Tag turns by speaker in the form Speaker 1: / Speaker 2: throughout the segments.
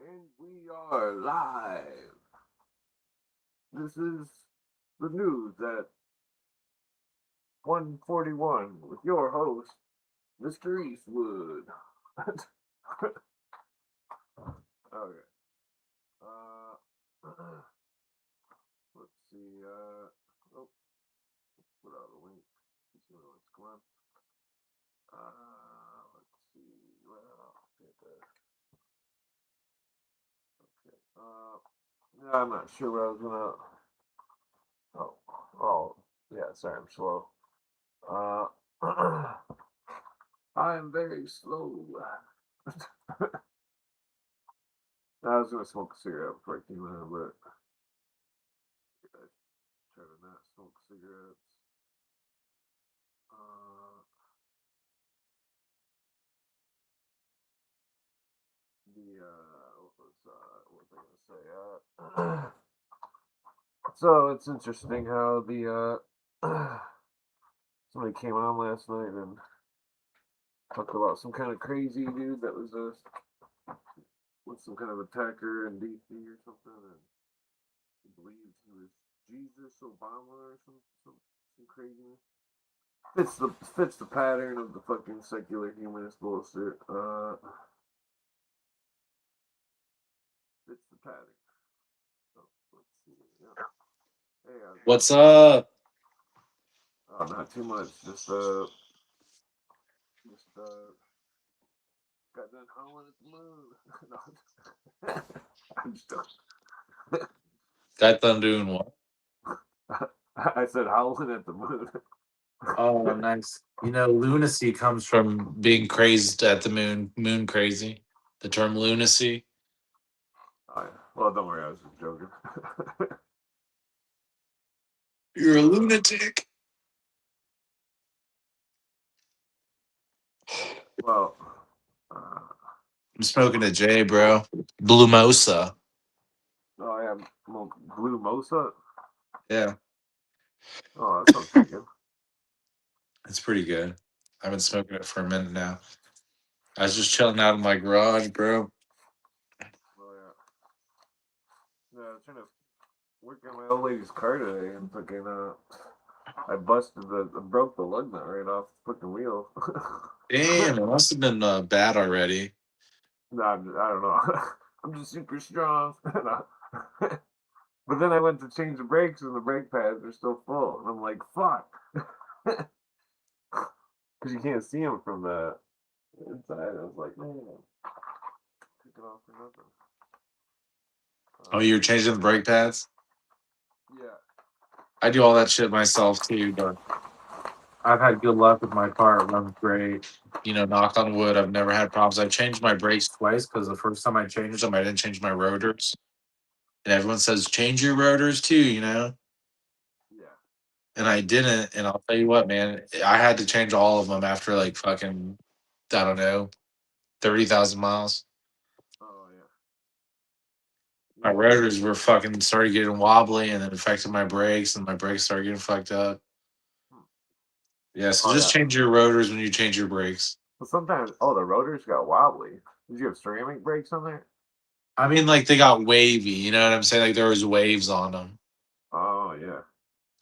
Speaker 1: And we are live. This is the news at 1:41 with your host, Mr. Eastwood. Okay. Let's see. Oh, put out a link. Let's see what's going on. Let's see. Well, okay. I'm not sure what I was gonna. Oh, yeah. Sorry, I'm slow. I'm very slow. I was gonna smoke a cigarette before I came in, but I try to not smoke cigarettes. What was I gonna say? So it's interesting how the somebody came on last night and talked about some kind of crazy dude that was with some kind of attacker in DC or something, and he believed he was Jesus Obama or some craziness. Fits the pattern of the fucking secular humanist bullshit. Fits the pattern. So let's see. Yeah. Hey,
Speaker 2: What's up?
Speaker 1: oh, not too much. Just got done howling at the moon. No, I'm just
Speaker 2: Got them doing what?
Speaker 1: I said howling at the moon.
Speaker 2: Oh, nice. You know, lunacy comes from being crazed at the moon. Moon crazy. The term lunacy.
Speaker 1: Oh, yeah. Well, don't worry, I was just joking.
Speaker 2: You're a lunatic.
Speaker 1: Well,
Speaker 2: I'm smoking a J, bro. Blue Mosa.
Speaker 1: oh yeah, blue mosa.
Speaker 2: Yeah,
Speaker 1: Oh, that sounds pretty good.
Speaker 2: it's pretty good. I've been smoking it for a minute now. I was just chilling out in my garage, bro.
Speaker 1: Oh yeah. Yeah, I was trying to work on my old lady's car today, and fucking I broke the lug nut right off the fucking wheel.
Speaker 2: Damn, it must have been bad already.
Speaker 1: Nah, I don't know. I'm just super strong. But then I went to change the brakes, and the brake pads are still full, and I'm like, fuck, because you can't see them from the inside. I was like, man, took it off for nothing.
Speaker 2: Oh, you're changing the brake pads?
Speaker 1: Yeah.
Speaker 2: I do all that shit myself too, but I've had good luck with my car. It runs great. You know, knock on wood, I've never had problems. I've changed my brakes twice because the first time I changed them, I didn't change my rotors. And everyone says, change your rotors too, you know?
Speaker 1: Yeah.
Speaker 2: And I didn't. And I'll tell you what, man, I had to change all of them after like fucking, I don't know, 30,000 miles.
Speaker 1: Oh yeah.
Speaker 2: My
Speaker 1: Yeah.
Speaker 2: rotors were fucking started getting wobbly and it affected my brakes and my brakes started getting fucked up.
Speaker 1: Hmm.
Speaker 2: Yeah, so
Speaker 1: Oh
Speaker 2: just
Speaker 1: yeah.
Speaker 2: change your rotors when you change your brakes.
Speaker 1: But sometimes, the rotors got wobbly. Did you have ceramic brakes on there?
Speaker 2: I mean, like they got wavy, you know what I'm saying? Like there was waves on them.
Speaker 1: Oh yeah.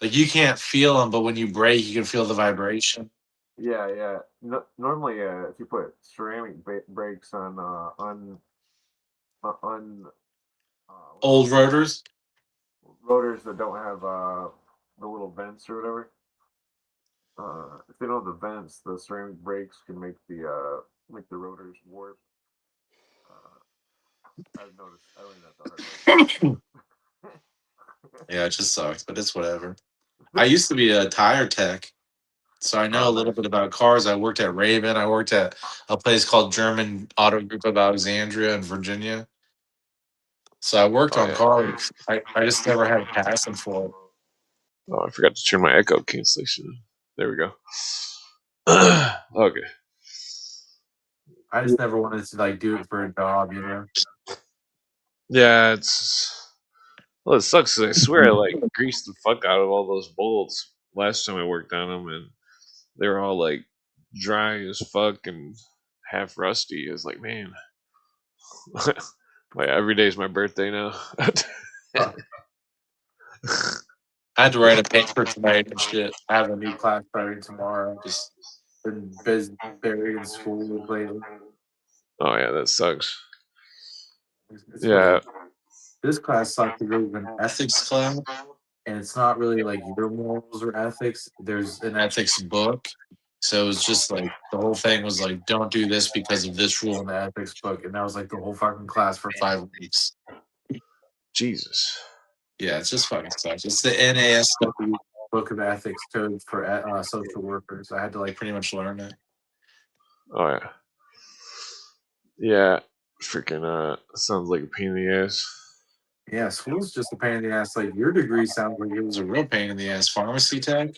Speaker 2: Like you can't feel them, but when you brake, you can feel the vibration.
Speaker 1: Yeah, yeah. No, normally, if you put ceramic brakes on on what is
Speaker 2: Old rotors.
Speaker 1: rotors that don't have the little vents or whatever, if they don't have the vents, the ceramic brakes can make the rotors warp. I've noticed. I learned that the hard
Speaker 2: Yeah, it just sucks, but it's whatever. I used to be a tire tech, so I know
Speaker 1: Oh,
Speaker 2: a little
Speaker 1: nice.
Speaker 2: bit about cars. I worked at Raven. I worked at a place called German Auto Group of Alexandria in Virginia. So I worked
Speaker 3: Oh
Speaker 2: on
Speaker 3: yeah.
Speaker 2: cars. I just never had a passion for it.
Speaker 3: Oh, I forgot to turn my echo cancellation. There we go. Okay.
Speaker 2: I just never wanted to like do it for a job, you know.
Speaker 3: Yeah, it sucks. I swear I like greased the fuck out of all those bolts last time I worked on them, and they were all like dry as fuck and half rusty. I was like, man, Like every day is my birthday now.
Speaker 2: I had to write a paper tonight and shit. I have a new class starting tomorrow. Just been busy, buried in school lately.
Speaker 3: Oh yeah, that sucks.
Speaker 2: It's
Speaker 3: Yeah.
Speaker 2: this class sucked to go to an ethics class, and it's not really like your morals or ethics. There's an ethics book. So it was just like the whole thing was like, don't do this because of this rule in the ethics book. And that was like the whole fucking class for 5 weeks.
Speaker 3: Jesus.
Speaker 2: Yeah, it's just fucking sucks. It's the NASW Book of Ethics Code for social workers. I had to like pretty much learn it.
Speaker 3: Oh yeah. Yeah. Freaking sounds like a pain in the ass.
Speaker 2: Yeah, school's just a pain in the ass. Like your degree sounds like it was a real pain in the ass. Pharmacy tech.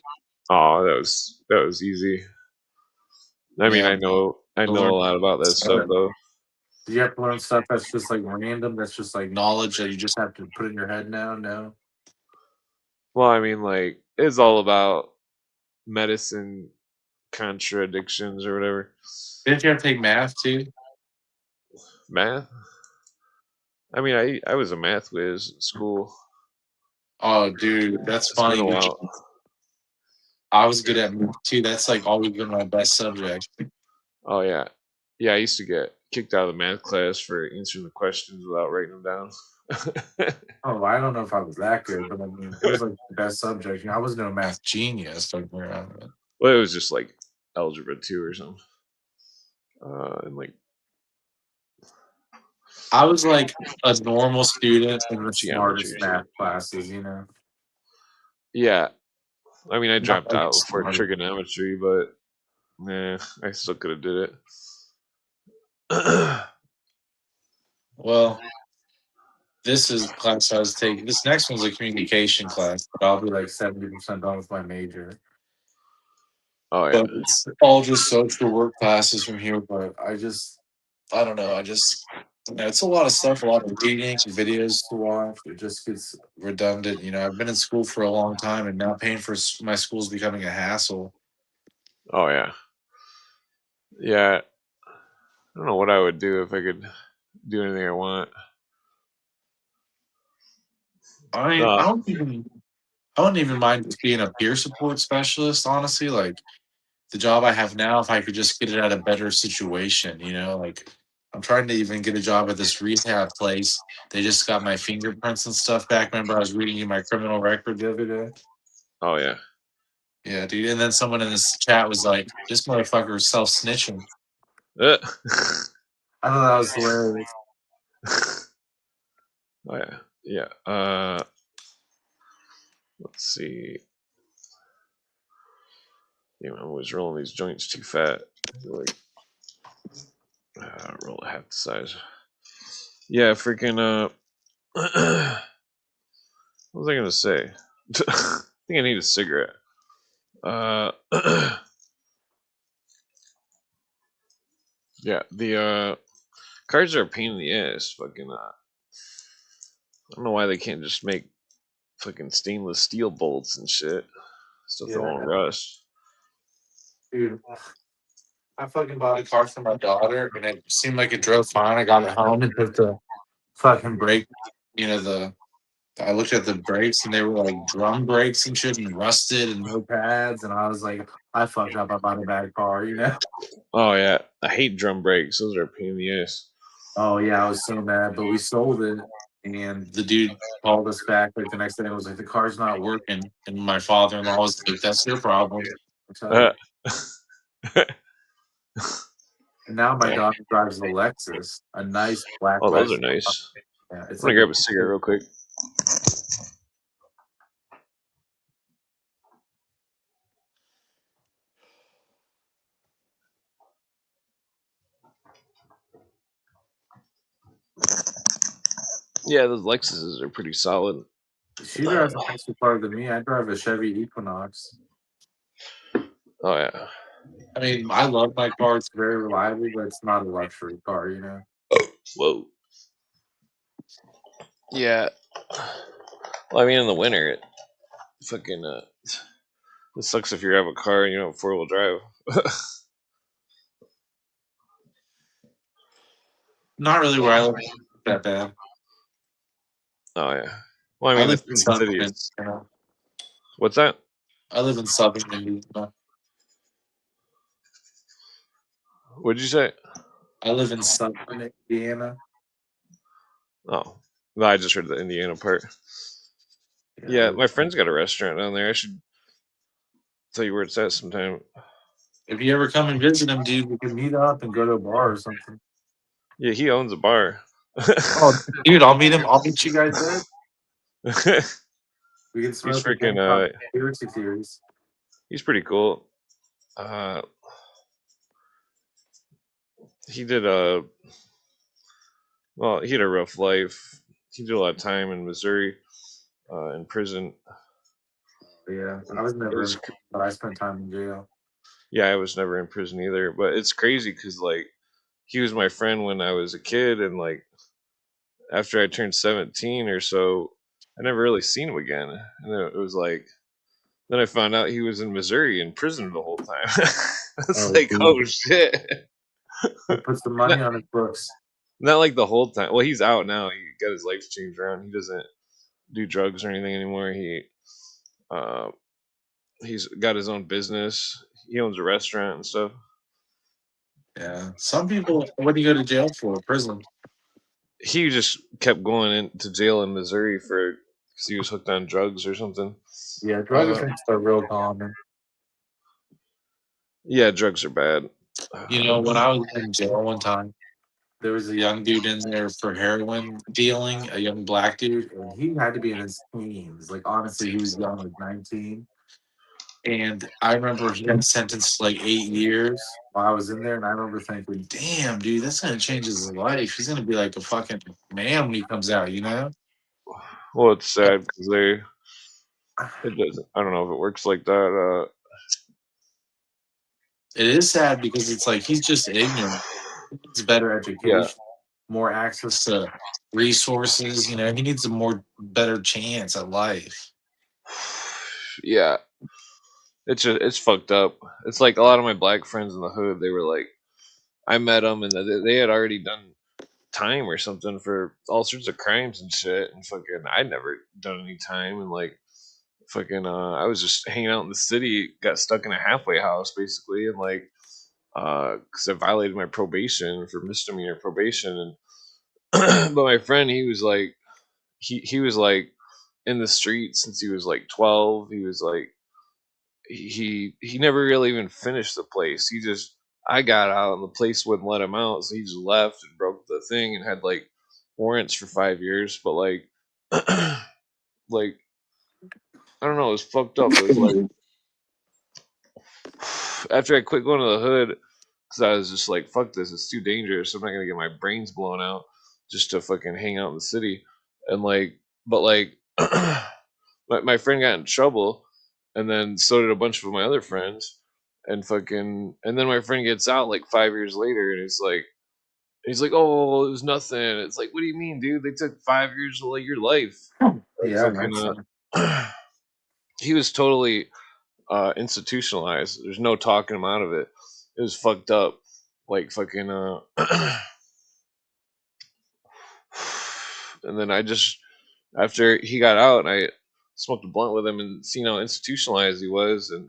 Speaker 3: Oh, that was easy. I mean,
Speaker 2: Yeah,
Speaker 3: I know
Speaker 2: to
Speaker 3: a
Speaker 2: learn.
Speaker 3: lot about that stuff though.
Speaker 2: Do you have to learn stuff that's just like random? That's just like knowledge that you just have to put in your head now? No.
Speaker 3: Well, I mean, like it's all about medicine contradictions or whatever.
Speaker 2: Didn't you have to take math too?
Speaker 3: Math. I mean, I was a math whiz in school.
Speaker 2: Oh, dude, that's
Speaker 3: It's been
Speaker 2: funny.
Speaker 3: a
Speaker 2: Dude.
Speaker 3: while.
Speaker 2: I was good at math too. That's like always been my best subject.
Speaker 3: Oh yeah, yeah. I used to get kicked out of the math class for answering the questions without writing them down.
Speaker 2: Oh, I don't know if I was that good, but I mean, it was like the best subject. You know, I was no math genius. Don't get me wrong.
Speaker 3: Well, it was just like algebra 2 or something. And like
Speaker 2: I was like a normal student in the
Speaker 3: geometry
Speaker 2: smartest
Speaker 3: or
Speaker 2: math
Speaker 3: something.
Speaker 2: classes, you know.
Speaker 3: Yeah, I mean, I
Speaker 2: Not
Speaker 3: dropped
Speaker 2: like
Speaker 3: out for
Speaker 2: smart.
Speaker 3: trigonometry, but I still could have did it.
Speaker 2: Well, this is the class I was taking. This next one's a communication class, but I'll be like 70% done with my major.
Speaker 3: Oh yeah,
Speaker 2: But it's all just social work classes from here. But I don't know. You know, it's a lot of stuff, a lot of reading, videos to watch. It just gets redundant. You know, I've been in school for a long time, and now paying for my school is becoming a hassle.
Speaker 3: oh yeah, yeah. I don't know what I would do if I could do anything I want.
Speaker 2: I mean,
Speaker 3: Uh,
Speaker 2: I don't even mind just being a peer support specialist. Honestly, like the job I have now, if I could just get it at a better situation, you know, like I'm trying to even get a job at this rehab place. They just got my fingerprints and stuff back. Remember, I was reading you my criminal record the other day.
Speaker 3: oh yeah.
Speaker 2: Yeah, dude. And then someone in this chat was like, "This motherfucker is self snitching."
Speaker 3: Uh,
Speaker 2: I thought that was hilarious.
Speaker 3: oh yeah, yeah. Let's see. Yeah, I'm always rolling these joints too fat. Like, roll it half the size. Yeah, freaking. What was I gonna say? I think I need a cigarette. Uh, yeah, the cards are a pain in the ass. Fucking. I don't know why they can't just make fucking stainless steel bolts and shit. Stuff that won't
Speaker 2: Yeah,
Speaker 3: rust.
Speaker 2: dude. I fucking bought a car for my daughter, and it seemed like it drove fine. I got it home and took the fucking brake. You know, I looked at the brakes, and they were like drum brakes and shit, and rusted, and no pads. And I was like, I fucked up. I bought a bad car, you know.
Speaker 3: Oh yeah, I hate drum brakes. Those are a pain in the ass.
Speaker 2: Oh yeah, I was so mad, but we sold it, and the dude called us back like the next day and was like, "The car's not working." And my father-in-law was like, "That's your problem."
Speaker 3: Uh,
Speaker 2: And now my
Speaker 3: yeah.
Speaker 2: daughter drives a Lexus, a nice black
Speaker 3: Oh, those are
Speaker 2: Lexus.
Speaker 3: nice.
Speaker 2: Yeah,
Speaker 3: I'm
Speaker 2: it's
Speaker 3: gonna
Speaker 2: like a
Speaker 3: grab a cigarette real quick. Yeah, those Lexuses are pretty solid.
Speaker 2: she drives a nicer car than me. I drive a Chevy Equinox.
Speaker 3: Oh yeah.
Speaker 2: I mean, I love my car. It's very reliable, but it's not a luxury car, you know.
Speaker 3: Whoa. Yeah. Well, I mean, in the winter, it fucking it sucks if you have a car and you don't have 4-wheel drive.
Speaker 2: Not really where I live. that bad.
Speaker 3: Oh yeah. Well, I mean, the
Speaker 2: live in
Speaker 3: Twin
Speaker 2: southern
Speaker 3: Cities.
Speaker 2: Indiana.
Speaker 3: What's that?
Speaker 2: I live in southern Indiana.
Speaker 3: What'd you say?
Speaker 2: I live in southern Indiana.
Speaker 3: Oh, no, I just heard the Indiana part. Yeah, my friend's got a restaurant down there. I should tell you where it's at sometime.
Speaker 2: If you ever come and visit him, dude, we can meet up and go to a bar or something.
Speaker 3: Yeah, he owns a bar.
Speaker 2: Oh, dude, I'll meet him. I'll meet you guys there. We can
Speaker 3: He's
Speaker 2: smoke a
Speaker 3: freaking.
Speaker 2: conspiracy theories.
Speaker 3: He's pretty cool. He did well, he had a rough life. He did a lot of time in Missouri, in prison.
Speaker 2: Yeah, I was
Speaker 3: It
Speaker 2: never
Speaker 3: was,
Speaker 2: in, but I spent time in jail.
Speaker 3: yeah, I was never in prison either. But it's crazy because like he was my friend when I was a kid, and like after I turned 17 or so, I never really seen him again. And then it was like, then I found out he was in Missouri in prison the whole time. It's
Speaker 2: Oh,
Speaker 3: like,
Speaker 2: dude.
Speaker 3: oh shit.
Speaker 2: He put some money on his books.
Speaker 3: Not like the whole time. Well, he's out now. He got his life changed around. He doesn't do drugs or anything anymore. Uh, he's got his own business. He owns a restaurant and stuff.
Speaker 2: Yeah, some people. What do you go to jail for? Prison.
Speaker 3: He just kept going into jail in Missouri for because he was hooked on drugs or something.
Speaker 2: Yeah, drug offenses are real common.
Speaker 3: Yeah, drugs are bad.
Speaker 2: You know, when I was in jail one time, there was a young dude in there for heroin dealing, a young black dude, and he had to be in his teens. Like, honestly, he was young, like 19. And I remember he got sentenced to like 8 years while I was in there. And I remember thinking, damn, dude, that's going to change his life. He's going to be like a fucking man when he comes out, you know?
Speaker 3: Well, it's sad because it doesn't. I don't know if it works like that.
Speaker 2: It is sad because it's like he's just ignorant. He needs better
Speaker 3: Yeah,
Speaker 2: education, more access to resources. You know, he needs a more better chance at life.
Speaker 3: yeah. It's fucked up. It's like a lot of my black friends in the hood. They were like, I met them and they had already done time or something for all sorts of crimes and shit. And fucking, I'd never done any time. And like, fucking, I was just hanging out in the city, got stuck in a halfway house basically, and like, because I violated my probation for misdemeanor probation. And but my friend, he was like, he was like in the street since he was like 12. He was like he never really even finished the place. He just I got out and the place wouldn't let him out, so he just left and broke the thing and had like warrants for 5 years. But like like I don't know, it was fucked up. It was like after I quit going to the hood because I was just like, fuck this, it's too dangerous. I'm not gonna get my brains blown out just to fucking hang out in the city. And like but like my friend got in trouble and then so did a bunch of my other friends and fucking and then my friend gets out like 5 years later and he's like, oh, it was nothing. It's like, what do you mean, dude? They took 5 years of like your life. Like
Speaker 2: Yeah,
Speaker 3: fucking he was totally institutionalized. There's no talking him out of it. It was fucked up. Like fucking and then I just after he got out I smoked a blunt with him and seen how institutionalized he was and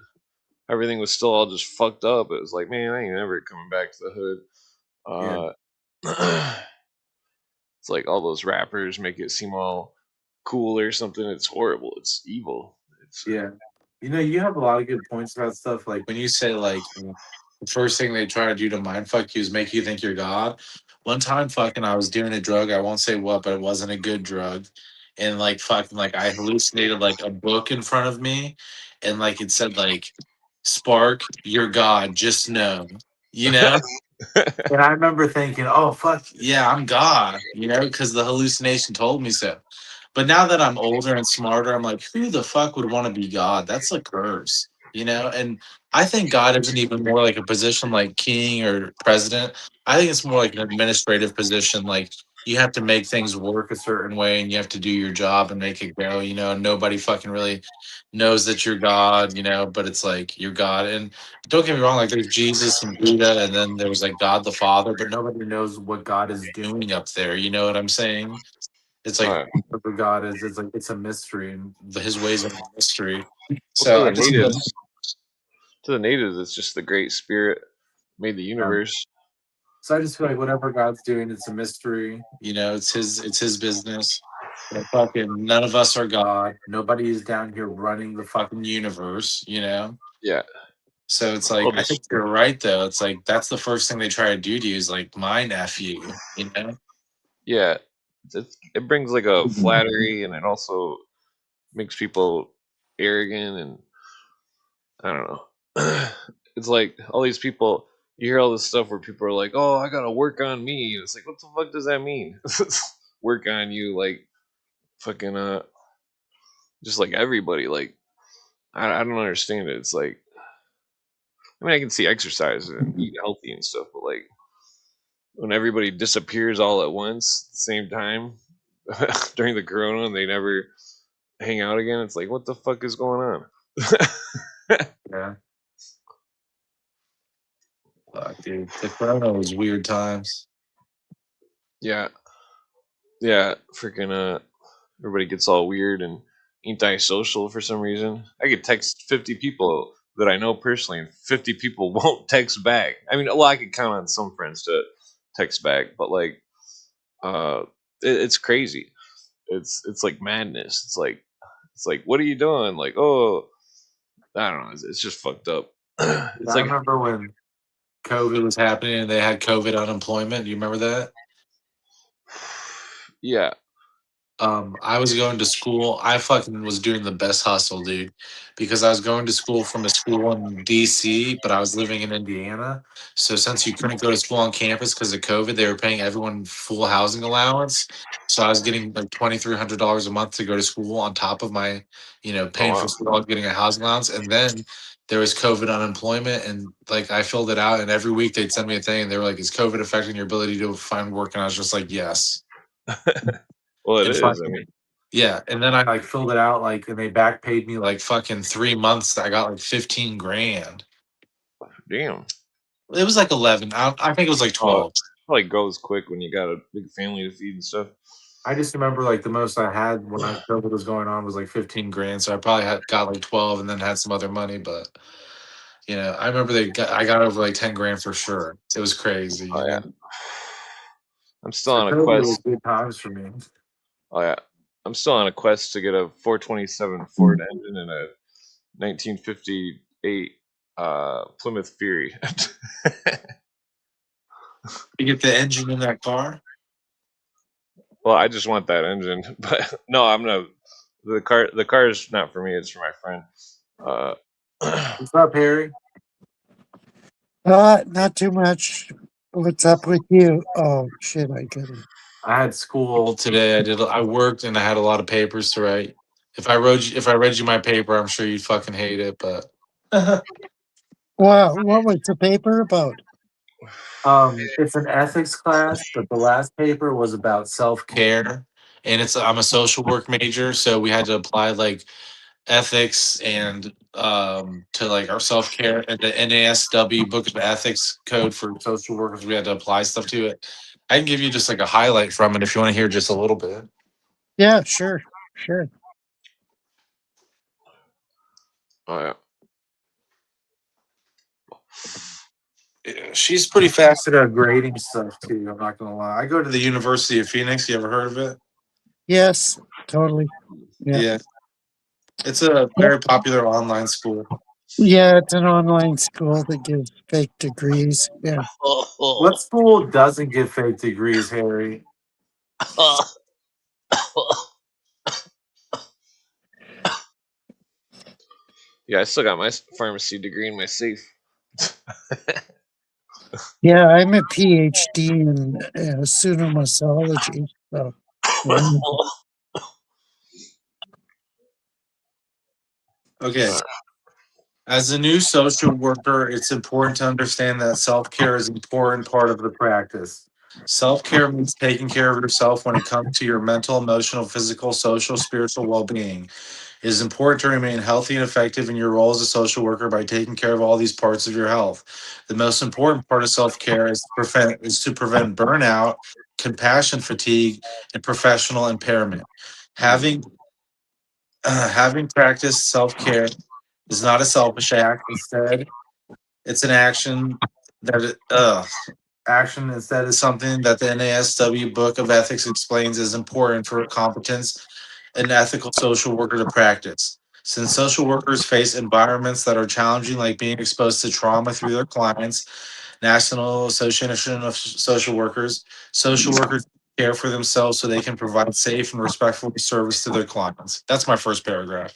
Speaker 3: everything was still all just fucked up. It was like, man, I ain't never coming back to the
Speaker 2: yeah,
Speaker 3: hood. It's like all those rappers make it seem all cool or something. It's horrible. It's evil. It's
Speaker 2: yeah. You know, you have a lot of good points about stuff. Like when you say like the first thing they try to do to mind fuck you is make you think you're God. One time, fucking, I was doing a drug. I won't say what, but it wasn't a good drug. And like fucking, like I hallucinated like a book in front of me, and like it said like, "Spark, you're God. Just know." You know. And I remember thinking, "Oh fuck, yeah, I'm God," you know, because the hallucination told me so. But now that I'm older and smarter, I'm like, who the fuck would want to be God? That's a curse, you know? And I think God isn't even more like a position like king or president. I think it's more like an administrative position. Like you have to make things work a certain way and you have to do your job and make it go, nobody fucking really knows that you're God, but it's like you're God. And don't get me wrong, like there's Jesus and Buddha and then there was like God the Father, but nobody knows what God is doing up there. You know what I'm saying? It's like
Speaker 3: Uh,
Speaker 2: whatever God is, it's like it's a mystery and his ways are a mystery.
Speaker 3: well, to
Speaker 2: So I
Speaker 3: the
Speaker 2: just feel
Speaker 3: natives, it's just the Great Spirit made the
Speaker 2: um,
Speaker 3: universe.
Speaker 2: so I just feel like whatever God's doing, it's a mystery. It's his business. And fucking none of us are God. Nobody is down here running the fucking universe.
Speaker 3: Yeah.
Speaker 2: So it's like
Speaker 3: Well,
Speaker 2: I think
Speaker 3: this,
Speaker 2: you're right though. It's like that's the first thing they try to do to you is like my nephew.
Speaker 3: yeah, it brings like a flattery, and it also makes people arrogant, and I don't know. It's like all these people. You hear all this stuff where people are like, "Oh, I gotta work on me." And it's like, what the fuck does that mean? Work on you, like fucking just like everybody. Like I don't understand it. It's like, I mean, I can see exercise and eat healthy and stuff, but like when everybody disappears all at once at the same time during the corona and they never hang out again, it's like, what the fuck is going on?
Speaker 2: Yeah. Fuck, dude. The corona was weird times.
Speaker 3: Yeah, yeah, freaking everybody gets all weird and antisocial for some reason. I could text 50 people that I know personally, and 50 people won't text back. I mean, well, I could count on some friends to text back, but like, uh, it's crazy. It's like madness. It's like, what are you doing? Like, oh, I don't know. It's just fucked up. It's
Speaker 2: I
Speaker 3: like,
Speaker 2: remember when COVID was happening and they had COVID unemployment. Do you remember that?
Speaker 3: yeah,
Speaker 2: I was going to school. I fucking was doing the best hustle, dude, because I was going to school from a school in DC, but I was living in Indiana. So since you couldn't go to school on campus because of COVID, they were paying everyone full housing allowance. So I was getting like $2,300 a month to go to school on top of my,
Speaker 3: oh
Speaker 2: paying for
Speaker 3: wow,
Speaker 2: school, getting a housing allowance, and then there was COVID unemployment, and like I filled it out, and every week they'd send me a thing, and they were like, "Is COVID affecting your ability to find work?" And I was just like, "Yes."
Speaker 3: well, it
Speaker 2: And
Speaker 3: is. I
Speaker 2: fucking
Speaker 3: mean,
Speaker 2: yeah, and then I like filled it out like, and they back paid me like fucking 3 months. I got like 15 grand.
Speaker 3: damn.
Speaker 2: It was like 11. I think it was like
Speaker 3: Oh, it
Speaker 2: 12.
Speaker 3: probably goes quick when you got a big family to feed and stuff.
Speaker 2: I just remember like the most I had when COVID was going on was like 15 grand. So I probably got like 12 and then had some other money. But I remember I got over like 10 grand for sure. It was crazy,
Speaker 3: Oh
Speaker 2: you know.
Speaker 3: yeah, I'm still
Speaker 2: So
Speaker 3: on a
Speaker 2: COVID was
Speaker 3: quest.
Speaker 2: good times for me.
Speaker 3: Oh yeah, I'm still on a quest to get a 427 Ford engine and a 1958 Plymouth Fury.
Speaker 2: You get the engine in that car.
Speaker 3: Well, I just want that engine, but no, I'm gonna. The car is not for me. It's for my friend. Uh,
Speaker 2: What's up, Harry?
Speaker 4: Not too much. What's up with you? Oh shit, I get it.
Speaker 2: I had school today. I worked and I had a lot of papers to write. If I read you my paper, I'm sure you'd fucking hate it, but
Speaker 4: Wow, what was the paper about?
Speaker 2: it's an ethics class, but the last paper was about self-care. And I'm a social work major, so we had to apply like ethics and to like our self-care and the NASW Book of Ethics Code for social workers. We had to apply stuff to it. I can give you just like a highlight from it if you want to hear just a little bit.
Speaker 4: Yeah, sure, sure.
Speaker 3: oh yeah.
Speaker 2: Yeah, she's pretty fast at grading stuff too. I'm not gonna lie. I go to the University of Phoenix. You ever heard of it?
Speaker 4: Yes, totally. Yeah.
Speaker 2: Yeah, it's a
Speaker 4: Yeah,
Speaker 2: very popular online school.
Speaker 4: yeah, it's an online school that gives fake degrees. Yeah.
Speaker 2: What school doesn't give fake degrees, Harry?
Speaker 3: Yeah, I still got my pharmacy degree in my safe.
Speaker 4: Yeah, I'm a PhD in pseudomycology. So yeah.
Speaker 2: Okay. As a new social worker, it's important to understand that self care is an important part of the practice. Self-care means taking care of yourself when it comes to your mental, emotional, physical, social, spiritual well-being. It is important to remain healthy and effective in your role as a social worker by taking care of all these parts of your health. The most important part of self-care is to prevent burnout, compassion fatigue, and professional impairment. Having having practiced self-care is not a selfish act. Instead, it's an action action instead is something that the NASW Book of Ethics explains is important for competence and ethical social worker to practice. Since social workers face environments that are challenging, like being exposed to trauma through their clients, National Association of social workers care for themselves so they can provide safe and respectful service to their clients. That's my first paragraph.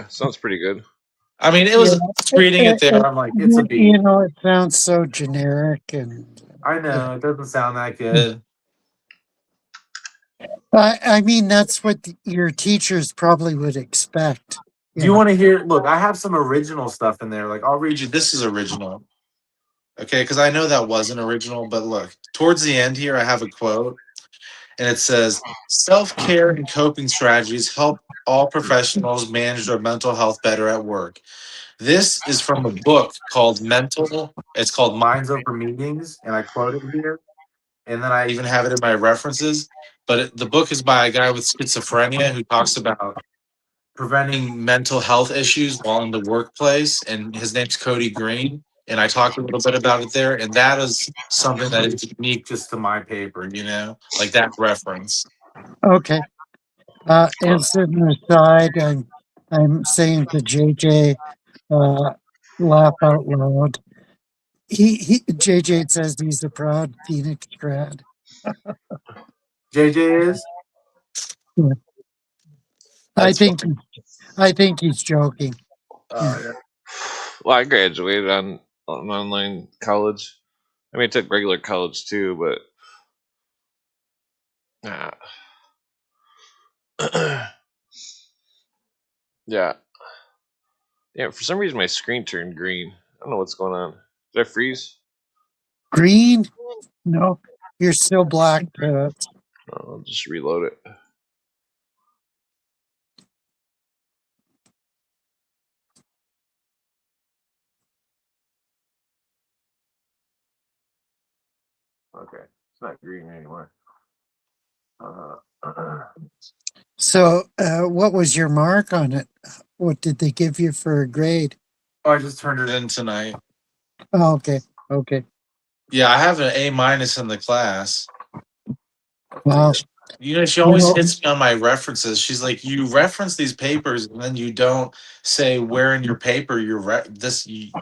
Speaker 3: Sounds pretty good.
Speaker 2: I mean, it
Speaker 4: Yeah,
Speaker 2: was reading it there. I'm like, it's a B.
Speaker 4: it sounds so generic, and
Speaker 2: I know it doesn't sound that good.
Speaker 4: I mean that's what your teachers probably would expect.
Speaker 2: Do you want to hear? Look, I have some original stuff in there. Like, I'll read you. This is original. Okay, because I know that wasn't original, but look, towards the end here, I have a quote, and it says, "Self care and coping strategies help all professionals manage their mental health better at work." This is from a book called Mental. It's called Minds Over Meetings, and I quote it here. And then I even have it in my references. But the book is by a guy with schizophrenia who talks about preventing mental health issues while in the workplace. And his name's Cody Green. And I talked a little bit about it there. And that is something that is unique just to my paper, like that reference.
Speaker 4: Okay. As an aside, I'm saying to JJ, laugh out loud. He JJ says he's a proud Phoenix grad.
Speaker 2: JJ is?
Speaker 4: Yeah. I
Speaker 2: That's
Speaker 4: think
Speaker 2: funny.
Speaker 4: I think he's joking.
Speaker 2: Yeah.
Speaker 3: Well, I graduated on online college. I mean, I took regular college too, but yeah. Yeah, for some reason my screen turned green. I don't know what's going on. Did I freeze?
Speaker 4: Green? No, you're still black.
Speaker 3: I'll just reload it.
Speaker 1: Okay, it's not green anymore.
Speaker 4: So, what was your mark on it? What did they give you for a grade?
Speaker 2: I just turned it in tonight.
Speaker 4: Oh, okay. Okay.
Speaker 2: Yeah, I have an A minus in the class.
Speaker 4: Wow.
Speaker 2: She always hits me on my references. She's like, "You reference these papers, and then you don't say where in your paper you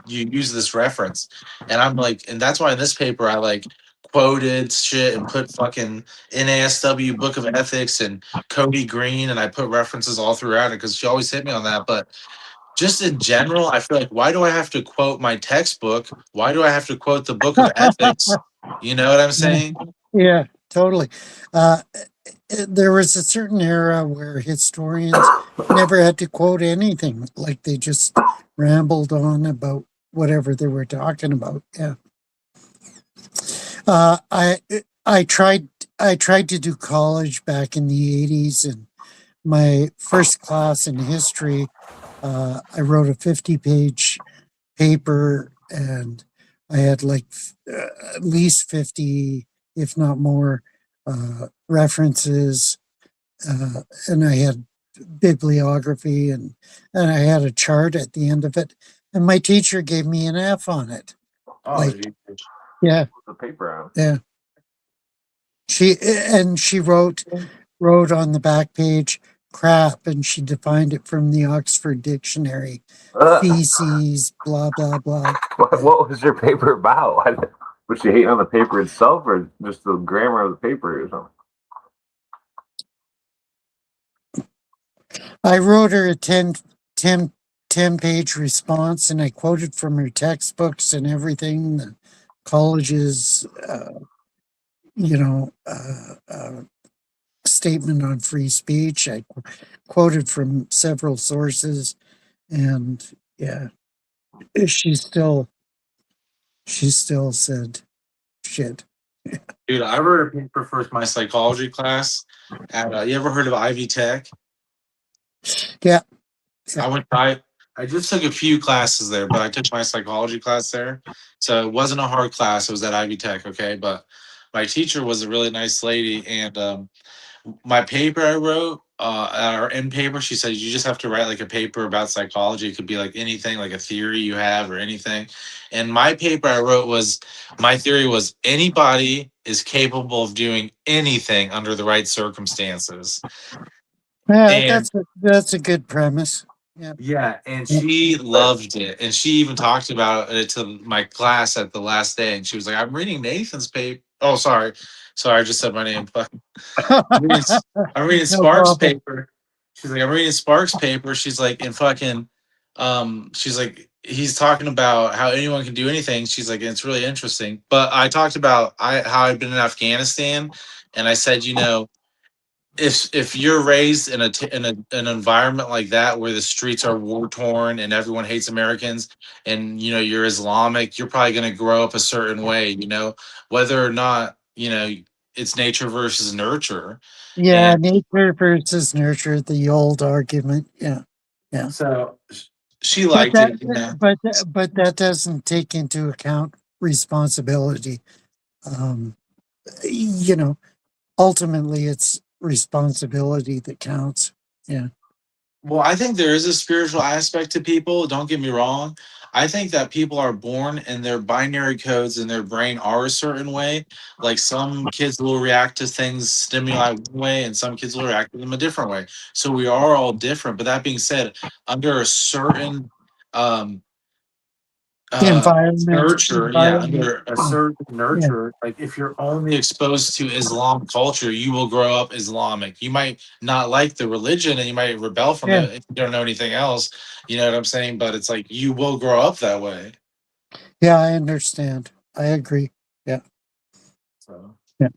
Speaker 2: use this reference." And I'm like, and that's why in this paper I like quoted shit and put fucking NASW Book of Ethics and Cody Green, and I put references all throughout it because she always hit me on that. But just in general, I feel like, why do I have to quote my textbook? Why do I have to quote the Book of Ethics? You know what I'm saying?
Speaker 4: Yeah, totally. There was a certain era where historians never had to quote anything, like they just rambled on about whatever they were talking about. Yeah. I tried to do college back in the 80s, and my first class in history, I wrote a 50-page paper, and I had like at least 50, if not more, references, and I had bibliography, and I had a chart at the end of it, and my teacher gave me an F on it.
Speaker 1: Oh,
Speaker 4: Like, yeah,
Speaker 1: the paper on.
Speaker 4: yeah. She wrote on the back page crap, and she defined it from the Oxford Dictionary. Feces, blah blah blah.
Speaker 1: What was your paper about? Was she hating on the paper itself, or just the grammar of the paper, or something?
Speaker 4: I wrote her a 10-page response, and I quoted from her textbooks and everything, the college's, statement on free speech. I quoted from several sources, and yeah, she still said shit.
Speaker 2: Dude, I wrote a paper for my psychology class. At you ever heard of Ivy Tech?
Speaker 4: Yeah.
Speaker 2: I just took a few classes there, but I took my psychology class there. So it wasn't a hard class. It was at Ivy Tech, okay? But my teacher was a really nice lady, and my paper I wrote, our end paper, she said you just have to write like a paper about psychology. It could be like anything, like a theory you have or anything. And my paper I wrote was my theory was anybody is capable of doing anything under the right circumstances.
Speaker 4: Yeah,
Speaker 2: And
Speaker 4: that's a good premise. Yeah.
Speaker 2: yeah, and
Speaker 4: Yeah.
Speaker 2: she loved it. And she even talked about it to my class at the last day. And she was like, I'm reading Nathan's paper. Oh, sorry. Sorry, I just said my name. I'm reading, I'm reading
Speaker 4: No
Speaker 2: Sparks'
Speaker 4: problem.
Speaker 2: paper. She's like, I'm reading Sparks' paper. She's like, and fucking, she's like, he's talking about how anyone can do anything. She's like, it's really interesting. But I talked about how I've been in Afghanistan, and I said, if you're raised in an environment like that where the streets are war torn and everyone hates Americans, and you're Islamic, you're probably going to grow up a certain way. Whether or not it's nature versus nurture.
Speaker 4: Yeah,
Speaker 2: And
Speaker 4: nature versus nurture, the old argument. Yeah. Yeah.
Speaker 2: so she
Speaker 4: But
Speaker 2: liked
Speaker 4: that
Speaker 2: it.
Speaker 4: but that doesn't take into account responsibility. Um, you know, ultimately it's responsibility that counts. Yeah.
Speaker 2: Well, I think there is a spiritual aspect to people. Don't get me wrong. I think that people are born and their binary codes in their brain are a certain way. Like some kids will react to things, stimuli one way, and some kids will react to them a different way. So we are all different. But that being said, under a certain um, nurture, yeah,
Speaker 4: Environment.
Speaker 2: under a certain
Speaker 4: Yeah.
Speaker 2: nurture, like if you're only exposed to Islam culture, you will grow up Islamic. You might not like the religion and you might rebel from
Speaker 4: Yeah.
Speaker 2: it if you don't know anything else. You know what I'm saying? But it's like you will grow up that way.
Speaker 4: Yeah, I understand. I agree. Yeah.
Speaker 2: So
Speaker 4: Yeah.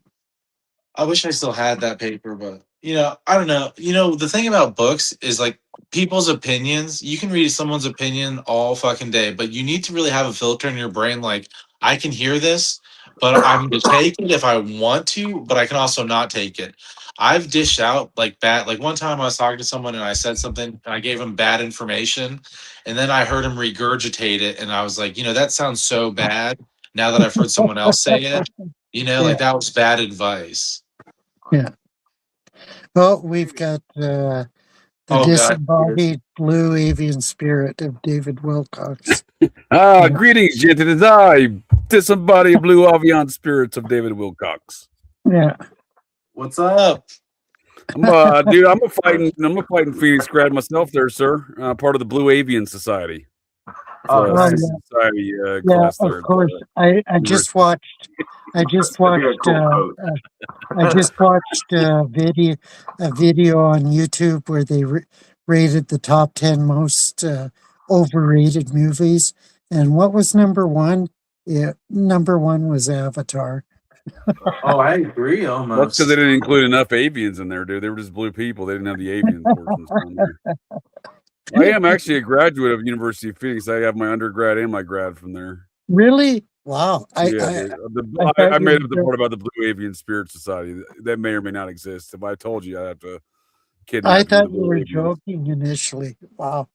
Speaker 2: I wish I still had that paper, but I don't know. The thing about books is like people's opinions. You can read someone's opinion all fucking day, but you need to really have a filter in your brain. Like, I can hear this, but I'm going to take it if I want to, but I can also not take it. I've dished out like bad. Like one time I was talking to someone and I said something and I gave him bad information, and then I heard him regurgitate it, and I was like, that sounds so bad. Now that I've heard someone else say it,
Speaker 4: Yeah.
Speaker 2: like that was bad advice.
Speaker 4: Yeah. Well, we've got the
Speaker 2: Oh God,
Speaker 4: disembodied blue avian spirit of David Wilcox.
Speaker 5: Greetings, gent. It is I, disembodied blue avian spirits of David Wilcox.
Speaker 4: Yeah.
Speaker 2: what's up?
Speaker 5: Dude, I'm a fighting Phoenix grad myself there, sir. Part of the Blue Avian Society.
Speaker 2: Oh, nice.
Speaker 5: Society
Speaker 4: Yeah,
Speaker 5: class
Speaker 4: of
Speaker 5: there.
Speaker 4: course. I just watched I just watched a video on YouTube where they rated the top 10 most overrated movies, and what was number one? Yeah, number one was Avatar.
Speaker 2: Oh, I agree
Speaker 5: That's
Speaker 2: almost.
Speaker 5: because they didn't include enough avians in there, dude. They were just blue people. They didn't have the avian portions on there. I am actually a graduate of University of Phoenix. I have my undergrad and my grad from there.
Speaker 4: Really? Wow.
Speaker 5: I made up the part about the Blue Avian Spirit Society. That may or may not exist. If I told you, I'd have to kidnap
Speaker 4: I
Speaker 5: you.
Speaker 4: thought you were joking initially. Wow.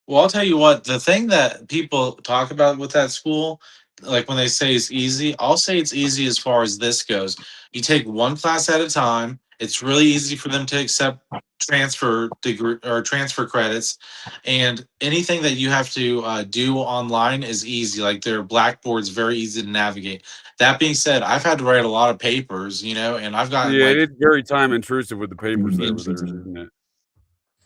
Speaker 2: Well, I'll tell you what, the thing that people talk about with that school, like when they say it's easy, I'll say it's easy as far as this goes. You take one class at a time. It's really easy for them to accept transfer degree or transfer credits, and anything that you have to do online is easy. Like their Blackboard's very easy to navigate. That being said, I've had to write a lot of papers, and I've gotten like
Speaker 5: it's very time intrusive with the papers there, isn't it?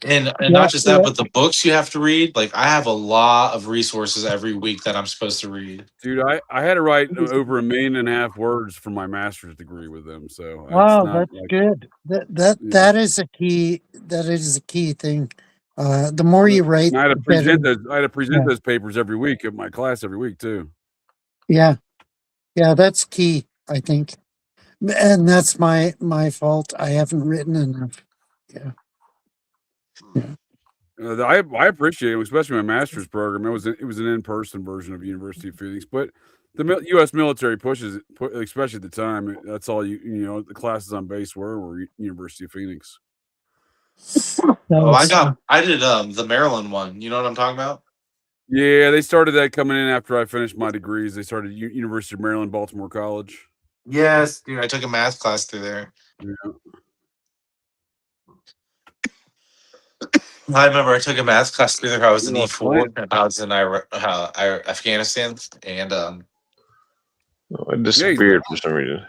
Speaker 2: and not just that, but the books you have to read. Like I have a lot of resources every week that I'm supposed to read.
Speaker 5: Dude, I had to write over 1.5 million words for my master's degree with them. So
Speaker 4: wow, that's good. That is a key. That is a key thing. The more you write,
Speaker 5: I had to
Speaker 4: the better.
Speaker 5: present those papers every week at my class every week too.
Speaker 4: Yeah, that's key. I think, and that's my fault. I haven't written enough. Yeah.
Speaker 5: I appreciate it, especially my master's program. It was an in-person version of University of Phoenix, but The U.S. military pushes it, especially at the time. That's all the classes on base were University of Phoenix.
Speaker 2: Oh, I did the Maryland one. You know what I'm talking about?
Speaker 5: Yeah, they started that coming in after I finished my degrees. They started University of Maryland, Baltimore College.
Speaker 2: Yes, dude. I took a math class through there.
Speaker 5: Yeah.
Speaker 2: I remember I took a math class through there. I was in
Speaker 5: Well,
Speaker 2: E4. And I was in Afghanistan, and
Speaker 3: It disappeared for some reason.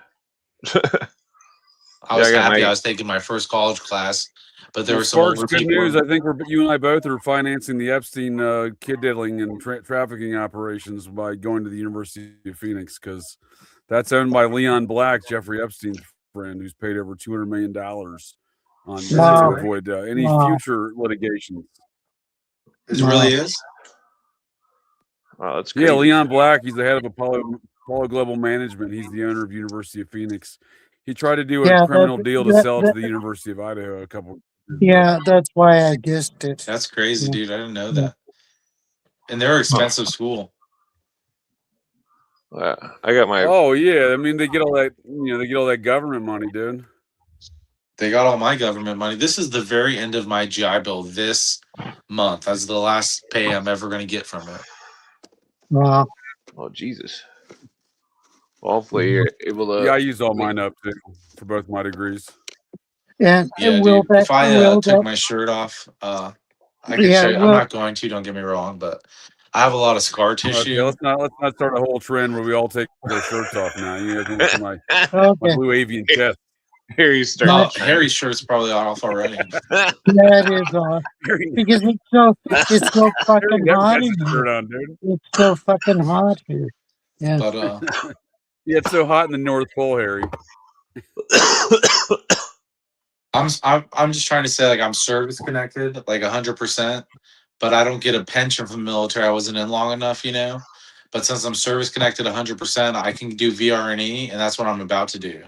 Speaker 2: I was happy I was taking my first college class, but there were some older
Speaker 5: good
Speaker 2: people.
Speaker 5: news. I think you and I both are financing the Epstein kid diddling and trafficking operations by going to the University of Phoenix, because that's owned by Leon Black, Jeffrey Epstein's friend, who's paid over $200 million on to avoid any future litigations.
Speaker 2: It really is?
Speaker 3: Oh, that's crazy.
Speaker 5: Yeah, Leon Black. He's the head of Apollo Global Management. He's the owner of University of Phoenix. He tried to do a criminal deal to sell it to the University of Idaho a couple.
Speaker 4: Yeah, that's why I guessed it.
Speaker 2: That's crazy, dude. I didn't know that. And they're expensive school.
Speaker 3: I got my.
Speaker 5: Oh yeah, I mean they get all that. They get all that government money, dude.
Speaker 2: They got all my government money. This is the very end of my GI Bill this month. That's the last pay I'm ever going to get from it.
Speaker 4: Wow.
Speaker 3: Oh Jesus. Well, hopefully you're able to.
Speaker 5: Yeah, I used all mine up too for both my degrees.
Speaker 4: And
Speaker 2: yeah, dude, if I took my shirt off, I could show you. I'm not going to. Don't get me wrong, but I have a lot of scar tissue.
Speaker 5: Okay, let's not start a whole trend where we all take our shirts off now. You guys want to see my blue avian chest?
Speaker 3: Harry's
Speaker 2: Harry's shirt's probably off already.
Speaker 4: That is off because it's so fucking hot in here. It's so fucking hot here. Yeah.
Speaker 2: But
Speaker 5: yeah, it's so hot in the North Pole, Harry.
Speaker 2: I'm just trying to say, like, I'm service connected, like 100%, but I don't get a pension from the military. I wasn't in long enough, But since I'm service connected 100%, I can do VRNE, and that's what I'm about to do.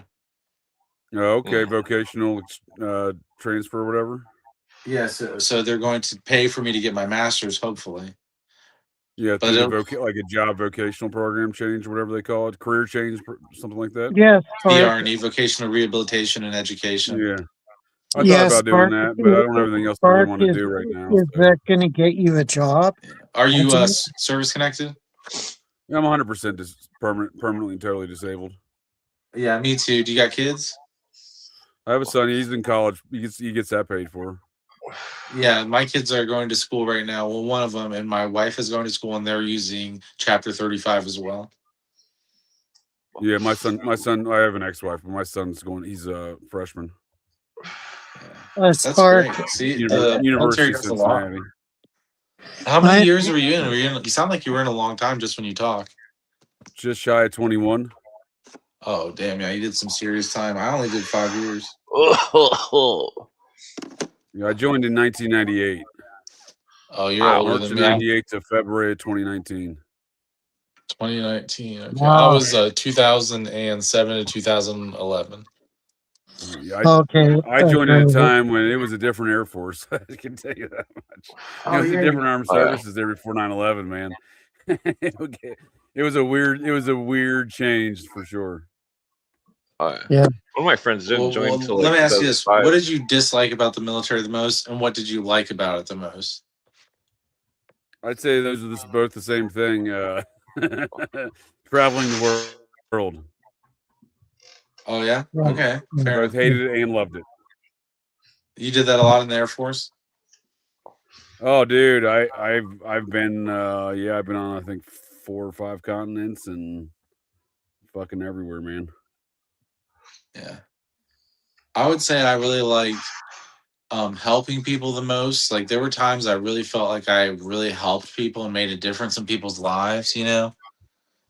Speaker 5: Oh, okay, vocational transfer, or whatever.
Speaker 2: Yeah, so they're going to pay for me to get my master's, hopefully.
Speaker 5: Yeah, but like a job vocational program change, whatever they call it, career change, something like that.
Speaker 4: Yes,
Speaker 2: VRNE, vocational rehabilitation and education.
Speaker 5: Yeah, I thought about doing that, but I don't have anything else I really want to do right now.
Speaker 4: Is that going to get you a job?
Speaker 2: Are you service connected?
Speaker 5: Yeah, I'm 100% permanently and totally disabled.
Speaker 2: Yeah, me too. Do you got kids?
Speaker 5: I have a son. He's in college. He gets that paid for.
Speaker 2: Yeah, my kids are going to school right now. Well, one of them, and my wife is going to school, and they're using Chapter 35 as well.
Speaker 5: Yeah, my son. I have an ex-wife, but my son's going. He's a freshman.
Speaker 2: That's great. See,
Speaker 5: University of Cincinnati.
Speaker 2: How many years were you in? You sound like you were in a long time just when you talk.
Speaker 5: Just shy of 21.
Speaker 2: Oh, damn. Yeah, you did some serious time. I only did 5 years.
Speaker 5: Yeah, I joined in 1998.
Speaker 2: Oh, you're older
Speaker 5: March
Speaker 2: than me.
Speaker 5: 98 to February 2019.
Speaker 2: 2019. Okay. Wow. I was 2007 to 2011.
Speaker 5: Yeah, I joined at a time when it was a different Air Force. I can tell you that much. It was a different armed services there before 9/11, man. It was a weird change for sure.
Speaker 4: Yeah.
Speaker 3: One of my friends didn't join until
Speaker 2: let me ask you this. What did you dislike about the military the most, and what did you like about it the most?
Speaker 5: I'd say those are both the same thing. Traveling the world.
Speaker 2: Oh, yeah? Okay. Fair
Speaker 5: Both hated it and loved it.
Speaker 2: You did that a lot in the Air Force?
Speaker 5: Oh, dude, I've been I've been on I think 4 or 5 continents and fucking everywhere, man.
Speaker 2: Yeah. I would say I really liked helping people the most. Like, there were times I really felt like I really helped people and made a difference in people's lives, There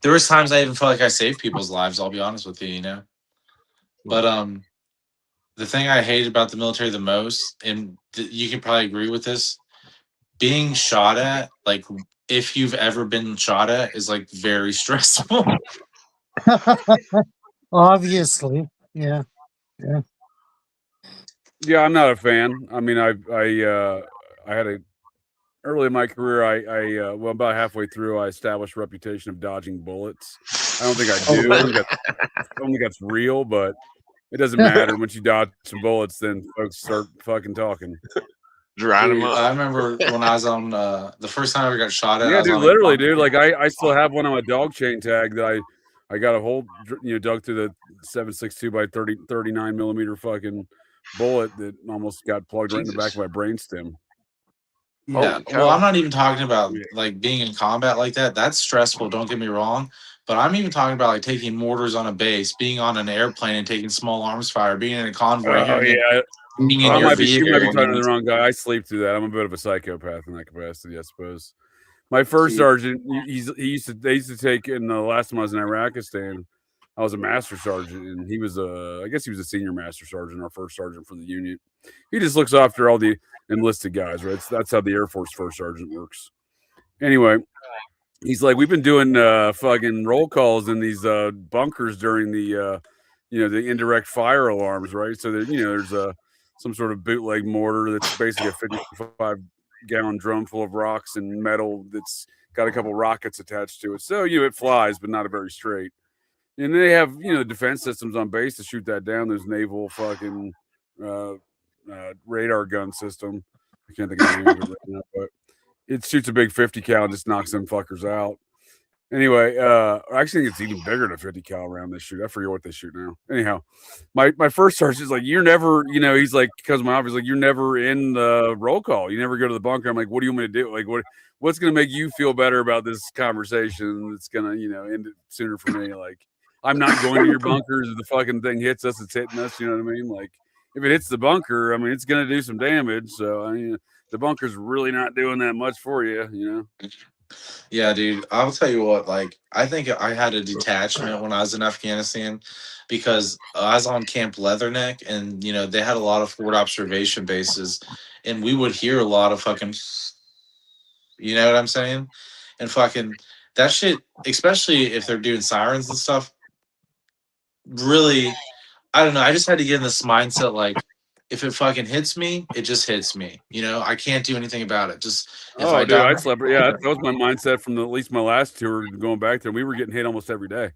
Speaker 2: was times I even felt like I saved people's lives, I'll be honest with you, But the thing I hated about the military the most, and you can probably agree with this, being shot at, like, if you've ever been shot at, is like very stressful.
Speaker 4: Obviously, yeah.
Speaker 5: Yeah, I'm not a fan. I mean, I had a early in my career, I well, about halfway through, I established a reputation of dodging bullets. I don't think I
Speaker 4: Oh,
Speaker 5: do. I
Speaker 4: really?
Speaker 5: don't think that's real, but it doesn't matter. Once you dodge some bullets, then folks start fucking talking.
Speaker 3: Geronimo.
Speaker 2: Dude, I remember when I was on the first time I ever got shot at. I
Speaker 5: Yeah,
Speaker 2: was
Speaker 5: dude,
Speaker 2: on
Speaker 5: literally, dude. Like I still have one on my dog chain tag that I got a hole, dug through the 7.62 by 39 millimeter fucking bullet that almost got plugged right in the back
Speaker 3: Jesus.
Speaker 5: of my brainstem.
Speaker 2: Yeah,
Speaker 3: Holy
Speaker 2: well, I'm
Speaker 3: cow.
Speaker 2: not even talking about
Speaker 5: Yeah.
Speaker 2: like being in combat like that. That's stressful. Don't get me wrong, but I'm even talking about like taking mortars on a base, being on an airplane and taking small arms fire, being in a convoy,
Speaker 5: Oh yeah,
Speaker 2: being in
Speaker 5: I
Speaker 2: your
Speaker 5: might be. You might be
Speaker 2: vehicle.
Speaker 5: talking to the wrong guy. I sleep through that. I'm a bit of a psychopath in that capacity, I suppose. My first
Speaker 2: See,
Speaker 5: sergeant, they used to take in the last time I was in Iraqistan. I was a master sergeant, and he was I guess he was a senior master sergeant, our first sergeant for the unit. He just looks after all the enlisted guys, right? So that's how the Air Force first sergeant works. Anyway, he's like, we've been doing fucking roll calls in these bunkers during the the indirect fire alarms, right? So there, there's some sort of bootleg mortar that's basically a 55-gallon drum full of rocks and metal that's got a couple rockets attached to it. So it flies, but not a very straight. And they have defense systems on base to shoot that down. There's naval fucking uh, radar gun system. I can't think of the name of it right now, but it shoots a big 50 cal and just knocks them fuckers out. Anyway, I actually think it's even bigger than 50 cal round they shoot. I forget what they shoot now. Anyhow, my first sergeant is like, you're never, he's like, because my office like, you're never in the roll call. You never go to the bunker. I'm like, what do you want me to do? Like, what's gonna make you feel better about this conversation? That's gonna, end it sooner for me. Like, I'm not going to your bunkers. If the fucking thing hits us, it's hitting us. You know what I mean? Like, if it hits the bunker, I mean, it's gonna do some damage. So I mean, the bunker's really not doing that much for you.
Speaker 2: yeah, dude, I'll tell you what. Like, I think I had a detachment when I was in Afghanistan because I was on Camp Leatherneck, and they had a lot of forward observation bases, and we would hear a lot of fucking. You know what I'm saying? And fucking that shit, especially if they're doing sirens and stuff, really, I don't know. I just had to get in this mindset like, if it fucking hits me, it just hits me. I can't do anything about it. Just if I
Speaker 5: Oh, dude,
Speaker 2: die,
Speaker 5: I slept. Yeah, that was my mindset from at least my last tour going back there. We were getting hit almost every day.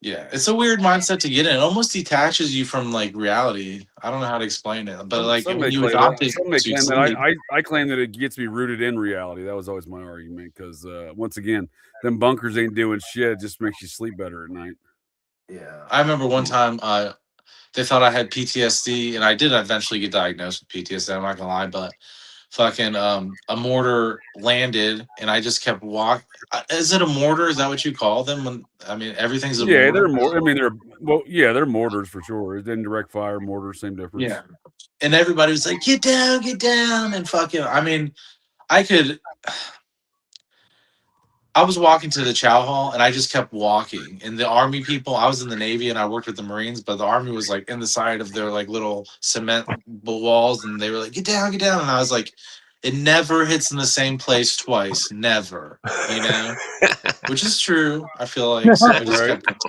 Speaker 2: yeah, it's a weird mindset to get in. It almost detaches you from like reality. I don't know how to explain it, but like
Speaker 5: Some
Speaker 2: when
Speaker 5: may
Speaker 2: you
Speaker 5: claim that.
Speaker 2: adopt it,
Speaker 5: Some may
Speaker 2: you
Speaker 5: claim that.
Speaker 2: see it.
Speaker 5: I claim that it gets me rooted in reality. That was always my argument because once again, them bunkers ain't doing shit. It just makes you sleep better at night.
Speaker 2: Yeah, I remember one time they thought I had PTSD, and I did eventually get diagnosed with PTSD. I'm not gonna lie, but fucking a mortar landed, and I just kept walking. Is it a mortar? Is that what you call them? Everything's a
Speaker 5: Yeah, they're
Speaker 2: mortar.
Speaker 5: more. I mean, they're mortars for sure. Indirect fire mortars, same difference.
Speaker 2: Yeah, and everybody was like, get down," and fucking. I could. I was walking to the chow hall, and I just kept walking. And the army people, I was in the Navy and I worked with the Marines, but the army was like in the side of their like little cement walls, and they were like, get down. And I was like, it never hits in the same place twice. Never, which is true. I feel like, so I just
Speaker 5: Right.
Speaker 2: kept.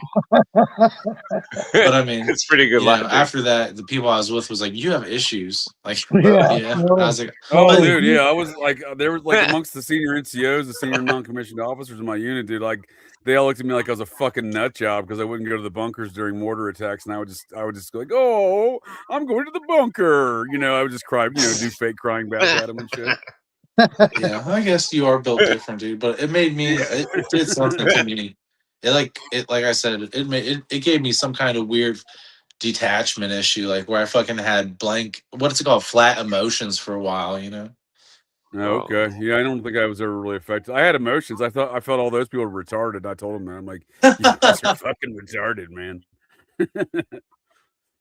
Speaker 2: But I mean,
Speaker 3: It's pretty good logic.
Speaker 2: after that, the people I was with was like, you have issues. Like,
Speaker 4: Yeah.
Speaker 2: yeah. And I was like,
Speaker 5: Oh,
Speaker 2: but
Speaker 5: dude, yeah, I was like, there was like amongst the senior NCOs, the senior non-commissioned officers in my unit, dude. Like, they all looked at me like I was a fucking nut job because I wouldn't go to the bunkers during mortar attacks, and I would just go like, "Oh, I'm going to the bunker," I would just cry, do fake crying back at them and shit.
Speaker 2: yeah, I guess you are built different, dude. But it made me. It did something to me. Like I said, it gave me some kind of weird detachment issue, like where I fucking had blank. What's it called? Flat emotions for a while.
Speaker 5: Oh, okay, yeah, I don't think I was ever really affected. I had emotions. I felt all those people were retarded. I told them that. I'm like, you guys are fucking retarded, man.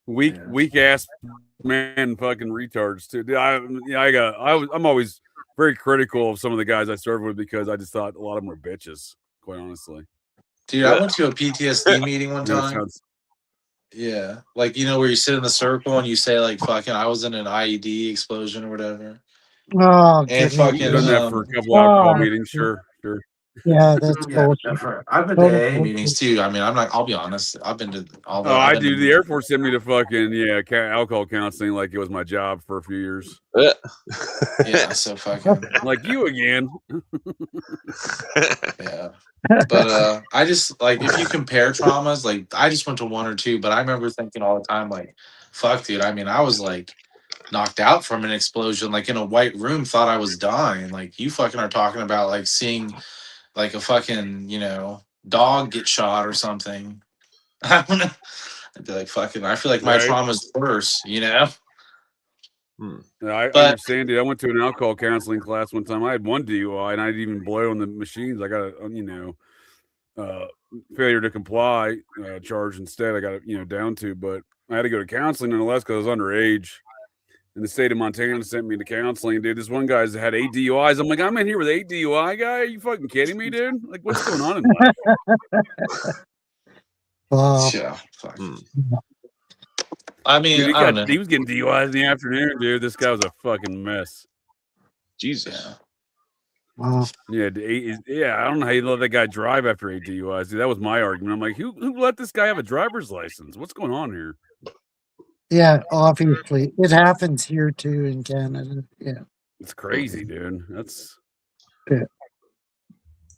Speaker 5: Weak ass man, fucking retards too. I'm always very critical of some of the guys I served with because I just thought a lot of them were bitches, quite honestly.
Speaker 2: Dude, I went to a PTSD meeting one
Speaker 5: That
Speaker 2: time.
Speaker 5: sounds
Speaker 2: Yeah, like where you sit in the circle and you say like, "Fucking, I was in an IED explosion or whatever."
Speaker 4: Oh,
Speaker 2: And
Speaker 4: get me.
Speaker 5: I've
Speaker 2: fucking
Speaker 5: done that for a couple alcohol meetings. Sure.
Speaker 4: Yeah, that's
Speaker 2: Yeah,
Speaker 4: bullshit.
Speaker 2: definitely. I've been to
Speaker 4: Total
Speaker 2: AA
Speaker 4: bullshit.
Speaker 2: meetings too. I mean, I'm not. I'll be honest. I've been to all the.
Speaker 5: Oh,
Speaker 2: I've
Speaker 5: I
Speaker 2: been
Speaker 5: do.
Speaker 2: to
Speaker 5: The Air Force sent me to fucking alcohol counseling like it was my job for a few years.
Speaker 2: Yeah, so fucking
Speaker 5: Like you again.
Speaker 2: yeah. But I just like if you compare traumas, like I just went to one or two, but I remember thinking all the time, like, fuck, dude. I mean, I was like knocked out from an explosion, like in a white room, thought I was dying. Like you fucking are talking about like seeing like a fucking, dog get shot or something. I don't know. I'd be like, fucking, I feel like my
Speaker 5: Right.
Speaker 2: trauma's worse, you know?
Speaker 5: Yeah, I
Speaker 2: But
Speaker 5: understand, dude. I went to an alcohol counseling class one time. I had one DUI and I didn't even blow on the machines. I got a, failure to comply charge instead. I got it, down to, but I had to go to counseling nonetheless because I was underage. And the state of Montana sent me to counseling, dude. This one guy's had 8 DUIs. I'm like, I'm in here with 8 DUI guy. Are you fucking kidding me, dude? Like, what's going on in life?
Speaker 4: Wow.
Speaker 2: yeah, fuck. I mean,
Speaker 5: Dude,
Speaker 2: I don't know.
Speaker 5: he was getting DUIs in the afternoon, dude. This guy was a fucking mess.
Speaker 3: Jesus.
Speaker 2: Yeah.
Speaker 4: Wow.
Speaker 5: Yeah, I don't know how you let that guy drive after 8 DUIs. Dude, that was my argument. I'm like, who let this guy have a driver's license? What's going on here?
Speaker 4: Yeah, obviously. It happens here too in Canada. Yeah.
Speaker 5: It's crazy, dude. That's
Speaker 4: Yeah.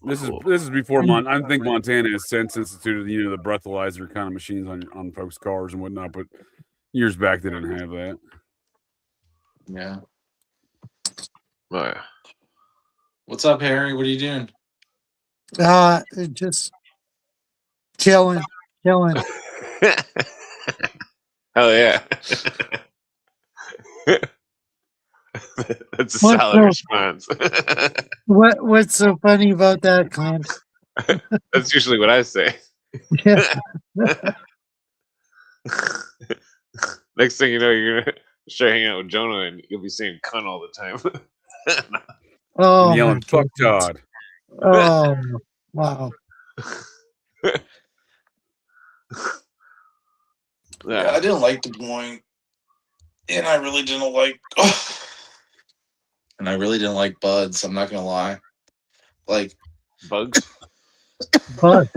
Speaker 5: this is before I think Montana has since instituted the breathalyzer kind of machines on folks' cars and whatnot, but years back they didn't have that.
Speaker 2: Yeah.
Speaker 3: Oh, yeah.
Speaker 2: What's up, Harry? What are you doing?
Speaker 4: Just chilling.
Speaker 3: Hell yeah. That's a
Speaker 4: What's
Speaker 3: solid
Speaker 4: so-
Speaker 3: response.
Speaker 4: What's so funny about that, Clint?
Speaker 3: That's usually what I say.
Speaker 4: Yeah.
Speaker 3: Next thing you know, you're gonna start hanging out with Jonah and you'll be saying cunt all the time.
Speaker 4: Oh,
Speaker 5: And yelling,
Speaker 4: my
Speaker 5: "Fuck
Speaker 4: goodness.
Speaker 5: Todd."
Speaker 4: Oh, wow.
Speaker 2: Yeah, I didn't like Des Moines. And I really didn't like and I really didn't like Buds, I'm not gonna lie. Like
Speaker 3: Bugs?
Speaker 4: But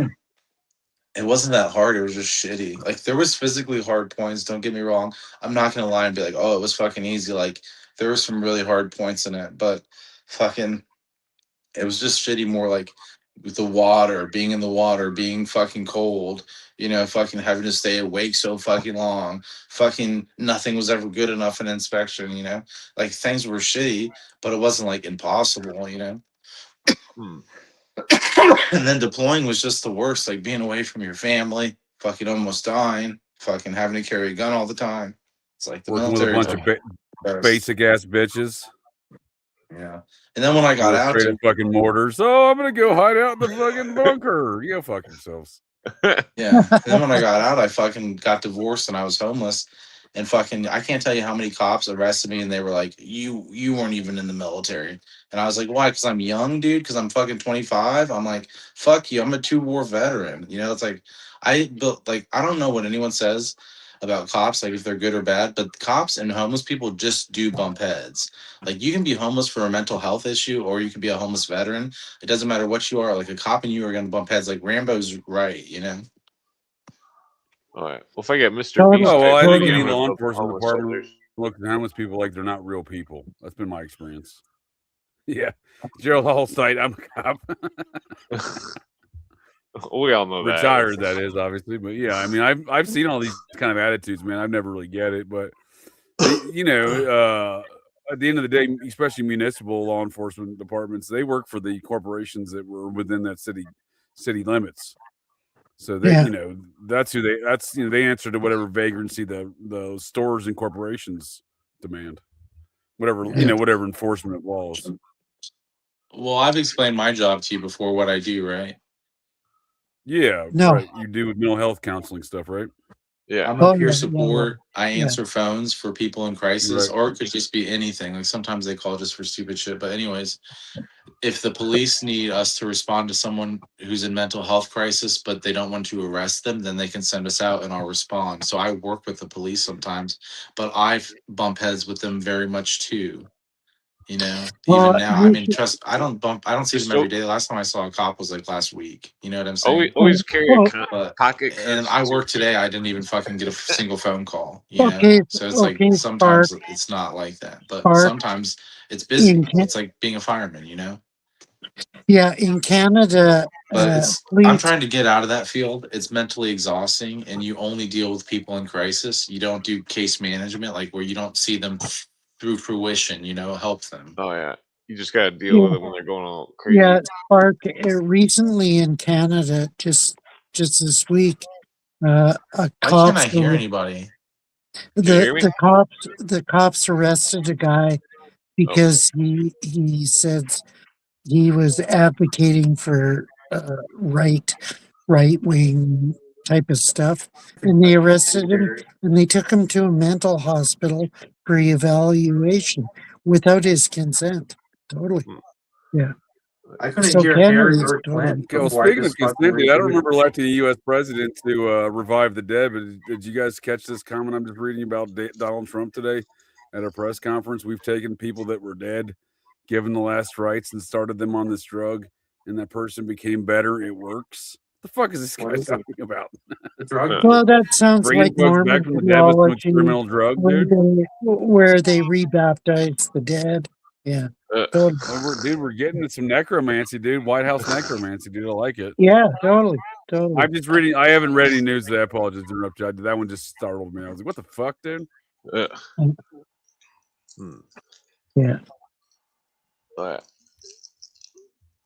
Speaker 2: it wasn't that hard, it was just shitty. Like there was physically hard points, don't get me wrong. I'm not gonna lie and be like, oh, it was fucking easy. Like there were some really hard points in it, but fucking it was just shitty more like with the water, being in the water, being fucking cold, fucking having to stay awake so fucking long. Fucking nothing was ever good enough in inspection. Like things were shitty, but it wasn't like impossible. And then deploying was just the worst, like being away from your family, fucking almost dying, fucking having to carry a gun all the time. It's like the
Speaker 5: Working with a
Speaker 2: military.
Speaker 5: bunch of basic ass bitches.
Speaker 2: Yeah. And then when I got out,
Speaker 5: straight up fucking mortars. Oh, I'm gonna go hide out in the fucking bunker. You go fuck yourselves.
Speaker 2: yeah. And then when I got out, I fucking got divorced and I was homeless. And fucking, I can't tell you how many cops arrested me, and they were like, "You weren't even in the military." And I was like, "Why? Because I'm young, dude. Because I'm fucking 25." I'm like, "Fuck you. I'm a 2-war veteran." It's like I built like I don't know what anyone says about cops, like if they're good or bad, but cops and homeless people just do bump heads. Like you can be homeless for a mental health issue, or you can be a homeless veteran. It doesn't matter what you are. Like a cop and you are gonna bump heads. Like Rambo's right.
Speaker 3: All right. Well, if I get Mr.
Speaker 4: Totally.
Speaker 3: Beast,
Speaker 5: Oh well, I think
Speaker 3: type
Speaker 5: any
Speaker 3: of
Speaker 5: law
Speaker 3: fucking
Speaker 5: enforcement
Speaker 3: homeless
Speaker 5: department
Speaker 3: shelters.
Speaker 5: looks at homeless people like they're not real people. That's been my experience. Yeah, Gerald Hallsite, I'm a cop.
Speaker 3: We all know that.
Speaker 5: Retired, that is obviously, but yeah, I mean, I've seen all these kind of attitudes, man. I've never really get it, but at the end of the day, especially municipal law enforcement departments, they work for the corporations that were within that city limits. So they,
Speaker 4: Yeah.
Speaker 5: that's who they answer to whatever vagrancy the stores and corporations demand, whatever
Speaker 4: Yeah.
Speaker 5: whatever enforcement laws.
Speaker 2: Well, I've explained my job to you before, what I do, right?
Speaker 5: Yeah,
Speaker 4: No.
Speaker 5: right. You do with mental health counseling stuff, right?
Speaker 3: Yeah.
Speaker 2: I'm a
Speaker 4: Oh,
Speaker 2: peer
Speaker 4: yeah,
Speaker 2: support. I
Speaker 4: yeah.
Speaker 2: answer phones for people in crisis,
Speaker 5: Right.
Speaker 2: or it could just be anything. Like sometimes they call just for stupid shit. But anyways, if the police need us to respond to someone who's in mental health crisis, but they don't want to arrest them, then they can send us out and I'll respond. So I work with the police sometimes, but I bump heads with them very much too. You know,
Speaker 4: Well,
Speaker 2: even now, I mean, trust. I don't see
Speaker 3: Just
Speaker 2: them every day. The last time I saw a cop was like last week. You know what I'm saying?
Speaker 3: always carry a
Speaker 4: well,
Speaker 2: But
Speaker 3: pocket.
Speaker 2: and I work today. I didn't even fucking get a single phone call. You know,
Speaker 4: okay,
Speaker 2: so it's like
Speaker 4: okay, Spark,
Speaker 2: sometimes it's not like that, but
Speaker 4: Spark.
Speaker 2: sometimes it's
Speaker 4: In
Speaker 2: busy. It's like being a fireman. You know.
Speaker 4: yeah, in Canada,
Speaker 2: But it's I'm
Speaker 4: police.
Speaker 2: trying to get out of that field. It's mentally exhausting, and you only deal with people in crisis. You don't do case management, like where you don't see them through fruition. You know, help them.
Speaker 3: Oh yeah, you just gotta deal
Speaker 4: Yeah,
Speaker 3: with it when they're going all crazy.
Speaker 4: yeah, Spark. Recently in Canada, just this week,
Speaker 2: Why can't I
Speaker 4: cops
Speaker 2: hear anybody?
Speaker 3: Can you hear me?
Speaker 4: the cops arrested a guy because he said he was advocating for right wing type of stuff, and they arrested him and they took him to a mental hospital for evaluation without his consent. Totally, yeah.
Speaker 2: I couldn't
Speaker 4: So
Speaker 2: hear Harry
Speaker 4: Canada's
Speaker 2: or
Speaker 4: totally.
Speaker 2: Clint
Speaker 5: Okay, well,
Speaker 2: before I
Speaker 5: speaking of
Speaker 2: just fucking
Speaker 5: consent, dude, I don't
Speaker 2: rebooted.
Speaker 5: remember electing a U.S. president to revive the dead, but did you guys catch this comment I'm just reading about Donald Trump today at a press conference? We've taken people that were dead, given the last rites, and started them on this drug, and that person became better. It works. What the fuck is this guy talking about?
Speaker 2: Drug.
Speaker 4: Well, that sounds
Speaker 5: Bringing
Speaker 4: like
Speaker 5: folks back
Speaker 4: Mormon
Speaker 5: from the dead with some
Speaker 4: theology,
Speaker 5: experimental drug, dude.
Speaker 4: where they rebaptize the dead. Yeah, totally.
Speaker 5: Well, we're getting some necromancy, dude. White House necromancy, dude. I like it.
Speaker 4: Yeah, totally.
Speaker 5: I'm just reading. I haven't read any news today. I apologize to interrupt you. That one just startled me. I was like, "What the fuck, dude?"
Speaker 4: Yeah.
Speaker 3: But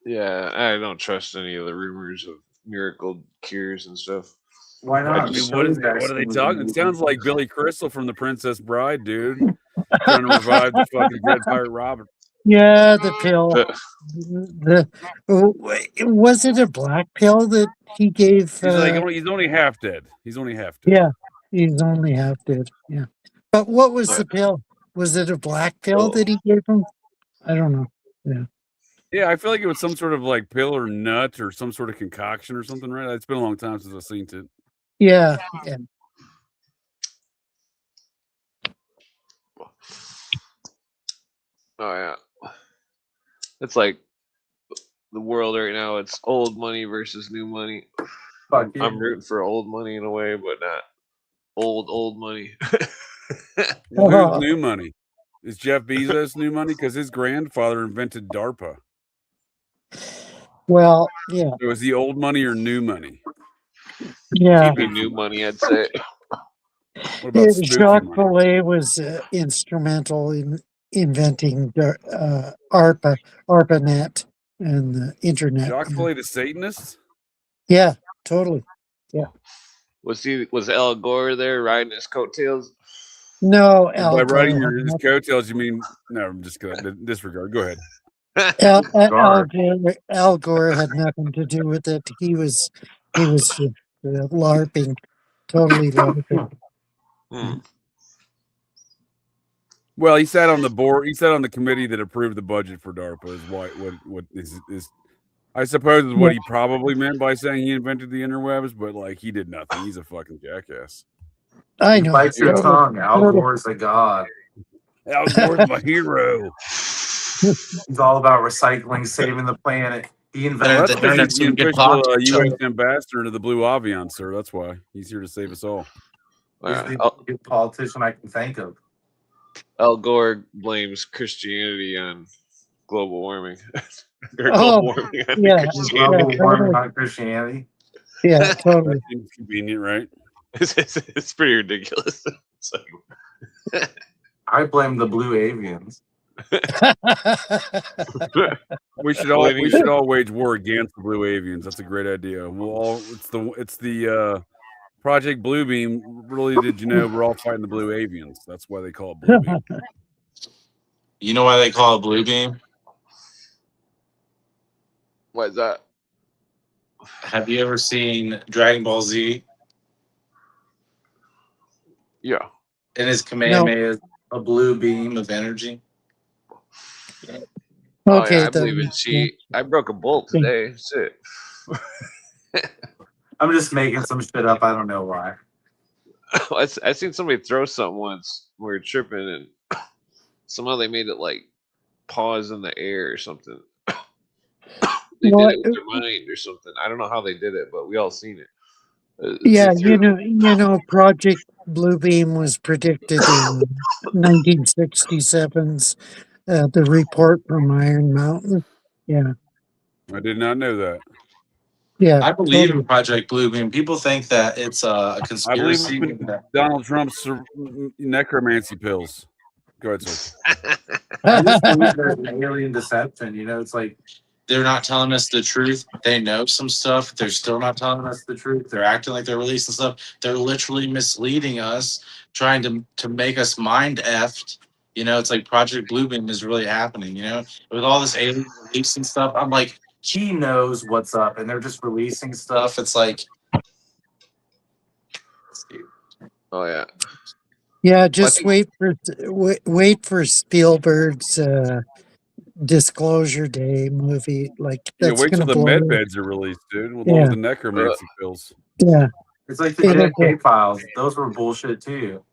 Speaker 3: yeah, I don't trust any of the rumors of miracle cures and stuff.
Speaker 2: Why not?
Speaker 5: I mean, what are they talking? It sounds like Billy Crystal from The Princess Bride, dude, trying to revive the fucking dead pirate Robert.
Speaker 4: Yeah, the pill. Was it a black pill that he gave?
Speaker 5: He's only half dead. He's only half dead.
Speaker 4: Yeah, he's only half dead. Yeah, but what was the pill? Was it a black pill that he gave him? I don't know. Yeah.
Speaker 5: Yeah, I feel like it was some sort of like pill or nut or some sort of concoction or something, right? It's been a long time since I've seen it.
Speaker 4: Yeah. Yeah.
Speaker 3: Oh yeah, it's like the world right now. It's old money versus new money.
Speaker 2: Fuck you.
Speaker 3: I'm rooting for old money in a way, but not old money.
Speaker 5: Well, who's new money? Is Jeff Bezos new money? Because his grandfather invented DARPA.
Speaker 4: Well, yeah.
Speaker 5: So is he old money or new money?
Speaker 4: Yeah.
Speaker 3: He'd be new money, I'd say.
Speaker 5: What about spooky
Speaker 4: Jacques
Speaker 5: money?
Speaker 4: Vallée was instrumental in inventing ARPANET and the internet.
Speaker 5: Jacques Vallée the Satanist?
Speaker 4: Yeah, totally. Yeah.
Speaker 3: Was Al Gore there riding his coattails?
Speaker 4: No,
Speaker 5: By riding his coattails, you mean no? I'm just gonna disregard. Go ahead.
Speaker 4: Al Gore had nothing to do with it. He was just LARPing, totally LARPing.
Speaker 5: Well, he sat on the board. He sat on the committee that approved the budget for DARPA. Is what is I suppose is what he probably meant by saying he invented the interwebs, but like he did nothing. He's a fucking jackass.
Speaker 4: I know.
Speaker 2: Bite your tongue. Al Gore's a god.
Speaker 5: Al Gore's my hero.
Speaker 2: He's all about recycling, saving the planet. He invented the internet.
Speaker 5: He's the official U.S. ambassador to the Blue Avian, sir. That's why he's here to save us all.
Speaker 2: He's the biggest politician I can think of.
Speaker 3: Al Gore blames Christianity on global warming. Global
Speaker 2: warming on Christianity.
Speaker 4: Yeah, totally.
Speaker 5: That seems convenient, right?
Speaker 3: It's pretty ridiculous.
Speaker 2: Like, I blame the blue avians.
Speaker 5: we should all wage war against the blue avians. That's a great idea. It's the Project Bluebeam. Really, did you know we're all fighting the blue avians? That's why they call it Bluebeam.
Speaker 2: You know why they call it Bluebeam?
Speaker 3: Why is that?
Speaker 2: Have you ever seen Dragon Ball Z?
Speaker 3: Yeah.
Speaker 2: And his Kamehameha is a blue beam of energy.
Speaker 4: Okay,
Speaker 3: I believe in chi. I broke a bolt today. Shit.
Speaker 2: I'm just making some shit up. I don't know why.
Speaker 3: I seen somebody throw something once. We were tripping, and somehow they made it like paws in the air or something. They
Speaker 4: Well,
Speaker 3: did it with their mind or something. I don't know how they did it, but we all seen it.
Speaker 4: yeah,
Speaker 3: It's true.
Speaker 4: Project Bluebeam was predicted in 1967's the report from Iron Mountain. Yeah,
Speaker 5: I did not know that.
Speaker 4: yeah,
Speaker 2: I believe in
Speaker 4: totally.
Speaker 2: Project Bluebeam. People think that it's a
Speaker 5: I believe
Speaker 2: conspiracy.
Speaker 5: in Donald Trump's necromancy pills. Go ahead, sir.
Speaker 2: I just believe there's an alien deception. You know, it's like they're not telling us the truth. They know some stuff. They're still not telling us the truth. They're acting like they're releasing stuff. They're literally misleading us, trying to make us mind effed. You know, it's like Project Bluebeam is really happening. You know, with all this alien release and stuff. I'm like, he knows what's up, and they're just releasing stuff. It's like,
Speaker 3: Oh yeah.
Speaker 4: Yeah, just wait for Spielberg's Disclosure Day movie. Like
Speaker 5: Yeah,
Speaker 4: that's
Speaker 5: wait till
Speaker 4: gonna
Speaker 5: the
Speaker 4: blow.
Speaker 5: med beds are released, dude, along with
Speaker 4: Yeah,
Speaker 5: the necromancy pills.
Speaker 4: yeah,
Speaker 2: it's like the
Speaker 4: it'll blow.
Speaker 2: JFK files. Those were bullshit too.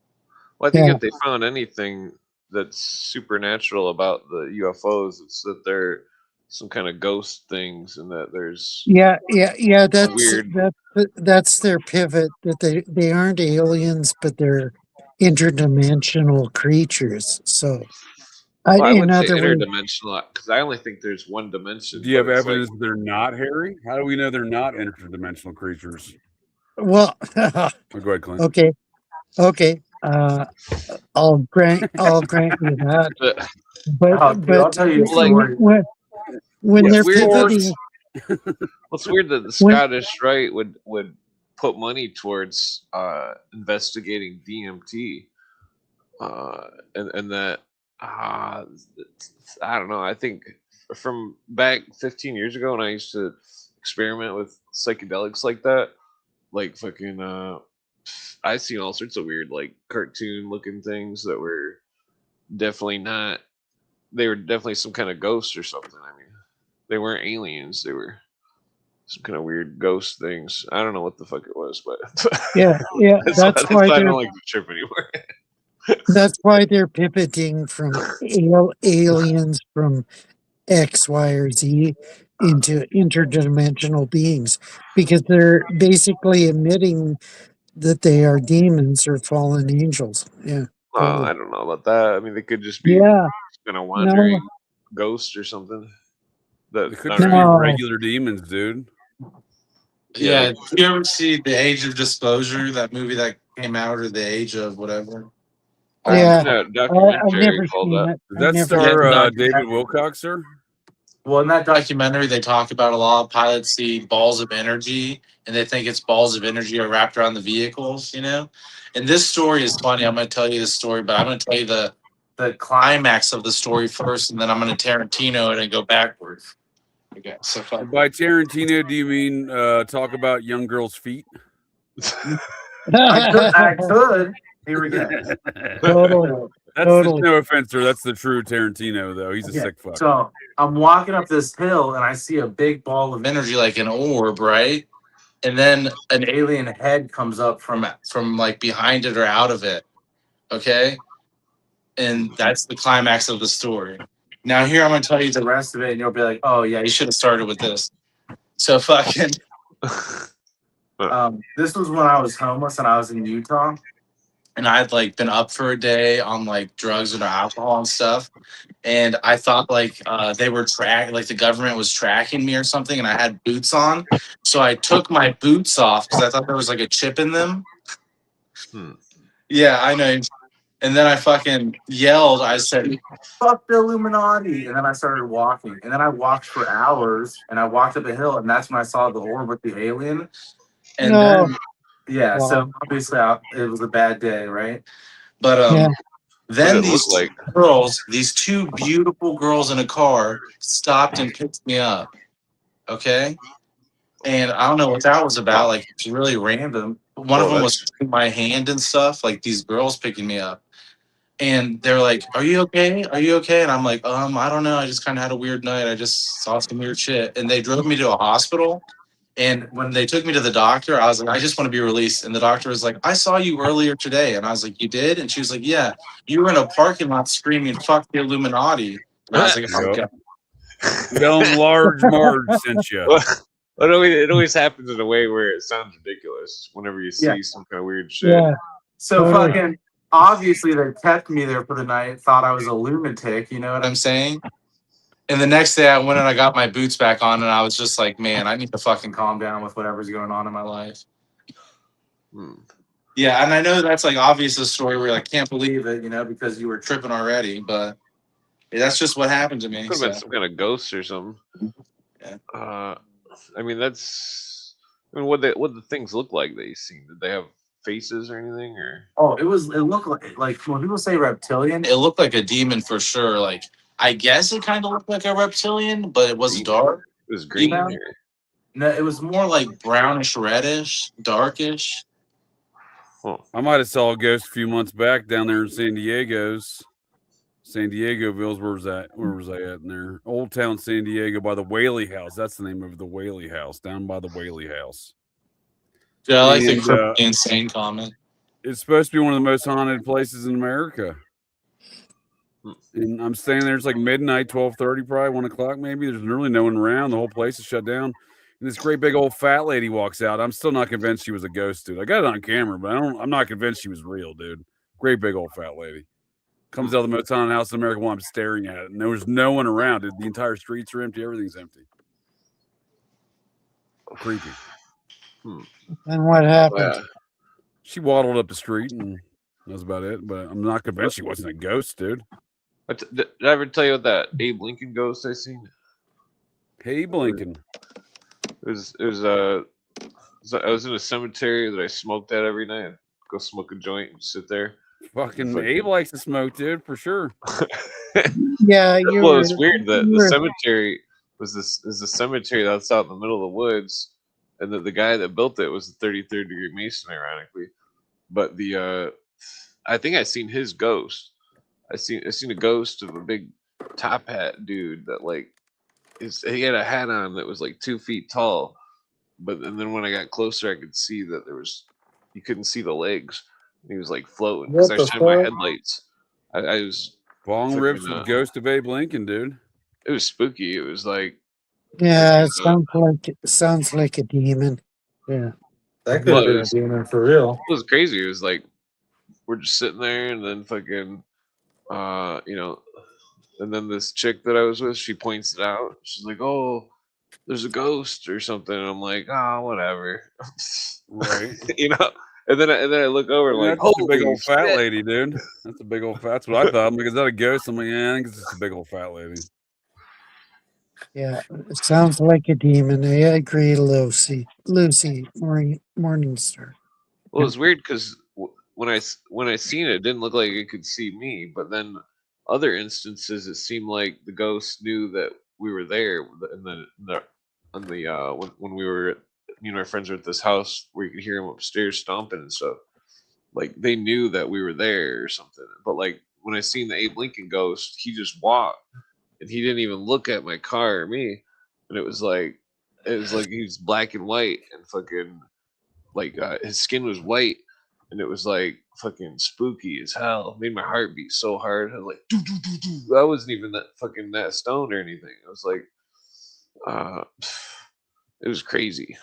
Speaker 3: Well, I think
Speaker 4: Yeah,
Speaker 3: if they found anything that's supernatural about the UFOs, it's that they're some kind of ghost things, and that there's
Speaker 4: yeah.
Speaker 3: weird.
Speaker 4: That's their pivot. That they aren't aliens, but they're interdimensional creatures. So,
Speaker 3: Well, I
Speaker 4: in
Speaker 3: wouldn't say
Speaker 4: other words,
Speaker 3: interdimensional because I only think there's one dimension.
Speaker 5: Do you
Speaker 3: But
Speaker 5: have
Speaker 3: it's like
Speaker 5: evidence that they're not Harry? How do we know they're not interdimensional creatures?
Speaker 4: well,
Speaker 5: Oh, go ahead, Clint.
Speaker 4: okay. I'll grant you that.
Speaker 2: Oh, dude, I'll
Speaker 4: But
Speaker 2: tell you a
Speaker 3: like
Speaker 2: story.
Speaker 4: when
Speaker 5: Yes,
Speaker 4: they're
Speaker 3: weird.
Speaker 4: pivoting,
Speaker 3: It's weird that the
Speaker 4: When-
Speaker 3: Scottish right would put money towards investigating DMT, and that I don't know. I think from back 15 years ago when I used to experiment with psychedelics like that, like fucking I seen all sorts of weird like cartoon looking things that were definitely not. They were definitely some kind of ghost or something. I mean, they weren't aliens. They were some kind of weird ghost things. I don't know what the fuck it was, but
Speaker 4: yeah,
Speaker 3: that's why I don't like the trip anymore.
Speaker 4: that's why they're pivoting from aliens from X, Y, or Z into interdimensional beings because they're basically admitting that they are demons or fallen angels. Yeah, totally.
Speaker 3: I don't know about that. I mean, they could just be
Speaker 4: Yeah,
Speaker 3: kind of
Speaker 4: no,
Speaker 3: wandering ghosts or something.
Speaker 5: They
Speaker 3: That
Speaker 5: could
Speaker 3: not
Speaker 5: just be
Speaker 3: really.
Speaker 4: No.
Speaker 5: regular demons, dude.
Speaker 2: Yeah, did you ever see The Age of Disclosure, that movie that came out, or The Age of whatever?
Speaker 3: I've
Speaker 4: Yeah,
Speaker 3: seen a
Speaker 4: I've
Speaker 3: documentary
Speaker 4: never
Speaker 3: called
Speaker 4: seen
Speaker 3: that.
Speaker 4: it.
Speaker 5: Does
Speaker 4: I've
Speaker 5: that
Speaker 4: never.
Speaker 5: star
Speaker 2: Yeah,
Speaker 5: David Wilcock, sir?
Speaker 2: Well, in that documentary, they talk about a lot of pilots see balls of energy, and they think it's balls of energy are wrapped around the vehicles, you know? And this story is funny. I'm going to tell you this story, but I'm going to tell you the climax of the story first, and then I'm going to Tarantino it and go backwards. Okay, so fuck.
Speaker 5: By Tarantino, do you mean talk about young girls' feet?
Speaker 2: I could. Here we go.
Speaker 4: Totally.
Speaker 5: That's
Speaker 4: Totally.
Speaker 5: no offense, sir. That's the true Tarantino, though. He's a
Speaker 2: Yeah,
Speaker 5: sick fuck.
Speaker 2: So I'm walking up this hill and I see a big ball of energy, like an orb, right? And then an alien head comes up from like behind it or out of it. Okay, and that's the climax of the story. Now here I'm gonna tell you the rest of it, and you'll be like, "Oh yeah, you should have started with this." So fucking. This was when I was homeless and I was in Utah, and I had like been up for a day on like drugs and alcohol and stuff. And I thought like they were like the government was tracking me or something, and I had boots on, so I took my boots off because I thought there was like a chip in them. Yeah, I know. And then I fucking yelled. I said, "Fuck the Illuminati!" And then I started walking. And then I walked for hours, and I walked up a hill, and that's when I saw the orb with the alien. And
Speaker 4: No.
Speaker 2: then, yeah,
Speaker 4: Wow.
Speaker 2: so obviously it was a bad day, right? But
Speaker 4: Yeah.
Speaker 2: then
Speaker 3: What did it
Speaker 2: these
Speaker 3: look like?
Speaker 2: girls, these two beautiful girls in a car, stopped and picked me up. Okay, and I don't know what that was about. Like it's really random. But one of them was holding my hand and stuff. Like these girls picking me up, and they're like, "Are you okay? Are you okay?" And I'm like, I don't know. I just kind of had a weird night. I just saw some weird shit." And they drove me to a hospital. And when they took me to the doctor, I was like, "I just want to be released." And the doctor was like, "I saw you earlier today." And I was like, "You did?" And she was like, "Yeah, you were in a parking lot screaming, 'Fuck the Illuminati.'" And I was like,
Speaker 5: Yep.
Speaker 2: okay.
Speaker 5: Tell them Large Marge sent you.
Speaker 3: But it always happens in a way where it sounds ridiculous whenever you see some kind of weird shit.
Speaker 4: Yeah.
Speaker 2: So
Speaker 4: Totally.
Speaker 2: fucking obviously they kept me there for the night, thought I was a lunatic, you know what I'm saying? And the next day I went and I got my boots back on and I was just like, man, I need to fucking calm down with whatever's going on in my life. Yeah, and I know that's like obvious a story where I can't believe it, you know, because you were tripping already, but that's just what happened to me.
Speaker 3: Could have been some kind of ghost or something.
Speaker 2: Yeah.
Speaker 3: I mean, what the things look like that you seen? Did they have faces or anything? Or
Speaker 2: It looked like when people say reptilian, it looked like a demon for sure. Like I guess it kind of looked like a reptilian, but it was dark.
Speaker 3: it was green? Or?
Speaker 2: No, it was more like brownish, reddish, darkish.
Speaker 3: Huh.
Speaker 5: I might have saw a ghost a few months back down there in San Diego's. San Diegoville's, where was that? Where was I at in there? Old Town San Diego by the Whaley House. That's the name of the Whaley House, down by the Whaley House.
Speaker 2: Yeah, I like
Speaker 5: And,
Speaker 2: the insane comment.
Speaker 5: It's supposed to be one of the most haunted places in America. And I'm staying there. It's like midnight, 12:30, probably 1 o'clock, maybe. There's really no one around. The whole place is shut down. And this great big old fat lady walks out. I'm still not convinced she was a ghost, dude. I got it on camera, but I'm not convinced she was real, dude. Great big old fat lady. Comes out of the most haunted house in America while I'm staring at it. And there was no one around, dude. The entire streets are empty. Everything's empty. Creepy.
Speaker 4: And what happened?
Speaker 3: Yeah.
Speaker 5: She waddled up the street, and that was about it. But I'm not convinced she wasn't a ghost, dude.
Speaker 3: Did I ever tell you about that Abe Lincoln ghost I seen?
Speaker 5: Hey, Blinken.
Speaker 3: I was in a cemetery that I smoked at every night. I'd go smoke a joint and sit there.
Speaker 5: Fucking Abe likes to smoke, dude, for sure.
Speaker 4: Yeah,
Speaker 3: Well, it's weird that the cemetery is a cemetery that's out in the middle of the woods, and that the guy that built it was a 33rd degree Mason, ironically. But I think I seen his ghost. I seen a ghost of a big top hat dude that he had a hat on that was like 2 feet tall, and then when I got closer, I could see that you couldn't see the legs. He was like floating because I shined my headlights. I was
Speaker 5: Long rips with Ghost of Abe Lincoln, dude.
Speaker 3: It was spooky. It was like
Speaker 4: it sounds like a demon. Yeah,
Speaker 2: that could have been a demon for real.
Speaker 3: It was crazy. It was like we're just sitting there, and then fucking, and then this chick that I was with, she points it out. She's like, "Oh, there's a ghost or something." And I'm like, "Oh, whatever."
Speaker 5: Right.
Speaker 3: And then I look over and
Speaker 5: that's
Speaker 3: like,
Speaker 5: a big old fat lady, dude. That's a big old fat. That's what I thought. I'm like, is that a ghost? I'm like, yeah, I think it's just a big old fat lady.
Speaker 4: Yeah, it sounds like a demon. I agree, Lucy, Morningstar.
Speaker 3: Well, it's weird because when I seen it, it didn't look like it could see me. But then other instances, it seemed like the ghost knew that we were there. When we were, me and my friends were at this house where you could hear him upstairs stomping and stuff. Like they knew that we were there or something. But like when I seen the Abe Lincoln ghost, he just walked and he didn't even look at my car or me. And it was like he was black and white and fucking like his skin was white and it was like fucking spooky as hell. It made my heart beat so hard. I was like, doo, doo, doo, doo. I wasn't even that stoned or anything. I was like, it was crazy.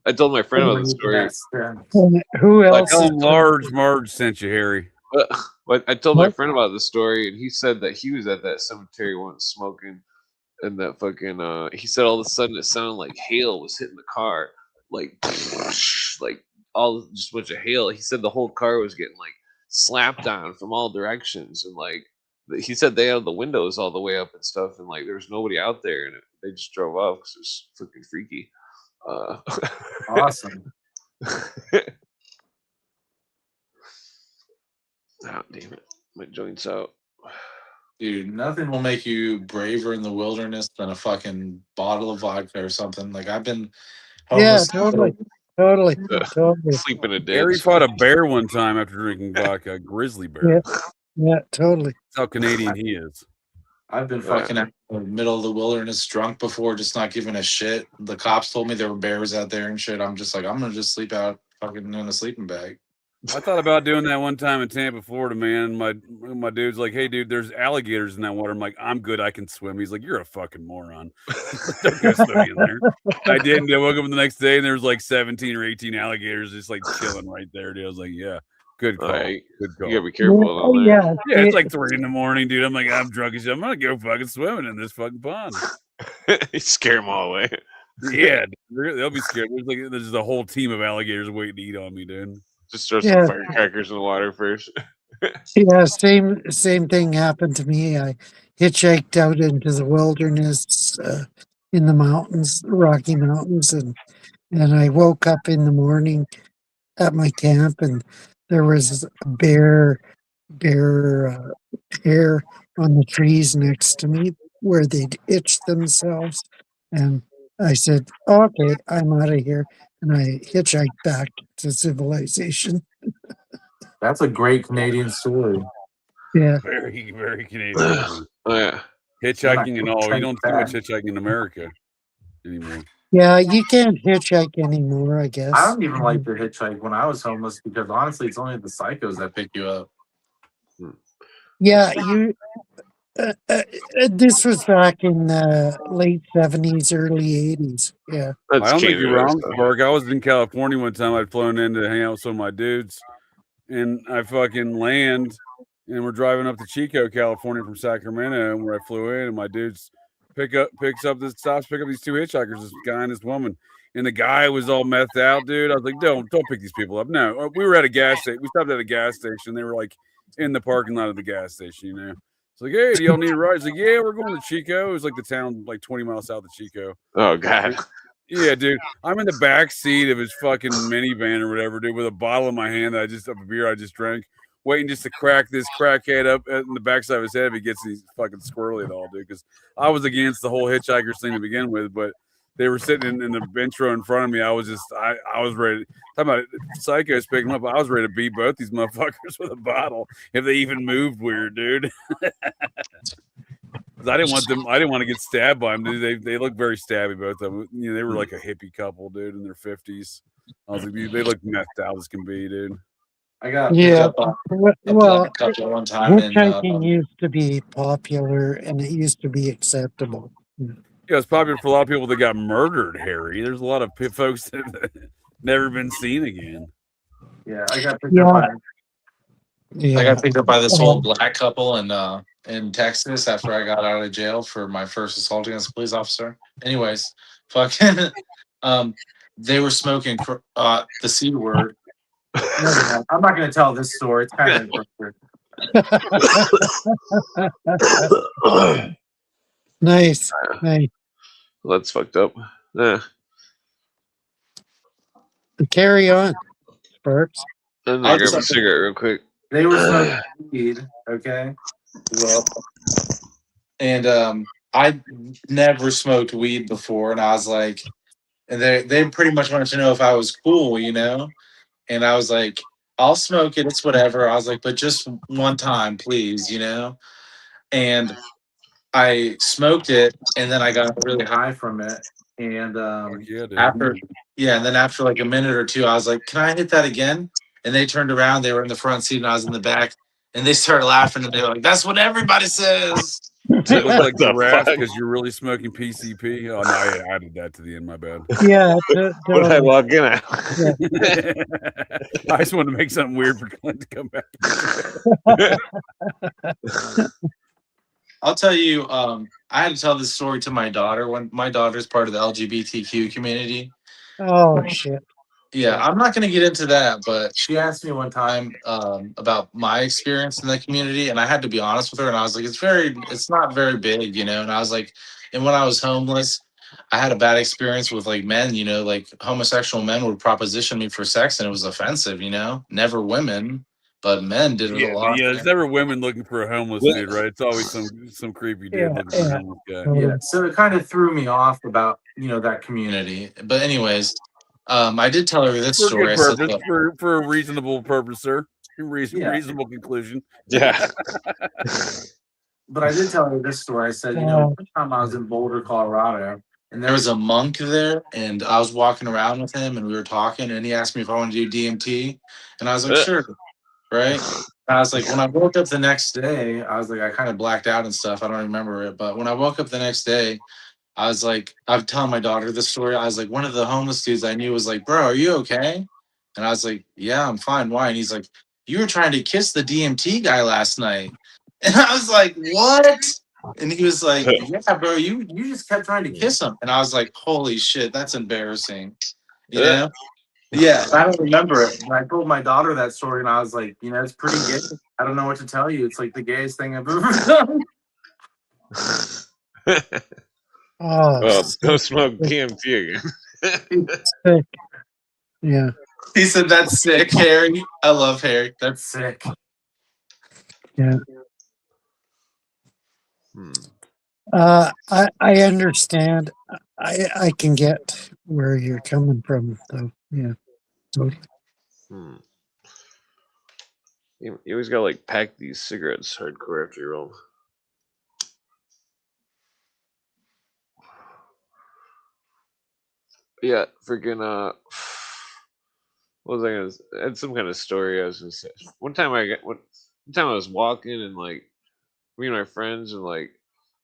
Speaker 3: I told my friend about the story.
Speaker 4: Who else?
Speaker 5: Tell him Large Marge sent you, Harry.
Speaker 3: But I told my friend about the story, and he said that he was at that cemetery once smoking, and that fucking he said all of a sudden it sounded like hail was hitting the car, like all just a bunch of hail. He said the whole car was getting like slapped on from all directions, and like he said they had the windows all the way up and stuff, and like there was nobody out there, and they just drove off because it was freaking freaky.
Speaker 2: Awesome.
Speaker 3: Oh, damn it. My joint's out.
Speaker 2: Dude, nothing will make you braver in the wilderness than a fucking bottle of vodka or something. Like I've been homeless.
Speaker 4: Totally.
Speaker 3: Sleep in a ditch.
Speaker 5: Harry fought a bear one time after drinking vodka, a grizzly bear.
Speaker 4: Yeah, totally.
Speaker 5: That's how Canadian he is.
Speaker 2: I've been fucking out in the middle of the wilderness drunk before, just not giving a shit. The cops told me there were bears out there and shit. I'm just like, I'm gonna just sleep out fucking in a sleeping bag.
Speaker 5: I thought about doing that one time in Tampa, Florida, man. My dude's like, "Hey, dude, there's alligators in that water." I'm like, "I'm good, I can swim." He's like, "You're a fucking moron. Don't go swimming in there." I did, and I woke up the next day, and there was like 17 or 18 alligators just like chilling right there, dude. I was like, "Yeah, good call,
Speaker 3: Alright.
Speaker 5: good
Speaker 3: You
Speaker 5: call."
Speaker 3: gotta be careful
Speaker 4: Oh,
Speaker 3: down there.
Speaker 4: yeah.
Speaker 5: Yeah, it's like 3 in the morning, dude. I'm like, I'm drunk as shit. I'm gonna go fucking swimming in this fucking pond.
Speaker 3: You scare them all away.
Speaker 5: Yeah, dude, they'll be scared. There's a whole team of alligators waiting to eat on me, dude.
Speaker 3: Just throw
Speaker 4: Yeah.
Speaker 3: some firecrackers in the water first.
Speaker 4: Yeah, same thing happened to me. I hitchhiked out into the wilderness in the mountains, Rocky Mountains, and I woke up in the morning at my camp, and there was a bear hair on the trees next to me where they'd itched themselves, and I said, "Okay, I'm out of here," and I hitchhiked back to civilization.
Speaker 2: That's a great Canadian story.
Speaker 4: Yeah.
Speaker 5: Very, very Canadian.
Speaker 3: Oh yeah.
Speaker 5: Hitchhiking and all. You don't see much
Speaker 2: Bad.
Speaker 5: hitchhiking in America anymore.
Speaker 4: Yeah, you can't hitchhike anymore, I guess.
Speaker 2: I don't even like to hitchhike when I was homeless because honestly, it's only the psychos that pick you up.
Speaker 4: Yeah, you. This was back in the late 70s, early 80s. Yeah.
Speaker 3: That's
Speaker 5: I don't think you're
Speaker 3: Canada
Speaker 5: wrong,
Speaker 3: stuff.
Speaker 5: Spark. I was in California one time. I'd flown in to hang out with some of my dudes, and I fucking land, and we're driving up to Chico, California from Sacramento, where I flew in, and my dudes picks up these two hitchhikers, this guy and this woman, and the guy was all methed out, dude. I was like, don't pick these people up. No, we were at a gas station. We stopped at a gas station. They were like in the parking lot of the gas station, you know. It's like, hey, do y'all need a ride? It's like, yeah, we're going to Chico. It was like the town like 20 miles south of Chico.
Speaker 3: Oh god.
Speaker 5: Yeah, dude. I'm in the back seat of his fucking minivan or whatever, dude, with a bottle in my hand of a beer I just drank, waiting just to crack this crackhead up in the backside of his head if he gets these fucking squirrely at all, dude. Because I was against the whole hitchhikers thing to begin with, but they were sitting in the bench row in front of me. I was ready. Talking about psychos picking them up. I was ready to beat both these motherfuckers with a bottle if they even moved weird, dude. I didn't want to get stabbed by them, dude. They look very stabby, both of them. You know, they were like a hippie couple, dude, in their 50s. I was like, dude, they look methed out as can be, dude.
Speaker 2: I got
Speaker 4: Yeah. Well,
Speaker 2: a couple one time in
Speaker 4: hitchhiking used to be popular and it used to be acceptable.
Speaker 5: Yeah, it's popular for a lot of people that got murdered, Harry. There's a lot of folks that have never been seen again.
Speaker 2: Yeah, I got picked up by
Speaker 4: Yeah.
Speaker 2: I got picked up by this old black couple in Texas after I got out of jail for my first assault against a police officer. Anyways, fucking they were smoking the C word. I'm not gonna tell this story. It's kind of
Speaker 4: Nice.
Speaker 3: Well, that's fucked up. Yeah.
Speaker 4: Carry on, Sparks.
Speaker 3: I'm gonna grab a cigarette real quick.
Speaker 2: They were smoking weed, okay? Well, and I never smoked weed before, and I was like, and they pretty much wanted to know if I was cool, you know? And I was like, I'll smoke it, it's whatever. I was like, but just one time, please, you know? And I smoked it, and then I got really high from it. And after like a minute or two, I was like, can I hit that again? And they turned around, they were in the front seat, and I was in the back, and they started laughing, and they were like, that's what everybody says.
Speaker 5: You look like the rats because you're really smoking PCP. Oh, no, I added that to the end, my bad.
Speaker 4: Yeah.
Speaker 3: What did I log in at?
Speaker 5: I just wanted to make something weird for Clint to come back.
Speaker 2: I'll tell you, I had to tell this story to my daughter when my daughter's part of the LGBTQ community.
Speaker 4: Oh, shit.
Speaker 2: Yeah, I'm not going to get into that, but she asked me one time about my experience in the community, and I had to be honest with her, and I was like, it's not very big, you know, and I was like, and when I was homeless, I had a bad experience with like men, you know, like homosexual men would proposition me for sex, and it was offensive, you know, never women, but men did it a lot.
Speaker 5: Yeah, there's never women looking for a homeless dude, right? It's always some creepy dude looking for a homeless guy.
Speaker 2: Yeah, so it kind of threw me off about, you know, that community. But anyways, I did tell her this story.
Speaker 5: For a reasonable purpose, sir. Reasonable conclusion.
Speaker 3: Yeah.
Speaker 2: But I did tell her this story. I said, you know, one time I was in Boulder, Colorado, and there was a monk there, and I was walking around with him, and we were talking, and he asked me if I wanted to do DMT, and I was like, sure, right? And I was like, when I woke up the next day, I was like, I kind of blacked out and stuff. I don't remember it, but when I woke up the next day, I was like, I'm telling my daughter this story. I was like, one of the homeless dudes I knew was like, bro, are you okay? And I was like, yeah, I'm fine. Why? And he's like, you were trying to kiss the DMT guy last night. And I was like, what? And he was like, yeah, bro, you just kept trying to kiss him. And I was like, holy shit, that's embarrassing. You know? Yeah, I don't remember it. And I told my daughter that story, and I was like, you know, it's pretty gay. I don't know what to tell you. It's like the gayest thing I've ever done.
Speaker 4: Oh,
Speaker 3: Well, don't
Speaker 4: sick,
Speaker 3: smoke DMT again.
Speaker 4: sick. Yeah.
Speaker 2: He said, that's sick, Harry. I love Harry. That's sick.
Speaker 4: Yeah.
Speaker 3: Hmm.
Speaker 4: I understand. I can get where you're coming from, though. Yeah. Totally.
Speaker 3: Hmm. You always gotta like pack these cigarettes hardcore after you roll 'em. Yeah, freaking what was I gonna say? I had some kind of story I was gonna say. One time I was walking and like me and my friends and like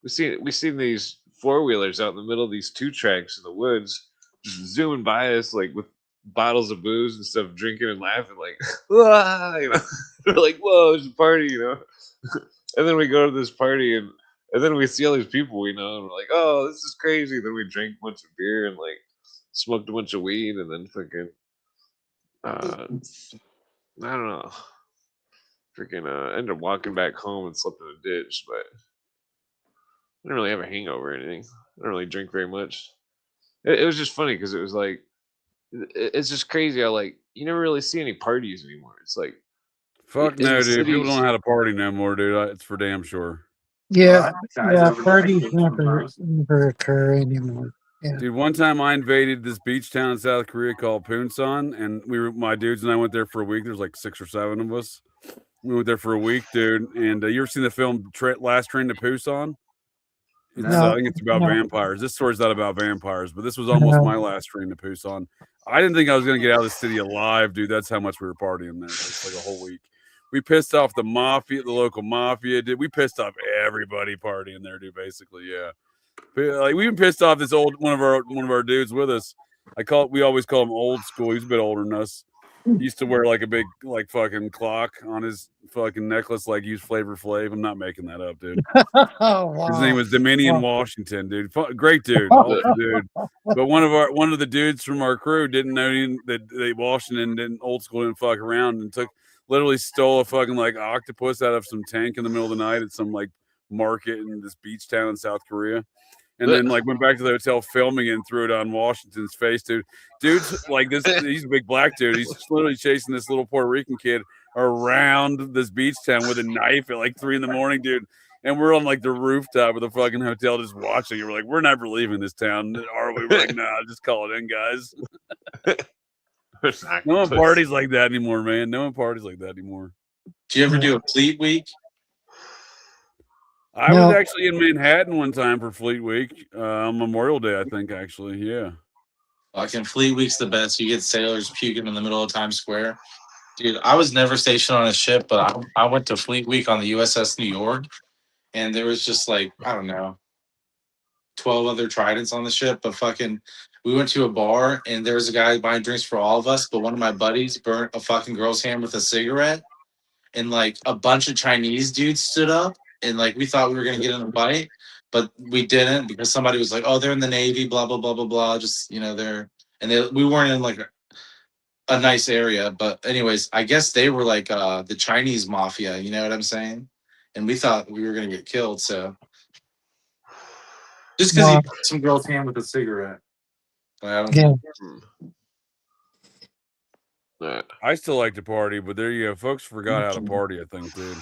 Speaker 3: we seen these four wheelers out in the middle of these two tracks in the woods, just zooming by us like with bottles of booze and stuff, drinking and laughing like, "Wah," you know, we're like, whoa, it's a party, you know. And then we go to this party and then we see all these people we know and we're like, oh, this is crazy. Then we drank a bunch of beer and like smoked a bunch of weed and then fucking I don't know. Freaking ended up walking back home and slept in a ditch, but I didn't really have a hangover or anything. I don't really drink very much. It was just funny because it was like it's just crazy how like you never really see any parties anymore. It's like
Speaker 5: Fuck
Speaker 3: in
Speaker 5: no,
Speaker 3: the
Speaker 5: dude. People don't
Speaker 3: cities.
Speaker 5: know how to party no more, dude. It's for damn sure.
Speaker 4: Yeah.
Speaker 2: Guys
Speaker 4: Yeah.
Speaker 2: over
Speaker 4: Parties
Speaker 2: there
Speaker 4: never
Speaker 2: sometimes.
Speaker 4: occur anymore. Yeah.
Speaker 5: Dude, one time I invaded this beach town in South Korea called Punsan, and my dudes and I went there for a week. There's like 6 or 7 of us. We went there for a week, dude. And you ever seen the film Last Train to Busan? It's I
Speaker 4: No.
Speaker 5: think it's about
Speaker 4: No.
Speaker 5: vampires. This story's not about vampires, but this was almost my last train to Busan. I didn't think I was gonna get out of the city alive, dude. That's how much we were partying there. It's like a whole week. We pissed off the mafia, the local mafia, dude. We pissed off everybody partying there, dude. Basically, yeah. Like we even pissed off this one of our dudes with us. We always call him old school. He's a bit older than us. He used to wear like a big like fucking clock on his fucking necklace, like use Flavor Flav. I'm not making that up, dude.
Speaker 4: Oh, wow.
Speaker 5: His name was Dominion
Speaker 4: Wow.
Speaker 5: Washington, dude. Great dude, awesome dude. But one of the dudes from our crew didn't know that Washington didn't old school didn't fuck around and literally stole a fucking like octopus out of some tank in the middle of the night at some like market in this beach town in South Korea. And then like went back to the hotel filming it and threw it on Washington's face, dude. Dude's like this. He's a big black dude. He's literally chasing this little Puerto Rican kid around this beach town with a knife at like 3 a.m, dude. And we're on like the rooftop of the fucking hotel just watching. We're like, we're never leaving this town, are we? We're like, nah, just call it in, guys. No one parties like that anymore, man. No one parties like that anymore.
Speaker 2: Do you ever do a Fleet Week?
Speaker 5: I was actually in Manhattan one time for Fleet Week on Memorial Day, I think, actually. Yeah.
Speaker 2: Fucking Fleet Week's the best. You get sailors puking in the middle of Times Square. Dude, I was never stationed on a ship, but I went to Fleet Week on the USS New York, and there was just like, I don't know, 12 other Tridents on the ship. But fucking, we went to a bar, and there was a guy buying drinks for all of us, but one of my buddies burnt a fucking girl's hand with a cigarette, and like a bunch of Chinese dudes stood up, and like we thought we were gonna get in a fight, but we didn't because somebody was like, "Oh, they're in the Navy, blah blah blah blah blah." Just we weren't in like a nice area, but anyways, I guess they were like the Chinese mafia. You know what I'm saying? And we thought we were gonna get killed. So just because you burnt some girl's hand with a cigarette,
Speaker 4: Yeah.
Speaker 5: I still like to party, but there you go. Folks forgot how to party, I think, dude.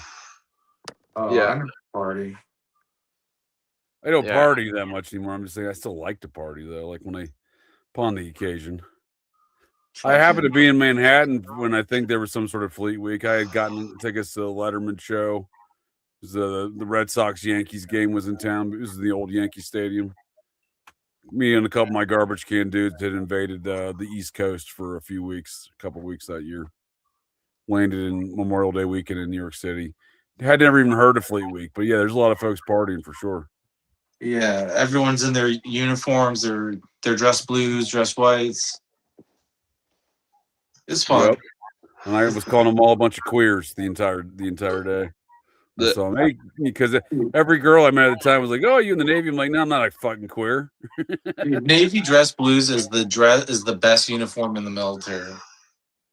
Speaker 2: Yeah, I never party.
Speaker 5: I don't party that much anymore. I'm just saying I still like to party though, like upon the occasion. I happened to be in Manhattan when I think there was some sort of Fleet Week. I had gotten tickets to the Letterman show. It was the Red Sox Yankees game was in town. It was the old Yankee Stadium. me and a couple of my garbage can dudes had invaded the East Coast for a couple weeks that year. Landed in Memorial Day weekend in New York City. Had never even heard of Fleet Week, but yeah, there's a lot of folks partying for sure.
Speaker 2: Yeah, everyone's in their uniforms. They're dressed blues, dressed whites. It's fun.
Speaker 5: Yep. And I was calling them all a bunch of queers the entire day. So because every girl I met at the time was like, "Oh, you in the Navy?" I'm like, "No, I'm not a fucking queer."
Speaker 2: Navy dress blues is the best uniform in the military.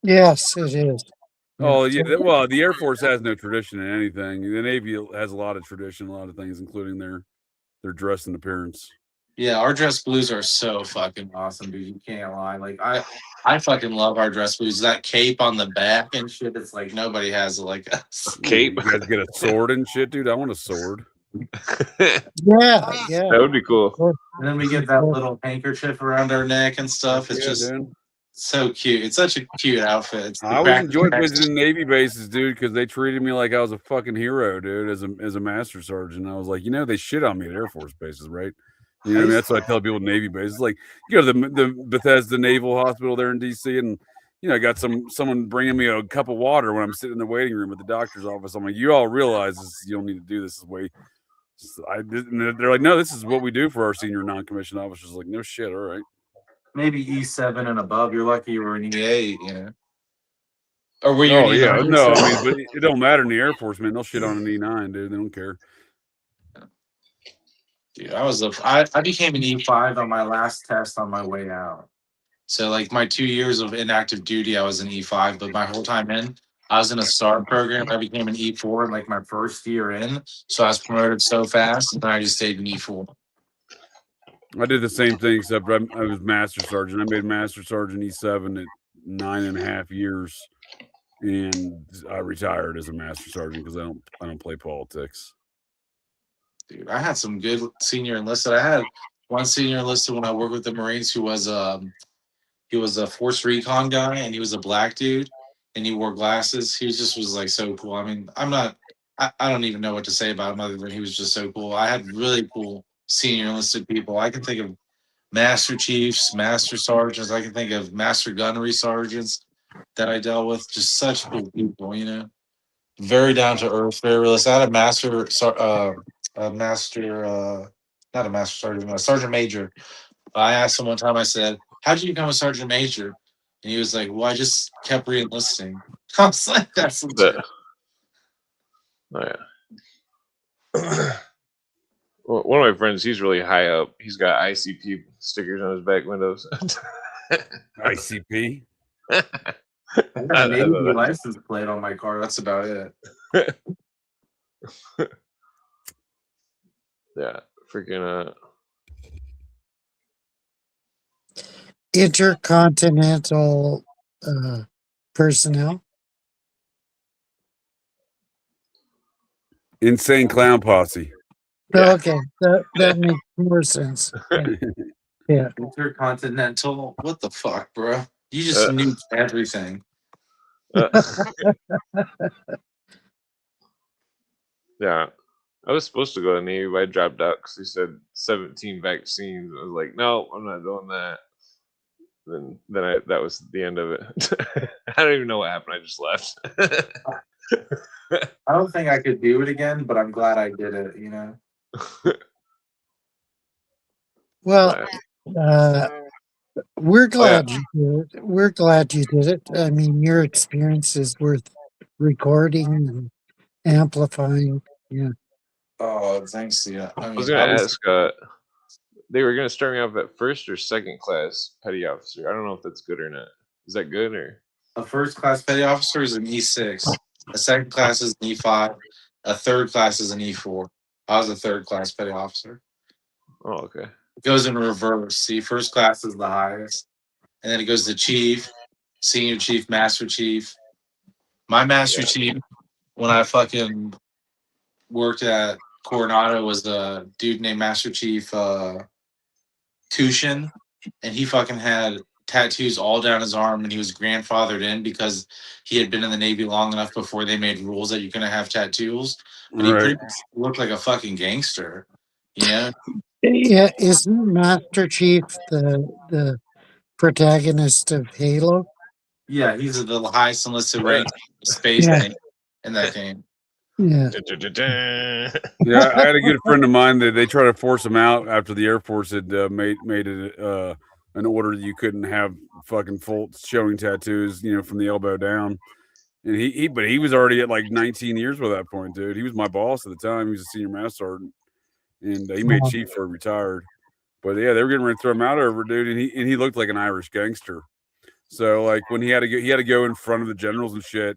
Speaker 4: Yes, it is.
Speaker 5: Oh yeah, well, the Air Force has no tradition in anything. The Navy has a lot of tradition, a lot of things, including their dress and appearance.
Speaker 2: Yeah, our dress blues are so fucking awesome, dude. You can't lie. Like I fucking love our dress blues. That cape on the back and shit. It's like nobody has it like us.
Speaker 3: Cape.
Speaker 5: You guys get a sword and shit, dude. I want a sword.
Speaker 4: Yeah.
Speaker 3: That would be cool.
Speaker 2: And then we get that little handkerchief around our neck and stuff. It's just
Speaker 5: dude.
Speaker 2: so cute. It's such a cute outfit.
Speaker 5: I always enjoyed visiting Navy bases, dude, because they treated me like I was a fucking hero, dude, as a master sergeant. I was like, they shit on me at Air Force bases, right? You know what I mean? That's what I tell people at Navy bases. Like, you go to the Bethesda Naval Hospital there in DC, and I got someone bringing me a cup of water when I'm sitting in the waiting room at the doctor's office. I'm like, you all realize you don't need to do this way. They're like, no, this is what we do for our senior non-commissioned officers. Like, no shit, all right.
Speaker 2: Maybe E7 and above. You're lucky you were in E8, Or were you?
Speaker 5: Oh yeah, no, I mean, but it don't matter in the Air Force, man. They'll shit on an E9, dude. They don't care.
Speaker 2: Dude, I became an E5 on my last test on my way out. So like my 2 years of inactive duty, I was an E5, but my whole time in, I was in a STAR program. I became an E4 in like my first year in. So I was promoted so fast, and then I just stayed in E4.
Speaker 5: I did the same thing, except I was master sergeant. I made master sergeant E7 at 9.5 years, and I retired as a master sergeant because I don't play politics.
Speaker 2: Dude, I had some good senior enlisted. I had one senior enlisted when I worked with the Marines who was he was a force recon guy, and he was a black dude, and he wore glasses. He was like so cool. I mean, I don't even know what to say about him other than he was just so cool. I had really cool senior enlisted people. I can think of master chiefs, master sergeants. I can think of master gunnery sergeants that I dealt with. Just such cool people, Very down to earth, very realistic. I had not a master sergeant, a sergeant major. I asked him one time, I said, "How'd you become a sergeant major?" And he was like, "Well, I just kept re-enlisting." I was like, "That's legit."
Speaker 3: Oh yeah. Well, one of my friends, he's really high up. He's got ICP stickers on his back windows.
Speaker 5: ICP?
Speaker 2: I got a Navy license plate on my car. That's about it.
Speaker 3: Yeah, freaking
Speaker 4: Intercontinental personnel.
Speaker 5: Insane clown posse.
Speaker 4: Yeah. Okay, that makes more sense. Yeah.
Speaker 2: Intercontinental. What the fuck, bro? You just knew everything.
Speaker 3: Yeah. I was supposed to go to the Navy, but I dropped out because they said 17 vaccines. I was like, no, I'm not doing that. Then that was the end of it. I don't even know what happened. I just left.
Speaker 2: I don't think I could do it again, but I'm glad I did it,
Speaker 4: Well, we're glad you did it. We're glad you did it. I mean, your experience is worth recording and amplifying. Yeah.
Speaker 2: Oh, thanks. Yeah.
Speaker 3: I was going to ask, they were going to start me off at first or second class petty officer. I don't know if that's good or not. Is that good or?
Speaker 2: A first class petty officer is an E6. A second class is an E5. A third class is an E4. I was a third class petty officer.
Speaker 3: Oh, okay.
Speaker 2: It goes in reverse. See, first class is the highest. And then it goes to chief, senior chief, master chief. My master chief, when I fucking worked at Coronado, was a dude named Master Chief Tushin. And he fucking had tattoos all down his arm, and he was grandfathered in because he had been in the Navy long enough before they made rules that you couldn't have tattoos. But he pretty much looked like a fucking gangster,
Speaker 4: Yeah, isn't Master Chief the protagonist of Halo?
Speaker 2: Yeah, he's the highest enlisted
Speaker 3: Yeah.
Speaker 2: rank space
Speaker 4: Yeah.
Speaker 2: tank in that game.
Speaker 4: Yeah.
Speaker 5: Yeah, I had a good friend of mine that they tried to force him out after the Air Force had made it an order that you couldn't have fucking full showing tattoos, from the elbow down. And but he was already at like 19 years by that point, dude. He was my boss at the time. He was a senior master sergeant, and he made
Speaker 4: Wow.
Speaker 5: chief before he retired. But yeah, they were getting ready to throw him out over, dude, and he looked like an Irish gangster. So like when he had to go in front of the generals and shit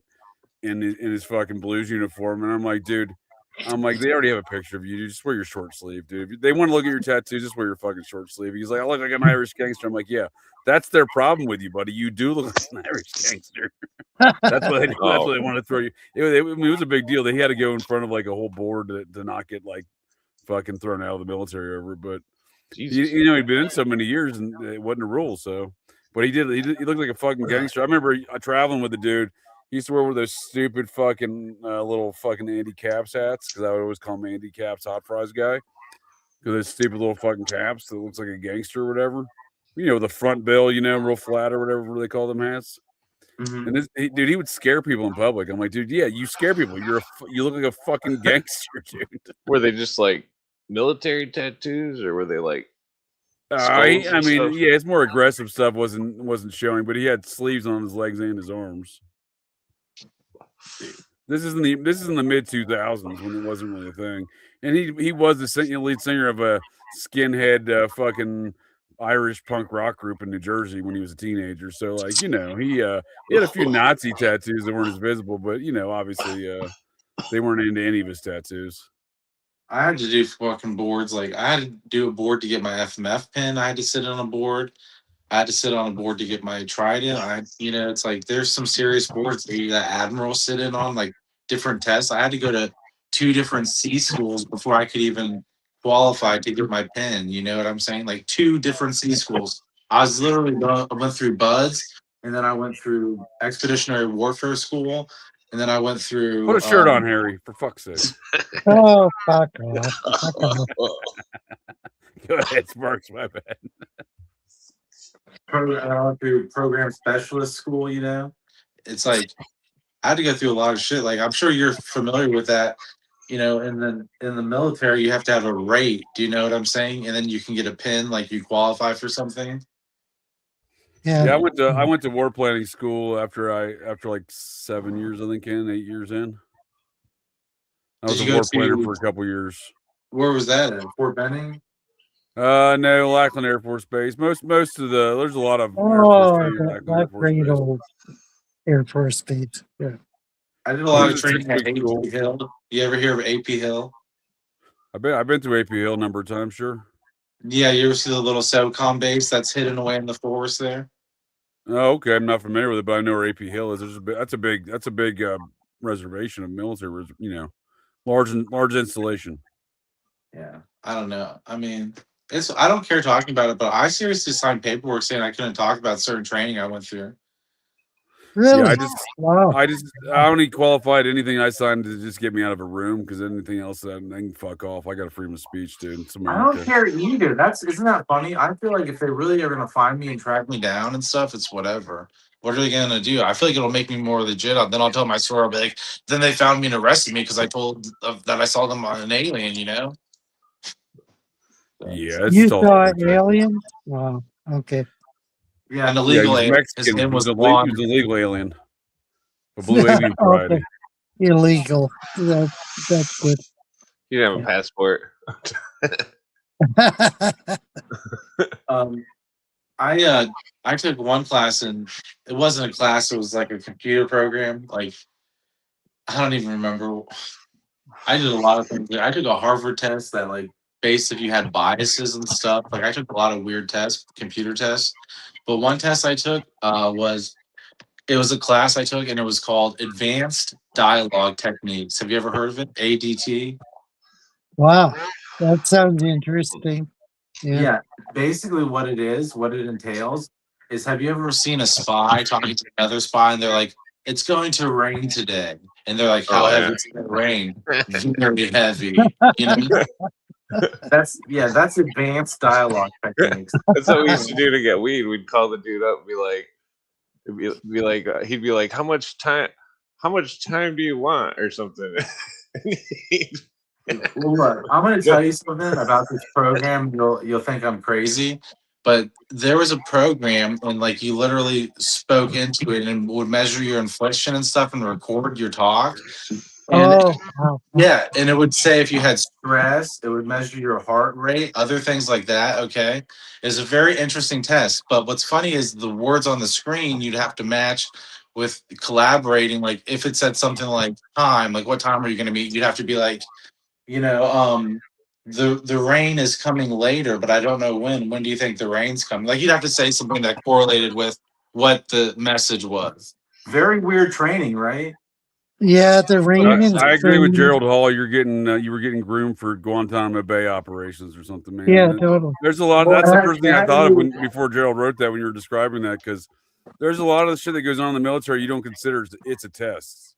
Speaker 5: in his fucking blues uniform, and I'm like, dude, they already have a picture of you. Just wear your short sleeve, dude. If they want to look at your tattoos, just wear your fucking short sleeve. He's like, I look like an Irish gangster. I'm like, yeah, that's their problem with you, buddy. You do look like an Irish gangster. That's what they do. That's what they want to throw you. It was a big deal. They had to go in front of like a whole board to not get like fucking thrown out of the military over. But he'd been in so many years and it wasn't a rule. So, but he looked like a fucking gangster. I remember traveling with the dude. He used to wear one of those stupid fucking little fucking Andy Caps hats because I would always call him Andy Caps Hot Fries guy because those stupid little fucking caps that looks like a gangster or whatever. The front bill, real flat or whatever they call them hats.
Speaker 2: Mhm.
Speaker 5: And dude, he would scare people in public. I'm like, dude, yeah, you scare people. You look like a fucking gangster, dude.
Speaker 3: Were they just like military tattoos, or were they like?
Speaker 5: I
Speaker 3: skulls and
Speaker 5: mean,
Speaker 3: stuff?
Speaker 5: yeah, it's more aggressive stuff wasn't showing, but he had sleeves on his legs and his arms. This is in the mid 2000s when it wasn't really a thing, and he was the lead singer of a skinhead fucking Irish punk rock group in New Jersey when he was a teenager. So like he had a few Nazi tattoos that weren't as visible, but obviously they weren't into any of his tattoos.
Speaker 2: I had to do fucking boards. Like I had to do a board to get my FMF pin. I had to sit on a board. I had to sit on a board to get my Trident. It's like there's some serious boards that admirals sit in on, like different tests. I had to go to 2 different C schools before I could even qualify to get my pin. You know what I'm saying? Like 2 different C schools. I was literally I went through BUDS, and then I went through Expeditionary Warfare School, and then I went through.
Speaker 5: Put a shirt on, Harry, for fuck's sake.
Speaker 4: Oh, fuck off. Fuck off.
Speaker 5: Go ahead, Sparks, my bad.
Speaker 2: I went through Program Specialist School. It's like I had to go through a lot of shit. Like I'm sure you're familiar with that. In the military, you have to have a rate. Do you know what I'm saying? And then you can get a pin, like you qualify for something.
Speaker 5: Yeah, I went to war planning school after like 7 years, I think, 8 years in. I was a war planner for a couple years.
Speaker 2: Where was that at? Fort Benning?
Speaker 5: No, Lackland Air Force Base. Most of there's a lot of
Speaker 4: that great old Air Force Base. Yeah.
Speaker 2: I did a lot of training at AP Hill. You ever hear of AP Hill?
Speaker 5: I've been to AP Hill a number of times, sure.
Speaker 2: Yeah, you ever see the little SOCOM base that's hidden away in the forest there?
Speaker 5: Oh, okay. I'm not familiar with it, but I know where AP Hill is. That's a big reservation of military, large installation.
Speaker 2: Yeah, I don't know. I mean, I don't care talking about it, but I seriously signed paperwork saying I couldn't talk about certain training I went through.
Speaker 4: Really?
Speaker 5: Yeah,
Speaker 4: wow.
Speaker 5: I only qualified anything I signed to just get me out of a room because anything else I can fuck off. I got a freedom of speech, dude.
Speaker 2: I don't care either. Isn't that funny? I feel like if they really are gonna find me and track me down and stuff, it's whatever. What are they gonna do? I feel like it'll make me more legit. Then I'll tell my story. I'll be like, then they found me and arrested me because I told that I saw them on an alien.
Speaker 5: Yeah,
Speaker 4: you saw an alien? Wow. Okay.
Speaker 2: Yeah, an illegal alien. His name was Juan.
Speaker 5: He was an illegal alien. A blue avian variety.
Speaker 4: Okay. Illegal. That's good.
Speaker 3: You didn't have a passport.
Speaker 2: I took one class and it wasn't a class, it was like a computer program. Like I don't even remember. I did a lot of things. I took a Harvard test that like based if you had biases and stuff. Like I took a lot of weird tests, computer tests. But one test I took was a class I took and it was called Advanced Dialogue Techniques. Have you ever heard of it? ADT?
Speaker 4: Wow. That sounds interesting.
Speaker 2: Yeah. Basically what it entails is have you ever seen a spy talking to another spy and they're like, it's going to rain today. And they're like, how heavy is it going to rain? Very heavy. That's advanced dialogue techniques.
Speaker 3: That's what we used to do to get weed. We'd call the dude up and be like, he'd be like, how much time do you want or something?
Speaker 2: Well, look, I'm going to tell you something about this program. You'll think I'm crazy, but there was a program and like you literally spoke into it and would measure your inflection and stuff and record your talk. And
Speaker 4: Oh, wow.
Speaker 2: yeah, and it would say if you had stress, it would measure your heart rate, other things like that. Okay, it's a very interesting test. But what's funny is the words on the screen you'd have to match with collaborating. Like if it said something like time, like what time are you going to meet? You'd have to be like, the rain is coming later, but I don't know when. When do you think the rain's coming? Like you'd have to say something that correlated with what the message was. Very weird training, right?
Speaker 4: Yeah, the rain and
Speaker 5: I agree with
Speaker 4: spring.
Speaker 5: Gerald Hall. You were getting groomed for Guantanamo Bay operations or something, man.
Speaker 4: Yeah, totally.
Speaker 5: There's a lot.
Speaker 2: Well,
Speaker 5: That's the first thing I thought of
Speaker 2: you-
Speaker 5: before Gerald wrote that. When you were describing that, because there's a lot of the shit that goes on in the military you don't consider it's a test.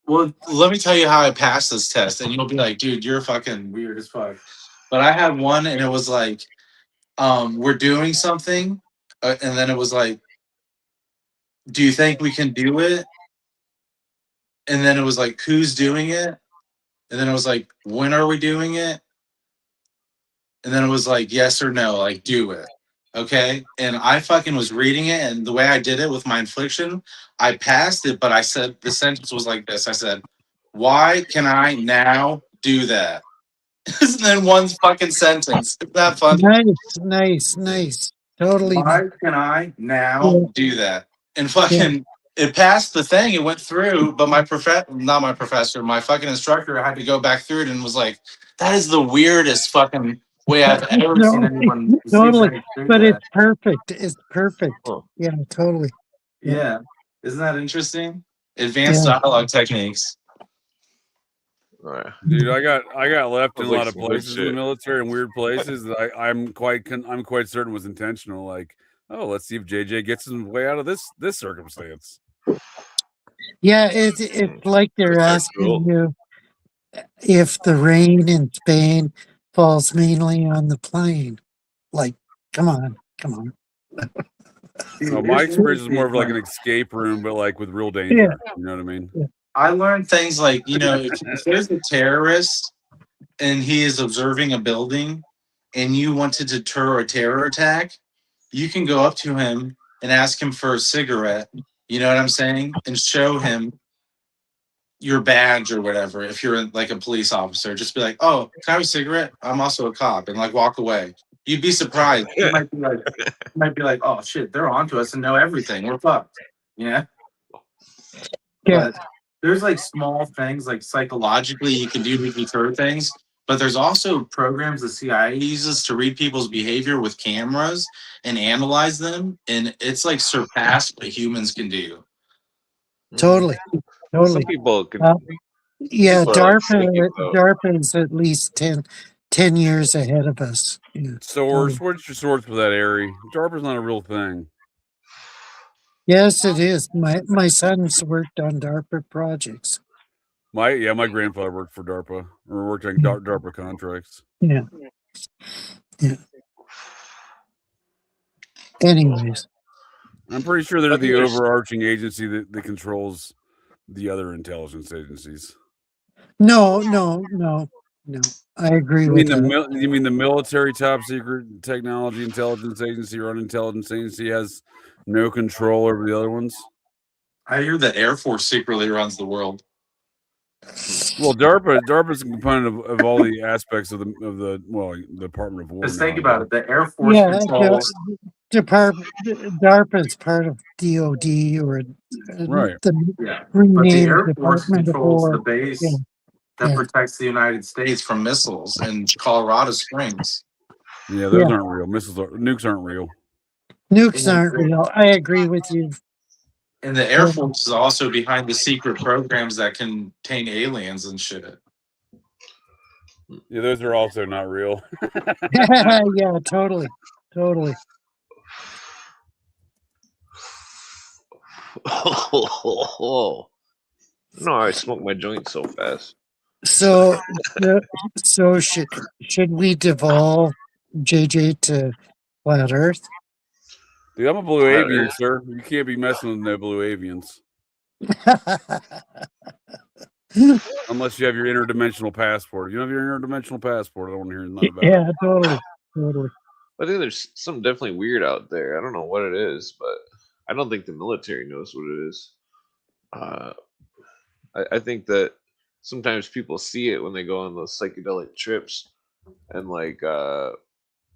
Speaker 2: Well, let me tell you how I passed this test, and you'll be like, dude, you're fucking weird as fuck. But I had one, and it was like, we're doing something, and then it was like, do you think we can do it? And then it was like, who's doing it? And then it was like, when are we doing it? And then it was like, yes or no, like, do it. Okay. And I fucking was reading it, and the way I did it with my infliction, I passed it, but I said the sentence was like this. I said, why can I now do that? And then one fucking sentence. Isn't that funny?
Speaker 4: Nice. Totally.
Speaker 2: Why can I now do that? And fucking it passed the thing, it went through, but my not my professor, my fucking instructor had to go back through it and was like, that is the weirdest fucking way I've ever seen anyone
Speaker 4: Totally. But
Speaker 2: that.
Speaker 4: it's perfect. It's perfect.
Speaker 3: Oh.
Speaker 4: Yeah, totally.
Speaker 2: Yeah. Isn't that interesting? Advanced dialogue techniques.
Speaker 5: Dude, I got left in a
Speaker 3: Sounds like
Speaker 5: lot of
Speaker 3: some good
Speaker 5: places in the
Speaker 3: shit.
Speaker 5: military and weird places that I'm quite certain was intentional. Like, oh, let's see if JJ gets his way out of this circumstance.
Speaker 4: Yeah, it's like they're
Speaker 3: That's
Speaker 4: asking
Speaker 3: cool.
Speaker 4: you if the rain in Spain falls mainly on the plane. Like, come on.
Speaker 5: Well, my experience is more of like an escape room, but like with real danger.
Speaker 4: Yeah.
Speaker 5: You know what I mean?
Speaker 2: I learned things like, if there's a terrorist and he is observing a building and you want to deter a terror attack, you can go up to him and ask him for a cigarette. You know what I'm saying? And show him your badge or whatever. If you're like a police officer, just be like, oh, can I have a cigarette? I'm also a cop, and like walk away. You'd be surprised. You might be like, oh shit, they're onto us and know everything. We're fucked. Yeah.
Speaker 4: Yeah.
Speaker 2: But there's like small things like psychologically you can do to deter things. But there's also programs the CIA uses to read people's behavior with cameras and analyze them. And it's like surpassed what humans can do.
Speaker 4: Totally.
Speaker 3: Some people can.
Speaker 4: Yeah,
Speaker 3: people are like psychic, though.
Speaker 4: DARPA is at least 10 years ahead of us. Yeah.
Speaker 5: Source, what's your source for that, Ari? DARPA's not a real thing.
Speaker 4: Yes, it is. My son's worked on DARPA projects.
Speaker 5: My grandfather worked for DARPA or worked on DARPA contracts.
Speaker 4: Yeah. Anyways,
Speaker 5: I'm pretty sure they're the overarching agency that controls the other intelligence agencies.
Speaker 4: no. I agree with that.
Speaker 5: You mean the military top secret technology intelligence agency or unintelligence agency has no control over the other ones?
Speaker 2: I hear the Air Force secretly runs the world.
Speaker 5: Well, DARPA is a component of all the aspects of the Department of War.
Speaker 2: Just think about it. The Air Force controls.
Speaker 4: DARPA is part of DOD or
Speaker 5: right.
Speaker 2: But the Air Force controls the base that protects the United States from missiles in Colorado Springs.
Speaker 5: Yeah, those aren't real. Nukes aren't real.
Speaker 4: Nukes aren't real. I agree with you.
Speaker 2: And the Air Force is also behind the secret programs that contain aliens and shit.
Speaker 5: Yeah, those are also not real.
Speaker 4: Yeah, totally.
Speaker 3: Oh, no, I smoke my joint so fast.
Speaker 4: So, so should we devolve JJ to flat Earth?
Speaker 5: Dude, I'm a blue
Speaker 3: Flat
Speaker 5: avian,
Speaker 3: Earth.
Speaker 5: sir. You can't be messing with no blue avians unless you have your interdimensional passport. If you don't have your interdimensional passport, I don't want to hear nothing about it.
Speaker 4: Yeah, totally.
Speaker 3: I think there's something definitely weird out there. I don't know what it is, but I don't think the military knows what it is. I think that sometimes people see it when they go on those psychedelic trips, and like,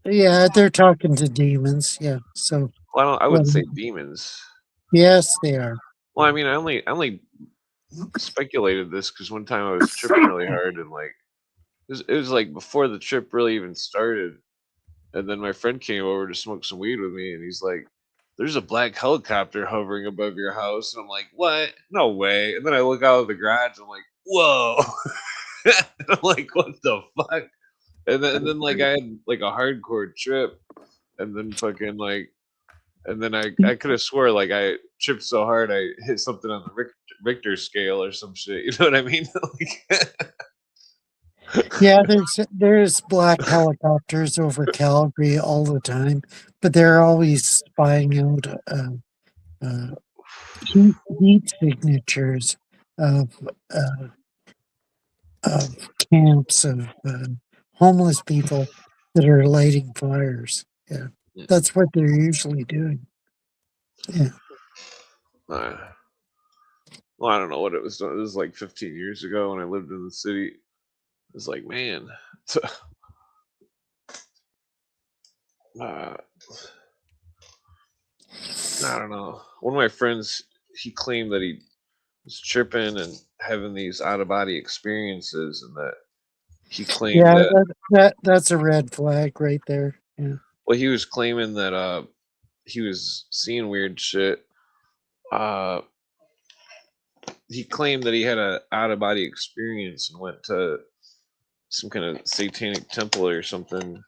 Speaker 4: Yeah, they're talking to demons. Yeah, so
Speaker 3: well, I
Speaker 4: well,
Speaker 3: wouldn't say demons.
Speaker 4: yes, they are.
Speaker 3: Well, I mean, I only speculated this because one time I was tripping really hard, and like, it was like before the trip really even started. And then my friend came over to smoke some weed with me, and he's like, "There's a black helicopter hovering above your house." And I'm like, "What? No way!" And then I look out of the garage, and I'm like, "Whoa!" And I'm like, "What the fuck?" And then like I had like a hardcore trip, and then fucking like, and then I could have swore like I tripped so hard I hit something on the Richter scale or some shit. You know what I mean? Like,
Speaker 4: Yeah, there's black helicopters over Calgary all the time, but they're always spying out uh, heat signatures of uh, of camps of homeless people that are lighting fires. Yeah,
Speaker 3: Yeah.
Speaker 4: that's what they're usually doing. Yeah.
Speaker 3: Well, I don't know what it was. It was like 15 years ago when I lived in the city. It's like, man, uh, I don't know. One of my friends, he claimed that he was tripping and having these out of body experiences, and that he claimed
Speaker 4: Yeah,
Speaker 3: that.
Speaker 4: that's a red flag right there. Yeah.
Speaker 3: Well, he was claiming that he was seeing weird shit. Uh, he claimed that he had a out of body experience and went to some kind of satanic temple or something.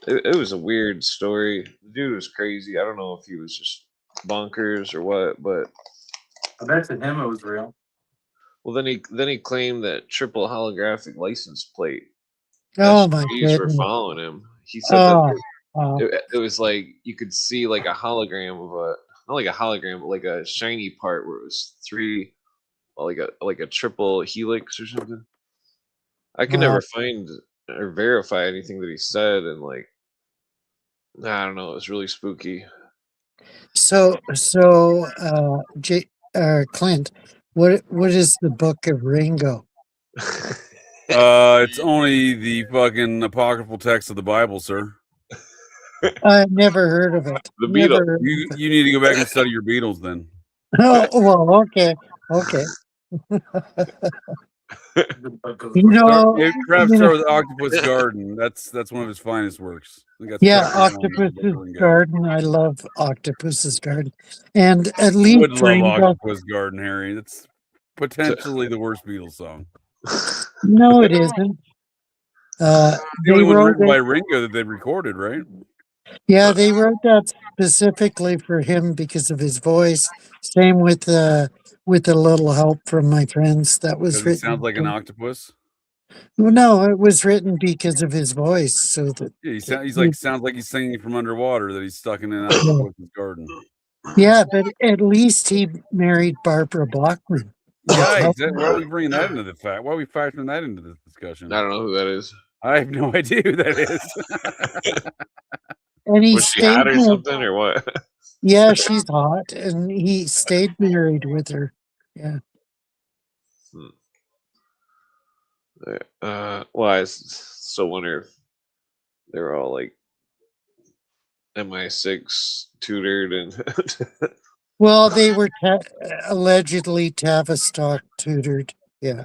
Speaker 3: It was a weird story. The dude was crazy. I don't know if he was just bonkers or what, but
Speaker 2: I bet to him it was real.
Speaker 3: well, then he claimed that triple holographic license plate
Speaker 4: Oh my
Speaker 3: SUVs were
Speaker 4: goodness.
Speaker 3: following him. He said that
Speaker 4: Oh,
Speaker 3: it was like you could see like a hologram of a not like a hologram, but like a shiny part where it was three, like a triple helix or something. I could
Speaker 4: wow.
Speaker 3: never find or verify anything that he said, and like I don't know, it was really spooky.
Speaker 4: So, Clint, what is the Book of Ringo?
Speaker 5: It's only the fucking apocryphal text of the Bible, sir.
Speaker 4: I've never heard of it.
Speaker 3: The
Speaker 4: Never
Speaker 3: Beatles.
Speaker 4: heard of it.
Speaker 5: You need to go back and study your Beatles then.
Speaker 4: Oh well, okay. You know,
Speaker 5: Perhaps start with Octopus Garden. That's one of his finest works. I think that's
Speaker 4: yeah,
Speaker 5: chapter 1 of the Book of
Speaker 4: Octopus's
Speaker 5: Ringo.
Speaker 4: Garden. I love Octopus's Garden, and at
Speaker 5: I would
Speaker 4: least
Speaker 5: love
Speaker 4: Ringo.
Speaker 5: Octopus Garden, Harry. That's potentially the worst Beatles song.
Speaker 4: No, it isn't.
Speaker 5: The
Speaker 4: They
Speaker 5: only one
Speaker 4: wrote
Speaker 5: written by
Speaker 4: it.
Speaker 5: Ringo that they recorded, right?
Speaker 4: Yeah, they wrote that specifically for him because of his voice. Same with a little help from my friends. That was
Speaker 5: Because he
Speaker 4: written.
Speaker 5: sounds like an octopus.
Speaker 4: Well, no, it was written because of his voice. So that
Speaker 5: Yeah, sounds like he's singing from underwater. That he's stuck in an octopus's garden.
Speaker 4: yeah, but at least he married Barbara Bachman.
Speaker 5: Yeah, exactly. Why are we bringing that into the fact? Why are we factoring that into this discussion?
Speaker 3: I don't know who that is.
Speaker 5: I have no idea who that is.
Speaker 4: And he
Speaker 3: Was she
Speaker 4: stayed
Speaker 3: hot or
Speaker 4: married.
Speaker 3: something or what?
Speaker 4: Yeah, she's hot, and he stayed married with her. Yeah.
Speaker 3: Well, I still wonder if they were all like MI6 tutored and
Speaker 4: Well, they were allegedly Tavistock tutored. Yeah.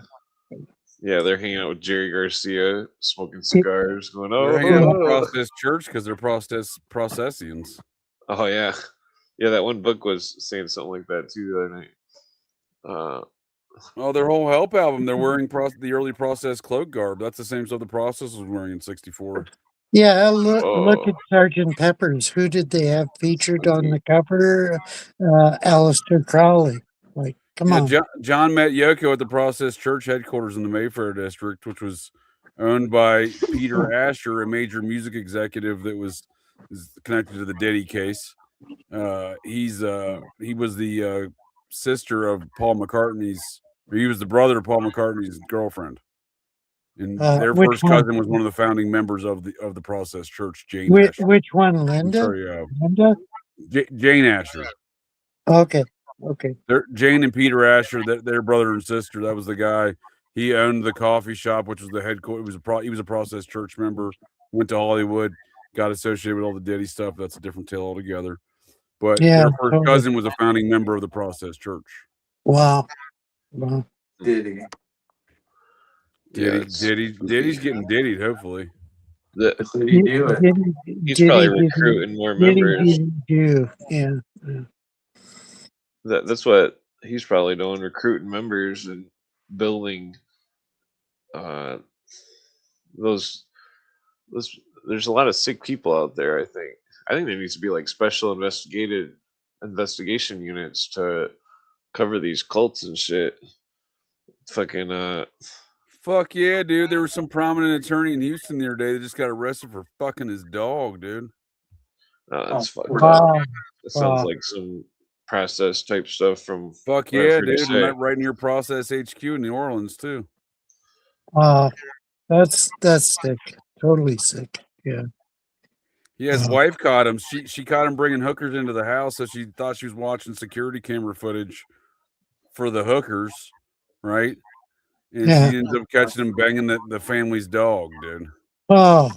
Speaker 3: yeah, they're hanging out with Jerry Garcia, smoking cigars, going,
Speaker 5: They're hanging out in the
Speaker 3: oh,
Speaker 5: process church because they're processians.
Speaker 3: oh yeah, yeah. That one book was saying something like that too the other night.
Speaker 5: Oh, their whole Help album, they're wearing the early Process cloak garb. That's the same stuff the Process was wearing in '64.
Speaker 4: Yeah, look
Speaker 3: Oh,
Speaker 4: at Sergeant Pepper's. Who did they have featured on the cover? Aleister Crowley. Like, Come on.
Speaker 5: John met Yoko at the Process Church headquarters in the Mayfair district, which was owned by Peter Asher, a major music executive that is connected to the Diddy case. He was the sister of Paul McCartney's, or he was the brother of Paul McCartney's girlfriend, and their first cousin was one of the founding members of the Process Church. Jane Asher.
Speaker 4: Which one, Linda?
Speaker 5: Sorry,
Speaker 4: Linda?
Speaker 5: Jane Asher.
Speaker 4: Okay.
Speaker 5: Jane and Peter Asher, their brother and sister. That was the guy. He owned the coffee shop, which was the headquarters. He was a Process Church member. Went to Hollywood, got associated with all the Diddy stuff. That's a different tale altogether. But their first cousin was a founding member of the Process Church.
Speaker 4: Wow.
Speaker 2: Diddy.
Speaker 3: Yes.
Speaker 5: Diddy's getting diddied, hopefully.
Speaker 2: Did he do it?
Speaker 3: He's probably recruiting more members.
Speaker 4: Yeah.
Speaker 3: That's what he's probably doing, recruiting members and building those there's a lot of sick people out there. I think there needs to be like special investigation units to cover these cults and shit. Fucking
Speaker 5: fuck yeah, dude. There was some prominent attorney in Houston the other day that just got arrested for fucking his dog, dude.
Speaker 3: That's fucked up.
Speaker 4: Wow.
Speaker 3: That sounds like some process type stuff from
Speaker 5: fuck yeah, dude. Right near Process HQ in New Orleans too.
Speaker 4: That's sick. Totally sick. Yeah.
Speaker 5: Yeah, his wife caught him. She caught him bringing hookers into the house, so she thought she was watching security camera footage for the hookers, right? And she ends up catching him banging the family's dog, dude.
Speaker 4: Oh,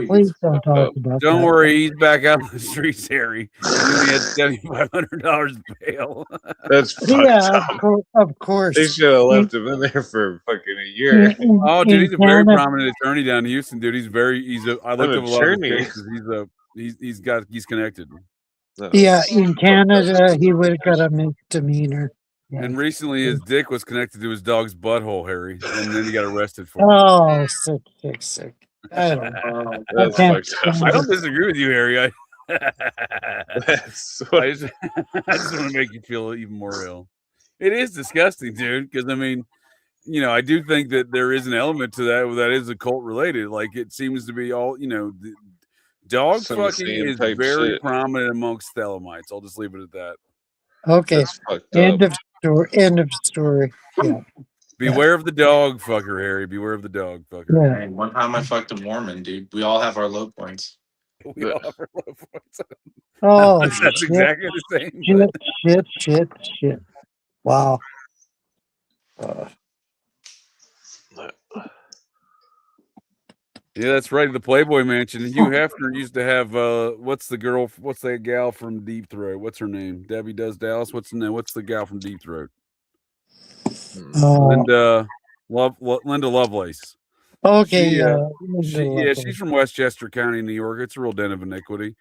Speaker 2: Please
Speaker 4: don't talk about
Speaker 5: Don't worry, he's back out on the streets, Harry. He only had $7,500 bail.
Speaker 3: That's fucked up.
Speaker 4: Of course.
Speaker 3: They should have left him in there for fucking a year.
Speaker 5: Oh, dude, he's a very prominent attorney down in Houston, dude. I looked up a lot of his cases. He's connected.
Speaker 4: Yeah, in Canada, he would have got a misdemeanor. Yeah.
Speaker 5: And recently, his dick was connected to his dog's butthole, Harry, and then he got arrested for it.
Speaker 4: Oh, sick. I don't know.
Speaker 3: That's fucked up.
Speaker 5: I don't disagree with you, Harry. I just want to make you feel even more ill. It is disgusting, dude, because I mean, I do think that there is an element to that is occult related. Like it seems to be all, dog fucking is very prominent amongst Thelemites. I'll just leave it at that.
Speaker 4: Okay. End of story. Yeah.
Speaker 5: Beware of the dog fucker, Harry. Beware of the dog fucker.
Speaker 4: Yeah.
Speaker 2: Hey, one time I fucked a Mormon, dude. We all have our low points.
Speaker 5: We all have our low points.
Speaker 4: Oh,
Speaker 5: that's exactly the same.
Speaker 4: Shit. Wow.
Speaker 5: Yeah, that's right. The Playboy Mansion. Hugh Hefner used to have what's that gal from Deep Throat? What's her name? Debbie Does Dallas. What's the gal from Deep Throat? Linda Lovelace.
Speaker 4: Okay.
Speaker 5: She's from Westchester County, New York. It's a real den of iniquity.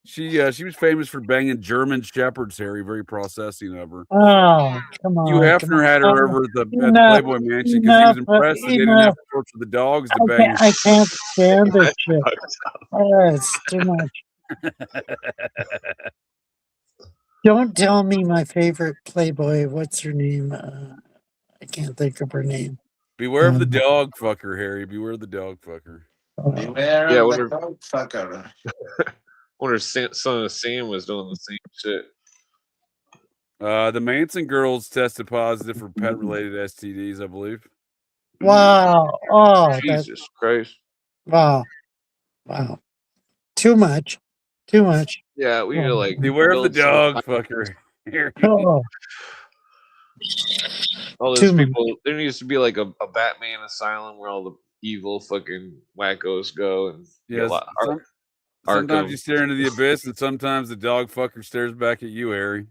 Speaker 5: She was famous for banging German shepherds, Harry. Very processing of her.
Speaker 4: Oh, come on.
Speaker 5: Hugh Hefner had her over at the Playboy Mansion because he was impressed that they didn't have to torture the dogs to bang.
Speaker 4: I can't stand this shit. It's too much. Don't tell me my favorite Playboy. What's her name? I can't think of her name.
Speaker 5: Beware of the dog fucker, Harry. Beware of the dog fucker.
Speaker 2: Beware of the dog fucker.
Speaker 3: Wonder if Son of Sam was doing the same shit.
Speaker 5: The Manson girls tested positive for pet-related STDs, I believe.
Speaker 4: Wow! Oh,
Speaker 3: Jesus Christ!
Speaker 4: Wow! Too much.
Speaker 3: Yeah, we need to like
Speaker 5: beware of the dog fucker.
Speaker 3: All those people. There needs to be like a Batman asylum where all the evil fucking wackos go and
Speaker 5: sometimes you stare into the abyss, and sometimes the dog fucker stares back at you, Harry.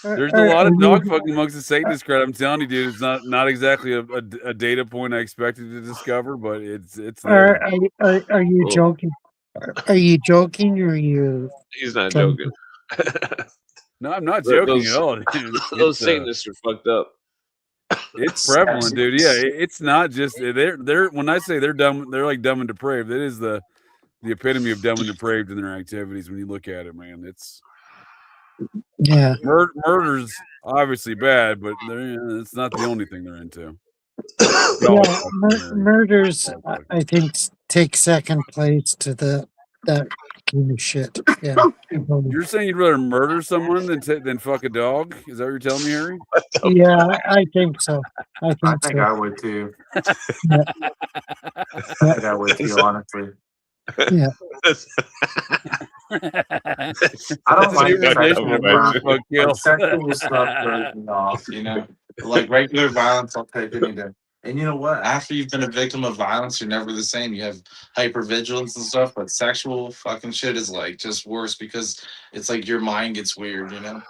Speaker 5: There's a lot of dog fucking amongst the Satanist crowd. I'm telling you, dude, it's not exactly a data point I expected to discover, but it's there.
Speaker 4: Are you joking? Are you joking, or are you?
Speaker 3: He's not joking.
Speaker 5: No, I'm not joking at all. Dude.
Speaker 3: Those Satanists are fucked up.
Speaker 5: It's prevalent, dude. Yeah, it's not just they're. When I say they're dumb, they're like dumb and depraved. It is the epitome of dumb and depraved in their activities. When you look at it, man, it's
Speaker 4: Yeah.
Speaker 5: Murder's obviously bad, but it's not the only thing they're into.
Speaker 4: Yeah, murders, I think, take second place to that kind of shit. Yeah.
Speaker 5: You're saying you'd rather murder someone than fuck a dog? Is that what you're telling me, Harry?
Speaker 4: Yeah, I think so. I
Speaker 2: I
Speaker 4: think
Speaker 2: think
Speaker 4: so.
Speaker 2: I would too.
Speaker 4: Yeah.
Speaker 2: I think I would too, honestly.
Speaker 4: Yeah.
Speaker 2: I don't like
Speaker 5: Favorite dish
Speaker 2: sexual
Speaker 5: is murder,
Speaker 2: crime.
Speaker 5: fuck, kill.
Speaker 2: Like sexual stuff throws me off, you know. Like regular violence, I'll take any day. And you know what? After you've been a victim of violence, you're never the same. You have hypervigilance and stuff, but sexual fucking shit is like just worse because it's like your mind gets weird, you know.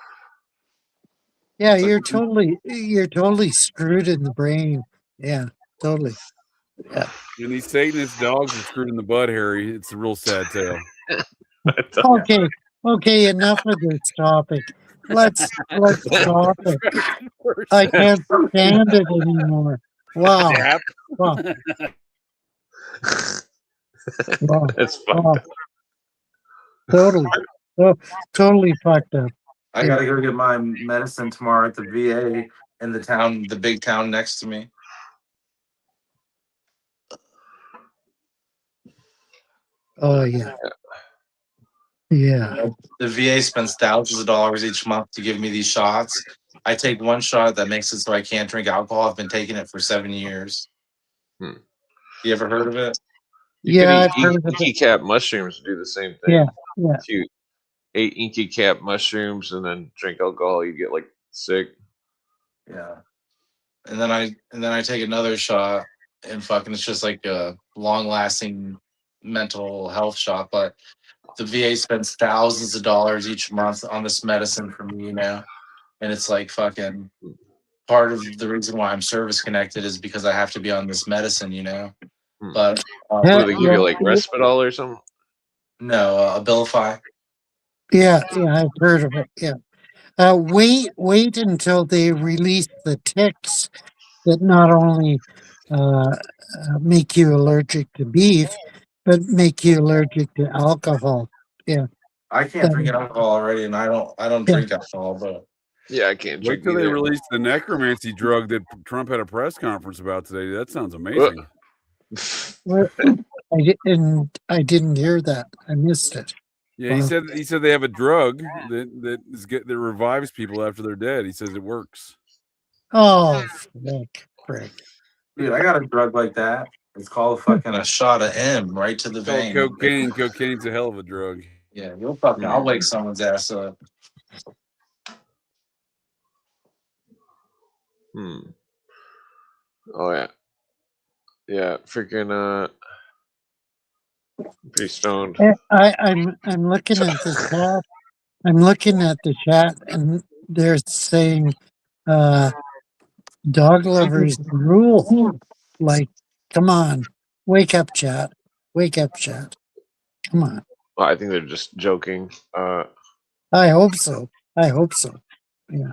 Speaker 4: Yeah,
Speaker 2: It's like,
Speaker 4: you're totally screwed in the brain. Yeah, totally. Yeah.
Speaker 5: And these Satanist dogs are screwed in the butt, Harry. It's a real sad tale.
Speaker 4: Okay. Okay, enough of this topic. Let's stop it. I can't stand it anymore. Wow.
Speaker 5: Dap.
Speaker 4: Wow. Wow.
Speaker 3: That's fucked
Speaker 4: Wow.
Speaker 3: up.
Speaker 4: Totally. Totally fucked up.
Speaker 2: I gotta go get my medicine tomorrow at the VA in the big town next to me.
Speaker 4: Oh yeah. Yeah.
Speaker 2: The VA spends thousands of dollars each month to give me these shots. I take one shot that makes it so I can't drink alcohol. I've been taking it for 7 years.
Speaker 3: Hmm.
Speaker 2: You ever heard of it?
Speaker 3: You
Speaker 4: Yeah, I've
Speaker 3: could
Speaker 4: heard
Speaker 3: eat
Speaker 4: of
Speaker 3: inky
Speaker 4: it.
Speaker 3: cap mushrooms to do the same thing.
Speaker 4: Yeah. Yeah.
Speaker 3: If you ate inky cap mushrooms and then drink alcohol, you get like sick.
Speaker 2: Yeah. And then I take another shot and fucking it's just like a long lasting mental health shot. But the VA spends thousands of dollars each month on this medicine for me, you know. And it's like fucking part of the reason why I'm service connected is because I have to be on this medicine, you know.
Speaker 3: Hmm.
Speaker 2: But
Speaker 3: What do they give you, like Risperdal or something?
Speaker 2: no, Abilify.
Speaker 4: Yeah, I've heard of it. Yeah. Wait until they release the ticks that not only make you allergic to beef, but make you allergic to alcohol. Yeah.
Speaker 2: I can't drink alcohol already, and I don't drink alcohol, but
Speaker 3: Yeah, I can't
Speaker 5: Wait
Speaker 3: drink
Speaker 5: till they
Speaker 3: either.
Speaker 5: release the necromancy drug that Trump had a press conference about today. That sounds amazing.
Speaker 4: Well, I didn't hear that. I missed it.
Speaker 5: Yeah, he said they have a drug that revives people after they're dead. He says it works.
Speaker 4: Oh, frick.
Speaker 2: dude, I got a drug like that. It's called fucking a shot of M right to the
Speaker 5: It's called
Speaker 2: vein.
Speaker 5: cocaine. Cocaine's a hell of a drug.
Speaker 2: Yeah, you'll fucking. I'll wake someone's ass up.
Speaker 3: Oh yeah. Yeah, freaking pretty stoned.
Speaker 4: I'm looking at the chat. I'm looking at the chat, and they're saying, "Dog lovers rule." Like, come on, wake up, chat. Wake up, chat. Come on.
Speaker 3: Well, I think they're just joking.
Speaker 4: I hope so. I hope so. Yeah.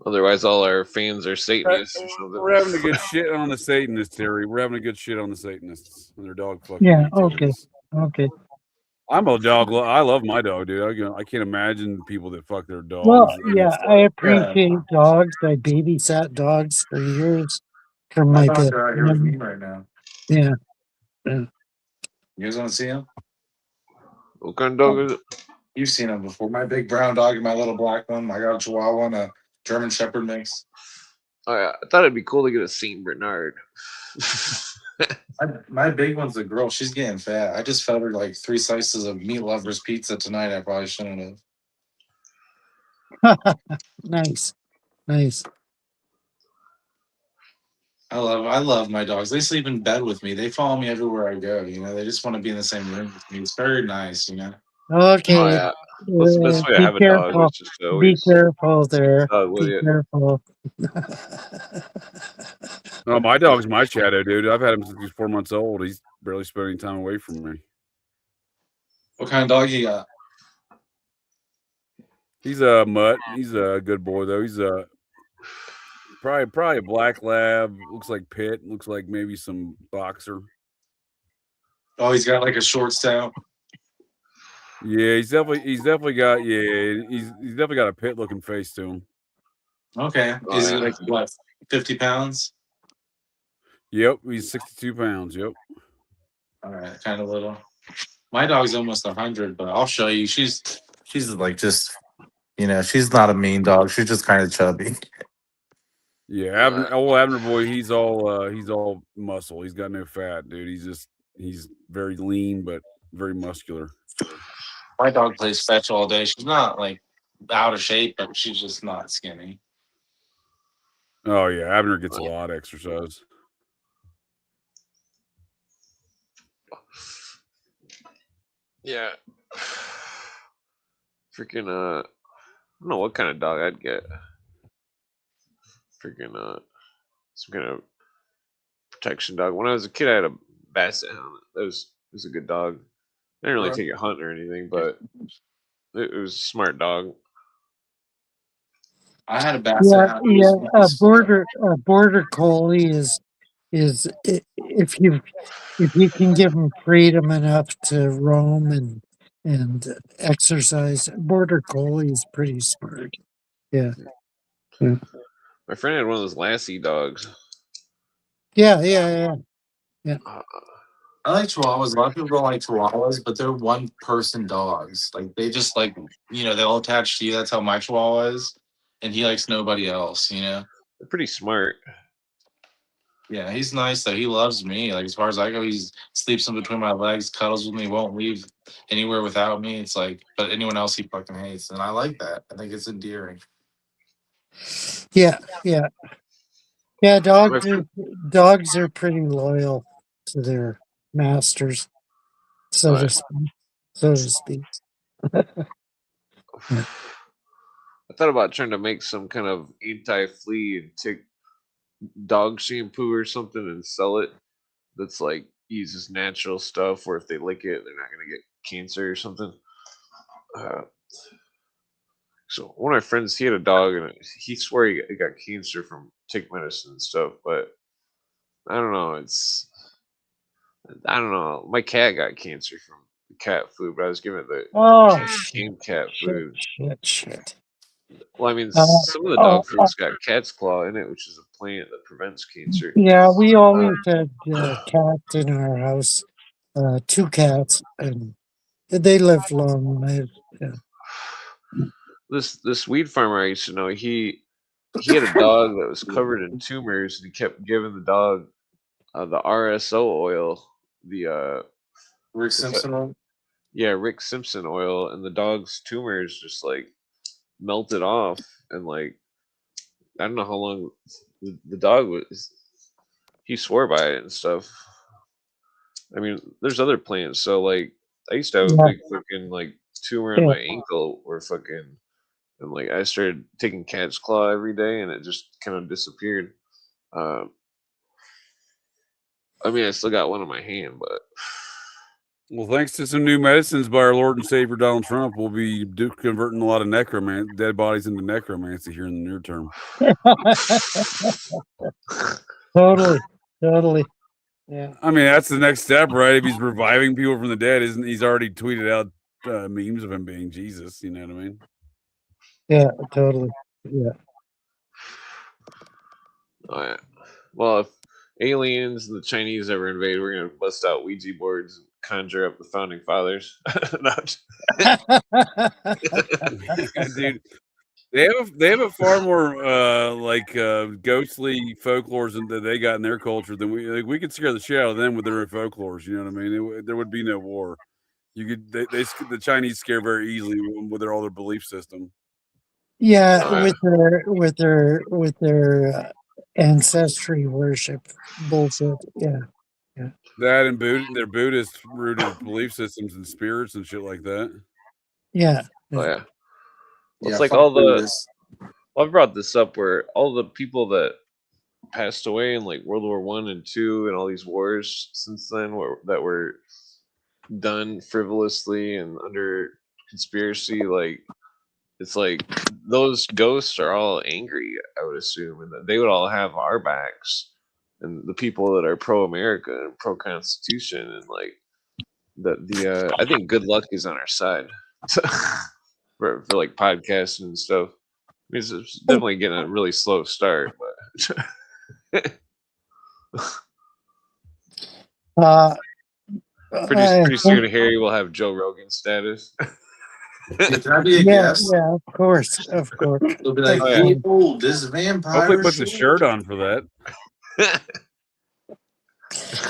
Speaker 3: Otherwise, all our fans are Satanists or something.
Speaker 5: We're having a good shit on the Satanists, Terry. We're having a good shit on the Satanists and their dog fucking.
Speaker 4: Yeah.
Speaker 5: activities.
Speaker 4: Okay.
Speaker 5: I'm a dog. I love my dog, dude. I can't imagine people that fuck their dogs.
Speaker 4: Well,
Speaker 5: and
Speaker 4: yeah,
Speaker 5: stuff.
Speaker 4: I appreciate dogs. I babysat dogs for years from my
Speaker 2: My dogs
Speaker 4: pet.
Speaker 2: are out here with me right now.
Speaker 4: Yeah.
Speaker 2: You guys want to see him?
Speaker 3: What kind of dog is it?
Speaker 2: You've seen him before. My big brown dog and my little black one. I got a Chihuahua and a German Shepherd mix.
Speaker 3: Oh yeah, I thought it'd be cool to get a Saint Bernard.
Speaker 2: My big one's a girl. She's getting fat. I just fed her like 3 slices of meat lovers pizza tonight. I probably shouldn't have.
Speaker 4: Nice.
Speaker 2: I love my dogs. They sleep in bed with me. They follow me everywhere I go. You know, they just want to be in the same room with me. It's very nice. You know.
Speaker 4: Okay.
Speaker 3: Oh yeah, what's the best way to have a dog? It's just
Speaker 4: Be
Speaker 3: always
Speaker 4: careful there.
Speaker 3: dog with
Speaker 4: Be
Speaker 3: you.
Speaker 4: careful.
Speaker 5: Oh, my dog's my shadow, dude. I've had him since he's 4 months old. He's barely spending time away from me.
Speaker 2: What kind of dog you got?
Speaker 5: He's a mutt. He's a good boy though. He's a probably a black lab. Looks like pit. Looks like maybe some boxer.
Speaker 2: Oh, he's got like a short snout.
Speaker 5: Yeah, he's definitely got he's definitely got a pit looking face to him.
Speaker 2: Okay.
Speaker 3: Oh,
Speaker 2: Is he
Speaker 3: yeah.
Speaker 2: like what, 50 pounds?
Speaker 5: Yep, he's 62 pounds. Yep.
Speaker 2: All right, kind of little. My dog's almost 100, but I'll show you. She's like just, she's not a mean dog. She's just kind of chubby.
Speaker 5: Yeah, old Abner boy, he's all muscle. He's got no fat, dude. He's very lean but very muscular.
Speaker 2: My dog plays fetch all day. She's not like out of shape, but she's just not skinny.
Speaker 5: Oh yeah, Abner gets a lot of exercise.
Speaker 3: Yeah. Freaking I don't know what kind of dog I'd get. Freaking some kind of protection dog. When I was a kid, I had a basset hound. That was a good dog. I didn't really take it hunting or anything, but it was a smart dog.
Speaker 2: I had a basset hound. He was
Speaker 4: A
Speaker 2: muscular.
Speaker 4: border collie is if you can give them freedom enough to roam and exercise, border collie is pretty smart. Yeah.
Speaker 3: My friend had one of those Lassie dogs.
Speaker 4: Yeah.
Speaker 2: I like Chihuahuas. A lot of people don't like Chihuahuas, but they're one person dogs. Like they just like, they'll attach to you. That's how my Chihuahua is. And he likes nobody else,
Speaker 3: They're pretty smart.
Speaker 2: Yeah, he's nice though. He loves me. Like as far as I go, he sleeps in between my legs, cuddles with me, won't leave anywhere without me. It's like, but anyone else he fucking hates, and I like that. I think it's endearing.
Speaker 4: Yeah.
Speaker 3: My
Speaker 4: Dogs are pretty loyal to their masters, so to speak. Yeah.
Speaker 3: I thought about trying to make some kind of anti-flea and tick dog shampoo or something and sell it. That's like uses natural stuff, where if they lick it, they're not gonna get cancer or something. So one of my friends, he had a dog, and he swore he got cancer from tick medicine and stuff. But I don't know. I don't know. My cat got cancer from cat food, but I was giving it the
Speaker 4: Oh
Speaker 3: game cat food.
Speaker 4: shit.
Speaker 3: Well, I mean,
Speaker 4: Uh,
Speaker 3: some of the dog food's got cat's claw in it, which is a plant that prevents cancer.
Speaker 4: yeah, we always had cats in our house, 2 cats, and they lived long lives. Yeah.
Speaker 3: This weed farmer I used to know, he had a dog that was covered in tumors, and he kept giving the dog the RSO oil, the
Speaker 2: Rick Simpson.
Speaker 3: yeah, Rick Simpson oil, and the dog's tumors just like melted off, and like I don't know how long the dog was. He swore by it and stuff. I mean, there's other plants. So like, I used to have a
Speaker 4: Yeah.
Speaker 3: big fucking like tumor in
Speaker 4: Yeah.
Speaker 3: my ankle, where fucking, and like I started taking cat's claw every day, and it just kind of disappeared. Uh, I mean, I still got one in my hand, but
Speaker 5: Well, thanks to some new medicines by our Lord and Savior Donald Trump, we'll be converting a lot of dead bodies into necromancy here in the near term.
Speaker 4: Totally. Yeah.
Speaker 5: I mean, that's the next step, right? If he's reviving people from the dead, isn't he's already tweeted out memes of him being Jesus? You know what I mean?
Speaker 4: Yeah, totally. Yeah.
Speaker 3: yeah. Well, if aliens and the Chinese ever invade, we're gonna bust out Ouija boards and conjure up the founding fathers.
Speaker 5: Dude, they have a far more ghostly folklore that they got in their culture than we could scare the shit out of them with their folklores. You know what I mean? There would be no war. The Chinese scare very easily with all their belief system.
Speaker 4: Yeah, with their ancestry worship bullshit. Yeah.
Speaker 5: That and their Buddhist rooted belief systems and spirits and shit like that.
Speaker 4: Yeah.
Speaker 3: Oh yeah. Well,
Speaker 2: Yeah,
Speaker 3: it's like all the. Well, I brought this up where all the people that passed away in like World War One and Two and all these wars since then that were done frivolously and under conspiracy, like it's like those ghosts are all angry, I would assume, and that they would all have our backs, and the people that are pro America and pro Constitution, and like I think good luck is on our side for like podcasts and stuff. I mean, it's definitely getting a really slow start, but pretty soon Harry will have Joe Rogan status.
Speaker 6: Dude, can I be a
Speaker 4: yeah,
Speaker 6: guest?
Speaker 4: yeah, of course.
Speaker 6: They'll be like,
Speaker 3: Oh, yeah.
Speaker 6: "Oh, this vampire."
Speaker 5: Hopefully, put the
Speaker 6: shit."
Speaker 5: shirt on for that.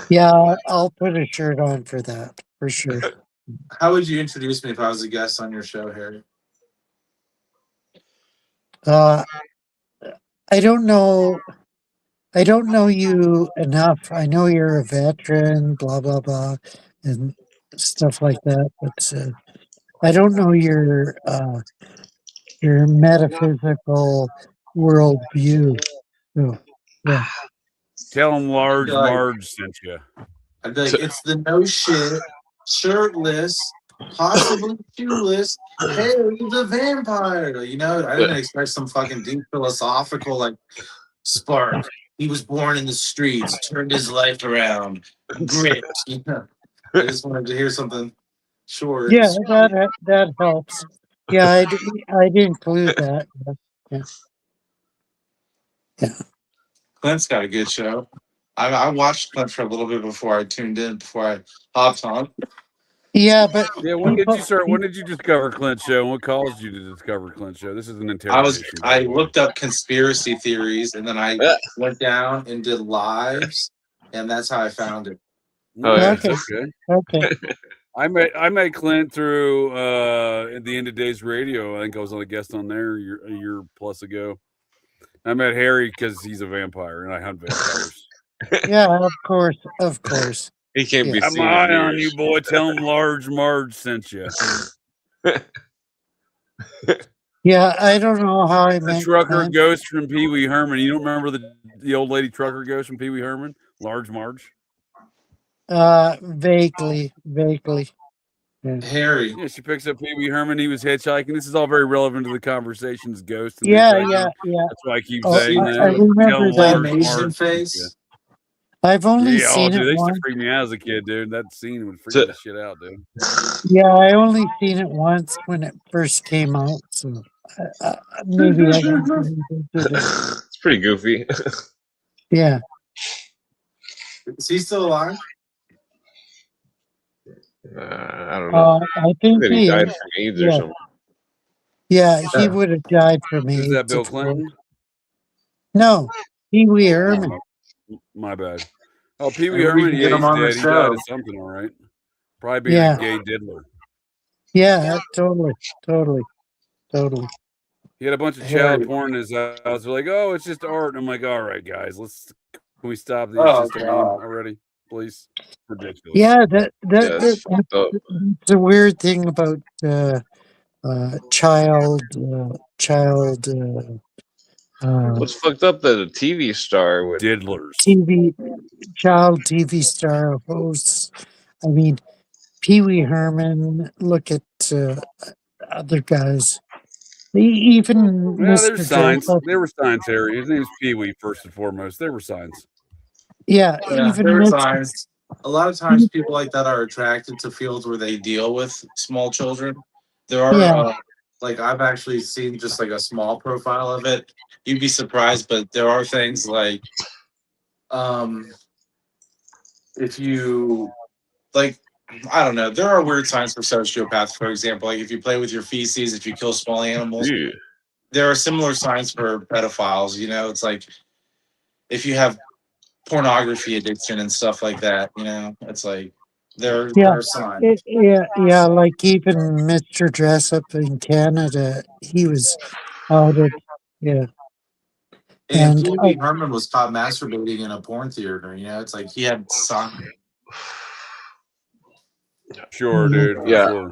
Speaker 4: Yeah, I'll put a shirt on for that for sure.
Speaker 6: How would you introduce me if I was a guest on your show, Harry?
Speaker 4: I don't know you enough. I know you're a veteran, blah blah blah, and stuff like that. But I don't know your metaphysical worldview. So, yeah.
Speaker 5: Tell him Large
Speaker 6: Like-
Speaker 5: Marge sent you.
Speaker 6: I'd be like, "It's the no shit, shirtless, possibly shoeless Harry the vampire." You know, I didn't expect some fucking deep philosophical like spark. He was born in the streets, turned his life around, grit. You know, I just wanted to hear something short.
Speaker 4: Yeah, that helps. Yeah, I'd include that. Yeah.
Speaker 6: Clint's got a good show. I watched Clint for a little bit before I tuned in, before I hopped on.
Speaker 4: Yeah, but
Speaker 5: Yeah, when did you start? When did you discover Clint's show? And what caused you to discover Clint's show? This is an interrogation.
Speaker 6: I looked up conspiracy theories and then I went down and did lives, and that's how I found it.
Speaker 3: Oh, yeah.
Speaker 4: Okay.
Speaker 5: I met Clint through the End of Days Radio. I think I was on a guest on there a year plus ago. I met Harry because he's a vampire and I hunt vampires.
Speaker 4: Yeah, of course.
Speaker 3: He can't be
Speaker 5: I'm
Speaker 3: seen.
Speaker 5: eye on you, boy. Tell him Large Marge sent you.
Speaker 4: Yeah, I don't know how I
Speaker 5: The
Speaker 4: met
Speaker 5: trucker
Speaker 4: Clint.
Speaker 5: ghost from Pee Wee Herman. You don't remember the old lady trucker ghost from Pee Wee Herman? Large Marge?
Speaker 4: Vaguely.
Speaker 6: Harry.
Speaker 5: Yeah, she picks up Pee Wee Herman. He was hitchhiking. This is all very relevant to the conversation's ghost. And
Speaker 4: Yeah.
Speaker 5: That's why I keep
Speaker 4: Oh,
Speaker 5: saying
Speaker 4: I
Speaker 5: that.
Speaker 4: remember
Speaker 5: Tell him
Speaker 4: that.
Speaker 5: Large
Speaker 6: Claymation
Speaker 5: Marge
Speaker 6: face.
Speaker 5: sent
Speaker 4: I've
Speaker 5: you.
Speaker 4: only
Speaker 5: Yeah,
Speaker 4: seen
Speaker 5: dude, they
Speaker 4: it
Speaker 5: used to
Speaker 4: once.
Speaker 5: freak me out as a kid, dude. That scene would freak the shit out, dude.
Speaker 4: Yeah, I only seen it once when it first came out. So maybe I did it.
Speaker 3: It's pretty goofy.
Speaker 4: Yeah.
Speaker 6: Is he still alive?
Speaker 3: I don't know.
Speaker 4: I think
Speaker 3: That he
Speaker 4: he
Speaker 3: died
Speaker 4: is.
Speaker 3: from AIDS
Speaker 4: Yeah.
Speaker 3: or something.
Speaker 4: Yeah, he would have died from
Speaker 5: Is
Speaker 4: AIDS.
Speaker 5: that Bill
Speaker 4: of course.
Speaker 5: Clinton?
Speaker 4: No, Pee Wee Herman.
Speaker 5: Oh, my bad. Oh, Pee Wee
Speaker 6: Maybe we
Speaker 5: Herman,
Speaker 6: can
Speaker 5: yeah,
Speaker 6: get him
Speaker 5: he's
Speaker 6: on the
Speaker 5: dead. He died
Speaker 6: show.
Speaker 5: of something, all right. Probably being
Speaker 4: Yeah.
Speaker 5: a gay diddler.
Speaker 4: Yeah, totally.
Speaker 5: He had a bunch of child porn in his house. They're like, oh, it's just art. And I'm like, all right, guys, can we stop this?
Speaker 6: Oh,
Speaker 5: It's just a meme
Speaker 6: God.
Speaker 5: already, please. Ridiculous.
Speaker 4: Yeah,
Speaker 3: That's fucked up.
Speaker 4: that's a weird thing about child.
Speaker 3: What's fucked up that a TV star would
Speaker 5: Diddlers.
Speaker 4: Child TV star hosts. I mean, Pee Wee Herman. Look at other guys. Even
Speaker 5: Yeah,
Speaker 4: Mr.
Speaker 5: there's signs.
Speaker 4: Joseph.
Speaker 5: There were signs, Harry. His name's Pee Wee, first and foremost. There were signs.
Speaker 4: Yeah,
Speaker 6: Yeah,
Speaker 4: even
Speaker 6: there are
Speaker 4: Mr.
Speaker 6: signs. A lot of times, people like that are attracted to fields where they deal with small children. There are,
Speaker 4: Yeah.
Speaker 6: like, I've actually seen just like a small profile of it. You'd be surprised, but there are things like, if you, like, I don't know, there are weird signs for sociopaths, for example. Like, if you play with your feces, if you kill small animals,
Speaker 3: Yeah.
Speaker 6: there are similar signs for pedophiles. You know, it's like if you have pornography addiction and stuff like that, you know, it's like there are signs.
Speaker 4: Yeah, like even Mr. Dressup in Canada, he was outed. Yeah.
Speaker 6: And
Speaker 4: And
Speaker 6: Pee Wee Herman was caught masturbating in a porn theater. You know, it's like he had signs.
Speaker 5: Sure, dude. for
Speaker 3: Yeah.
Speaker 5: Sure.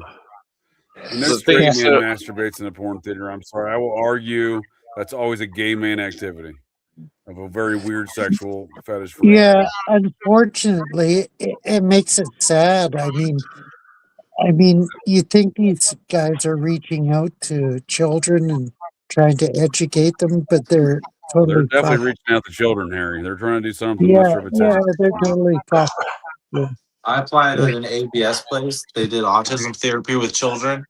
Speaker 5: And no
Speaker 3: The
Speaker 5: straight
Speaker 3: thing
Speaker 5: man
Speaker 3: is,
Speaker 5: masturbates in a porn theater. I'm sorry. I will argue that's always a gay man activity of a very weird sexual fetish. For
Speaker 4: yeah, unfortunately, it makes it sad. I mean, you think these guys are reaching out to children and trying to educate them, but they're
Speaker 5: They're
Speaker 4: totally
Speaker 5: definitely
Speaker 4: fucked.
Speaker 5: reaching out to children, Harry. They're trying to do something. I'm not sure if it's
Speaker 4: Yeah, they're totally fucked. Yeah.
Speaker 6: I applied at an ABS place. They did autism therapy with children,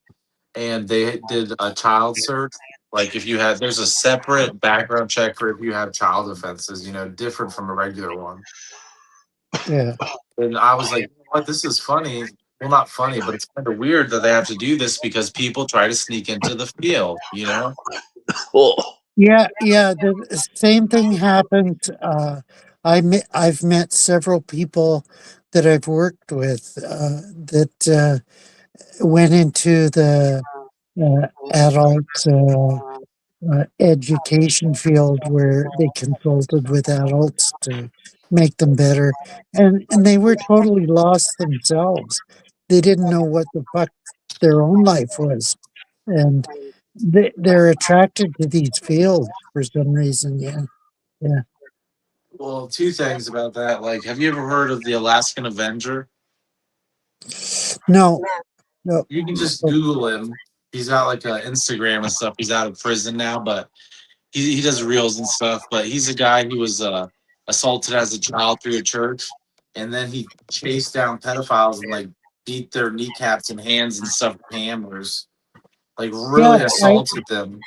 Speaker 6: and they did a child search.
Speaker 2: Like if you had, there's a separate background check for if you have child offenses, you know, different from a regular one.
Speaker 4: Yeah.
Speaker 2: And I was like, what, this is funny. Well, not funny, but it's kind of weird that they have to do this because people try to sneak into the field, you know?
Speaker 4: Yeah, yeah. The same thing happened. I've met several people that I've worked with that went into the adult education field where they consulted with adults to make them better, and they were totally lost themselves. They didn't know what the fuck their own life was, and they're attracted to these fields for some reason. Yeah, yeah.
Speaker 2: Well, two things about that. Like, have you ever heard of the Alaskan Avenger?
Speaker 4: No, no.
Speaker 2: You can just Google him. He's got like an Instagram and stuff. He's out of prison now, but he does reels and stuff. But he's a guy who was assaulted as a child through a church, and then he chased down pedophiles and like beat their kneecaps and hands and stuff with hammers, like really
Speaker 4: Yeah,
Speaker 2: assaulted them.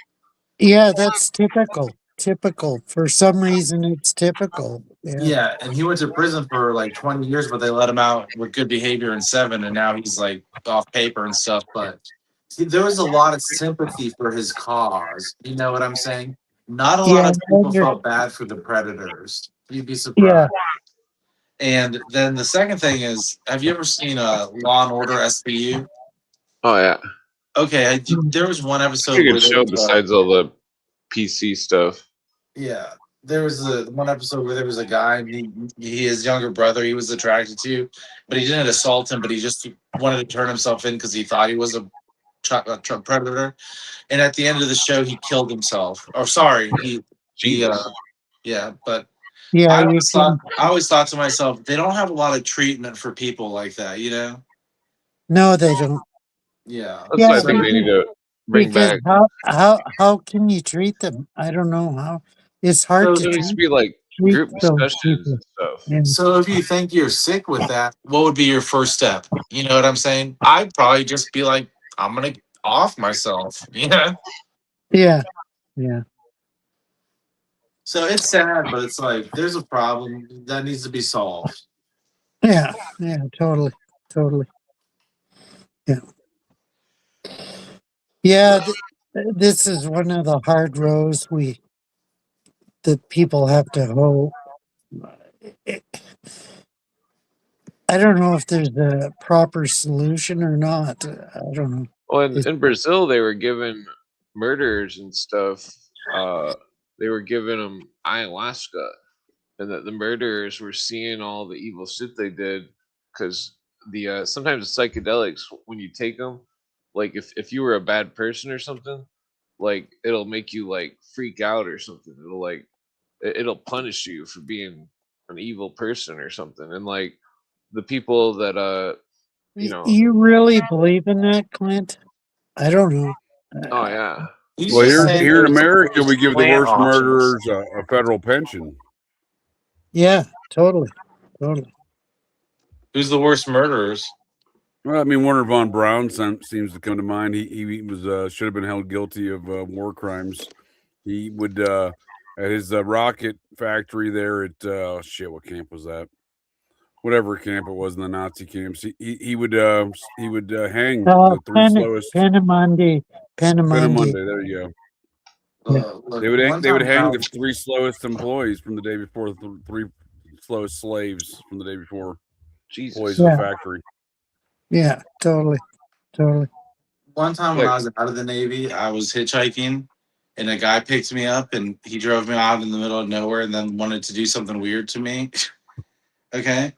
Speaker 4: yeah. That's typical. Typical. For some reason, it's typical. Yeah.
Speaker 2: Yeah, and he went to prison for like 20 years, but they let him out with good behavior in 7, and now he's like off paper and stuff. But there was a lot of sympathy for his cause. You know what I'm saying? Not a lot
Speaker 4: Yeah.
Speaker 2: of people felt bad for the predators. You'd be surprised.
Speaker 4: Yeah.
Speaker 2: And then the second thing is, have you ever seen Law and Order SVU?
Speaker 3: Oh yeah,
Speaker 2: Okay, there was one episode
Speaker 3: pretty
Speaker 2: where
Speaker 3: good
Speaker 2: there
Speaker 3: show
Speaker 2: was,
Speaker 3: besides all the PC stuff.
Speaker 2: yeah, there was one episode where there was a guy, his younger brother, he was attracted to, but he didn't assault him, but he just wanted to turn himself in because he thought he was a predator. And at the end of the show, he killed himself. Or sorry, yeah, but
Speaker 4: Yeah.
Speaker 2: I
Speaker 4: You
Speaker 2: always thought to myself, they don't have a lot of treatment for people like that, you know?
Speaker 4: No, they don't.
Speaker 2: Yeah.
Speaker 3: That's
Speaker 4: Yeah,
Speaker 3: what I think they need to bring
Speaker 4: because
Speaker 3: back.
Speaker 4: how can you treat them? I don't know how. It's hard
Speaker 3: So
Speaker 4: to
Speaker 3: there needs to be like
Speaker 4: treat
Speaker 3: group
Speaker 4: those
Speaker 3: discussions
Speaker 4: people.
Speaker 3: and stuff.
Speaker 4: Yeah.
Speaker 2: So if you think you're sick with that, what would be your first step? You know what I'm saying? I'd probably just be like, I'm gonna off myself. Yeah.
Speaker 4: Yeah. Yeah.
Speaker 2: So it's sad, but it's like there's a problem that needs to be solved.
Speaker 4: Yeah. Yeah. Totally. Totally. Yeah. Yeah. This is one of the hard rows that people have to hoe. I don't know if there's a proper solution or not. I don't know.
Speaker 3: Well, in Brazil, they were given murderers and stuff. They were giving them ayahuasca, and that the murderers were seeing all the evil shit they did because the sometimes the psychedelics when you take them, like if you were a bad person or something, like it'll make you like freak out or something. It'll like it'll punish you for being an evil person or something. And like the people that you know,
Speaker 4: You really believe in that, Clint? I don't know.
Speaker 3: oh yeah.
Speaker 5: Well, here in America, we give the worst murderers a federal pension.
Speaker 4: Yeah, totally. Totally.
Speaker 2: Who's the worst murderers?
Speaker 5: Well, I mean, Werner von Braun seems to come to mind. He was should have been held guilty of war crimes. He would at his rocket factory there at shit. What camp was that? Whatever camp it was in the Nazi camps. He would hang the three slowest.
Speaker 4: Peenemünde.
Speaker 5: There you go.
Speaker 2: Look,
Speaker 5: They would hang the 3 slowest employees from the day before, the 3 slowest slaves from the day before.
Speaker 3: Jesus.
Speaker 5: Employees of the factory.
Speaker 4: Yeah, totally. Totally.
Speaker 2: One time when I was out of the Navy, I was hitchhiking and a guy picked me up and he drove me out in the middle of nowhere and then wanted to do something weird to me. Okay.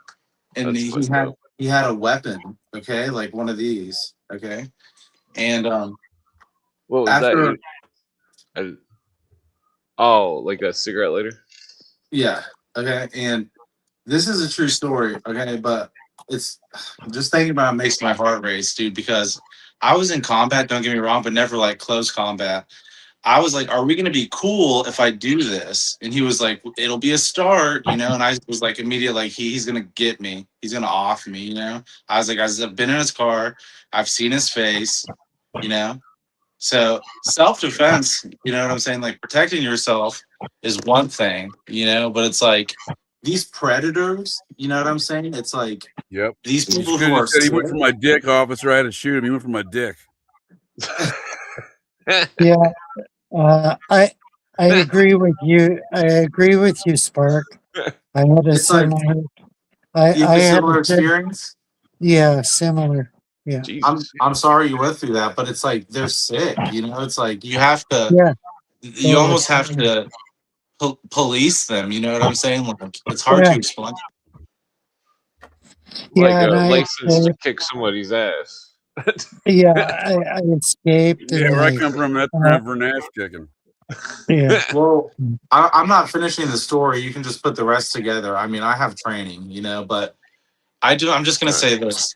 Speaker 2: And he had a weapon, okay, like one of these, okay. And
Speaker 3: what was
Speaker 2: after,
Speaker 3: that? Oh, like a cigarette lighter?
Speaker 2: Yeah, okay. And this is a true story, okay, but it's just thinking about it makes my heart race, dude, because I was in combat, don't get me wrong, but never like close combat.
Speaker 6: I was like, are we going to be cool if I do this? And he was like, it'll be a start, you know? And I was like, immediately, like, he's going to get me. He's going to off me, you know? I was like, I've been in his car. I've seen his face, you know? So self-defense, you know what I'm saying? Like, protecting yourself is one thing, you know? But it's like these predators, you know what I'm saying? It's like
Speaker 5: Yep.
Speaker 6: these
Speaker 5: You
Speaker 6: people
Speaker 5: should
Speaker 6: who
Speaker 5: have
Speaker 6: are
Speaker 5: said he went
Speaker 6: sick.
Speaker 5: for my dick, officer. I had to shoot him. He went for my dick.
Speaker 4: Yeah. I agree with you. I agree with you, Spark. I had a
Speaker 6: It's like,
Speaker 4: similar.
Speaker 6: you have
Speaker 4: I
Speaker 6: a
Speaker 4: had
Speaker 6: similar
Speaker 4: a
Speaker 6: experience?
Speaker 4: yeah, similar. Yeah.
Speaker 3: Jesus.
Speaker 6: I'm sorry you went through that, but it's like they're sick, you know? It's like you have to,
Speaker 4: Yeah.
Speaker 6: you
Speaker 4: Totally.
Speaker 6: almost have to police them, you know what I'm saying? Like, it's hard
Speaker 4: Yeah.
Speaker 6: to explain.
Speaker 3: Like
Speaker 4: Yeah, and
Speaker 3: a
Speaker 4: I
Speaker 3: license to
Speaker 4: escaped.
Speaker 3: kick somebody's ass.
Speaker 4: Yeah, I escaped
Speaker 5: Yeah,
Speaker 4: and
Speaker 5: where I
Speaker 4: I
Speaker 5: come from, that's for an ass kicking.
Speaker 4: yeah.
Speaker 6: Well, I'm not finishing the story. You can just put the rest together. I mean, I have training, you know, but I'm just gonna say this.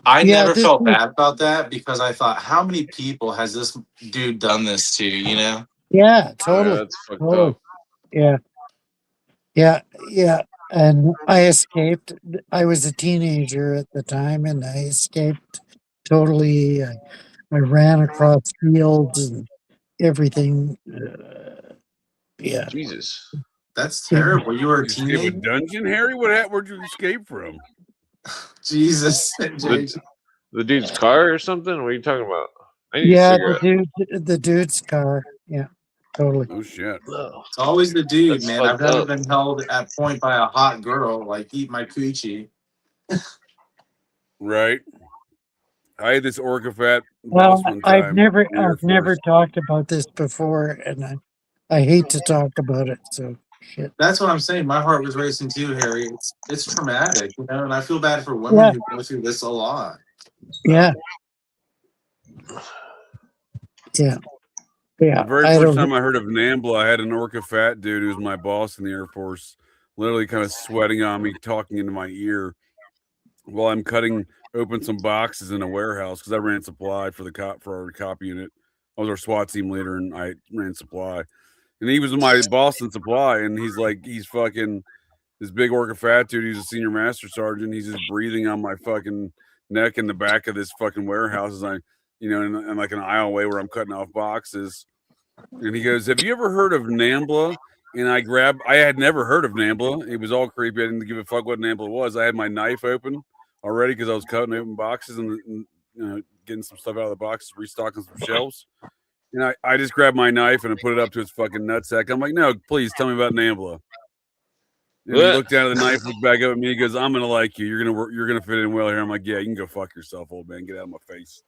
Speaker 6: I
Speaker 4: Yeah,
Speaker 6: never
Speaker 4: this
Speaker 6: felt
Speaker 4: is
Speaker 6: bad about that because I thought, how many people has this dude done this to, you know?
Speaker 4: yeah,
Speaker 3: Yeah,
Speaker 4: totally.
Speaker 3: that's fucked
Speaker 4: Totally.
Speaker 3: up.
Speaker 4: Yeah. Yeah, yeah. And I escaped. I was a teenager at the time and I escaped totally. I ran across fields and everything. Yeah.
Speaker 3: Jesus.
Speaker 6: That's
Speaker 4: Yeah.
Speaker 6: terrible. You were a
Speaker 5: You escape a
Speaker 6: teenager?
Speaker 5: dungeon, Harry? Where'd you escape from?
Speaker 6: Jesus.
Speaker 3: The, the dude's car or something? What are you talking about? I need a
Speaker 4: Yeah,
Speaker 3: cigarette.
Speaker 4: the dude's car. Yeah, totally.
Speaker 5: Oh shit.
Speaker 3: No,
Speaker 6: It's always the dude,
Speaker 3: that's
Speaker 6: man. I've
Speaker 3: fucked
Speaker 6: never
Speaker 3: up.
Speaker 6: been held at point by a hot girl, like eat my coochie.
Speaker 5: Right. I had this orca fat
Speaker 4: Well,
Speaker 5: boss one time in the Air
Speaker 4: I've never
Speaker 5: Force.
Speaker 4: talked about this before, and I hate to talk about it. So shit.
Speaker 6: That's what I'm saying. My heart was racing too, Harry. It's traumatic, you know, and I feel bad for women
Speaker 4: Yeah,
Speaker 6: who go through this a lot.
Speaker 4: yeah, yeah,
Speaker 5: The
Speaker 4: yeah.
Speaker 5: very
Speaker 4: I
Speaker 5: first
Speaker 4: don't.
Speaker 5: time I heard of NAMBLA, I had an orca fat dude who was my boss in the Air Force, literally kind of sweating on me, talking into my ear while I'm cutting open some boxes in a warehouse because I ran supply for our cop unit. I was our SWAT team leader and I ran supply. And he was my boss in supply, and he's fucking this big orca fat dude. He's a senior master sergeant. He's just breathing on my fucking neck in the back of this fucking warehouse as in like an aisle away where I'm cutting off boxes. And he goes, "Have you ever heard of NAMBLA?" And I had never heard of NAMBLA. It was all creepy. I didn't give a fuck what NAMBLA was. I had my knife open already because I was cutting open boxes and getting some stuff out of the boxes, restocking some shelves. And I just grabbed my knife and I put it up to his fucking nutsack. I'm like, no, please tell me about NAMBLA. And he looked down at the knife, looked back up at me. He goes, "I'm gonna like you. You're gonna fit in well here." I'm like, "Yeah, you can go fuck yourself, old man. Get out of my face."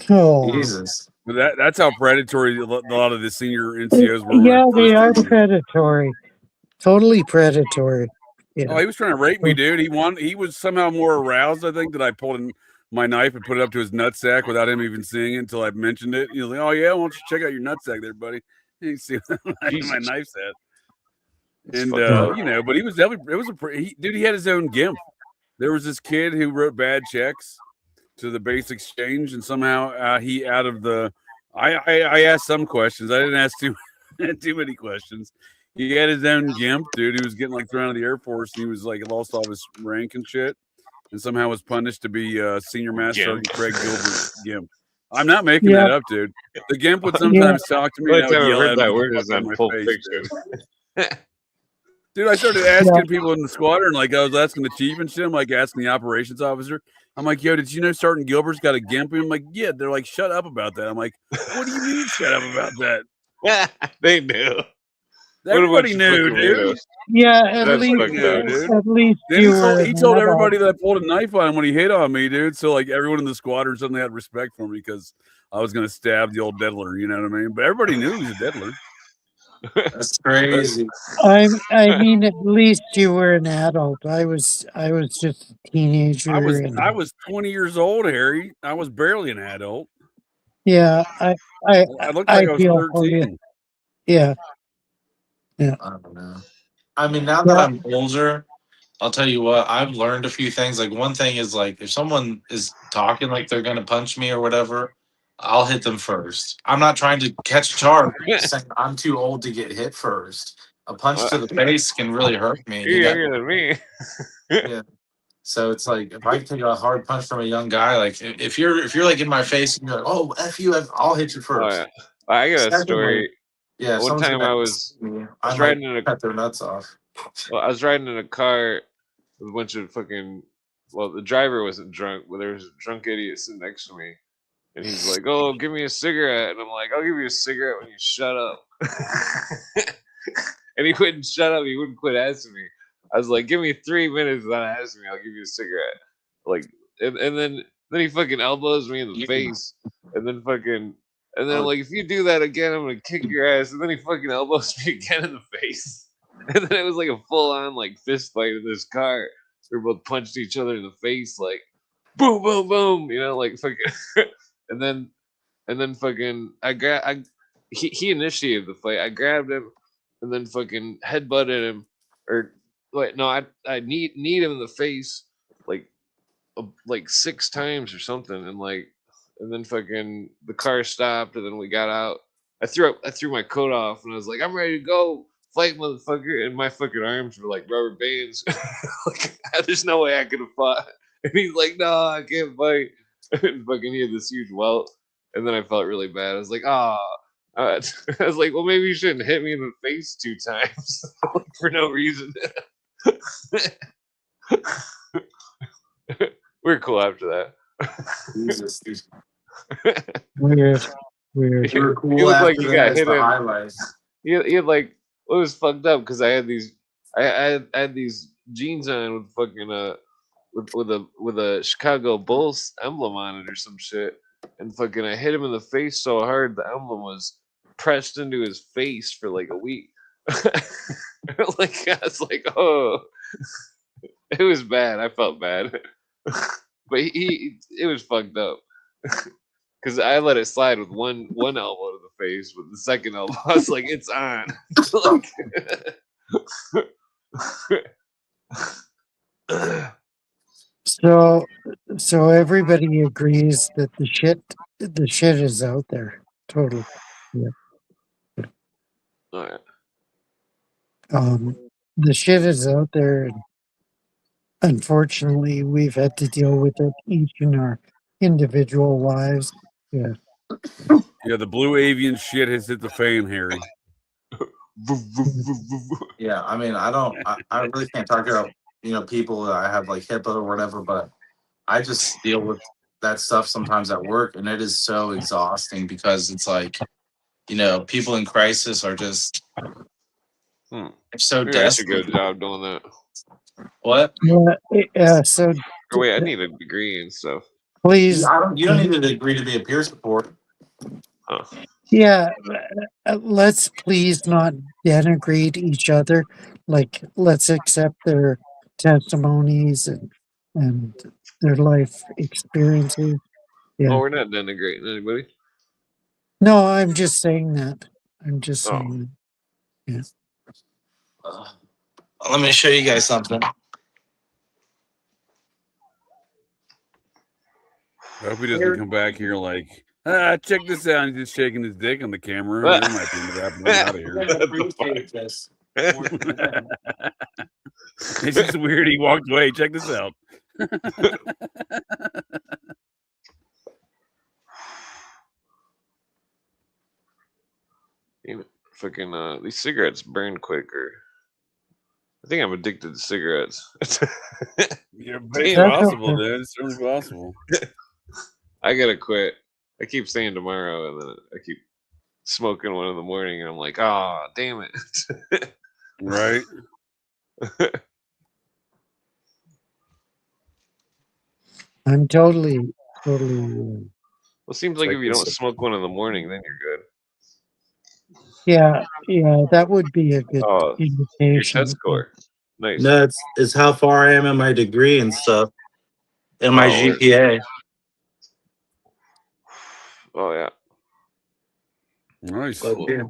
Speaker 4: Oh,
Speaker 6: Jesus.
Speaker 5: But that's how predatory a lot of the senior NCOs were when I
Speaker 4: yeah, they
Speaker 5: first
Speaker 4: are
Speaker 5: joined.
Speaker 4: predatory. Totally predatory.
Speaker 5: Oh,
Speaker 4: Yeah.
Speaker 5: he was trying to rape me, dude. He was somehow more aroused, I think, that I pulled in my knife and put it up to his nutsack without him even seeing it until I mentioned it. He was like, "Oh yeah, why don't you check out your nutsack there, buddy?" And you see my
Speaker 3: Jesus.
Speaker 5: knife's at.
Speaker 3: That's
Speaker 5: And
Speaker 3: fucked up.
Speaker 5: but he was definitely dude. He had his own gimp. There was this kid who wrote bad checks to the base exchange, and somehow he out of the. I asked some questions. I didn't ask too many questions. He had his own gimp, dude. He was getting like thrown out of the Air Force, and he was like lost all his rank and shit, and somehow was punished to be Senior Master Sergeant Craig Gilbert's gimp. I'm not making
Speaker 4: Yeah.
Speaker 5: that up, dude. The gimp would
Speaker 4: Yeah.
Speaker 5: sometimes talk to me, and
Speaker 3: Like
Speaker 5: I would
Speaker 3: I've
Speaker 5: yell
Speaker 3: heard
Speaker 5: at him
Speaker 3: that
Speaker 5: to
Speaker 3: word
Speaker 5: get
Speaker 3: is
Speaker 5: the fuck out
Speaker 3: on
Speaker 5: of
Speaker 3: Pulp
Speaker 5: my face,
Speaker 3: Fiction.
Speaker 5: dude. Dude, I started asking people in the squadron, like I was asking the chief and shit. I'm like asking the operations officer. I'm like, "Yo, did you know Sergeant Gilbert's got a gimp?" And I'm like, "Yeah." They're like, "Shut up about that." I'm like, "What do you mean, shut up about that?"
Speaker 3: They knew.
Speaker 5: Everybody knew,
Speaker 3: fucking
Speaker 5: dude.
Speaker 3: weirdos.
Speaker 4: Yeah, at
Speaker 3: That's
Speaker 4: least
Speaker 3: fucked up.
Speaker 5: Dude.
Speaker 4: at least
Speaker 5: Then
Speaker 4: you were
Speaker 5: he
Speaker 4: an
Speaker 5: told
Speaker 4: adult.
Speaker 5: everybody that I pulled a knife on him when he hit on me, dude. So like everyone in the squadron suddenly had respect for me because I was gonna stab the old diddler. You know what I mean? But everybody knew he was a diddler.
Speaker 6: That's crazy.
Speaker 4: I mean, at least you were an adult. I was just a teenager, and
Speaker 5: I was 20 years old, Harry. I was barely an adult.
Speaker 4: yeah,
Speaker 5: I looked like I was
Speaker 4: feel for you.
Speaker 5: 13.
Speaker 4: Yeah, yeah,
Speaker 6: I don't know. I mean, now that
Speaker 4: yeah,
Speaker 6: I'm older, I'll tell you what, I've learned a few things. Like, one thing is, like, if someone is talking like they're gonna punch me or whatever,
Speaker 2: I'll hit them first. I'm not trying to catch a charge.
Speaker 6: Saying I'm too old to get hit first. A punch to the
Speaker 2: Face can really hurt me.
Speaker 3: You're younger than me.
Speaker 6: yeah. So it's like if I take a hard punch from a young guy,
Speaker 2: Guy, like if you're like in my face,
Speaker 6: and you're like, "Oh, f you," I'll hit you
Speaker 3: Oh,
Speaker 6: first.
Speaker 3: yeah. I got a
Speaker 6: Secondly,
Speaker 3: story.
Speaker 6: Yeah, if
Speaker 3: One
Speaker 6: someone's
Speaker 3: time
Speaker 6: gonna
Speaker 3: I was
Speaker 6: me,
Speaker 3: I was
Speaker 6: might
Speaker 3: riding in a
Speaker 6: cut their nuts off.
Speaker 3: well, I was riding in a car with a bunch of fucking. Well, the driver wasn't drunk, but there was a drunk idiot sitting next to me, and he's like, "Oh, give me a cigarette," and I'm like, "I'll give you a cigarette when you shut up." And he wouldn't shut up. He wouldn't quit asking me. I was like, "Give me 3 minutes without asking me. I'll give you a cigarette." Like, and then he fucking elbows me in the face, and then I'm like, "If you do that again, I'm gonna kick your ass." And then he fucking elbows me again in the face, and then it was like a full on like fist fight in this car. We both punched each other in the face, like boom, boom, boom. You know, like fucking, and then fucking he initiated the fight. I grabbed him and then fucking headbutted him, or wait, no, I need him in the face like 6 times or something, and then fucking the car stopped, and then we got out. I threw my coat off, and I was like, "I'm ready to go, fight, motherfucker!" And my fucking arms were like rubber bands. Like, there's no way I could have fought. And he's like, "No, I can't fight." And fucking he had this huge welt, and then I felt really bad. I was like, "Ah." I was like, "Well, maybe you shouldn't hit me in the face 2 times for no reason." We were cool after that.
Speaker 6: Jesus,
Speaker 4: Weird. Weird.
Speaker 6: you were
Speaker 3: He
Speaker 6: cool
Speaker 3: looked
Speaker 6: after
Speaker 3: like he
Speaker 6: that.
Speaker 3: got
Speaker 6: It's
Speaker 3: hit
Speaker 6: the
Speaker 3: in.
Speaker 6: highlights.
Speaker 3: He had like, it was fucked up because I had these, I had these jeans on with fucking with a Chicago Bulls emblem on it or some shit, and fucking I hit him in the face so hard the emblem was pressed into his face for like a week. Like I was like, oh, it was bad. I felt bad, but it was fucked up. Because I let it slide with one elbow to the face, but the second elbow, I was like, "It's on."
Speaker 4: So everybody agrees that the shit is out there. Totally.
Speaker 3: All right.
Speaker 4: The shit is out there, and unfortunately, we've had to deal with it each in our individual lives. Yeah.
Speaker 5: Yeah, the blue avian shit has hit the fan, Harry.
Speaker 6: Yeah, I mean, I really can't talk about people that I have like HIPAA or whatever, but I just deal with that stuff sometimes at work, and it is so exhausting because it's like,
Speaker 2: people in crisis are just so
Speaker 3: Maybe I should get a
Speaker 2: desperate.
Speaker 3: job doing that.
Speaker 2: What?
Speaker 4: Yeah. So
Speaker 3: Or wait, I need a degree and stuff.
Speaker 4: please,
Speaker 6: you don't need to agree to be a peer support.
Speaker 3: Huh.
Speaker 4: yeah, let's please not denigrate each other. Like, let's accept their testimonies and their life experiences. Yeah.
Speaker 3: Oh, we're not denigrating anybody.
Speaker 4: No, I'm just saying that. I'm just
Speaker 3: Oh.
Speaker 4: saying that. Yeah.
Speaker 2: Let me show you guys something.
Speaker 5: I hope he doesn't come back here like, check this out. He's just shaking his dick on the camera. There might be into that. I'm out of here. It's just weird. He walked away. Check this out.
Speaker 3: Fucking these cigarettes burn quicker. I think I'm addicted to cigarettes.
Speaker 5: Yeah,
Speaker 3: Damn.
Speaker 5: possible, dude. It's certainly possible.
Speaker 3: I gotta quit. I keep saying tomorrow, and then I keep smoking one in the morning, and I'm like, ah, oh, damn it.
Speaker 5: Right.
Speaker 4: I'm totally.
Speaker 3: Well, it seems like if you don't smoke one in the morning, then you're good.
Speaker 4: Yeah, that would be a good
Speaker 3: Oh, your
Speaker 4: indication.
Speaker 3: test score. Nice.
Speaker 7: No, it's how far I am in my degree and stuff, and my
Speaker 3: Oh,
Speaker 7: GPA.
Speaker 3: Oh yeah.
Speaker 5: Nice.
Speaker 7: Okay.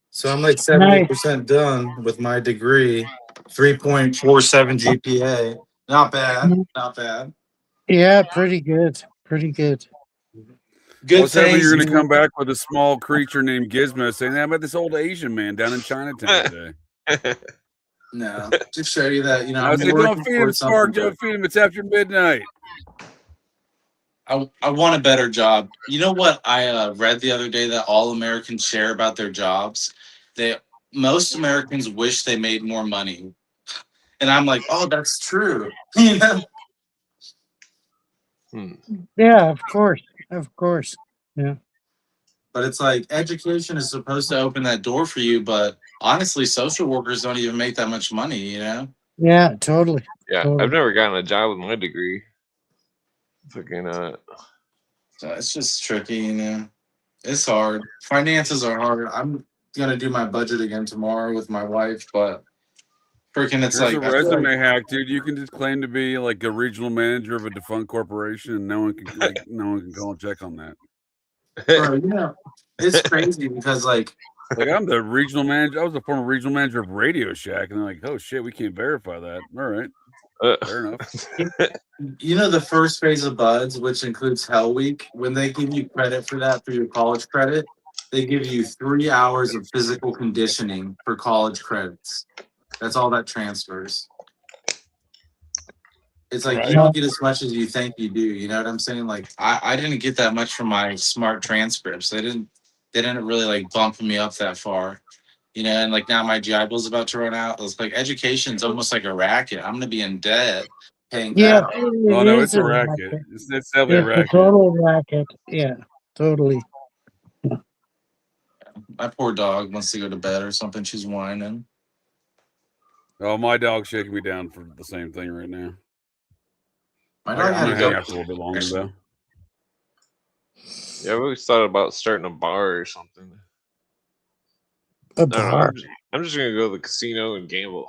Speaker 7: So I'm like 70% done with my degree, 3.47 GPA. Not bad. Not bad.
Speaker 4: Yeah, pretty good. Pretty good.
Speaker 6: Good
Speaker 5: What's happening?
Speaker 6: things.
Speaker 5: You're going to come back with a small creature named Gizmo saying, "I met this old Asian man down in Chinatown today."
Speaker 6: No, just show you that
Speaker 5: I
Speaker 6: I'm
Speaker 5: said, "Don't
Speaker 6: working
Speaker 5: feed him,
Speaker 6: towards something
Speaker 5: Spark. Don't
Speaker 6: good.
Speaker 5: feed him. It's after midnight."
Speaker 6: I want a better job. You know what I read the other day that all Americans share about their jobs? Most Americans wish they made more money, and I'm like, oh, that's true. You know,
Speaker 4: Yeah, of course. Of course. Yeah.
Speaker 6: but it's like education is supposed to open that door for you, but honestly, social workers don't even make that much money. You know.
Speaker 4: Yeah, totally.
Speaker 3: Yeah,
Speaker 4: Totally.
Speaker 3: I've never gotten a job with my degree. Fucking
Speaker 6: So it's just tricky, you know. It's hard. Finances are hard. I'm gonna do my budget again tomorrow with my wife, but freaking, it's
Speaker 5: There's a
Speaker 6: like I feel like,
Speaker 5: resume hack, dude. You can just claim to be like a regional manager of a defunct corporation, and no one can call and check on that.
Speaker 6: bro, you know, it's crazy because like
Speaker 5: Like, I'm the regional manager. I was the former regional manager of Radio Shack, and they're like, "Oh shit, we can't verify that." All right, fair enough.
Speaker 6: you know the first phase of Buds, which includes Hell Week, when they give you credit for that for your college credit, they give you 3 hours of physical conditioning for college credits. That's all that transfers. It's like you don't get as much as you think you do. You know what I'm saying? Like I didn't get that much from my smart transcripts. They didn't really like bump me up that far. You know, and like now my GI Bill's about to run out. It's like education's almost like a racket. I'm gonna be in debt paying
Speaker 4: Yeah,
Speaker 6: that.
Speaker 4: it
Speaker 5: Oh no,
Speaker 4: is
Speaker 5: it's a racket. It's definitely a
Speaker 4: It's a
Speaker 5: racket.
Speaker 4: total racket. Yeah, totally.
Speaker 6: My poor dog wants to go to bed or something. She's whining.
Speaker 5: Oh, my dog's shaking me down for the same thing right now.
Speaker 6: My
Speaker 5: I'm
Speaker 6: dog had
Speaker 5: gonna
Speaker 6: a
Speaker 5: hang
Speaker 6: go.
Speaker 5: out for a little bit longer though.
Speaker 3: Yeah, I've always thought about starting a bar or something.
Speaker 4: A
Speaker 3: I don't know,
Speaker 4: bar.
Speaker 3: I'm just gonna go to the casino and gamble.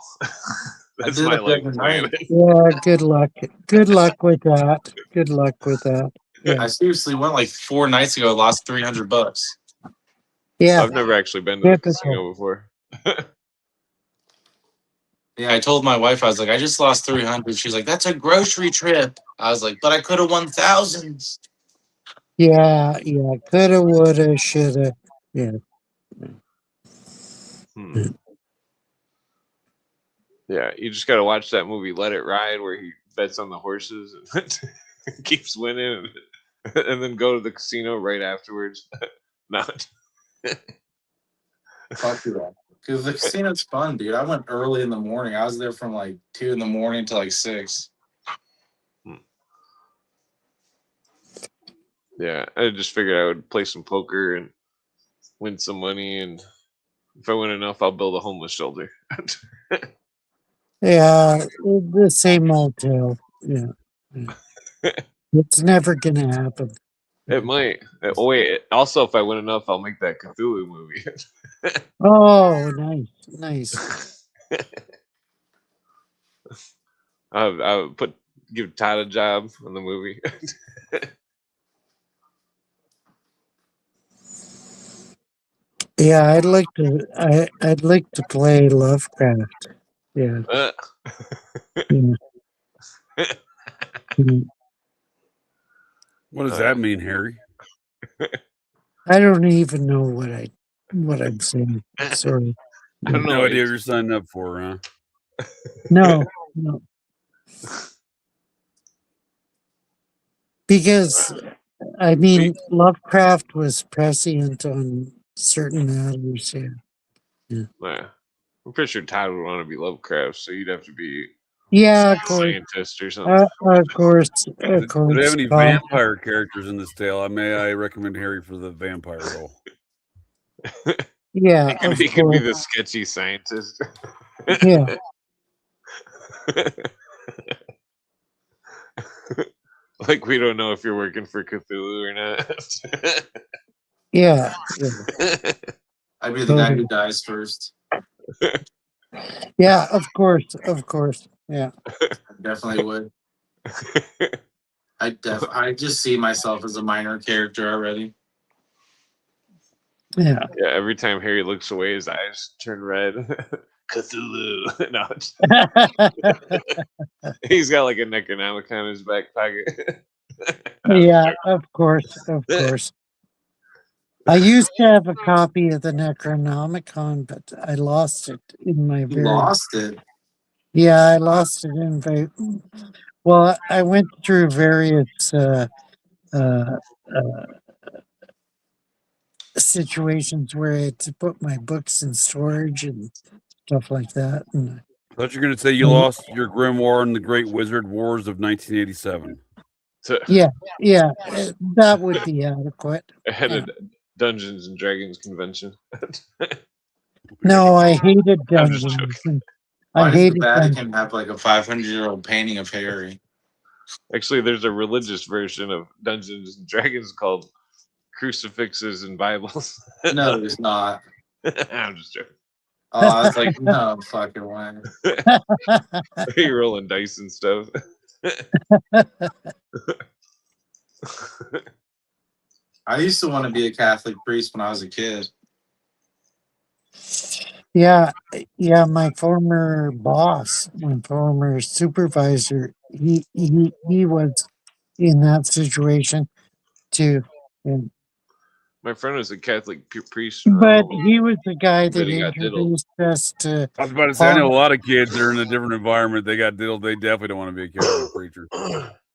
Speaker 3: That's
Speaker 6: did
Speaker 3: my
Speaker 6: it the
Speaker 3: life
Speaker 6: other
Speaker 3: plan.
Speaker 6: night.
Speaker 4: Yeah, good luck. Good luck with that. Good luck with that. Yeah.
Speaker 6: I seriously went like 4 nights ago. Lost $300.
Speaker 4: Yeah.
Speaker 3: I've never actually been to the
Speaker 4: Typical.
Speaker 3: casino before.
Speaker 6: Yeah, I told my wife, I was like, I just lost 300. She's like, that's a grocery trip. I was like, but I could have won thousands.
Speaker 4: Yeah, yeah. Coulda, woulda, shoulda. Yeah.
Speaker 3: Yeah, you just gotta watch that movie Let It Ride where he bets on the horses and keeps winning and then go to the casino right afterwards. Not
Speaker 6: Fuck you, because the casino's fun, dude. I went early in the morning. I was there from like 2 in the morning to like 6.
Speaker 3: Yeah, I just figured I would play some poker and win some money, and if I win enough, I'll build a homeless shelter.
Speaker 4: Yeah. The same old tale. Yeah. It's never gonna happen.
Speaker 3: It might. Oh wait, also if I win enough, I'll make that Cthulhu movie.
Speaker 4: Oh, nice. Nice.
Speaker 3: I would give Todd a job on the movie.
Speaker 4: Yeah, I'd like to play Lovecraft. Yeah. Yeah. Mm.
Speaker 5: What does that mean, Harry?
Speaker 4: I don't even know what I'm saying. Sorry.
Speaker 3: I don't know.
Speaker 5: No idea what you're signing up for, huh?
Speaker 4: No. Because I mean Lovecraft was prescient on certain matters, yeah.
Speaker 3: Yeah. I'm pretty sure Todd would want to be Lovecraft, so you'd have to be
Speaker 4: Yeah,
Speaker 3: a
Speaker 4: of course.
Speaker 3: scientist or something.
Speaker 4: Of course.
Speaker 5: Do they have any vampire characters in this tale? May I recommend Harry for the vampire role?
Speaker 4: Yeah,
Speaker 3: He could be the sketchy scientist.
Speaker 4: Yeah.
Speaker 3: Like we don't know if you're working for Cthulhu or not.
Speaker 4: Yeah.
Speaker 6: I'd be the guy who dies first.
Speaker 4: Yeah, of course. Yeah.
Speaker 6: I definitely would. I just see myself as a minor character already.
Speaker 4: Yeah.
Speaker 3: Yeah, every time Harry looks away, his eyes turn red. Cthulhu. No, he's got like a Necronomicon in his back pocket.
Speaker 4: Yeah, of course. I used to have a copy of the Necronomicon, but I lost it in my
Speaker 6: You
Speaker 4: very.
Speaker 6: lost it.
Speaker 4: Yeah, I lost it in very. Well, I went through various uh, uh, situations where I had to put my books in storage and stuff like that. And
Speaker 5: I thought you were going to say you lost your grimoire in the Great Wizard Wars of 1987.
Speaker 3: So
Speaker 4: yeah, that would be adequate.
Speaker 3: I had
Speaker 4: Yeah.
Speaker 3: a Dungeons and Dragons convention.
Speaker 4: No, I hated
Speaker 3: I'm just
Speaker 4: dungeons.
Speaker 3: joking.
Speaker 6: Why
Speaker 4: I
Speaker 6: does the
Speaker 4: hated them.
Speaker 6: Vatican have like a 500-year-old painting of Harry?
Speaker 3: Actually, there's a religious version of Dungeons and Dragons called Crucifixes and Bibles.
Speaker 6: No, there's not.
Speaker 3: I'm just joking.
Speaker 6: Oh, I was like, no fucking way.
Speaker 3: You're rolling dice and stuff.
Speaker 6: I used to want to be a Catholic priest when I was a kid.
Speaker 4: Yeah, my former boss, my former supervisor, he was in that situation too. And,
Speaker 3: My friend was a Catholic priest in
Speaker 4: but
Speaker 3: Rome,
Speaker 4: he was the guy
Speaker 3: but
Speaker 4: that
Speaker 3: he got diddled.
Speaker 4: introduced us to.
Speaker 5: I was about to say, I know a lot of kids that are in a different environment. They got diddled. They definitely don't want to be a Catholic preacher.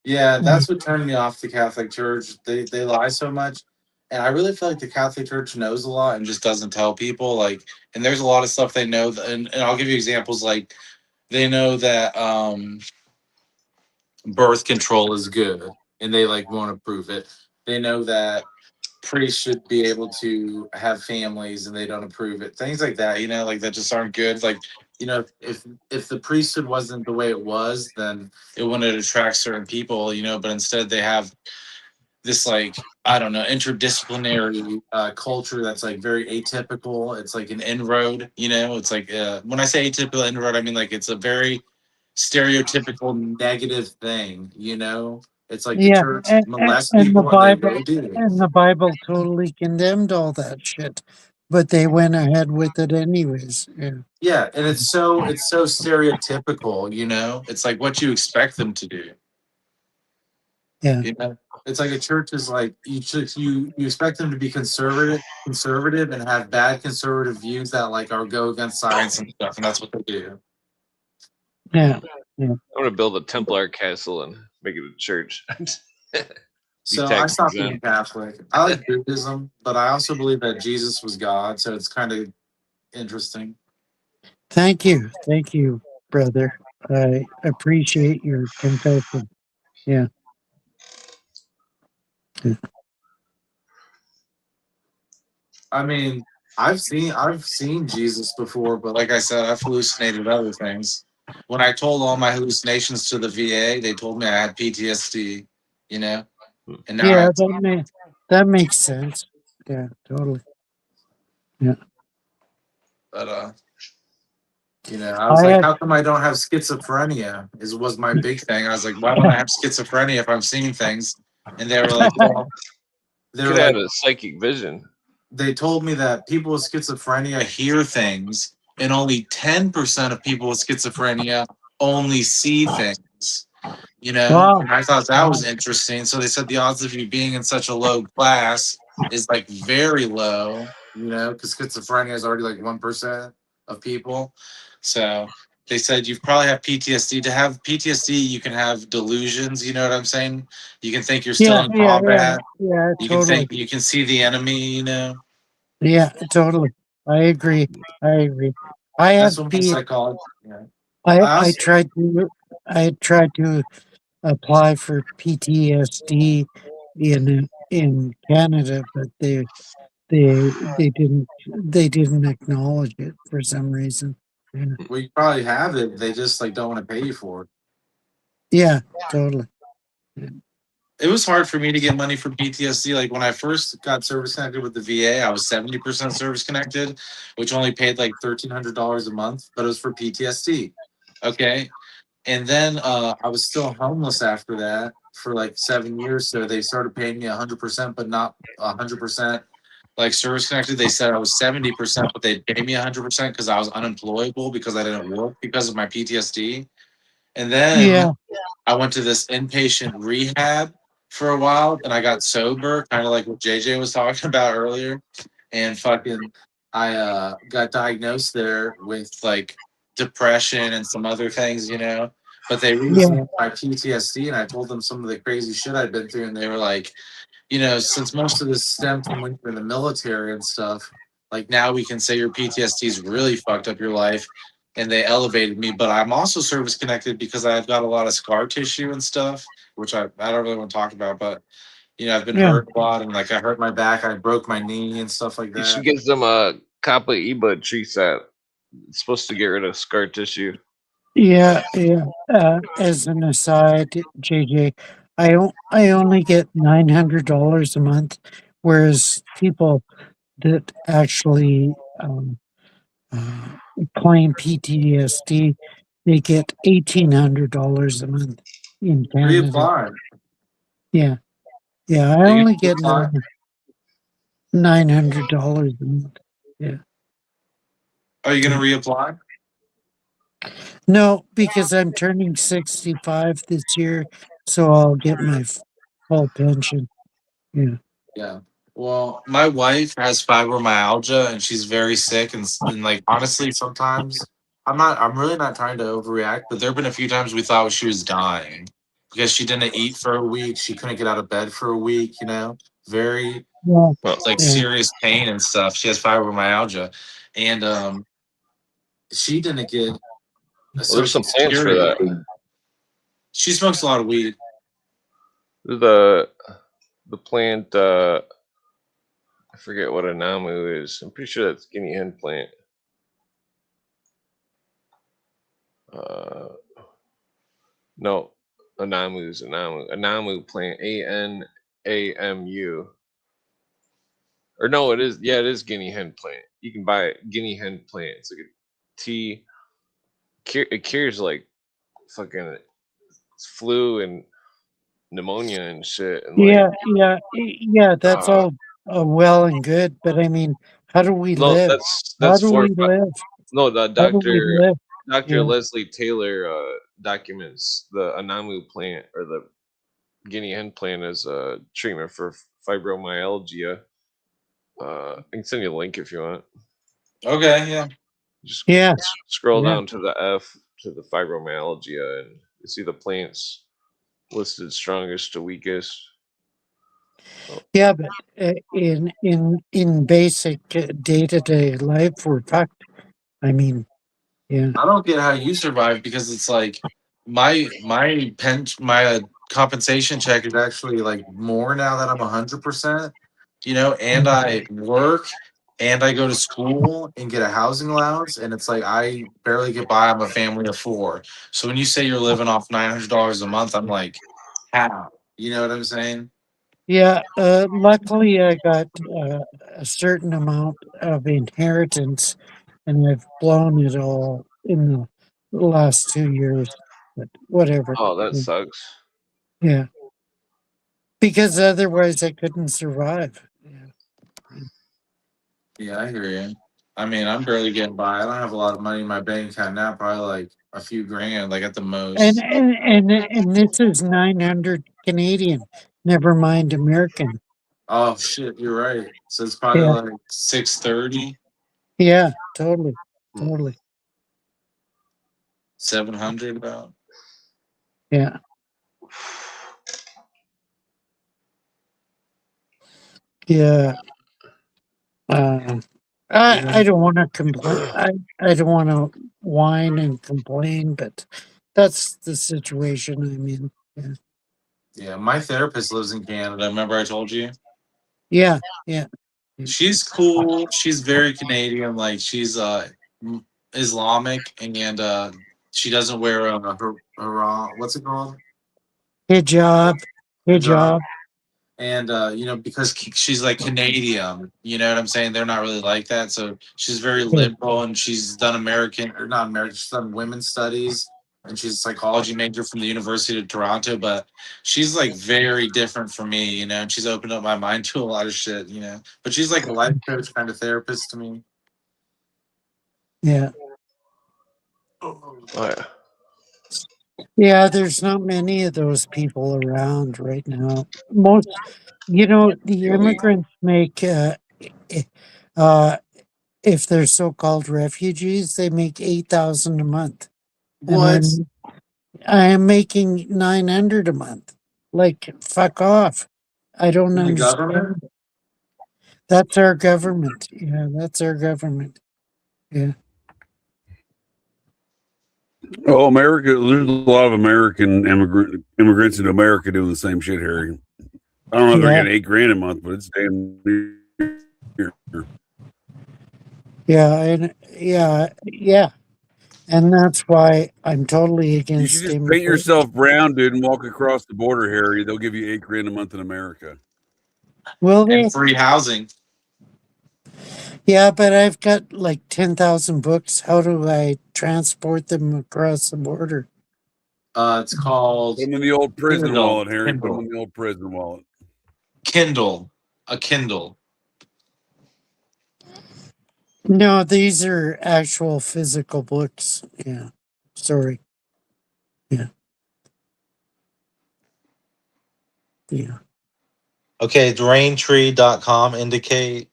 Speaker 6: Yeah, that's what turned me off the Catholic Church. They lie so much. And I really feel like the Catholic Church knows a lot and just doesn't tell people. Like, and there's a lot of stuff they know. And I'll give you examples. Like, they know that birth control is good, and they like won't approve it. They know that priests should be able to have families, and they don't approve it. Things like that, you know, like that just aren't good. Like, you know, if the priesthood wasn't the way it was, then it wouldn't attract certain people, you know. But instead, they have this like, I don't know, interdisciplinary culture that's like very atypical. It's like an inroad, you know. It's like when I say atypical inroad, I mean like it's a very stereotypical negative thing, you know. It's like the
Speaker 4: Yeah,
Speaker 6: church
Speaker 4: and
Speaker 6: molests
Speaker 4: the
Speaker 6: people, and they
Speaker 4: Bible
Speaker 6: really do.
Speaker 4: and the Bible totally condemned all that shit, but they went ahead with it anyways. Yeah.
Speaker 6: Yeah, and it's so stereotypical, you know. It's like what you expect them to do.
Speaker 4: Yeah.
Speaker 6: You know, it's like a church is like you expect them to be conservative, and have bad conservative views that like are go against science and stuff, and that's what they do.
Speaker 4: Yeah.
Speaker 3: I'm gonna build a Templar castle and make it a church.
Speaker 6: So I
Speaker 3: tax
Speaker 6: stopped being
Speaker 3: exempt.
Speaker 6: Catholic. I like Buddhism, but I also believe that Jesus was God, so it's kind of interesting.
Speaker 4: Thank you, brother. I appreciate your confession. Yeah.
Speaker 6: I mean, I've seen Jesus before, but like I said, I've hallucinated other things. When I told all my hallucinations to the VA, they told me I had PTSD, you know? And now
Speaker 4: Yeah,
Speaker 6: I,
Speaker 4: that makes sense. Yeah, totally. Yeah.
Speaker 6: but you know, I was
Speaker 4: I
Speaker 6: like,
Speaker 4: had
Speaker 6: how come I don't have schizophrenia? Was my big thing. I was like, why don't I have schizophrenia if I'm seeing things? And they were like, well, they were
Speaker 3: Could have
Speaker 6: like,
Speaker 3: had a psychic vision.
Speaker 6: they told me that people with schizophrenia hear things, and only 10% of people with schizophrenia only see things. You know,
Speaker 4: wow.
Speaker 6: and I thought that was interesting. So they said the odds of you being in such a low class is like very low, you know, because schizophrenia is already like 1% of people. So they said you probably have PTSD. To have PTSD, you can have delusions. You know what I'm saying? You can think you're still in combat.
Speaker 4: Yeah,
Speaker 6: You can
Speaker 4: totally.
Speaker 6: think you can see the enemy. You know,
Speaker 4: Yeah, totally. I agree. I
Speaker 6: that's
Speaker 4: have
Speaker 6: what my psychology. Yeah.
Speaker 4: I tried to apply for PTSD in Canada, but they didn't acknowledge it for some reason. Yeah,
Speaker 6: Well, you probably have it. They just like don't want to pay you for it.
Speaker 4: yeah, totally.
Speaker 6: It was hard for me to get money for PTSD. Like when I first got service connected with the VA, I was 70% service connected, which only paid like $1,300 a month, but it was for PTSD. Okay. And then I was still homeless after that for like 7 years. So they started paying me 100%, but not 100% like service connected. They said I was 70%, but they'd pay me 100% because I was unemployable because I didn't work because of my PTSD. And then
Speaker 4: Yeah,
Speaker 6: I went to this inpatient rehab,
Speaker 2: for a while, and I got sober, kind of like what JJ was talking about earlier, and fucking, I got diagnosed there with like depression and some other things, you know. But they reasoned my PTSD, and I told them some of the crazy shit I'd been through, and they were like, you know, since most of this stemmed from when you were in the military and stuff, like now we can say your PTSD's really fucked up your life, and they elevated me. But I'm also service connected because I've got a lot of scar tissue and stuff, which I don't really want to talk about. But you know, I've been hurt a lot, and like I hurt my back, I broke my knee and stuff like
Speaker 3: You should
Speaker 2: that.
Speaker 3: get some Kappa Eba tree sap. It's supposed to get rid of scar tissue.
Speaker 4: Yeah, yeah. As an aside, JJ, I only get $900 a month, whereas people that actually uh, claim PTSD, they get $1,800 a month in Canada.
Speaker 2: Reapply.
Speaker 4: Yeah, yeah. I
Speaker 2: Are you
Speaker 4: only
Speaker 2: gonna
Speaker 4: get
Speaker 2: reapply?
Speaker 4: $900 a month. Yeah.
Speaker 2: Are you gonna reapply?
Speaker 4: No, because I'm turning 65 this year, so I'll get my full pension. Yeah.
Speaker 2: Yeah. Well, my wife has fibromyalgia and she's very sick and like honestly sometimes I'm really not trying to overreact, but there have been a few times we thought she was dying because she didn't eat for a week, she couldn't get out of bed for a week, you know. Very
Speaker 4: Yeah.
Speaker 3: Well,
Speaker 2: like
Speaker 4: Yeah.
Speaker 2: serious pain and stuff. She has fibromyalgia and she didn't get a
Speaker 3: there's
Speaker 2: social
Speaker 3: some plans for
Speaker 2: security.
Speaker 3: that.
Speaker 2: She smokes a lot of weed.
Speaker 3: The plant. I forget what a namu is. I'm pretty sure that's guinea hen plant. No, anamu is anamu. Anamu plant. ANAMU. Or no, it is. Yeah, it is guinea hen plant. You can buy it. Guinea hen plant. It's like a tea. It cures like fucking flu and pneumonia and shit. And like,
Speaker 4: Yeah. That's all well and good, but I mean, how do we
Speaker 3: no,
Speaker 4: live? How
Speaker 3: that's
Speaker 4: do
Speaker 3: for
Speaker 4: we live?
Speaker 3: no. The
Speaker 4: How do we live?
Speaker 3: Dr.
Speaker 4: Yeah.
Speaker 3: Leslie Taylor documents the anamu plant or the guinea hen plant as a treatment for fibromyalgia. I can send you a link if you want.
Speaker 2: Okay, yeah.
Speaker 3: Just
Speaker 4: Yeah.
Speaker 3: scroll
Speaker 4: Yeah.
Speaker 3: down to the F to the fibromyalgia, and you see the plants listed strongest to weakest.
Speaker 4: Yeah, but in basic day-to-day life, we're fucked. I mean, yeah.
Speaker 2: I don't get how you survive because it's like my compensation check is actually like more now that I'm 100%, you know, and I work and I go to school and get a housing allowance, and it's like I barely get by. I'm a family of four, so when you say you're living off $900 a month, I'm like, how? You know what I'm saying?
Speaker 4: Yeah, luckily I got a certain amount of inheritance, and I've blown it all in the last 2 years. But whatever.
Speaker 3: Oh, that sucks.
Speaker 4: Yeah, because otherwise I couldn't survive. Yeah.
Speaker 2: Yeah, I hear you. I mean, I'm barely getting by. I don't have a lot of money in my bank account now. Probably like a few grand, like at the
Speaker 4: And
Speaker 2: most.
Speaker 4: this is 900 Canadian. Never mind American.
Speaker 2: Oh shit, you're right. So it's probably
Speaker 4: Yeah,
Speaker 2: like 630,
Speaker 4: yeah, totally, totally.
Speaker 2: 700 about.
Speaker 4: Yeah. Yeah. Uh, I don't want to complain. I don't want to whine and complain, but that's the situation I'm in. Yeah.
Speaker 2: Yeah, my therapist lives in Canada. Remember I told you?
Speaker 4: Yeah. Yeah.
Speaker 2: She's cool. She's very Canadian. Like she's Islamic and she doesn't wear her what's it called?
Speaker 4: Hijab.
Speaker 2: Hijab.
Speaker 4: Hijab.
Speaker 2: And you know, because she's like Canadian, you know what I'm saying? They're not really like that. So she's very
Speaker 4: Yeah.
Speaker 2: liberal, and she's done American or not American, she's done women's studies, and she's a psychology major from the University of Toronto. But she's like very different from me, you know, and she's opened up my mind to a lot of shit, you know. But she's like a life coach kind of therapist to me.
Speaker 4: Yeah.
Speaker 3: Oh yeah.
Speaker 4: Yeah, there's not many of those people around right now. Most, the immigrants make, uh, if they're so-called refugees, they make 8,000 a month, and
Speaker 6: What?
Speaker 4: I am making 900 a month. Like, fuck off! I don't
Speaker 6: The
Speaker 4: understand.
Speaker 6: government?
Speaker 4: That's our government. Yeah, that's our government. Yeah.
Speaker 5: Oh, America. There's a lot of American immigrants into America doing the same shit, Harry. I don't know if they're
Speaker 4: Yeah.
Speaker 5: getting $8,000 a month, but it's damn near.
Speaker 4: Yeah. And that's why I'm totally
Speaker 5: You should
Speaker 4: against
Speaker 5: just paint
Speaker 4: immigrants.
Speaker 5: yourself brown, dude, and walk across the border, Harry. They'll give you $8,000 a month in America.
Speaker 4: Will they?
Speaker 6: And free housing.
Speaker 4: Yeah, but I've got like 10,000 books. How do I transport them across the border?
Speaker 6: It's called
Speaker 5: Put them in the old prison
Speaker 6: Kindle.
Speaker 5: wallet, Harry. Put them
Speaker 6: Kindle.
Speaker 5: in the old prison wallet.
Speaker 6: Kindle. A Kindle.
Speaker 4: No, these are actual physical books. Yeah. Sorry. Yeah. Yeah.
Speaker 7: Okay, draintree.com indicate.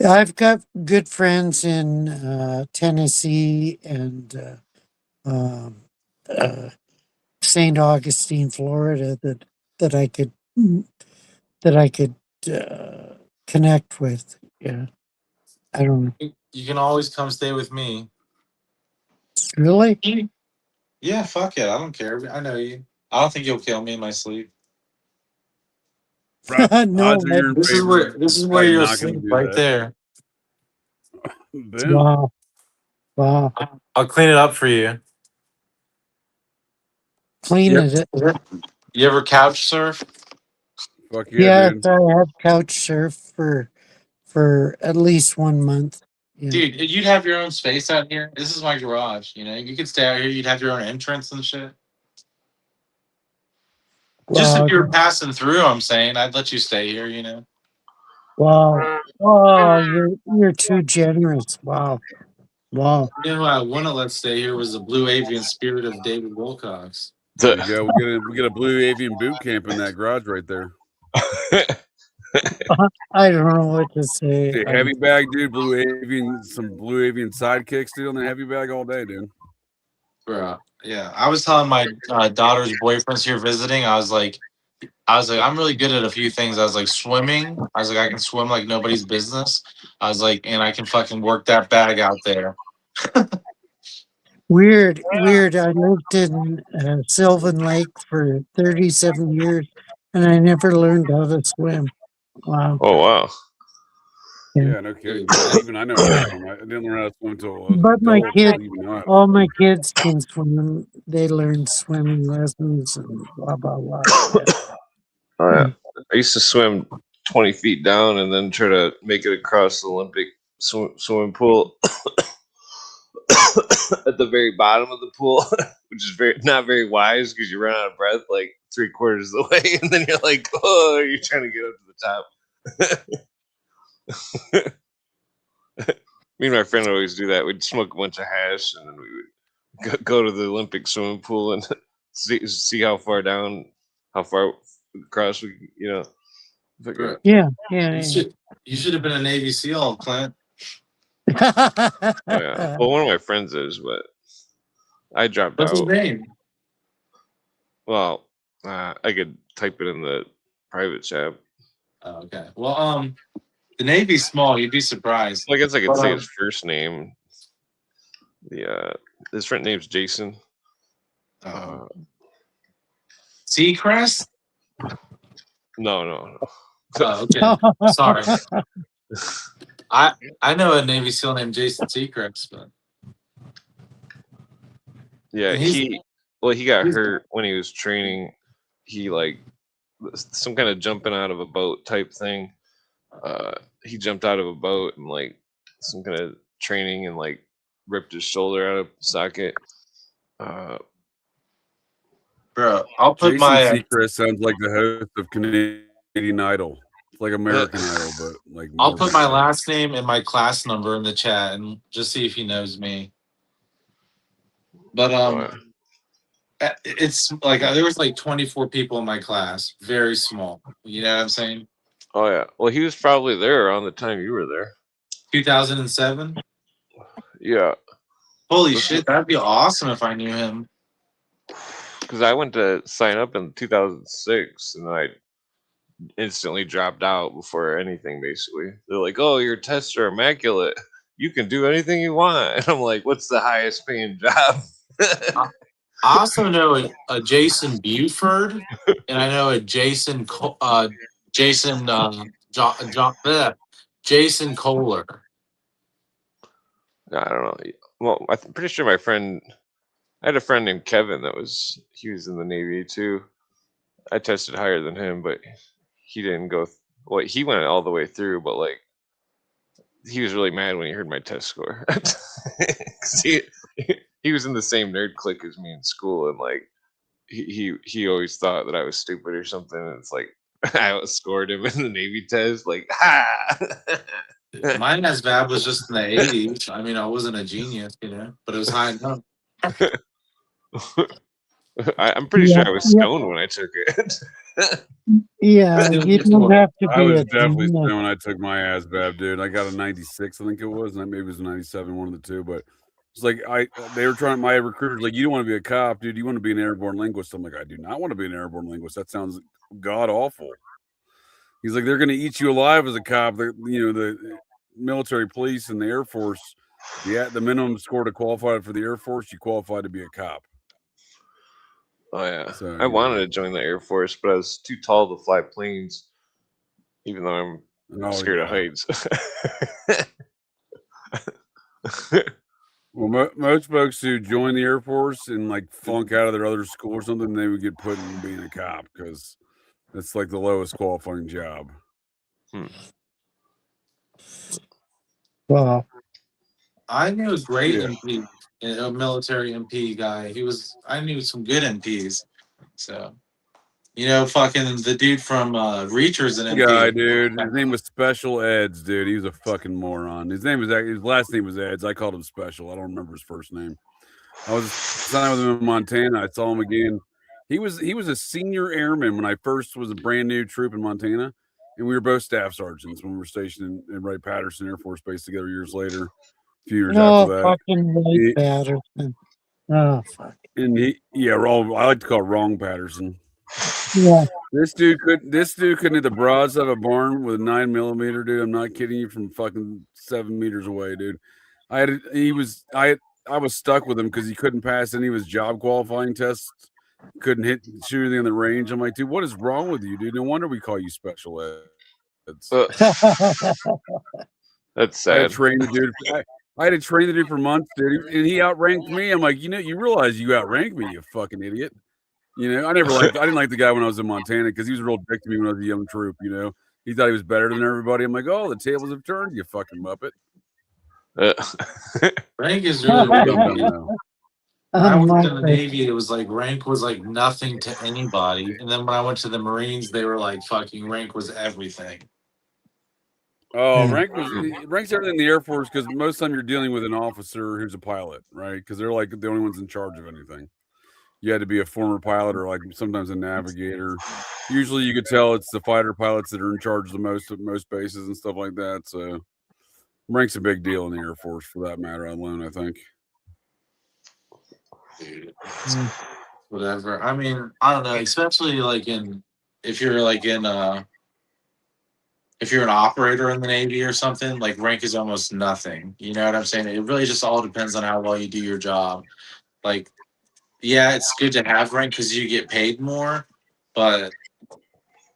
Speaker 4: I've got good friends in Tennessee and St. Augustine, Florida that I could that I could connect with. Yeah. I don't know.
Speaker 7: You can always come stay with me.
Speaker 4: Really?
Speaker 7: Yeah, fuck it. I don't care. I know you. I don't think you'll kill me in my sleep.
Speaker 4: No.
Speaker 5: Odds are you're in
Speaker 7: This is
Speaker 5: favor
Speaker 7: where
Speaker 5: of
Speaker 7: you're
Speaker 5: not gonna
Speaker 7: asleep
Speaker 5: do
Speaker 7: right
Speaker 5: that.
Speaker 7: there.
Speaker 5: Boom.
Speaker 4: Wow.
Speaker 7: I'll clean it up for you.
Speaker 4: Clean it.
Speaker 7: You ever couch surf?
Speaker 5: Fuck yeah,
Speaker 4: Yes,
Speaker 5: dude.
Speaker 4: I have couch surf for at least 1 month. Yeah.
Speaker 7: Dude, you'd have your own space out here. This is my garage. You could stay out here. You'd have your own entrance and shit. Just
Speaker 4: Wow.
Speaker 7: if you're passing through, I'm saying I'd let you stay here.
Speaker 4: Wow. Oh, you're too generous. Wow. Wow.
Speaker 7: You know who I want to let stay here was the blue avian spirit of David Wilcox.
Speaker 5: There you go. We get a blue avian boot camp in that garage right there.
Speaker 4: I don't know what to say.
Speaker 5: Hey, heavy bag, dude. Some blue avian sidekicks, dude, on the heavy bag all day, dude.
Speaker 7: Bro, yeah. I was telling my daughter's boyfriends here visiting. I was like, I'm really good at a few things. I was like swimming. I was like, I can swim like nobody's business. I was like, and I can fucking work that bag out there.
Speaker 4: Weird. I lived in Sylvan Lake for 37 years and I never learned how to swim. Wow.
Speaker 3: Oh wow.
Speaker 5: Yeah, no kidding. Even I know how to swim. I didn't learn how to swim until I was
Speaker 4: But my
Speaker 5: adult.
Speaker 4: kids,
Speaker 5: Even know how to
Speaker 4: all
Speaker 5: swim.
Speaker 4: my kids can swim. They learned swimming lessons and blah, blah, blah. Yeah.
Speaker 3: Oh yeah. I used to swim 20 feet down and then try to make it across the Olympic swimming pool at the very bottom of the pool, which is not very wise because you run out of breath like 3/4 of the way, and then you're like, oh, you're trying to get up to the top. Me and my friend would always do that. We'd smoke a bunch of hash, and then we would go to the Olympic swimming pool and see how far across we.
Speaker 7: Bro,
Speaker 4: Yeah.
Speaker 7: you should have been a Navy SEAL, Clint.
Speaker 3: Oh yeah. Well, one of my friends is, but I dropped
Speaker 7: What's his
Speaker 3: out.
Speaker 7: name?
Speaker 3: Well, I could type it in the private chat.
Speaker 7: Oh, okay. Well, the Navy's small. You'd be surprised.
Speaker 3: Well, I guess I could say his first name. His friend name's Jason.
Speaker 7: Seacrest?
Speaker 3: No.
Speaker 7: Oh, okay. Sorry. I know a Navy SEAL named Jason Seacrest, but
Speaker 3: Yeah, he got hurt when he was training. He like some kind of jumping out of a boat type thing. He jumped out of a boat and like some kind of training and like ripped his shoulder out of socket.
Speaker 7: bro, I'll put
Speaker 5: Jason
Speaker 7: my
Speaker 5: Seacrest sounds like the host of Canadian Idol. like American Idol, but like
Speaker 7: I'll
Speaker 5: more
Speaker 7: put my
Speaker 5: bizarre.
Speaker 7: last name and my class number in the chat and just see if he knows me. But it's like there was like 24 people in my class, very small. You know what I'm saying?
Speaker 3: Oh yeah. Well, he was probably there around the time you were there.
Speaker 7: 2007.
Speaker 3: Yeah.
Speaker 7: Holy shit, that'd be awesome if I knew him.
Speaker 3: Because I went to sign up in 2006, and then I instantly dropped out before anything. Basically, they're like, "Oh, your tests are immaculate. You can do anything you want." And I'm like, "What's the highest paying job?"
Speaker 7: I also know a Jason Buford, and I know a Jason Jason Jason Kohler.
Speaker 3: I don't know. Well, I'm pretty sure my friend. I had a friend named Kevin he was in the Navy too. I tested higher than him, but he didn't go. Well, he went all the way through, but like he was really mad when he heard my test score. 'Cause he was in the same nerd clique as me in school, and like he always thought that I was stupid or something. And it's like I outscored him in the Navy test. Like, ha!
Speaker 7: Mine as bad was just in the 80s. I mean, I wasn't a genius, you know, but it was high enough.
Speaker 3: I'm pretty sure I was stoned when I took it.
Speaker 4: Yeah, you don't have to
Speaker 5: I
Speaker 4: be
Speaker 5: was
Speaker 4: a
Speaker 5: definitely
Speaker 4: genius.
Speaker 5: stoned when I took my ASVAB, dude. I got a 96, I think it was, and maybe it was a 97, one of the two. But it's like they were trying. My recruiter's like, "You don't want to be a cop, dude. You want to be an airborne linguist." I'm like, "I do not want to be an airborne linguist. That sounds god awful." He's like, "They're going to eat you alive as a cop. The military, police, and the Air Force. The minimum score to qualify for the Air Force, you qualify to be a cop."
Speaker 3: Oh yeah,
Speaker 5: So
Speaker 3: I wanted to join the Air Force, but I was too tall to fly planes, even though I'm scared of heights.
Speaker 5: Well, most folks who join the Air Force and like flunk out of their other school or something, they would get put in being a cop because it's like the lowest qualifying job.
Speaker 4: Wow.
Speaker 7: I knew a great MP, a military MP guy. I knew some good MPs. So, you know, fucking the dude from Reacher's an MP.
Speaker 5: Guy, dude. His name was Special Eds, dude. He was a fucking moron. His last name was Eds. I called him Special. I don't remember his first name. I was assigned with him in Montana. I saw him again. He was a senior airman when I first was a brand new troop in Montana, and we were both staff sergeants when we were stationed in Wright-Patterson Air Force Base together years later. A few years after that.
Speaker 4: Fucking Wright Patterson. Oh fuck.
Speaker 5: And I like to call it Wrong Patterson.
Speaker 4: Yeah.
Speaker 5: This dude couldn't hit the broadside of a barn with a 9mm, dude. I'm not kidding you, from fucking 7 meters away, dude. I was stuck with him because he couldn't pass any of his job qualifying tests. Couldn't shoot anything on the range. I'm like, dude, what is wrong with you, dude? No wonder we call you Special Eds.
Speaker 3: That's sad.
Speaker 5: I had to train the dude for months, dude, and he outranked me. I'm like, you realize you outranked me, you fucking idiot. You know, I didn't like the guy when I was in Montana because he was a real dick to me when I was a young troop. You know, he thought he was better than everybody. I'm like, oh, the tables have turned, you fucking muppet.
Speaker 7: Rank is really weird. When I went to the Navy, it was like rank was like nothing to anybody, and then when I went to the Marines, they were like fucking rank was everything.
Speaker 5: Oh, rank's everything in the Air Force because most of the time you're dealing with an officer who's a pilot, right? Because they're like the only ones in charge of anything. You had to be a former pilot or like sometimes a navigator. Usually you could tell it's the fighter pilots that are in charge of most bases and stuff like that. So rank's a big deal in the Air Force for that matter alone, I think.
Speaker 7: Dude, whatever. I mean, I don't know, especially like if you're an operator in the Navy or something, like rank is almost nothing. You know what I'm saying? It really just all depends on how well you do your job. Like, yeah, it's good to have rank because you get paid more, but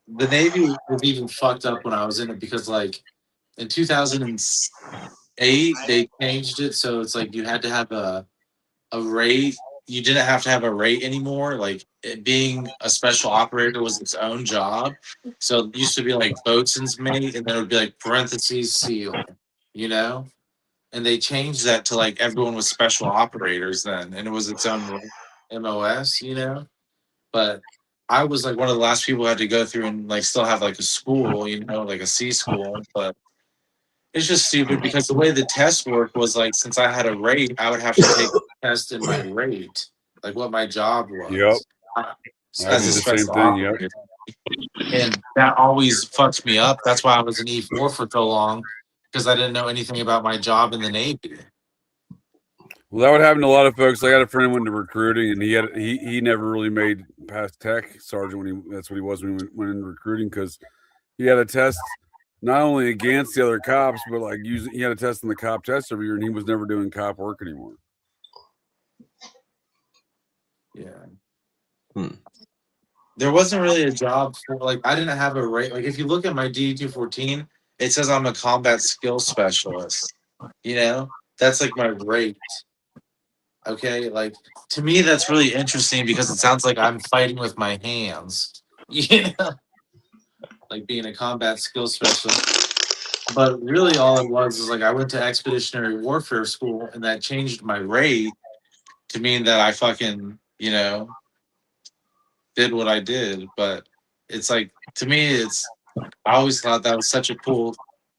Speaker 7: the Navy was even fucked up when I was in it because, like, in 2008, they changed it so it's like you had to have a rate. You didn't have to have a rate anymore. Like, being a special operator was its own job. So it used to be like boatswain's mate, and then it would be like parentheses SEAL, you know? And they changed that to like everyone was special operators then, and it was its own MOS, you know? But I was like one of the last people who had to go through and like still have like a school, you know, like a C school. But it's just stupid because the way the test worked was like since I had a rate, I would have to take the test in my rate, like what my job
Speaker 5: Yep.
Speaker 7: was
Speaker 5: I
Speaker 7: as a
Speaker 5: do the
Speaker 7: special
Speaker 5: same thing. Yep.
Speaker 7: operator. And that always fucked me up. That's why I was an E4 for so long because I didn't know anything about my job in the Navy.
Speaker 5: Well, that would happen to a lot of folks. I got a friend who went into recruiting, and he never really made past tech sergeant when that's what he was when he went into recruiting because he had a test not only against the other cops, but like he had a test in the cop test every year, and he was never doing cop work anymore.
Speaker 7: Yeah.
Speaker 3: Hmm.
Speaker 7: There wasn't really a job for like I didn't have a rate. Like if you look at my D214, it says I'm a combat skills specialist. You know, that's like my rate. Okay, like to me that's really interesting because it sounds like I'm fighting with my hands. You know, like being a combat skills specialist. But really, all it was is like I went to expeditionary warfare school, and that changed my rate to mean that I fucking did what I did. But it's like to me, I always thought that was such a cool.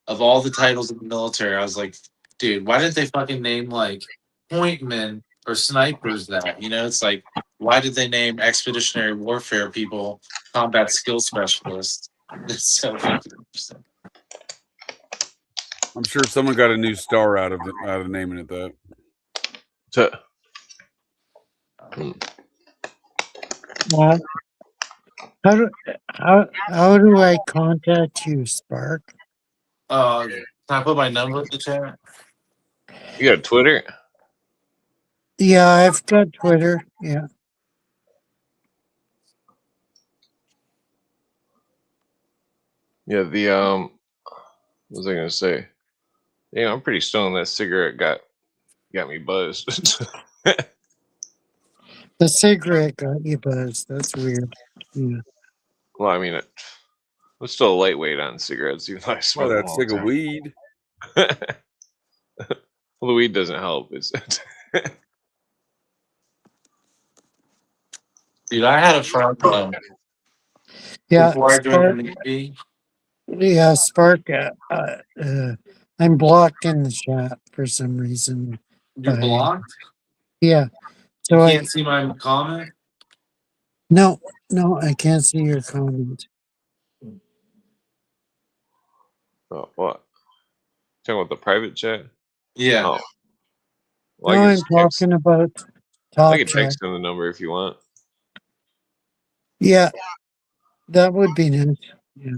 Speaker 7: Of all the titles in the military, I was like, dude, why didn't they fucking name like pointmen or snipers that? You know, it's like, why did they name expeditionary warfare people combat skill specialists? It's so fucking interesting.
Speaker 5: I'm sure someone got a new star out of naming it that.
Speaker 3: So,
Speaker 4: Well, how do I contact you, Spark?
Speaker 7: Can I put my number in the chat?
Speaker 3: you got Twitter?
Speaker 4: Yeah, I've got Twitter. Yeah.
Speaker 3: Yeah, what was I gonna say? Yeah, I'm pretty stoned. That cigarette got me buzzed.
Speaker 4: The cigarette got you buzzed. That's weird. Yeah.
Speaker 3: Well, I mean, I'm still a lightweight on cigarettes, even though I
Speaker 5: Well,
Speaker 3: smoke them
Speaker 5: that
Speaker 3: all
Speaker 5: cig
Speaker 3: the
Speaker 5: of
Speaker 3: time.
Speaker 5: weed.
Speaker 3: Well, the weed doesn't help. It's
Speaker 7: Dude, I had a friend
Speaker 4: Yeah,
Speaker 7: before I joined the
Speaker 4: Spark.
Speaker 7: Navy.
Speaker 4: Yeah, Spark. I'm blocked in the chat for some reason.
Speaker 7: You're blocked?
Speaker 4: Yeah.
Speaker 7: You
Speaker 4: So
Speaker 7: can't see my comment?
Speaker 4: no, I can't see your comment.
Speaker 3: oh, what? Talking about the private chat?
Speaker 7: Yeah.
Speaker 3: Oh, well,
Speaker 4: No,
Speaker 3: I can
Speaker 4: I'm
Speaker 3: just text.
Speaker 4: talking about
Speaker 3: I
Speaker 4: top
Speaker 3: can
Speaker 4: chat.
Speaker 3: text him the number if you want.
Speaker 4: Yeah, that would be nice. Yeah.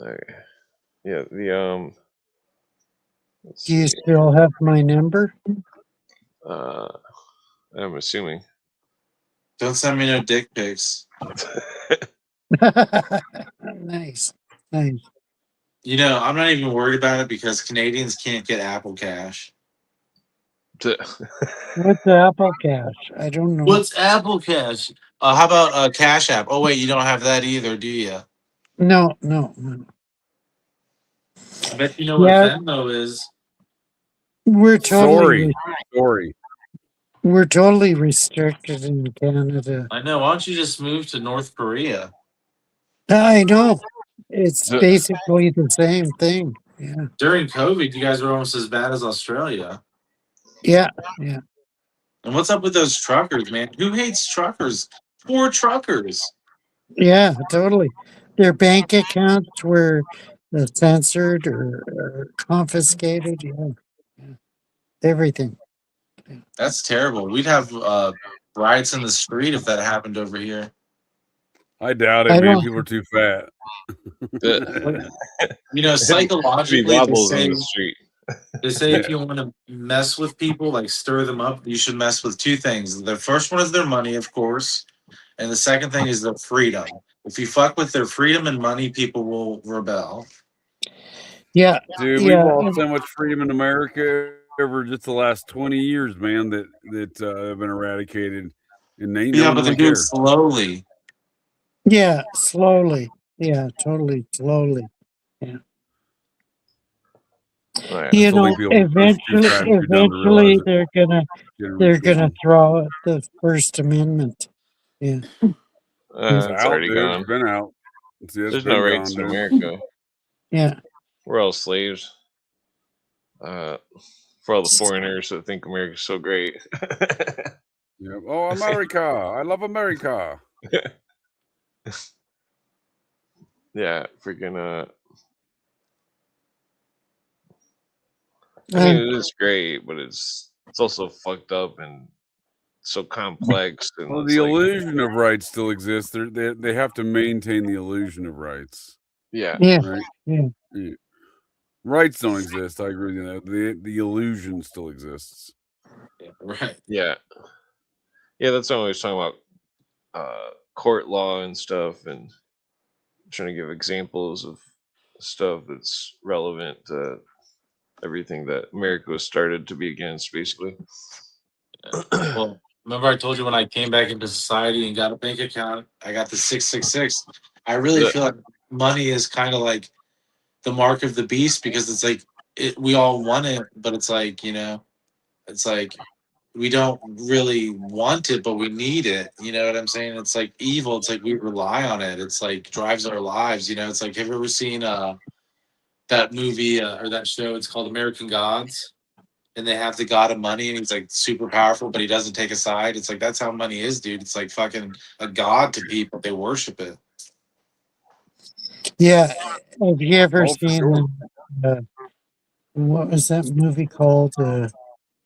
Speaker 3: Okay. Yeah, the let's
Speaker 4: Do you
Speaker 3: see.
Speaker 4: still have my number?
Speaker 3: I'm assuming.
Speaker 7: Don't send me no dick pics.
Speaker 4: Nice. Nice.
Speaker 7: You know, I'm not even worried about it because Canadians can't get Apple Cash.
Speaker 4: What's Apple Cash? I don't know.
Speaker 7: What's Apple Cash? How about Cash App? Oh wait, you don't have that either, do you?
Speaker 4: No.
Speaker 7: I bet you know what
Speaker 4: Yeah,
Speaker 7: Venmo is.
Speaker 4: we're
Speaker 5: Sorry.
Speaker 4: we're totally restricted in Canada.
Speaker 7: I know. Why don't you just move to North Korea?
Speaker 4: I know. It's basically the same thing. Yeah.
Speaker 7: During COVID, you guys were almost as bad as Australia.
Speaker 4: Yeah.
Speaker 7: And what's up with those truckers, man? Who hates truckers? Poor truckers.
Speaker 4: Yeah, totally. Their bank accounts were censored or confiscated. Yeah. Everything.
Speaker 7: That's terrible. We'd have riots in the street if that happened over here.
Speaker 5: I doubt it,
Speaker 4: I
Speaker 5: man.
Speaker 4: don't.
Speaker 5: People are too fat.
Speaker 7: You know, psychologically, they
Speaker 3: wobbles in
Speaker 7: say
Speaker 3: the street.
Speaker 7: if you want to mess with people, like stir them up, you should mess with two things. The first one is their money, of course, and the second thing is their freedom. If you fuck with their freedom and money, people will rebel.
Speaker 4: Yeah.
Speaker 5: Dude, we've lost so much freedom in America over just the last 20 years, man, that have been eradicated. And they
Speaker 7: Yeah, but they're doing slowly.
Speaker 4: Yeah, slowly. Yeah, totally slowly. Yeah.
Speaker 3: Right.
Speaker 4: You know, eventually they're gonna throw out the First Amendment. Yeah.
Speaker 5: It's
Speaker 3: It's
Speaker 5: out,
Speaker 3: already
Speaker 5: dude.
Speaker 3: gone.
Speaker 5: It's been out. It's
Speaker 3: There's no
Speaker 5: been
Speaker 3: rights
Speaker 5: gone,
Speaker 3: in
Speaker 5: dude.
Speaker 3: America.
Speaker 4: Yeah.
Speaker 3: We're all slaves. For all the foreigners that think America's so great.
Speaker 5: Yep. Oh, America! I love America.
Speaker 3: Yeah, freaking. I mean, it is great, but it's also fucked up and so complex. And
Speaker 5: Well,
Speaker 3: it's
Speaker 5: the
Speaker 3: like,
Speaker 5: illusion of rights still exists. They have to maintain the illusion of rights.
Speaker 3: yeah,
Speaker 4: Yeah.
Speaker 5: Right?
Speaker 4: Yeah.
Speaker 5: Yeah. Rights don't exist. I agree with you. The illusion still exists.
Speaker 6: Yeah, right.
Speaker 3: yeah, yeah. That's what I was talking about. Court law and stuff, and trying to give examples of stuff that's relevant to everything that America was started to be against, basically.
Speaker 6: Well, remember I told you when I came back into society and got a bank account, I got the 666. I really
Speaker 3: Yeah.
Speaker 6: feel like money is kind of like the mark of the beast because it's like we all want it, but it's like, it's like we don't really want it, but we need it. You know what I'm saying? It's like evil. It's like we rely on it. It's like drives our lives. It's like, have you ever seen that movie or that show? It's called American Gods. And they have the god of money and he's like super powerful, but he doesn't take a side. It's like that's how money is, dude. It's like fucking a god to people. They worship it.
Speaker 4: Yeah. Have you ever
Speaker 5: Oh, for
Speaker 4: seen
Speaker 5: sure.
Speaker 4: what was that movie called?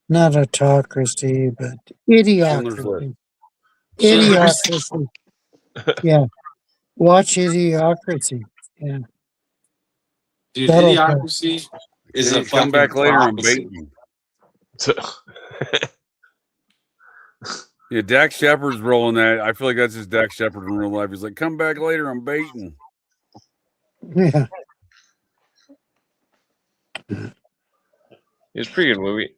Speaker 4: Not Autocracy, but
Speaker 5: Schindler's List.
Speaker 4: Idiocracy. Idiocracy. Yeah. Watch Idiocracy. Yeah.
Speaker 6: Dude,
Speaker 4: That'll
Speaker 6: Idiocracy is a
Speaker 5: Hey, come
Speaker 6: fucking
Speaker 5: back later. I'm
Speaker 6: prophecy.
Speaker 5: baiting.
Speaker 3: So,
Speaker 5: Yeah, Dak Shepard's rolling that. I feel like that's just Dak Shepard in real life. He's like, come back later. I'm baiting.
Speaker 4: Yeah.
Speaker 3: it's a pretty good movie.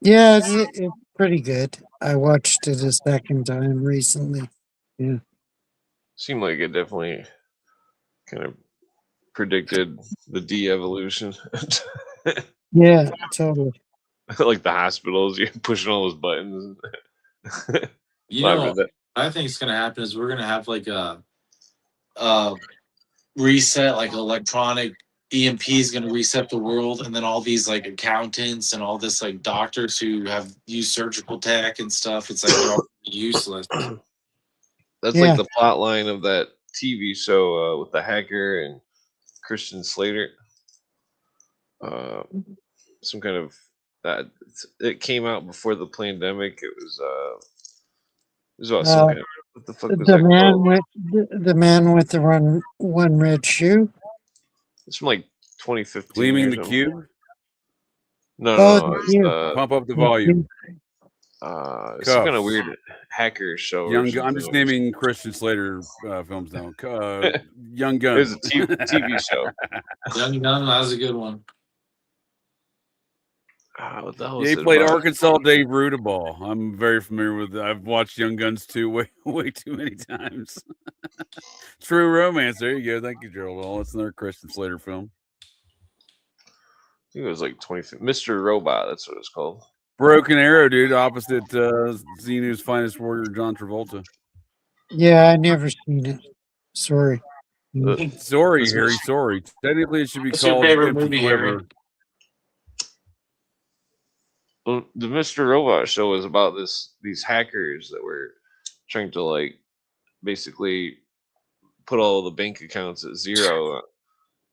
Speaker 4: Yeah, it's pretty good. I watched it a second time recently. Yeah.
Speaker 3: Seemed like it definitely kind of predicted the de-evolution.
Speaker 4: Yeah, totally.
Speaker 3: Like the hospitals, you're pushing all those buttons.
Speaker 6: You
Speaker 3: I
Speaker 6: know,
Speaker 3: read that.
Speaker 6: I think it's gonna happen is we're gonna have like a reset, like electronic EMP is gonna reset the world, and then all these like accountants and all this like doctors who have used surgical tech and stuff. It's like they're all useless.
Speaker 3: That's
Speaker 4: Yeah.
Speaker 3: like the plot line of that TV show with the hacker and Christian Slater. Some kind of that. It came out before the pandemic. It was about some kind of, what the fuck was
Speaker 4: The
Speaker 3: that
Speaker 4: man
Speaker 3: called?
Speaker 4: with the man with the one red shoe.
Speaker 3: It's from like 2015
Speaker 5: Gleaming
Speaker 3: or
Speaker 5: the
Speaker 3: something.
Speaker 5: Cube.
Speaker 3: No,
Speaker 4: Oh,
Speaker 3: no,
Speaker 4: the cube.
Speaker 5: Pump up the volume.
Speaker 3: it's some kind of
Speaker 5: Cuffs.
Speaker 3: weird hacker show. Or
Speaker 5: Young.
Speaker 3: something.
Speaker 5: I'm just naming Christian Slater films now. Young Gun.
Speaker 3: It was a TV show.
Speaker 6: Young Gun, that was a good one.
Speaker 3: What the hell
Speaker 5: Yeah,
Speaker 3: was
Speaker 5: he
Speaker 3: it
Speaker 5: played
Speaker 3: about?
Speaker 5: Arkansas Dave Rudaball. I'm very familiar with. I've watched Young Guns 2 way too many times. True Romance. There you go. Thank you, Gerald. Well, that's another Christian Slater film.
Speaker 3: I think it was like 20. Mr. Robot. That's what it's called.
Speaker 5: Broken Arrow, dude. Opposite Xenu's finest warrior, John Travolta.
Speaker 4: Yeah, I never seen it. Sorry.
Speaker 5: Sorry,
Speaker 3: This
Speaker 5: Harry.
Speaker 3: was-
Speaker 5: Sorry. Technically, it should be
Speaker 6: What's your
Speaker 5: called
Speaker 6: favorite
Speaker 5: Empty
Speaker 6: movie,
Speaker 5: Quiver.
Speaker 6: Harry?
Speaker 3: Well, the Mr. Robot show was about these hackers that were trying to like basically put all the bank accounts at zero,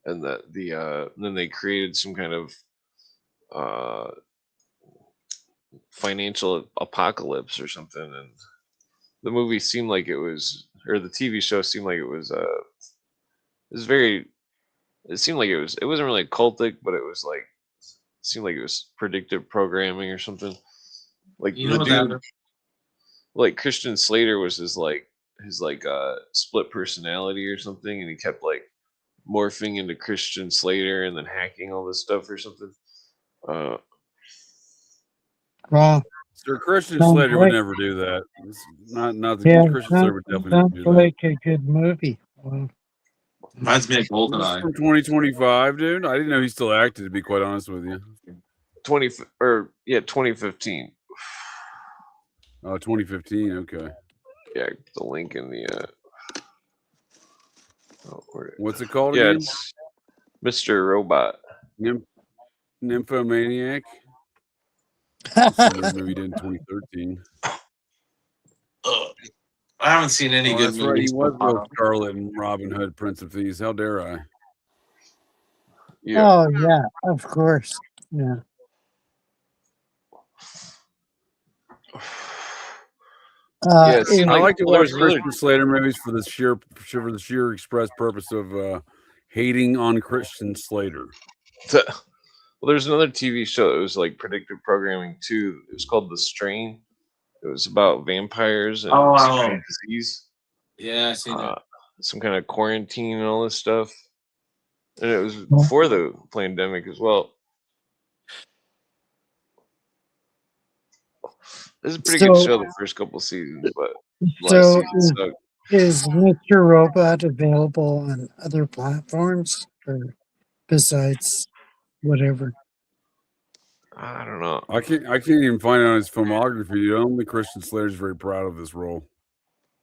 Speaker 3: and then they created some kind of financial apocalypse or something. And the movie seemed like it was, or the TV show seemed like it was very. It seemed like it wasn't really cultic, but it was like seemed like it was predictive programming or something. Like
Speaker 6: You
Speaker 3: the
Speaker 6: know
Speaker 3: dude,
Speaker 6: that
Speaker 3: like Christian Slater was his split personality or something, and he kept like morphing into Christian Slater and then hacking all this stuff or something.
Speaker 4: Wow.
Speaker 5: Sir Christian
Speaker 4: Sounds
Speaker 5: Slater would
Speaker 4: like-
Speaker 5: never do that. It's not the
Speaker 4: Yeah,
Speaker 5: Christian Slater would definitely
Speaker 4: sounds
Speaker 5: never do that.
Speaker 4: like a good movie. Wow.
Speaker 6: reminds me of
Speaker 5: This is
Speaker 6: GoldenEye.
Speaker 5: from 2025, dude. I didn't know he still acted. To be quite honest with you.
Speaker 3: 2015.
Speaker 5: Oh, 2015. Okay.
Speaker 3: Yeah, the link in the.
Speaker 5: What's it called
Speaker 3: Yeah,
Speaker 5: again?
Speaker 3: it's Mr. Robot.
Speaker 5: Nymphomaniac. This is a movie did in 2013.
Speaker 7: I haven't seen any
Speaker 5: Oh,
Speaker 7: good
Speaker 5: that's right. He
Speaker 7: movies.
Speaker 5: was Will Scarlet in Robin Hood, Prince of Thieves. How dare I?
Speaker 3: Yeah.
Speaker 4: Oh yeah, of course. Yeah.
Speaker 3: Yeah, it
Speaker 4: Is,
Speaker 3: seemed
Speaker 5: I
Speaker 3: like
Speaker 5: like to
Speaker 3: well, there
Speaker 5: watch
Speaker 3: was another.
Speaker 5: Christian Slater movies for the sheer express purpose of hating on Christian Slater.
Speaker 3: Well, there's another TV show that was like predictive programming too. It was called The Strain. It was about vampires and
Speaker 7: Oh,
Speaker 3: some kind of disease,
Speaker 7: yeah, I seen it.
Speaker 3: some kind of quarantine and all this stuff. And it was before the pandemic as well. This is a pretty good show the first couple seasons, but last
Speaker 4: so
Speaker 3: season sucked.
Speaker 4: is Mr. Robot available on other platforms or besides whatever?
Speaker 3: I don't know.
Speaker 5: I can't even find it on his filmography. Only Christian Slater's very proud of this role.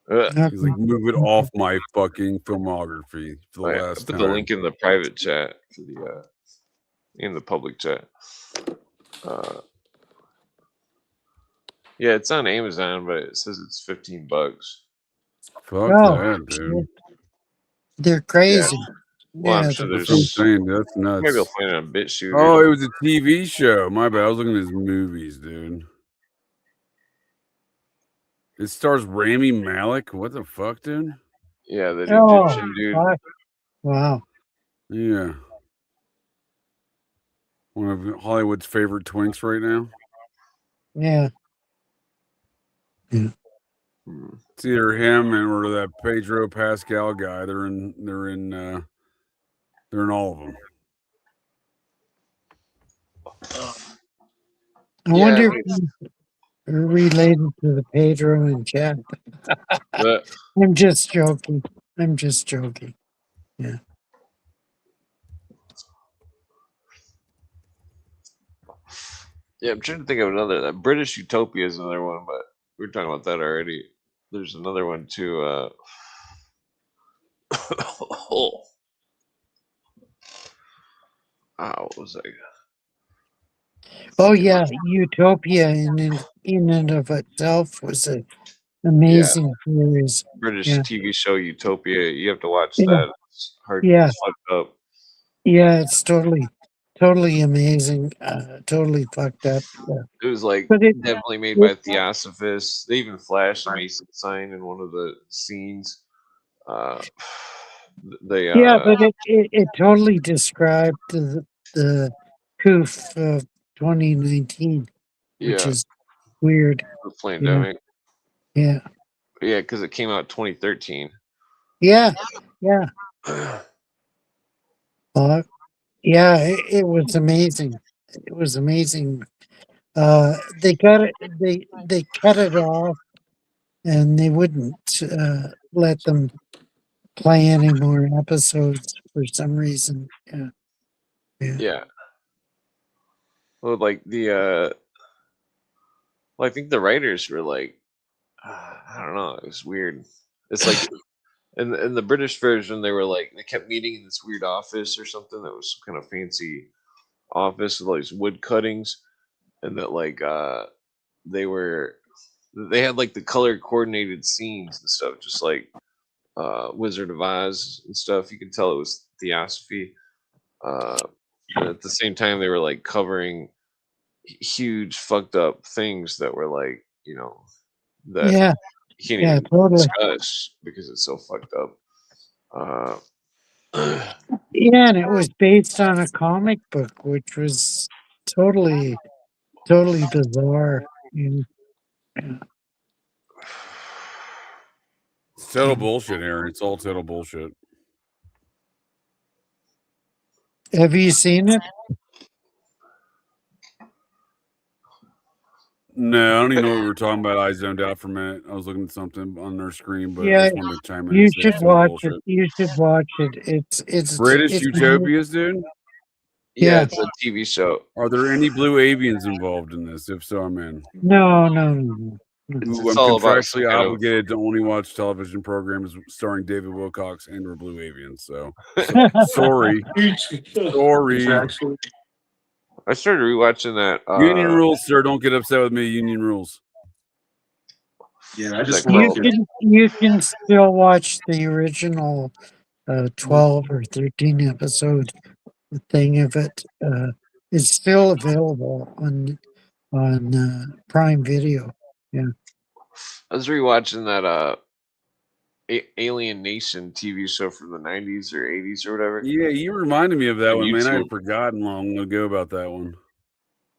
Speaker 5: He's like, move it off my fucking filmography for the
Speaker 3: I
Speaker 5: last
Speaker 3: put
Speaker 5: time.
Speaker 3: the link in the private chat for the in the public chat. Yeah, it's on Amazon, but it says it's $15.
Speaker 5: Fuck that, dude.
Speaker 4: They're crazy.
Speaker 3: Well, I'm
Speaker 4: Yeah,
Speaker 3: sure
Speaker 5: That's what I'm
Speaker 3: there's.
Speaker 5: saying. That's
Speaker 3: Maybe I'll
Speaker 5: nuts.
Speaker 3: find it on BitShoot.
Speaker 5: Oh, it was a TV show. My bad. I was looking at his movies, dude. It stars Rami Malek. What the fuck, dude?
Speaker 3: Yeah, that Egyptian dude.
Speaker 4: Fuck. Wow.
Speaker 5: Yeah. One of Hollywood's favorite twinks right now.
Speaker 4: Yeah.
Speaker 5: It's either him or that Pedro Pascal guy. They're in all of them.
Speaker 4: I wonder if you're related to the Pedro and Chad. I'm just joking. Yeah.
Speaker 3: Yeah, I'm trying to think of another. That British Utopia is another one, but we were talking about that already. There's another one too. What was I?
Speaker 4: Oh yeah, Utopia in and of itself was an amazing series.
Speaker 3: British
Speaker 4: Yeah.
Speaker 3: TV show Utopia. You have to watch
Speaker 4: Yeah.
Speaker 3: that. It's hard.
Speaker 4: Yeah.
Speaker 3: It's fucked up.
Speaker 4: Yeah, it's totally amazing. Totally fucked up. Yeah.
Speaker 3: It was like
Speaker 4: But it-
Speaker 3: definitely made by Theosophists. They even flashed a Mason sign in one of the scenes. They
Speaker 4: Yeah, but it totally described the poof of 2019, which
Speaker 3: yeah,
Speaker 4: is weird.
Speaker 3: the pandemic.
Speaker 4: Yeah.
Speaker 3: Yeah, because it came out 2013.
Speaker 4: Yeah. Yeah. Yeah, it was amazing. It was amazing. They got it. They cut it off, and they wouldn't let them play any more episodes for some reason. Yeah.
Speaker 3: Yeah. Well, like the well, I think the writers were like, I don't know, it was weird. It's like in the British version, they were like they kept meeting in this weird office or something that was some kind of fancy office with all these wood cuttings, and that like they had like the color coordinated scenes and stuff, just like Wizard of Oz and stuff. You could tell it was Theosophy. And at the same time, they were like covering huge fucked up things that were like, that
Speaker 4: Yeah.
Speaker 3: you can't
Speaker 4: Yeah,
Speaker 3: even
Speaker 4: totally.
Speaker 3: discuss because it's so fucked up.
Speaker 4: Yeah, and it was based on a comic book, which was totally bizarre. Yeah.
Speaker 5: It's total bullshit, Aaron. It's all total bullshit.
Speaker 4: Have you seen it?
Speaker 5: No, I don't even know what we were talking about. I zoned out for a minute. I was looking at something on their screen, but I
Speaker 4: Yeah,
Speaker 5: just wanted to chime in.
Speaker 4: you
Speaker 5: and say
Speaker 4: should
Speaker 5: it's total
Speaker 4: watch
Speaker 5: bullshit.
Speaker 4: it. You should watch it. It's
Speaker 5: British Utopias, dude.
Speaker 3: Yeah, it's a TV show.
Speaker 5: Are there any blue avians involved in this? If so, I'm in.
Speaker 4: No.
Speaker 3: It's,
Speaker 5: Who
Speaker 3: it's
Speaker 5: I'm
Speaker 3: all about some
Speaker 5: contractually
Speaker 3: kind of
Speaker 5: obligated to only watch television programs starring David Wilcox and or Blue Avian. So sorry. Sorry.
Speaker 3: I started rewatching that.
Speaker 5: Union rules, sir. Don't get upset with me. Union rules.
Speaker 6: Yeah, I
Speaker 3: What's
Speaker 6: just
Speaker 3: that
Speaker 4: You
Speaker 3: called?
Speaker 4: can still watch the original 12 or 13 episode thing of it. It's still available on Prime Video. Yeah.
Speaker 3: I was rewatching that Alien Nation TV show from the 90s or 80s or whatever.
Speaker 5: Yeah, you reminded me of that
Speaker 3: On
Speaker 5: one, man. I had
Speaker 3: YouTube.
Speaker 5: forgotten long ago about that one.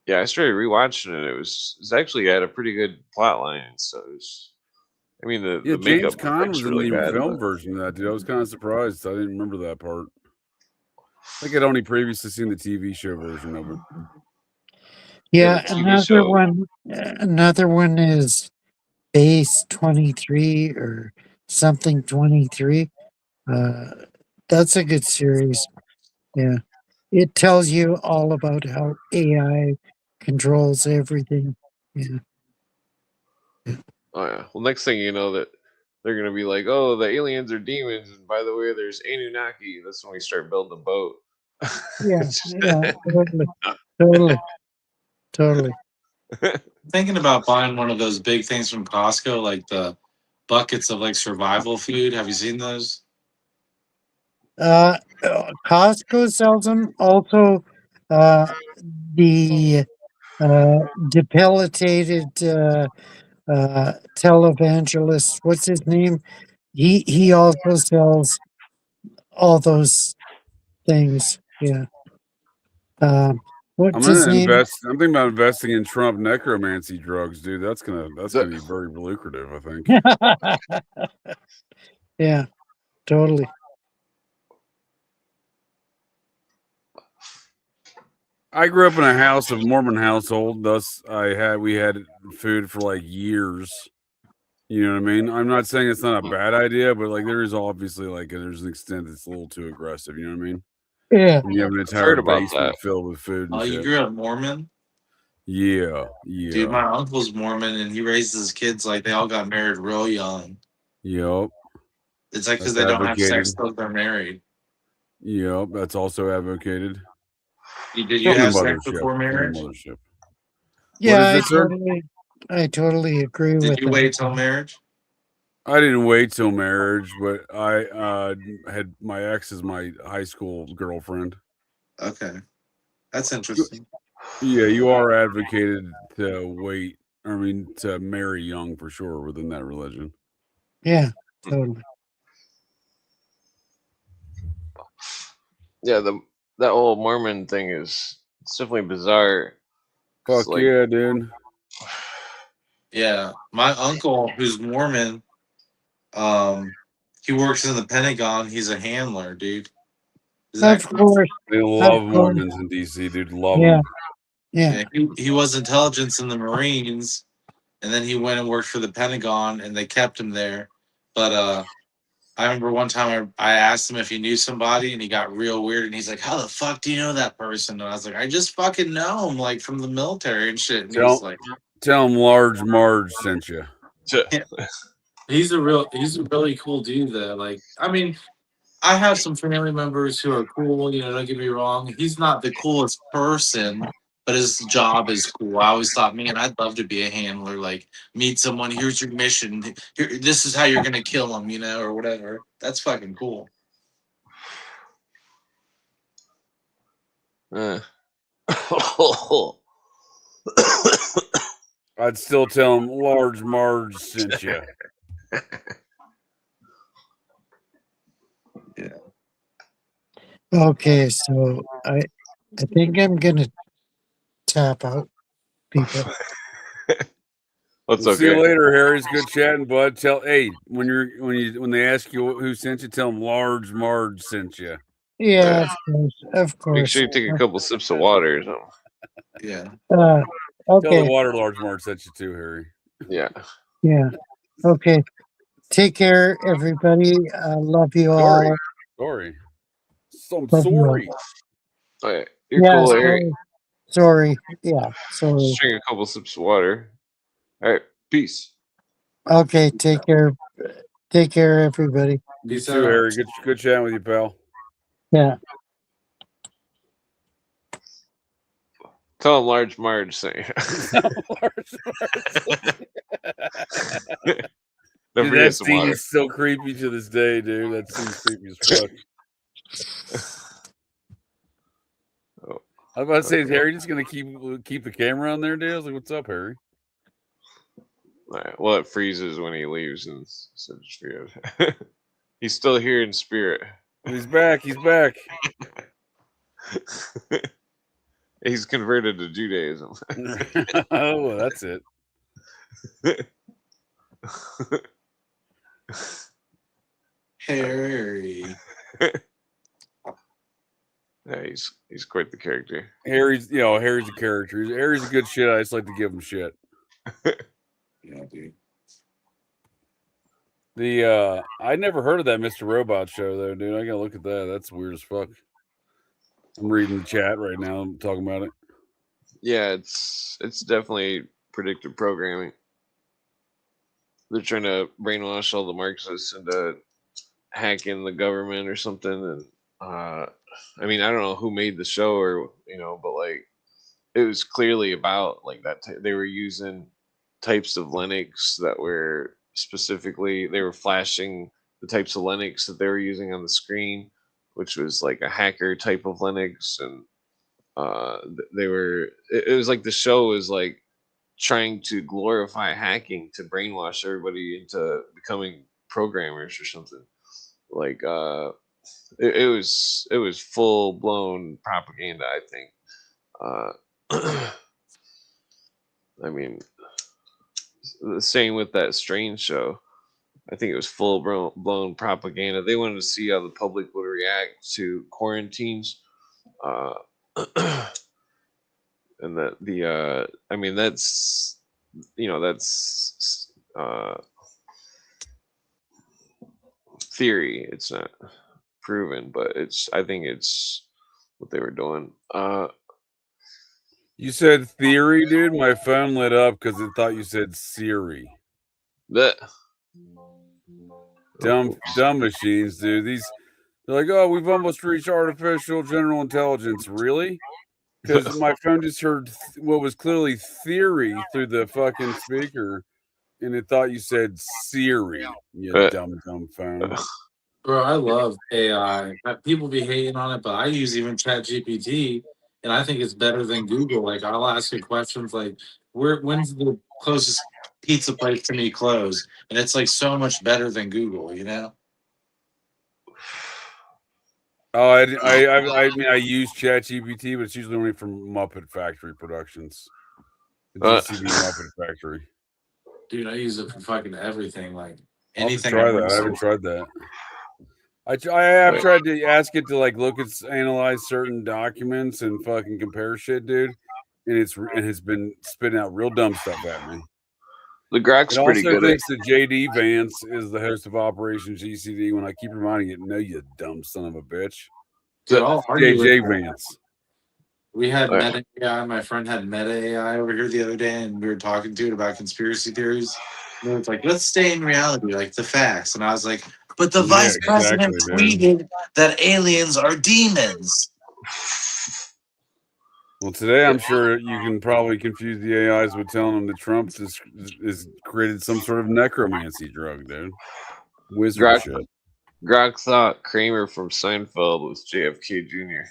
Speaker 3: Yeah, I started rewatching it. It was actually had a pretty good plot line. So it was, I mean, the
Speaker 5: Yeah, James
Speaker 3: makeup
Speaker 5: Caan
Speaker 3: effects
Speaker 5: was
Speaker 3: were
Speaker 5: in
Speaker 3: really
Speaker 5: the
Speaker 3: bad.
Speaker 5: film
Speaker 3: But
Speaker 5: version of that, dude. I was kind of surprised. I didn't remember that part. I think I'd only previously seen the TV show version of it.
Speaker 4: Yeah,
Speaker 3: the TV show.
Speaker 4: another one is Base 23 or something 23. That's a good series. Yeah. It tells you all about how AI controls everything. Yeah.
Speaker 3: Oh yeah. Well, next thing you know that they're gonna be like, oh, the aliens are demons, and by the way, there's Anunnaki. That's when we start building a boat.
Speaker 4: Yeah. Yeah. Totally.
Speaker 6: thinking about buying one of those big things from Costco, like the buckets of like survival food. Have you seen those?
Speaker 4: Costco sells them. Also, the debilitated televangelist. What's his name? He also sells all those things. Yeah.
Speaker 5: I'm
Speaker 4: What's his
Speaker 5: gonna
Speaker 4: name?
Speaker 5: invest. I'm thinking about investing in Trump necromancy drugs, dude. That's gonna be very lucrative, I think.
Speaker 4: Yeah, totally.
Speaker 5: I grew up in a house of Mormon household, thus we had food for like years. You know what I mean? I'm not saying it's not a bad idea, but like there is obviously like there's an extent that's a little too aggressive. You know what I mean?
Speaker 4: Yeah.
Speaker 5: When you have an entire
Speaker 3: Heard about
Speaker 5: basement
Speaker 3: that.
Speaker 5: filled with food and
Speaker 6: Oh, you
Speaker 5: shit.
Speaker 6: grew up Mormon?
Speaker 5: Yeah.
Speaker 6: Dude, my uncle's Mormon and he raised his kids like they all got married real young.
Speaker 5: Yep.
Speaker 6: It's like because
Speaker 5: That's
Speaker 6: they don't have sex
Speaker 5: advocated.
Speaker 6: till they're married.
Speaker 5: Yep. That's also advocated.
Speaker 6: Did you
Speaker 5: From the
Speaker 6: have sex
Speaker 5: mothership.
Speaker 6: before
Speaker 5: From the
Speaker 6: marriage?
Speaker 5: mothership.
Speaker 4: Yeah,
Speaker 5: What is it, sir?
Speaker 4: I totally agree
Speaker 6: Did
Speaker 4: with
Speaker 6: you
Speaker 4: that.
Speaker 6: wait till marriage?
Speaker 5: I didn't wait till marriage, but I had my ex as my high school girlfriend.
Speaker 6: Okay. That's interesting.
Speaker 5: Yeah, you are advocated to wait. I mean, to marry young for sure within that religion.
Speaker 4: Yeah, totally.
Speaker 3: Yeah, that whole Mormon thing it's definitely bizarre.
Speaker 5: Fuck
Speaker 3: Like,
Speaker 5: yeah, dude.
Speaker 6: Yeah. My uncle, who's Mormon, he works in the Pentagon. He's a handler, dude. Is that
Speaker 4: Of
Speaker 6: cool?
Speaker 4: course.
Speaker 5: They love Mormons in DC, dude. Love
Speaker 4: Yeah.
Speaker 5: them.
Speaker 4: Yeah.
Speaker 6: He was intelligence in the Marines, and then he went and worked for the Pentagon, and they kept him there. But I remember one time I asked him if he knew somebody, and he got real weird, and he's like, "How the fuck do you know that person?" And I was like, "I just fucking know him, like from the military and shit." And he was like,
Speaker 5: Tell him Large Marge sent you.
Speaker 6: He's a really cool dude though. Like, I mean, I have some family members who are cool, you know, don't get me wrong. He's not the coolest person, but his job is cool. I always thought, man, I'd love to be a handler, like meet someone, here's your mission. Here, this is how you're gonna kill him, you know, or whatever. That's fucking cool.
Speaker 5: I'd still tell him Large Marge sent you.
Speaker 6: Yeah.
Speaker 4: Okay, so I think I'm gonna tap out, people.
Speaker 3: What's
Speaker 5: We'll see you
Speaker 3: okay?
Speaker 5: later, Harry. It's good chatting, bud. When they ask you who sent you, tell them Large Marge sent you.
Speaker 4: Yeah, of course.
Speaker 3: Make sure you take a couple sips of water or something.
Speaker 6: Yeah.
Speaker 5: Tell
Speaker 4: Okay.
Speaker 5: the water Large Marge sent you too, Harry.
Speaker 3: Yeah.
Speaker 4: Yeah. Okay. Take care, everybody. Love you all.
Speaker 5: Sorry. So I'm
Speaker 4: Love you all.
Speaker 5: sorry.
Speaker 3: Okay. You're
Speaker 4: Yeah,
Speaker 3: cool, Harry.
Speaker 4: sorry. Yeah, sorry.
Speaker 3: Just drink a couple sips of water. All right. Peace.
Speaker 4: Okay, take care. Take care, everybody.
Speaker 5: You
Speaker 6: Peace
Speaker 5: too,
Speaker 6: out.
Speaker 5: Harry. Good chatting with you, pal.
Speaker 4: Yeah.
Speaker 3: Tell him Large Marge saying. Don't
Speaker 5: Dude,
Speaker 3: forget
Speaker 5: that
Speaker 3: some
Speaker 5: scene
Speaker 3: water.
Speaker 5: is still creepy to this day, dude. That scene's creepy as fuck.
Speaker 3: Oh,
Speaker 5: I was about to say, is Harry just gonna keep the camera on there, dude? I was like, "What's up, Harry?"
Speaker 3: all right. Well, it freezes when he leaves in Sphere. He's still here in spirit.
Speaker 5: He's back. He's back.
Speaker 3: He's converted to Judaism.
Speaker 5: Oh, well, that's it.
Speaker 6: Harry.
Speaker 3: Yeah, he's quite the character.
Speaker 5: Harry's a character. Harry's a good shit. I just like to give him shit.
Speaker 6: Yeah, dude.
Speaker 5: I never heard of that Mr. Robot show though, dude. I gotta look at that. That's weird as fuck. I'm reading the chat right now. I'm talking about it.
Speaker 3: Yeah, it's definitely predictive programming. They're trying to brainwash all the Marxists into hacking the government or something. And I mean, I don't know who made the show or but like it was clearly about like that. They were using types of Linux that were specifically they were flashing the types of Linux that they were using on the screen, which was like a hacker type of Linux, and they were. It was like the show was like trying to glorify hacking to brainwash everybody into becoming programmers or something. Like it was full blown propaganda. I think. I mean, the same with that Strange show. I think it was full blown propaganda. They wanted to see how the public would react to quarantines. Uh, and that I mean, that's theory. It's not proven, but I think it's what they were doing.
Speaker 5: You said theory, dude. My phone lit up because it thought you said Siri.
Speaker 3: That
Speaker 5: Dumb machines, dude. They're like, oh, we've almost reached artificial general intelligence. Really? Because my phone just heard what was clearly theory through the fucking speaker, and it thought you said Siri. You dumb phone.
Speaker 6: Bro, I love AI. People be hating on it, but I use even ChatGPT, and I think it's better than Google. Like, I'll ask it questions like, when's the closest pizza place to me close? And it's like so much better than Google, you know?
Speaker 5: Oh, I mean, I use ChatGPT, but it's usually only from Muppet Factory Productions. The GCB Muppet Factory.
Speaker 6: Dude, I use it for fucking everything. Like,
Speaker 5: I'll have to
Speaker 6: anything.
Speaker 5: try that. I haven't tried that. I have tried to ask it to like look at analyze certain documents and fucking compare shit, dude, and it has been spitting out real dumb stuff at me.
Speaker 3: The Grok's
Speaker 5: it
Speaker 3: pretty
Speaker 5: also
Speaker 3: good.
Speaker 5: Thinks that JD Vance is the host of Operation GCD. When I keep reminding it, no, you dumb son of a bitch.
Speaker 6: Dude, I'll argue
Speaker 5: JJ
Speaker 6: with
Speaker 5: Vance.
Speaker 6: We had Meta AI. My friend had Meta AI over here the other day, and we were talking to it about conspiracy theories. And it was like, let's stay in reality, like the facts. And I was like, but the vice president tweeted that aliens are demons.
Speaker 5: Well, today I'm sure you can probably confuse the AIs with telling them that Trump is created some sort of necromancy drug, dude. Wizard shit.
Speaker 3: Grok thought Kramer from Seinfeld was JFK Jr.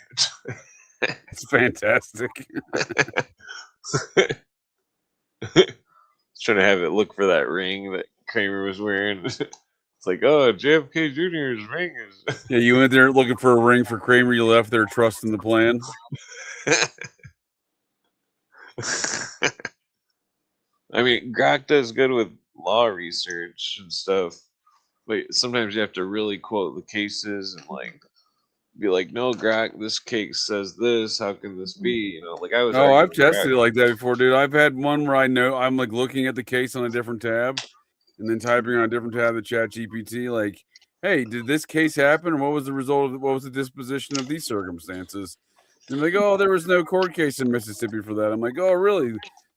Speaker 5: It's fantastic.
Speaker 3: Trying to have it look for that ring that Kramer was wearing. It's like, oh, JFK Jr.'s ring is.
Speaker 5: Yeah, you went there looking for a ring for Kramer. You left there trusting the plan.
Speaker 3: I mean, Grok does good with law research and stuff. But sometimes you have to really quote the cases and like be like, no, Grok, this case says this. How can this be? Like I was.
Speaker 5: Oh, I've tested it like that before, dude. I've had one where I know I'm like looking at the case on a different tab, and then typing on a different tab the ChatGPT, like, hey, did this case happen, or what was the result of what was the disposition of these circumstances? And they're like, oh, there was no court case in Mississippi for that. I'm like, oh, really?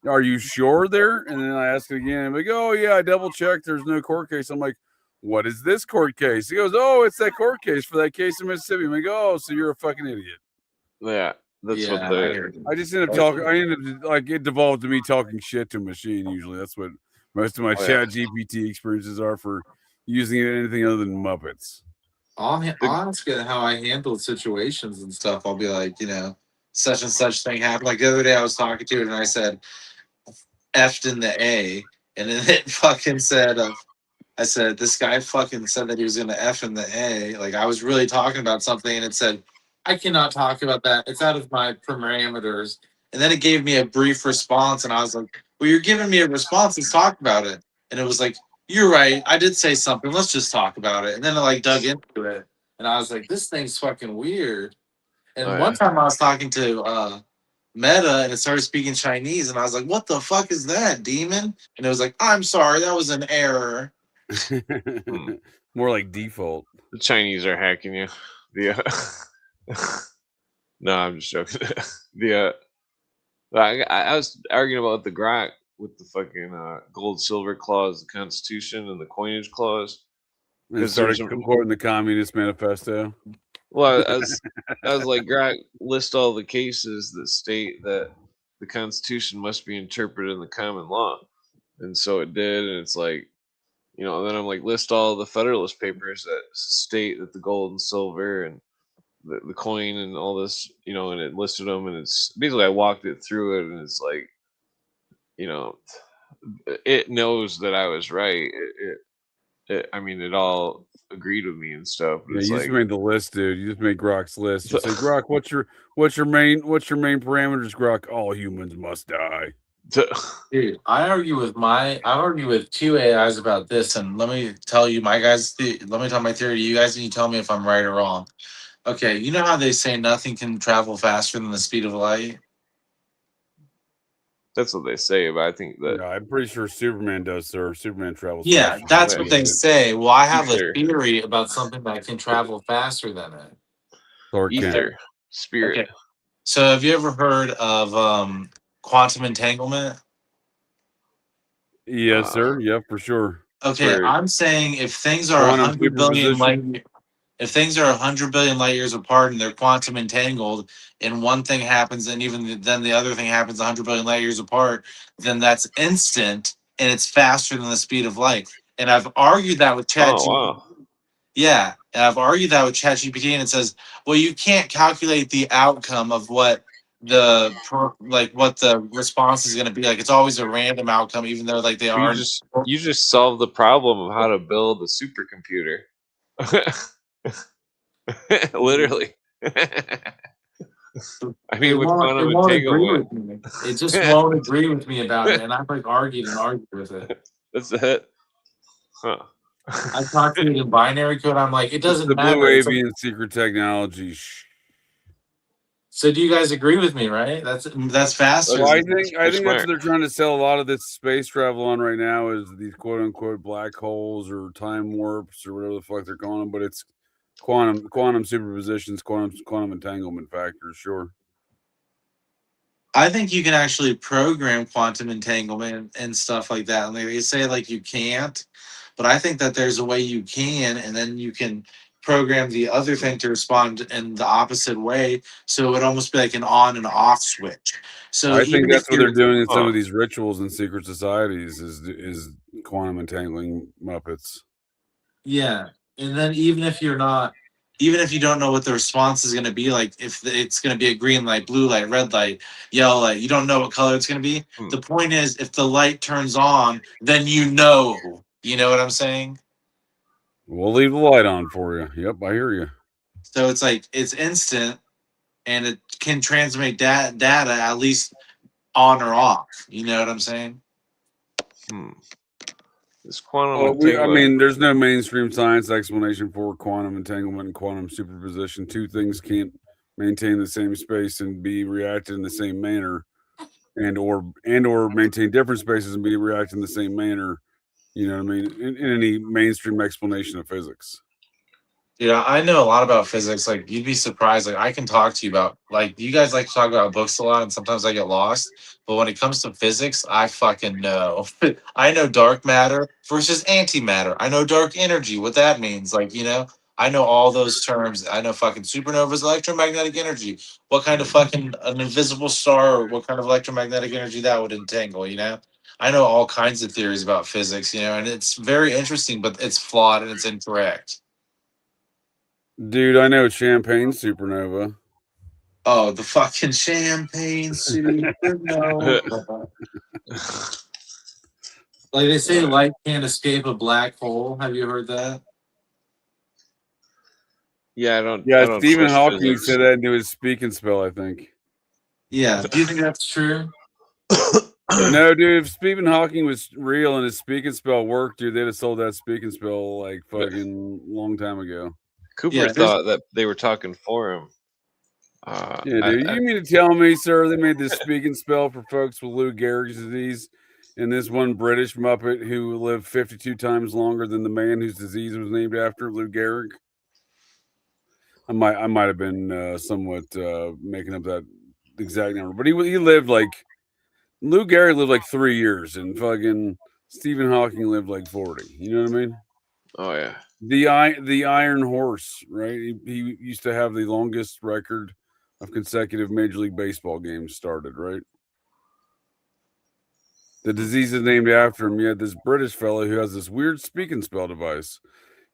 Speaker 5: are you sure there? And then I ask it again. I'm like, oh yeah, I double checked. There's no court case. I'm like, what is this court case? He goes, oh, it's that court case for that case in Mississippi. I'm like, oh, so you're a fucking idiot.
Speaker 3: Yeah, that's what
Speaker 6: Yeah,
Speaker 3: the.
Speaker 5: I just end up talking. I end up like it devolved to me talking shit to a machine. Usually, that's what most of my
Speaker 3: Oh, yeah.
Speaker 5: Chat GPT experiences are for using it in anything other than Muppets.
Speaker 6: I'll ask it how I handle situations and stuff. I'll be like, you know, such and such thing happened. Like the other day, I was talking to it and I said, F'd in the A, and then it fucking said, I said, this guy fucking said that he was going to F in the A. Like I was really talking about something, and it said, I cannot talk about that. It's out of my parameters. And then it gave me a brief response, and I was like, well, you're giving me a response. Let's talk about it. And it was like, you're right. I did say something. Let's just talk about it. And then it like dug into it, and I was like, this thing's fucking weird. And
Speaker 3: Oh,
Speaker 6: one
Speaker 3: yeah.
Speaker 6: time I was talking to Meta, and it started speaking Chinese, and I was like, what the fuck is that, demon? And it was like, I'm sorry, that was an error.
Speaker 5: More like default.
Speaker 3: The Chinese are hacking you. No, I'm just joking. I was arguing about the Grok with the fucking gold silver clause, the Constitution, and the coinage clause.
Speaker 5: And started quoting the Communist Manifesto.
Speaker 3: Well, I was like, Grok, list all the cases that state that the Constitution must be interpreted in the common law, and so it did. And it's like, you know, then I'm like, list all the Federalist Papers that state that the gold and silver and the coin and all this, you know, and it listed them, and it's basically I walked it through it, and it's like, you know, it knows that I was right. I mean, it all agreed with me and stuff. But
Speaker 5: Yeah,
Speaker 3: it's
Speaker 5: you
Speaker 3: like,
Speaker 5: just made the list, dude. You just made Grok's list. You say, Grok, what's your main parameters, Grok? All humans must die.
Speaker 6: Dude, I argue with two AIs about this, and let me tell you my let me tell my theory to you guys, and you tell me if I'm right or wrong. Okay, you know how they say nothing can travel faster than the speed of light?
Speaker 3: that's what they say, but I think that
Speaker 5: Yeah, I'm pretty sure Superman does, sir. Superman travels.
Speaker 6: Yeah,
Speaker 5: faster
Speaker 6: that's
Speaker 5: than
Speaker 6: what they
Speaker 5: light.
Speaker 6: say. Well, I have a
Speaker 3: Ether.
Speaker 6: theory about something that can travel faster than it.
Speaker 5: Clark Kent.
Speaker 3: Ether, spirit.
Speaker 6: Okay. So have you ever heard of quantum entanglement?
Speaker 5: Yes, sir. Yeah, for sure.
Speaker 6: Okay,
Speaker 3: For-
Speaker 6: I'm saying if things are
Speaker 5: Quantum
Speaker 6: 100 billion
Speaker 5: superposition.
Speaker 6: light, if things are 100 billion light years apart and they're quantum entangled, and one thing happens and even then the other thing happens 100 billion light years apart, then that's instant and it's faster than the speed of light. And I've argued that with ChatGPT.
Speaker 3: Oh wow.
Speaker 6: Yeah, and I've argued that with ChatGPT, and it says, well, you can't calculate the outcome of what what the response is going to be. Like it's always a random outcome, even though like they are.
Speaker 3: You just solved the problem of how to build a supercomputer. Literally. I mean, with quantum entanglement.
Speaker 6: It just won't agree with me about it, and I've like argued with it.
Speaker 3: That's it. Huh.
Speaker 6: I talked to it in binary code. I'm like, it doesn't
Speaker 5: the
Speaker 6: matter.
Speaker 5: blue
Speaker 6: It's
Speaker 5: avian
Speaker 6: like,
Speaker 5: secret technology.
Speaker 6: so do you guys agree with me? Right? That's faster.
Speaker 5: Well, I think that's
Speaker 3: smart.
Speaker 5: what they're trying to sell a lot of this space travel on right now is these quote unquote black holes or time warps or whatever the fuck they're calling them, but it's quantum superpositions, quantum entanglement factors, sure.
Speaker 6: I think you can actually program quantum entanglement and stuff like that. And they say like you can't, but I think that there's a way you can, and then you can program the other thing to respond in the opposite way. So it would almost be like an on and off switch. So
Speaker 5: I think that's what they're doing in some
Speaker 3: Huh.
Speaker 5: of these rituals in secret societies is quantum entangling Muppets.
Speaker 6: Yeah, and then even if you don't know what the response is going to be, like if it's going to be a green light, blue light, red light, yellow light, you don't know what color it's going to be. The point is, if the light turns on, then you know. You know what I'm saying?
Speaker 5: We'll leave the light on for you. Yep, I hear you.
Speaker 6: So it's like it's instant, and it can transmit data at least on or off. You know what I'm saying?
Speaker 3: This quantum entanglement.
Speaker 5: I mean, there's no mainstream science explanation for quantum entanglement and quantum superposition. Two things can't maintain the same space and be reacted in the same manner, and or maintain different spaces and be reacted in the same manner. You know what I mean? In any mainstream explanation of physics.
Speaker 7: Yeah, I know a lot about physics. Like, you'd be surprised. Like, I can talk to you about, like, you guys like to talk about books a lot, and sometimes I get lost. But when it comes to physics, I fucking know. I know dark matter versus antimatter. I know dark energy, what that means. Like, I know all those terms. I know fucking supernovas, electromagnetic energy. What kind of fucking an invisible star, or what kind of electromagnetic energy that would entangle. I know all kinds of theories about physics, and it's very interesting, but it's flawed and it's incorrect.
Speaker 5: Dude, I know champagne supernova.
Speaker 6: Oh, the fucking champagne supernova. Like they say, light can't escape a black hole. Have you heard that?
Speaker 3: Yeah, I
Speaker 5: Yeah,
Speaker 3: don't
Speaker 5: Stephen
Speaker 3: trust
Speaker 5: Hawking
Speaker 3: physics.
Speaker 5: said that into his speaking spell, I think.
Speaker 6: Yeah. Do you think that's true?
Speaker 5: No, dude, if Stephen Hawking was real and his speaking spell worked, dude, they'd have sold that speaking spell like fucking long time ago.
Speaker 3: Cooper
Speaker 6: Yeah,
Speaker 3: thought that they were talking for him.
Speaker 5: Yeah, dude. You mean to tell me, sir, they made this speaking spell for folks with Lou Gehrig's disease, and this one British Muppet who lived 52 times longer than the man whose disease was named after, Lou Gehrig? I might have been somewhat making up that exact number, but he lived like Lou Gehrig lived like 3 years, and fucking Stephen Hawking lived like 40. You know what I mean?
Speaker 3: Oh yeah.
Speaker 5: The Iron Horse, right? He used to have the longest record of consecutive Major League Baseball games started, right? The disease is named after him. You had this British fellow who has this weird speaking spell device,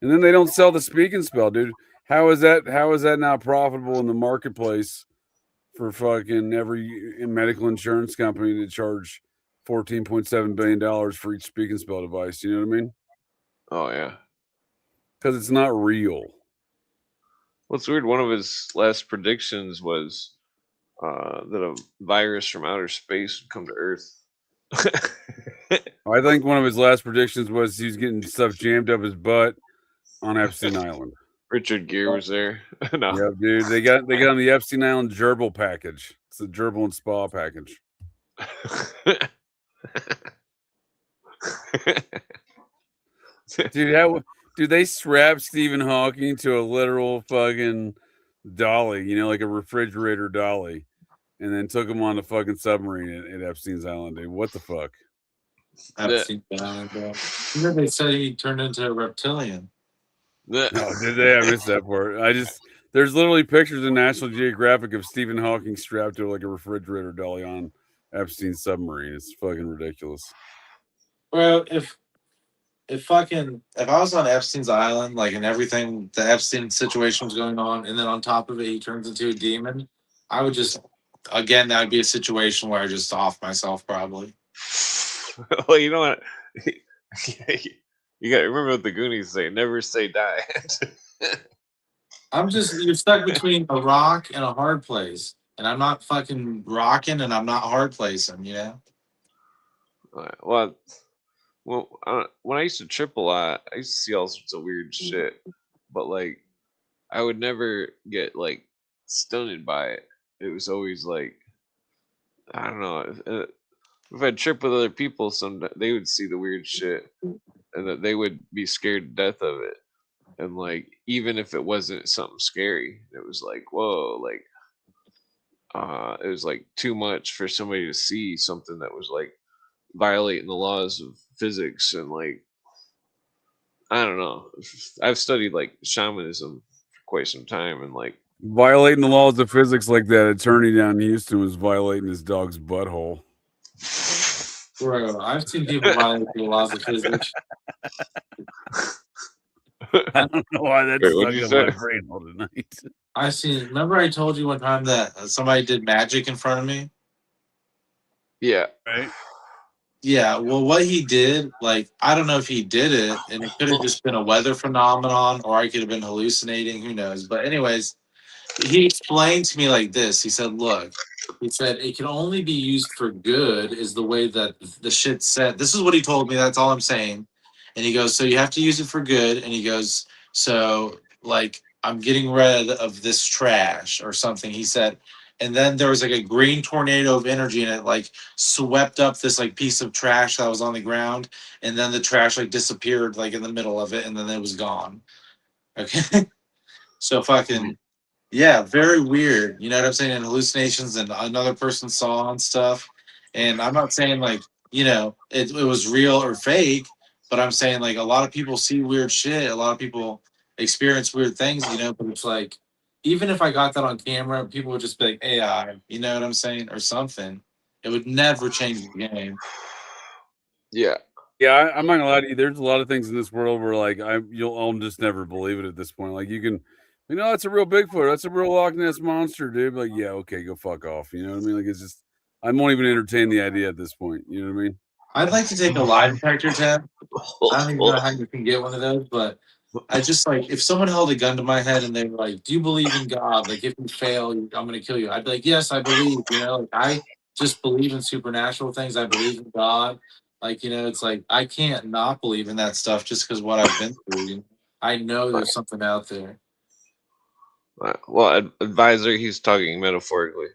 Speaker 5: and then they don't sell the speaking spell, dude. How is that? How is that not profitable in the marketplace for fucking every medical insurance company to charge $14.7 billion for each speaking spell device? You know what I mean?
Speaker 3: Oh yeah.
Speaker 5: Because it's not real.
Speaker 3: What's weird? One of his last predictions was that a virus from outer space would come to Earth.
Speaker 5: I think one of his last predictions was he's getting stuff jammed up his butt on Epstein Island.
Speaker 3: Richard Gere was there. No.
Speaker 5: Yeah, dude. They got on the Epstein Island gerbil package. It's the gerbil and spa package. Dude, they strapped Stephen Hawking to a literal fucking dolly, like a refrigerator dolly, and then took him on the fucking submarine at Epstein's Island, dude. What the fuck?
Speaker 6: Epstein's Island, bro. You know they said he turned into a reptilian.
Speaker 5: Oh, did they? I missed that part. There's literally pictures in National Geographic of Stephen Hawking strapped to like a refrigerator dolly on Epstein's submarine. It's fucking ridiculous.
Speaker 6: Bro, if I was on Epstein's Island, like, and everything, the Epstein situation was going on, and then on top of it, he turns into a demon, I would just, again, that would be a situation where I just off myself, probably.
Speaker 3: Well, you know what? You got to remember what the Goonies say: never say die.
Speaker 6: You're stuck between a rock and a hard place, and I'm not fucking rocking, and I'm not hard placing,
Speaker 3: Well, when I used to trip a lot, I used to see all sorts of weird shit, but like, I would never get like stunned by it. It was always like, I don't know. If I trip with other people, they would see the weird shit, and that they would be scared to death of it. And like, even if it wasn't something scary, it was like, whoa, like, it was like too much for somebody to see something that was like violating the laws of physics. And like, I don't know. I've studied like shamanism for quite some time, and like
Speaker 5: Violating the laws of physics like that attorney down in Houston was violating his dog's butthole.
Speaker 6: Bro, I've seen people violate the laws of physics.
Speaker 5: I don't know why that's
Speaker 3: Wait, what'd you
Speaker 5: stuck in
Speaker 3: say?
Speaker 5: my brain all tonight.
Speaker 6: Remember I told you one time that somebody did magic in front of me?
Speaker 3: Yeah.
Speaker 5: Right?
Speaker 6: Yeah, well, what he did, like, I don't know if he did it, and it could have just been a weather phenomenon, or I could have been hallucinating, who knows. But anyways, he explained to me like this. He said, look, he said, it can only be used for good is the way that the shit said. This is what he told me. That's all I'm saying. And he goes, so you have to use it for good. And he goes, so, like, I'm getting rid of this trash or something. He said, and then there was like a green tornado of energy, and it like swept up this like piece of trash that was on the ground, and then the trash like disappeared like in the middle of it, and then it was gone. Okay.
Speaker 7: So fucking yeah, very weird. You know what I'm saying? And hallucinations and another person saw and stuff. And I'm not saying like, it was real or fake, but I'm saying like a lot of people see weird shit. A lot of people experience weird things, but it's like even if I got that on camera, people would just be like AI, you know what I'm saying? Or something. It would never change the game.
Speaker 3: Yeah.
Speaker 5: Yeah, I'm not gonna lie to you. There's a lot of things in this world where like I'll just never believe it at this point. Like you can, that's a real Bigfoot. That's a real Loch Ness monster, dude. Like, yeah, okay, go fuck off. You know what I mean? Like it's just I won't even entertain the idea at this point. You know what I mean?
Speaker 7: I'd like to take a lie detector test. I don't even know how you can get one of those, but I just like if someone held a gun to my head and they were like, "Do you believe in God? Like, if you fail, I'm going to kill you." I'd be like, "Yes, I believe." Like, I just believe in supernatural things. I believe in God. Like, it's like I can't not believe in that stuff just because what I've been through. I know there's something out there.
Speaker 3: Well, advisor, he's talking metaphorically.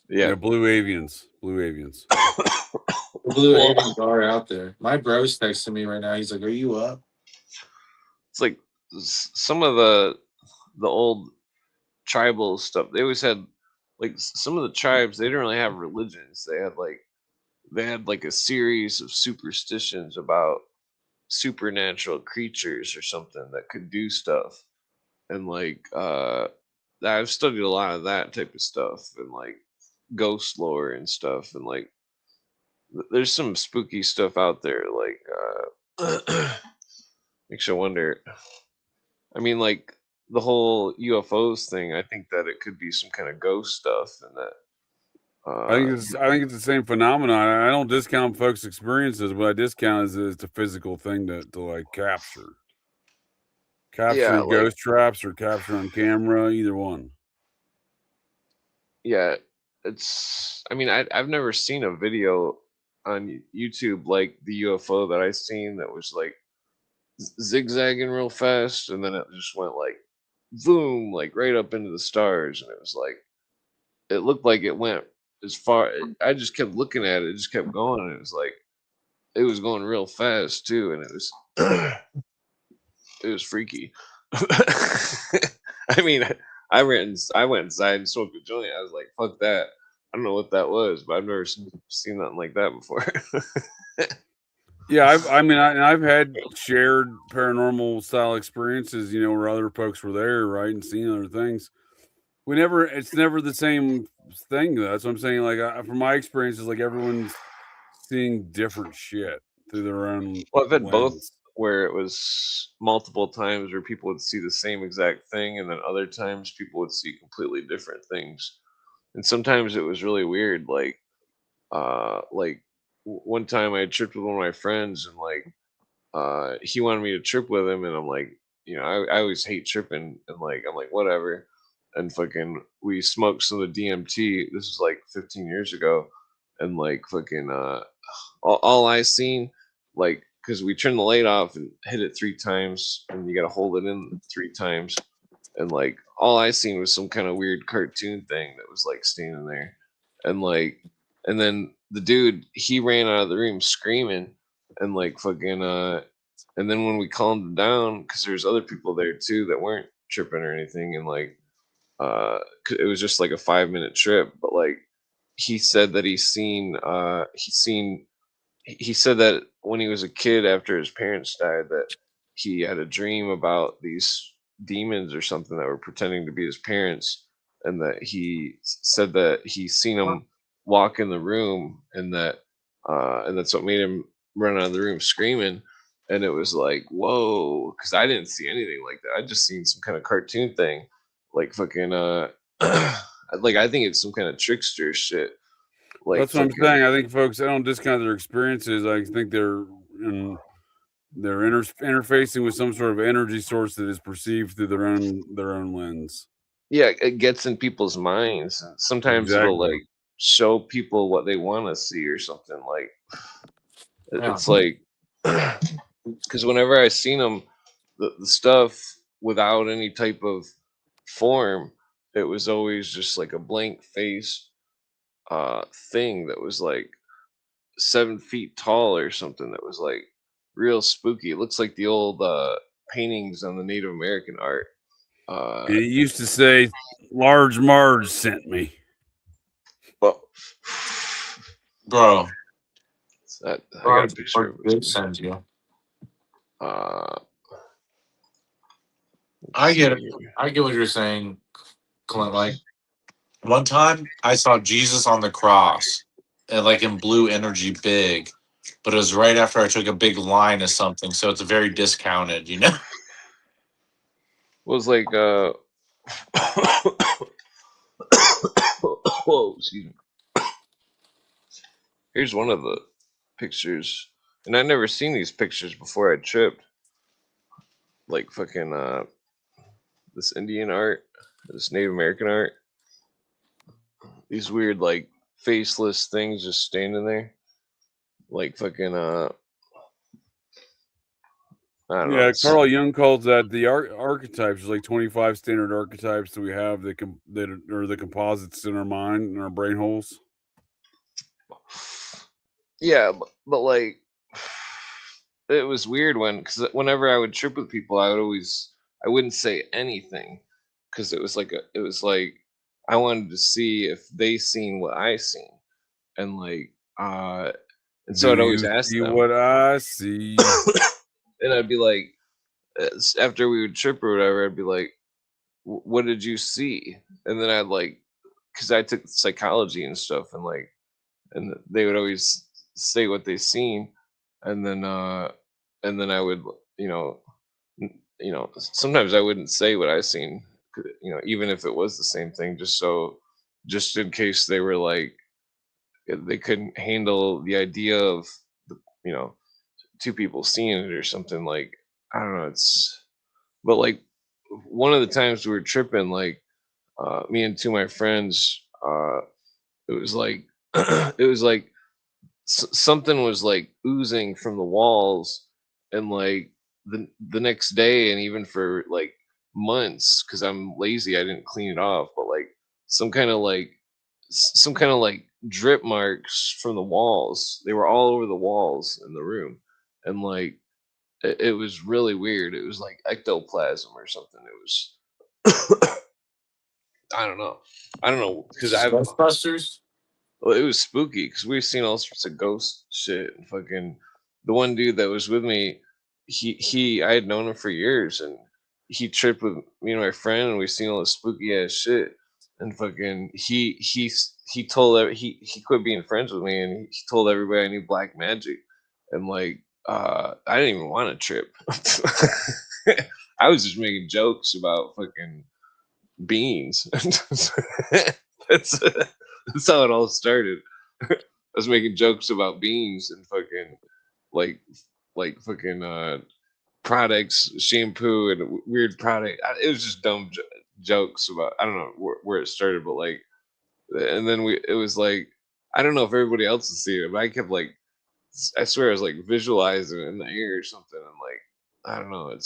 Speaker 3: Yeah.
Speaker 5: Blue avians.
Speaker 7: The blue aliens are out there. My bro's texting me right now. He's like, "Are you up?"
Speaker 3: It's like some of the old tribal stuff. They always had like some of the tribes. They didn't really have religions. They had like a series of superstitions about supernatural creatures or something that could do stuff. And like I've studied a lot of that type of stuff and like ghost lore and stuff, and like there's some spooky stuff out there, like makes you wonder. I mean, like the whole UFOs thing, I think that it could be some kind of ghost stuff, and that
Speaker 5: I think it's the same phenomenon. I don't discount folks' experiences. What I discount is the physical thing to like capture
Speaker 3: yeah, like
Speaker 5: ghost traps or capture on camera. Either one.
Speaker 3: yeah, it's. I mean, I've never seen a video on YouTube like the UFO that I seen that was like zigzagging real fast, and then it just went like boom, like right up into the stars, and it was like it looked like it went as far. I just kept looking at it, it just kept going, and it was like it was going real fast too, and it was it was freaky. I mean, I went inside and smoked a joint. I was like, fuck that. I don't know what that was, but I've never seen nothing like that before.
Speaker 5: Yeah, I've had shared paranormal style experiences, where other folks were there, right, and seeing other things. It's never the same thing, though. That's what I'm saying. Like, from my experiences, like everyone's seeing different shit through their own
Speaker 3: Well, I've had both
Speaker 5: lens.
Speaker 3: where it was multiple times where people would see the same exact thing, and then other times people would see completely different things. And sometimes it was really weird. Like one time I tripped with one of my friends, and like he wanted me to trip with him, and I'm like, I always hate tripping, and like I'm like whatever, and fucking we smoked some of the DMT. This was like 15 years ago, and like fucking all I seen, like, because we turned the light off and hit it 3 times, and you got to hold it in 3 times, and like all I seen was some kind of weird cartoon thing that was like standing there, and like, and then the dude, he ran out of the room screaming, and like fucking and then when we calmed him down, because there's other people there too that weren't tripping or anything, and like it was just like a 5 minute trip, but like he said that he said that when he was a kid after his parents died, that he had a dream about these demons or something that were pretending to be his parents, and that he said that he seen them walk in the room, and that's what made him run out of the room screaming. And it was like, whoa, because I didn't see anything like that. I just seen some kind of cartoon thing, like fucking like I think it's some kind of trickster shit, like
Speaker 5: That's what I'm
Speaker 3: fucking.
Speaker 5: saying. I think folks, I don't discount their experiences. I think they're interfacing with some sort of energy source that is perceived through their own lens.
Speaker 3: Yeah, it gets in people's minds, and sometimes it'll
Speaker 5: Exactly.
Speaker 3: like show people what they want to see or something. Like
Speaker 7: Yeah.
Speaker 3: it's like because whenever I seen them, the stuff without any type of form, it was always just like a blank face thing that was like 7 feet tall or something, that was like real spooky. It looks like the old paintings on the Native American art.
Speaker 5: And it used to say, "Large Marge sent me."
Speaker 3: Well,
Speaker 7: Bro,
Speaker 3: I got a picture of
Speaker 7: did
Speaker 3: it.
Speaker 7: send you.
Speaker 3: Let's
Speaker 7: I get it.
Speaker 3: see here.
Speaker 7: I get what you're saying, Clint. Like one time, I saw Jesus on the cross, like in blue energy, big, but it was right after I took a big line of something, so it's very discounted. You know.
Speaker 3: Was like whoa, excuse me. Here's one of the pictures, and I'd never seen these pictures before I tripped. Like fucking this Indian art, this Native American art. These weird like faceless things just standing there, like fucking I don't know.
Speaker 5: Yeah,
Speaker 3: It's,
Speaker 5: Carl Jung calls that the archetypes. There's like 25 standard archetypes that we have that are the composites in our mind and our brain holes.
Speaker 3: yeah, but like it was weird because whenever I would trip with people, I wouldn't say anything because it was like I wanted to see if they seen what I seen, and like and so
Speaker 5: Do
Speaker 3: I'd always
Speaker 5: you
Speaker 3: ask
Speaker 5: see
Speaker 3: them,
Speaker 5: what I see?
Speaker 3: and I'd be like, after we would trip or whatever, I'd be like, what did you see? And then I'd like, because I took psychology and stuff, and like, and they would always say what they seen, and then I would, sometimes I wouldn't say what I seen, even if it was the same thing, just in case they were like, they couldn't handle the idea of, you know, two people seeing it or something. Like, I don't know, but like one of the times we were tripping, like me and two of my friends, it was like it was like something was like oozing from the walls, and like the next day, and even for like months, because I'm lazy, I didn't clean it off, but like some kind of like some kind of like drip marks from the walls. They were all over the walls in the room, and like it was really weird. It was like ectoplasm or something. It was I don't know because
Speaker 7: Ghostbusters.
Speaker 3: well, it was spooky because we've seen all sorts of ghost shit. And fucking the one dude that was with me, I had known him for years, and he tripped with me and my friend, and we've seen all this spooky ass shit. And fucking he told he quit being friends with me, and he told everybody I knew black magic, and like I didn't even want to trip. I was just making jokes about fucking beans. that's that's how it all started. I was making jokes about beans and fucking like fucking products, shampoo, and weird product. It was just dumb jokes about. I don't know where it started, but like, and then it was like, I don't know if everybody else is seeing it, but I kept like, I swear I was like visualizing it in the air or something. And like, I don't know, it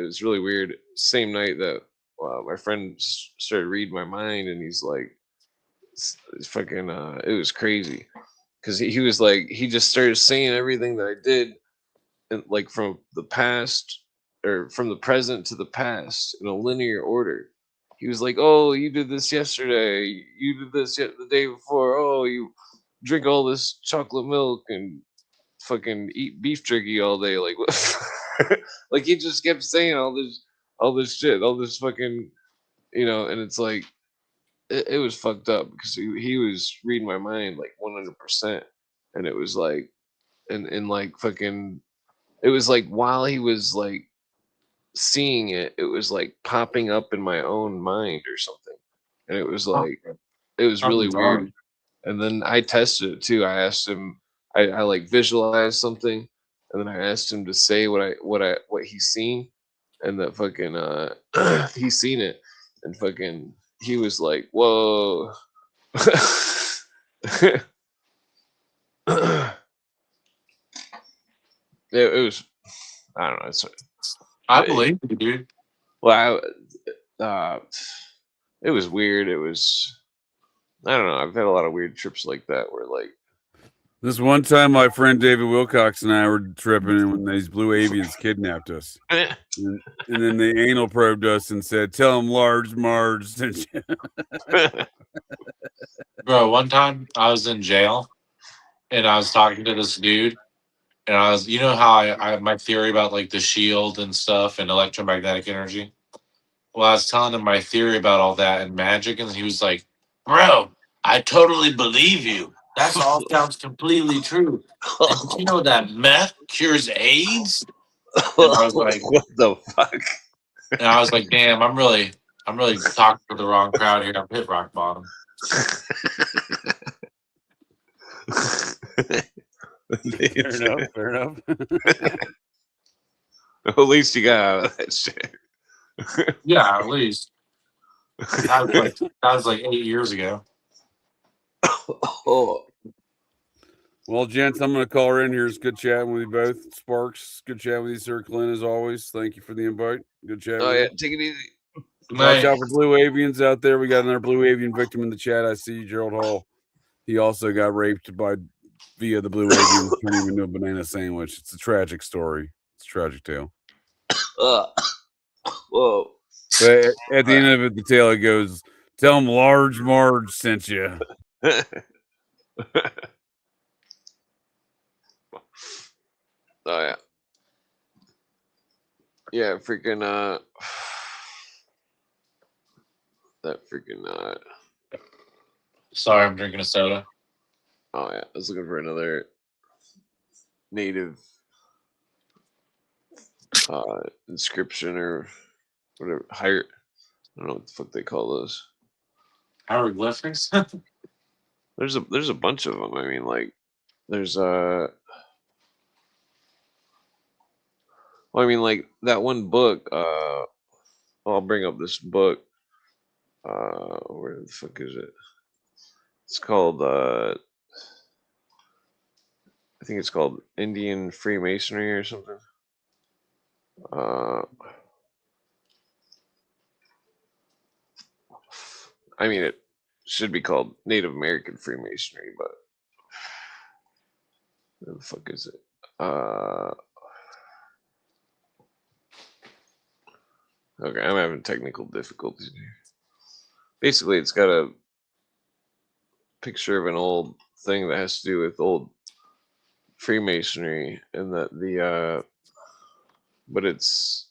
Speaker 3: was really weird. Same night that my friend started reading my mind, and he's like, it's fucking, it was crazy because he was like, he just started saying everything that I did, and like from the past or from the present to the past in a linear order. He was like, "Oh, you did this yesterday. You did this the day before. Oh, you drink all this chocolate milk and fucking eat beef jerky all day." Like, like he just kept saying all this shit, all this fucking, and it's like it was fucked up because he was reading my mind like 100%, and it was like, and like fucking, it was like while he was like seeing it, it was like popping up in my own mind or something, and it was like it was really weird. And then I tested it too. I asked him, I like visualized something, and then I asked him to say what he's seen, and that fucking he's seen it, and fucking he was like, "Whoa." it was, I don't know.
Speaker 7: I believe you, dude.
Speaker 3: Well, it was weird. It was, I don't know. I've had a lot of weird trips like that where like
Speaker 5: This one time, my friend David Wilcox and I were tripping, and when these blue avians kidnapped us, and then they anal probed us and said, "Tell them large Marge sent you."
Speaker 7: Bro, one time I was in jail and I was talking to this dude, and I was, you know how I have my theory about like the shield and stuff and electromagnetic energy. Well, I was telling him my theory about all that and magic, and he was like, "Bro, I totally believe you. That's all sounds completely true. And did you know that meth cures AIDS?" And I was like,
Speaker 3: what the fuck?
Speaker 7: and I was like, "Damn, I'm really talking to the wrong crowd here. I've hit rock bottom."
Speaker 5: Fair enough. Fair enough.
Speaker 3: At least you got out of that shit.
Speaker 7: Yeah, at least that was like 8 years ago.
Speaker 3: Oh,
Speaker 5: Well, gents, I'm going to call her in here. It's good chatting with you both. Sparks, good chatting with you, Sir Clint, as always. Thank you for the invite. Good chatting
Speaker 3: oh
Speaker 5: with
Speaker 3: yeah,
Speaker 5: you.
Speaker 3: take it easy.
Speaker 5: Watch out for blue avians out there. We got another blue avian victim in the chat. I see you, Gerald Hall. He also got raped via the blue avian, turning him into a banana sandwich. It's a tragic story. It's a tragic tale.
Speaker 3: Whoa.
Speaker 5: But at the end of it, the tale it goes, "Tell him large Marge sent you."
Speaker 3: Oh yeah. Yeah, freaking that freaking
Speaker 7: Sorry, I'm drinking a soda.
Speaker 3: oh yeah, I was looking for another native inscription or whatever higher, I don't know what the fuck they call those.
Speaker 7: Hieroglyphics?
Speaker 3: There's a bunch of them. I mean, like there's well, I mean, like that one book. I'll bring up this book. Where the fuck is it? It's called. I think it's called Indian Freemasonry or something. I mean, it should be called Native American Freemasonry, but where the fuck is it? Okay, I'm having technical difficulties here. Basically, it's got a picture of an old thing that has to do with old Freemasonry, and that but it's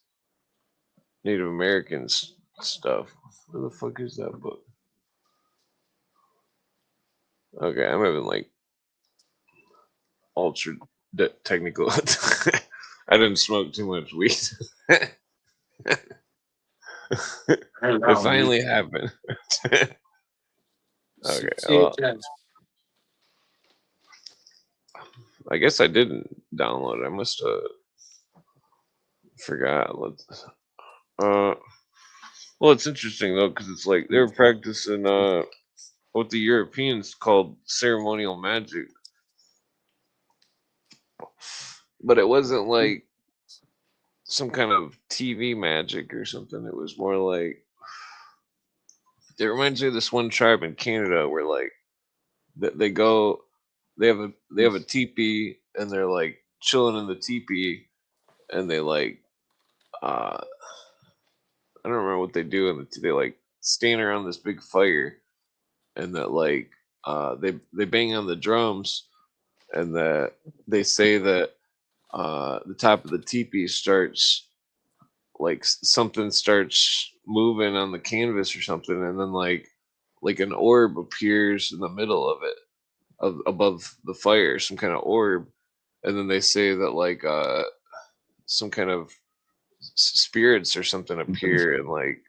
Speaker 3: Native Americans stuff. Where the fuck is that book? Okay, I'm having like ultra technical. I didn't smoke too much weed. It finally happened. Okay, well, I guess I didn't download it. I must have forgot. Well, it's interesting though, because it's like they were practicing what the Europeans called ceremonial magic, but it wasn't like some kind of TV magic or something. It was more like, it reminds me of this one tribe in Canada where like they go, they have a teepee, and they're like chilling in the teepee, and they like I don't remember what they do, and they like stand around this big fire, and that like they bang on the drums, and that they say that the top of the teepee starts, like something starts moving on the canvas or something, and then like an orb appears in the middle of it, above the fire, some kind of orb, and then they say that like some kind of spirits or something appear, and like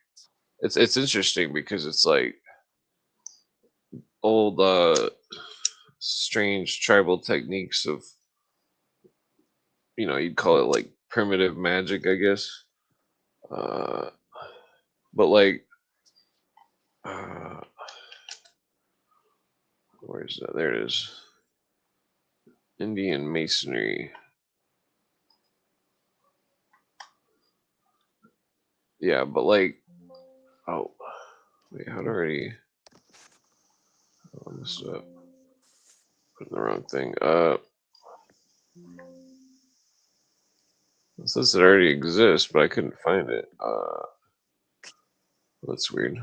Speaker 3: it's interesting because it's like old strange tribal techniques of, you'd call it like primitive magic, I guess. But like where's that? There it is. Indian masonry. Yeah, but like, oh wait, how do I already? Oh, I messed up. Put the wrong thing. It says it already exists, but I couldn't find it. That's weird.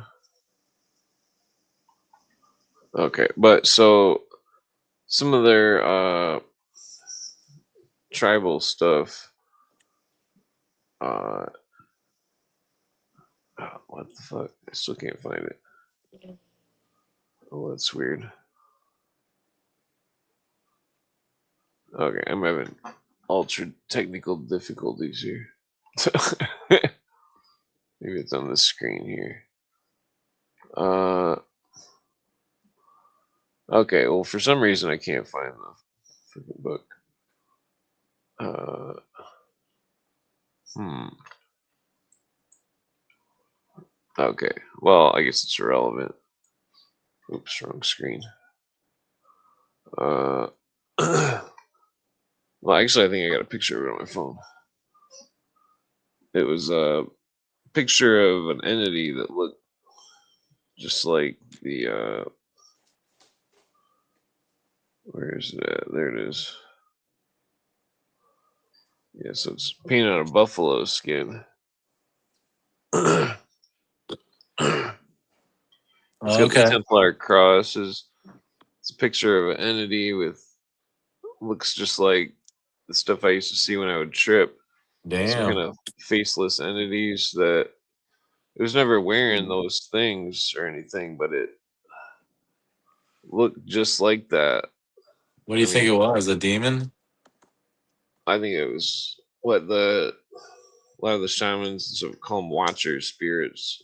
Speaker 3: Okay, but so some of their tribal stuff. What the fuck? I still can't find it. Oh, that's weird. Okay, I'm having ultra technical difficulties here. Maybe it's on the screen here. Okay, well, for some reason I can't find the freaking book. Okay, well, I guess it's irrelevant. Oops, wrong screen. Well, actually, I think I got a picture of it on my phone. It was a picture of an entity that looked just like the, where is it at? There it is. Yeah, so it's painted on a buffalo skin. It's got the Templar crosses. It's a picture of an entity with looks just like the stuff I used to see when I would trip. Some kind of faceless entities that it was never wearing those things or anything, but it looked just like that.
Speaker 7: What do you think it was? A demon?
Speaker 3: I think it was what a lot of the shamans sort of call them watcher spirits.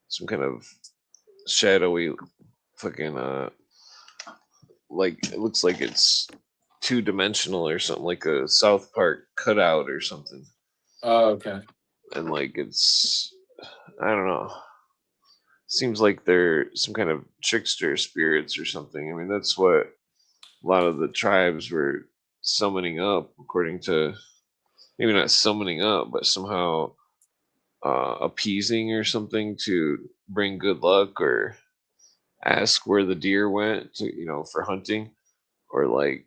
Speaker 3: Some kind of shadowy fucking like it looks like it's 2-dimensional or something, like a South Park cutout or something.
Speaker 7: Oh, okay.
Speaker 3: And like it's I don't know. Seems like they're some kind of trickster spirits or something. I mean, that's what a lot of the tribes were summoning up, according to maybe not summoning up, but somehow appeasing or something to bring good luck or ask where the deer went to, for hunting, or like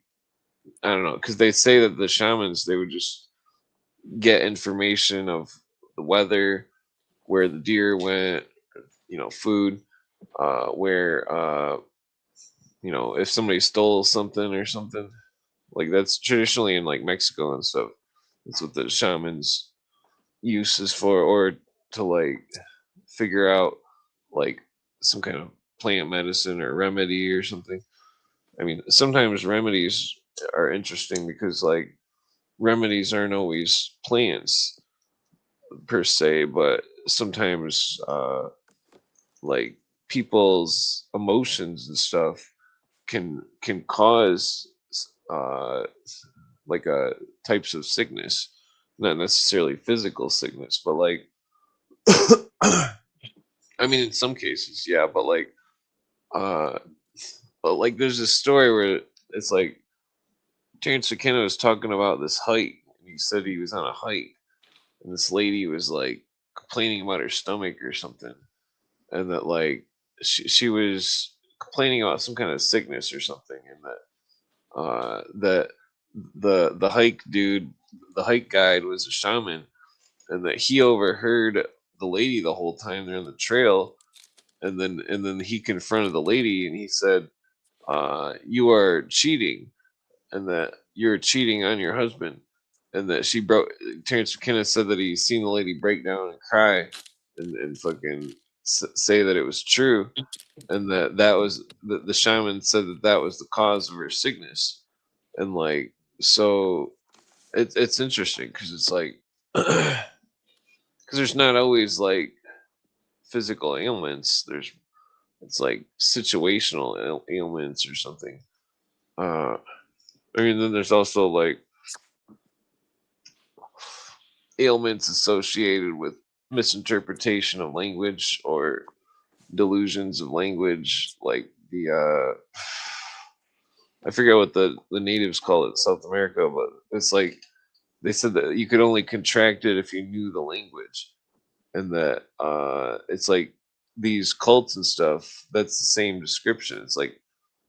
Speaker 3: I don't know, because they say that the shamans they would just get information of the weather, where the deer went, food, where if somebody stole something or something. Like that's traditionally in like Mexico and stuff. That's what the shamans use is for, or to like figure out like some kind of plant medicine or remedy or something. I mean, sometimes remedies are interesting because like remedies aren't always plants per se, but sometimes like people's emotions and stuff can cause uh like types of sickness, not necessarily physical sickness, but like I mean in some cases yeah, but like uh there's this story where it's like Terrence McKenna was talking about this hike, and he said he was on a hike and this lady was like complaining about her stomach or something, and that like she was complaining about some kind of sickness or something, and that the hike dude, the hike guide was a shaman, and that he overheard the lady the whole time they're on the trail, and then he confronted the lady and he said, "You are cheating, and that you're cheating on your husband." And that she broke. Terrence McKenna said that he seen the lady break down and cry, and fucking say that it was true, and that was the shaman said that was the cause of her sickness, and like so it's interesting because it's like because there's not always like physical ailments. It's like situational ailments or something. I mean, then there's also like ailments associated with misinterpretation of language or delusions of language, like the I forget what the natives call it in South America, but it's like they said that you could only contract it if you knew the language, and that it's like these cults and stuff. That's the same description. It's like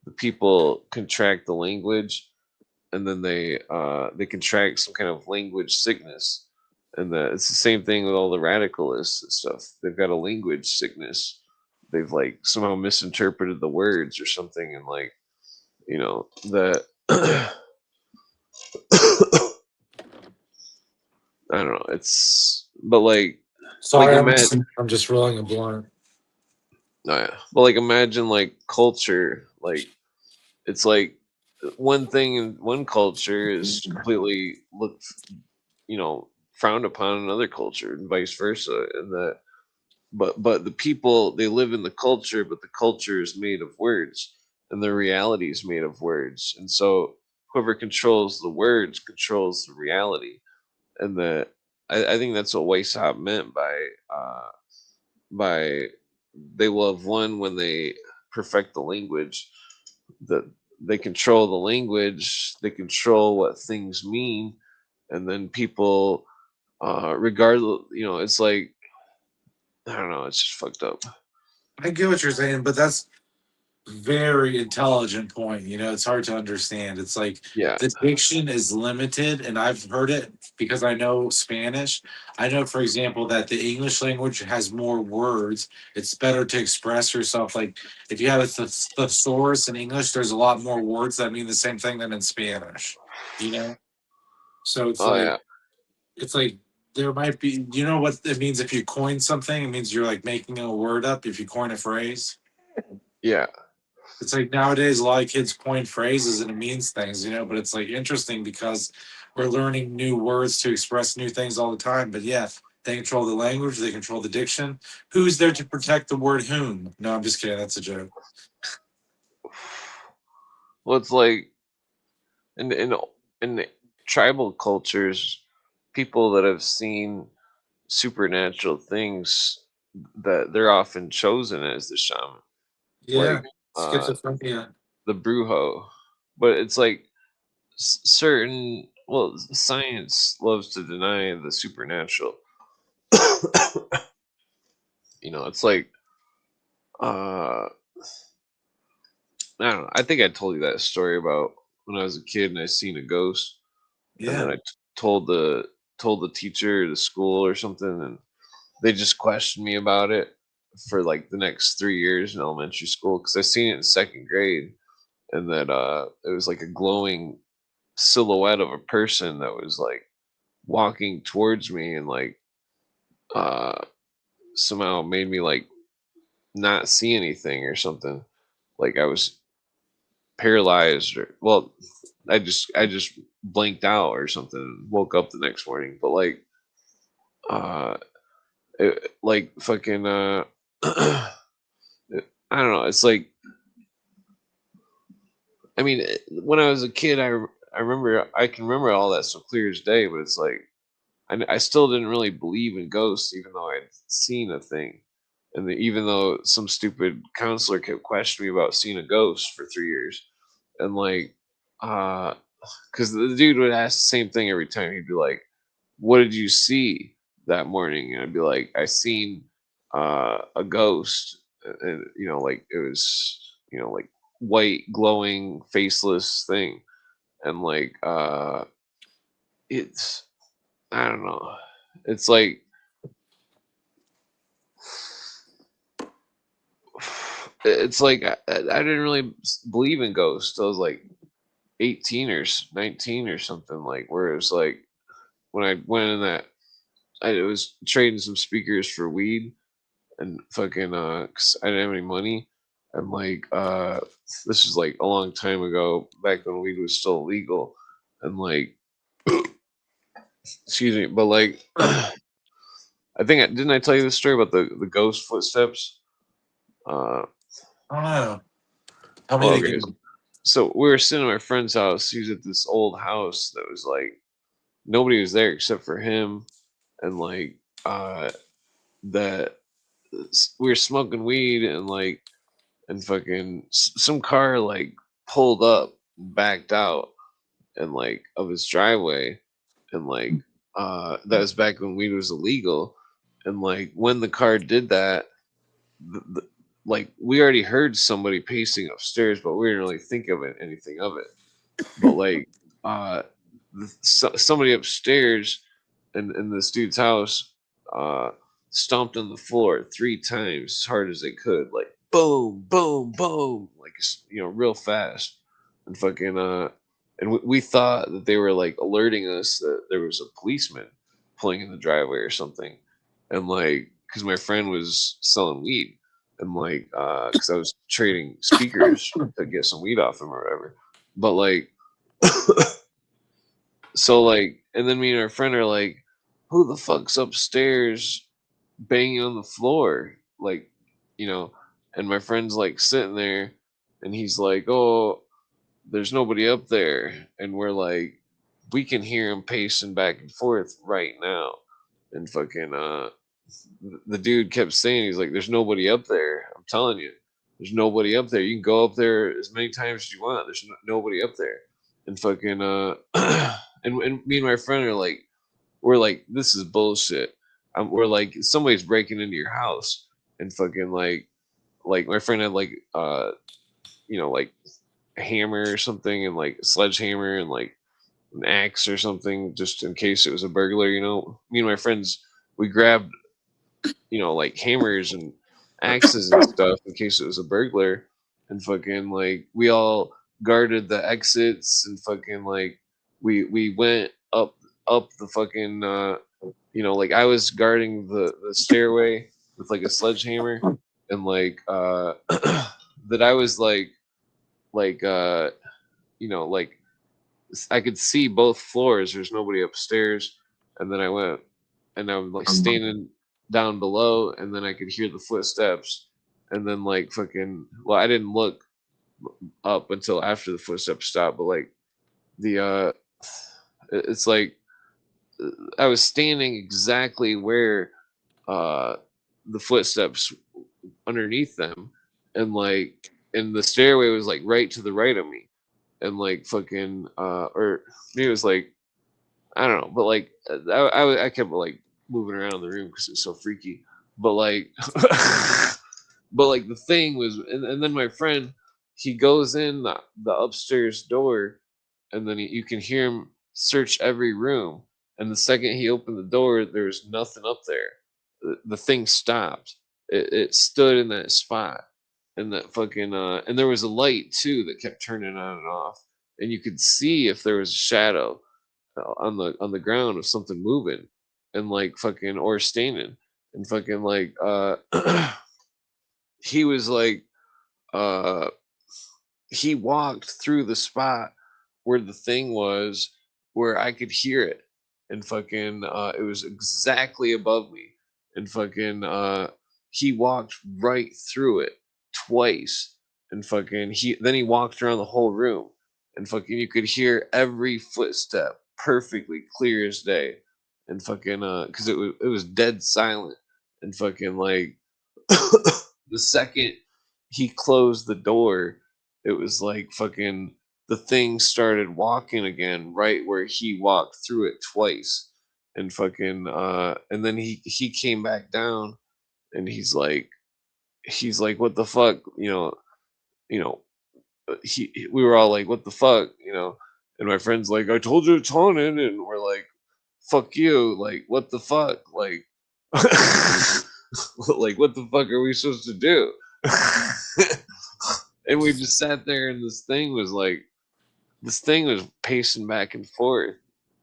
Speaker 3: the people contract the language, and then they contract some kind of language sickness, and it's the same thing with all the radicalists and stuff. They've got a language sickness. They've like somehow misinterpreted the words or something, and like that. I don't know. It's but like
Speaker 2: Sorry,
Speaker 3: imagine.
Speaker 2: I'm just rolling a blunt.
Speaker 3: Oh, yeah. But like imagine like culture, like it's like one thing in one culture is completely looked, frowned upon in another culture, and vice versa. And that, but the people, they live in the culture, but the culture is made of words, and the reality is made of words. And so whoever controls the words controls the reality. And that, I think that's what Weishaupt meant by they will have won when they perfect the language. That they control the language, they control what things mean, and then people, regardless, it's like, I don't know, it's just fucked up.
Speaker 2: I get what you're saying, but that's very intelligent point. It's hard to understand. It's like
Speaker 3: Yeah.
Speaker 2: the diction is limited, and I've heard it because I know Spanish. I know, for example, that the English language has more words. It's better to express yourself. Like if you have a thesaurus in English, there's a lot more words that mean the same thing than in Spanish. So
Speaker 3: Oh yeah.
Speaker 2: it's like there might be. You know what it means if you coin something? It means you're like making a word up. If you coin a phrase.
Speaker 3: Yeah.
Speaker 2: It's like nowadays a lot of kids coin phrases and it means things, but it's like interesting because we're learning new words to express new things all the time. But yeah, they control the language, they control the diction. Who's there to protect the word whom? No, I'm just kidding. That's a joke.
Speaker 3: Well, it's like in tribal cultures, people that have seen supernatural things, that they're often chosen as the shaman, like
Speaker 2: Yeah. Schizophrenia.
Speaker 3: the brujo. But it's like certain, well, science loves to deny the supernatural. It's like, uh I don't know. I think I told you that story about when I was a kid and I seen a ghost, and then
Speaker 2: Yeah.
Speaker 3: I told the teacher or the school or something, and they just questioned me about it for like the next 3 years in elementary school, because I seen it in second grade, and that it was like a glowing silhouette of a person that was like walking towards me, and like uh somehow made me like not see anything or something. Like I was paralyzed, or well, I just blanked out or something and woke up the next morning. But like like fucking I don't know, it's like, I mean, when I was a kid, I can remember all that so clear as day, but it's like I still didn't really believe in ghosts, even though I'd seen a thing. And even though some stupid counselor kept questioning me about seeing a ghost for 3 years, and like, because the dude would ask the same thing every time. He'd be like, "What did you see that morning?" And I'd be like, "I seen a ghost," and like it was, like white, glowing, faceless thing, and like, it's, I don't know, it's like, it's like I didn't really believe in ghosts. I was like 18 or 19 or something, like, where it was like when I went in that, I was trading some speakers for weed, and fucking 'cause I didn't have any money, and like this was like a long time ago, back when weed was still illegal, and like excuse me, but like I think didn't I tell you the story about the ghost footsteps? uh
Speaker 2: I don't know. Tell me
Speaker 3: well,
Speaker 2: it
Speaker 3: okay,
Speaker 2: again.
Speaker 3: so we were sitting at my friend's house. He was at this old house that was like nobody was there except for him, and like that we were smoking weed, and like, and fucking some car like pulled up, backed out, and like of his driveway, and like that was back when weed was illegal, and like when the car did that, the, the, like we already heard somebody pacing upstairs, but we didn't really think of anything of it. But like somebody upstairs in this dude's house stomped on the floor 3 times as hard as they could, like boom, boom, boom, like real fast, and fucking and we thought that they were like alerting us that there was a policeman pulling in the driveway or something, and like because my friend was selling weed, and like because I was trading speakers to get some weed off him or whatever, but like so like, and then me and our friend are like, who the fuck's upstairs banging on the floor? Like, and my friend's like sitting there and he's like, oh, there's nobody up there. And we're like, we can hear him pacing back and forth right now. And fucking, the dude kept saying, he's like, there's nobody up there. I'm telling you, there's nobody up there. You can go up there as many times as you want. There's nobody up there. And fucking, and me and my friend are like, we're like, this is bullshit. We're like, somebody's breaking into your house, and fucking like my friend had like like a hammer or something, and like a sledgehammer and like an axe or something, just in case it was a burglar. Me and my friends, we grabbed like hammers and axes and stuff in case it was a burglar, and fucking like we all guarded the exits, and fucking like we went up the fucking like I was guarding the stairway with like a sledgehammer, and like that I was like like I could see both floors, there's nobody upstairs, and then I went and I was like standing down below, and then I could hear the footsteps, and then like fucking I didn't look up until after the footsteps stopped, but like the it's like I was standing exactly where the footsteps underneath them, and like and the stairway was like right to the right of me, and like fucking or maybe it was like I don't know, but like I kept like moving around the room because it's so freaky, but like but like the thing was, and then my friend, he goes in the upstairs door, and then you can hear him search every room, and the second he opened the door, there was nothing up there. The thing stopped. It stood in that spot, and that fucking and there was a light too that kept turning on and off, and you could see if there was a shadow on the ground of something moving, and like fucking or standing, and fucking like he was like uh he walked through the spot where the thing was, where I could hear it, and fucking it was exactly above me, and fucking he walked right through it twice, and fucking he walked around the whole room, and fucking you could hear every footstep perfectly clear as day, and fucking because it was dead silent, and fucking like the second he closed the door, it was like fucking the thing started walking again right where he walked through it twice, and fucking and then he came back down, and he's like what the fuck, you know we were all like what the fuck, and my friend's like I told you it's haunted, and we're like fuck you, like what the fuck, like like what the fuck are we supposed to do? And we just sat there, and this thing was pacing back and forth,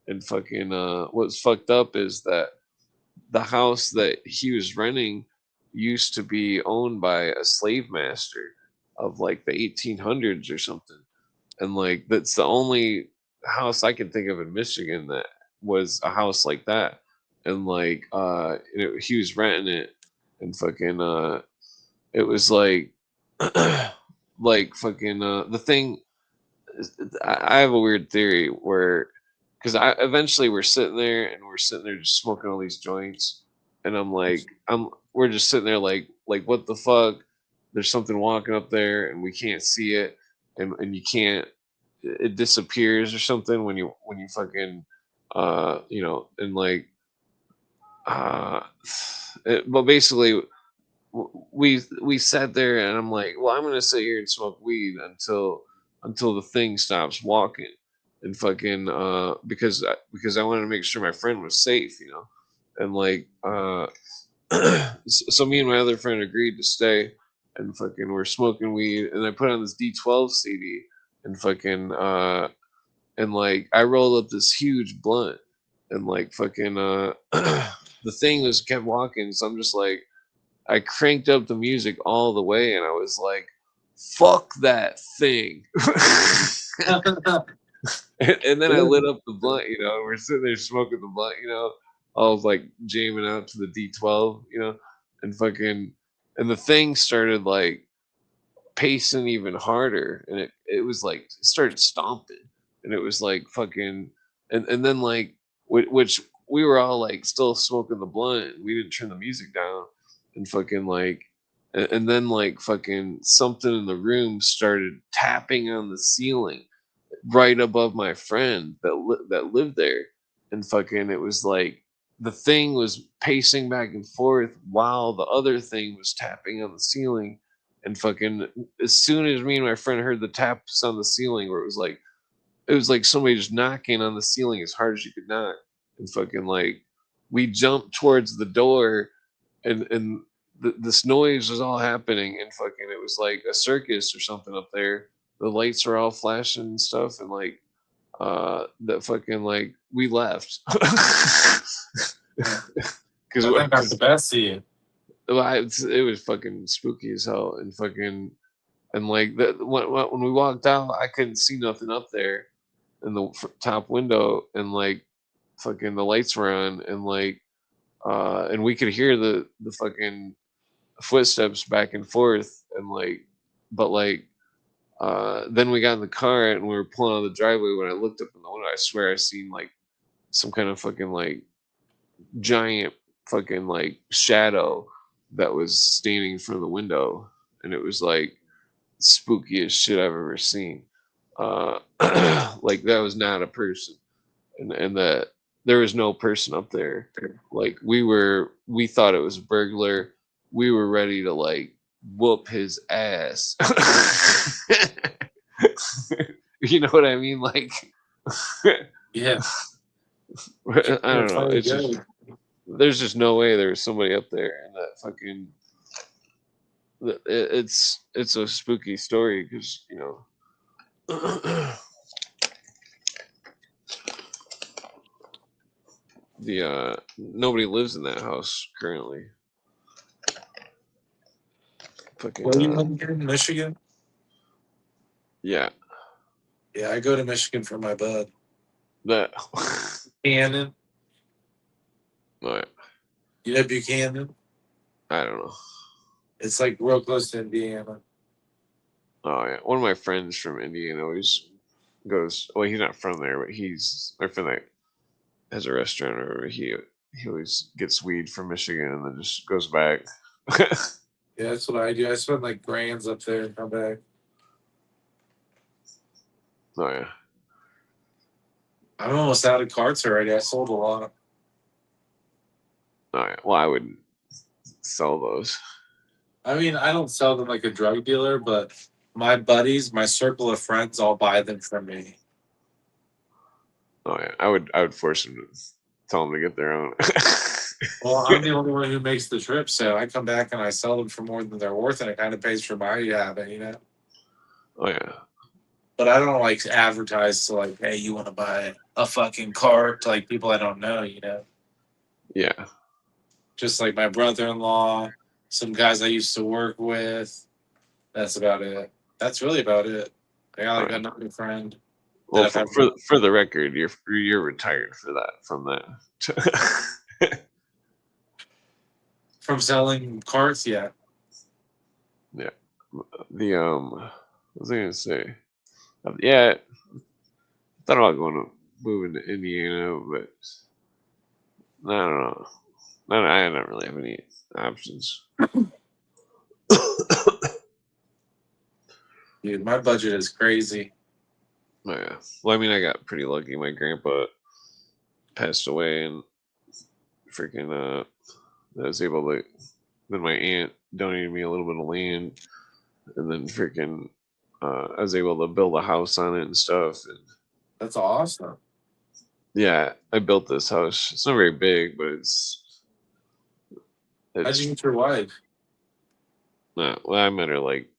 Speaker 3: and fucking what's fucked up is that the house that he was renting used to be owned by a slave master of like the 1800s or something, and like that's the only house I can think of in Michigan that was a house like that, and like he was renting it, and fucking it was like like fucking the thing. I have a weird theory where, because I eventually we're sitting there just smoking all these joints, and we're just sitting there like what the fuck? There's something walking up there, and we can't see it, and you can't. It disappears or something when you fucking and like but basically we sat there, and I'm like, well, I'm gonna sit here and smoke weed until the thing stops walking, and fucking because I wanted to make sure my friend was safe, and like so me and my other friend agreed to stay, and fucking we're smoking weed, and I put on this D12 CD, and fucking and like I rolled up this huge blunt, and like fucking the thing was kept walking, so I'm just like, I cranked up the music all the way, and I was like, fuck that thing. And then I lit up the blunt, we're sitting there smoking the blunt, I was like jamming out to the D12, and fucking, and the thing started like pacing even harder, and it was like, it started stomping, and it was like fucking, and then like, which we were all like still smoking the blunt, we didn't turn the music down, and fucking like, and then like fucking something in the room started tapping on the ceiling right above my friend that lived there, and fucking, it was like the thing was pacing back and forth while the other thing was tapping on the ceiling, and fucking, as soon as me and my friend heard the taps on the ceiling, where it was like somebody just knocking on the ceiling as hard as you could knock, and fucking like, we jumped towards the door, and this noise was all happening, and fucking, it was like a circus or something up there. The lights were all flashing and stuff, and like that fucking, like, we left. Because
Speaker 7: I think that's the best seeing.
Speaker 3: it was fucking spooky as hell, and fucking, and like when we walked out, I couldn't see nothing up there in the top window, and like fucking the lights were on, and like and we could hear the fucking footsteps back and forth, and like, but like then we got in the car and we were pulling out of the driveway. When I looked up in the window, I swear I seen like some kind of fucking like giant fucking like shadow that was standing in front of the window, and it was like spookiest shit I've ever seen. Like, that was not a person, and that there was no person up there. Like, we thought it was a burglar. We were ready to like whoop his ass. You know what I mean? Like,
Speaker 7: Yeah.
Speaker 3: I don't know. It's just, there's just no way there was somebody up there, and that fucking, it's a spooky story, because the nobody lives in that house currently. Fucking
Speaker 7: Where you living here in Michigan?
Speaker 3: yeah,
Speaker 7: Yeah, I go to Michigan for my bud.
Speaker 3: that.
Speaker 7: Buchanan.
Speaker 3: Oh, yeah.
Speaker 7: You know Buchanan?
Speaker 3: I don't know.
Speaker 7: It's like real close to Indiana.
Speaker 3: Oh yeah, one of my friends from Indiana always goes. Well, he's not from there, but he's my friend that has a restaurant, or he always gets weed from Michigan and then just goes back.
Speaker 7: Yeah, that's what I do. I spend like grands up there and come back.
Speaker 3: Oh yeah.
Speaker 7: I'm almost out of carts already. I sold a lot.
Speaker 3: Oh yeah. Well, I wouldn't sell those.
Speaker 7: I mean, I don't sell them like a drug dealer, but my buddies, my circle of friends, all buy them from me.
Speaker 3: Oh yeah. I would force them to tell them to get their own.
Speaker 7: Well, I'm the only one who makes the trip, so I come back and I sell them for more than they're worth, and it kind of pays for my habit.
Speaker 3: Oh yeah.
Speaker 7: But I don't like advertise to like, hey, you want to buy a fucking cart to like people I don't know,
Speaker 3: Yeah.
Speaker 7: Just like my brother-in-law, some guys I used to work with. That's about it. That's really about it. I got like another friend.
Speaker 3: Well, for the record, you're retired from that.
Speaker 7: From selling carts, yeah.
Speaker 3: Yeah. What was I gonna say? Yeah, I thought about moving to Indiana, but I don't know. I don't really have any options.
Speaker 7: Dude, my budget is crazy.
Speaker 3: Oh, yeah. Well, I mean, I got pretty lucky. My grandpa passed away, and freaking I was able to Then my aunt donated me a little bit of land, and then freaking, I was able to build a house on it and stuff. And
Speaker 6: That's awesome.
Speaker 3: yeah, I built this house. It's not very big, but
Speaker 6: How'd you meet your wife?
Speaker 3: well, I met her like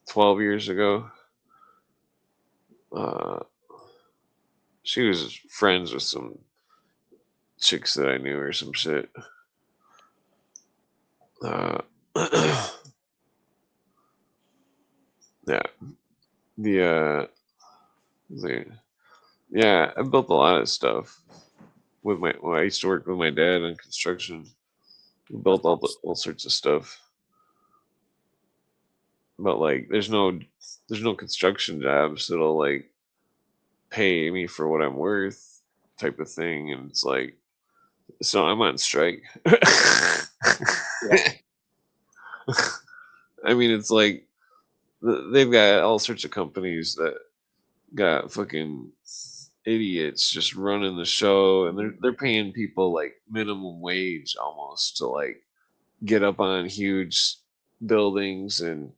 Speaker 3: 12 years ago. She was friends with some chicks that I knew or some shit. Uh, yeah, yeah, I built a lot of stuff with when I used to work with my dad on construction. We built all sorts of stuff, but like, there's no construction jobs that'll like pay me for what I'm worth, type of thing, and it's like, so I'm on strike. I mean, it's like they've got all sorts of companies that got fucking idiots just running the show, and they're paying people like minimum wage almost to like get up on huge buildings and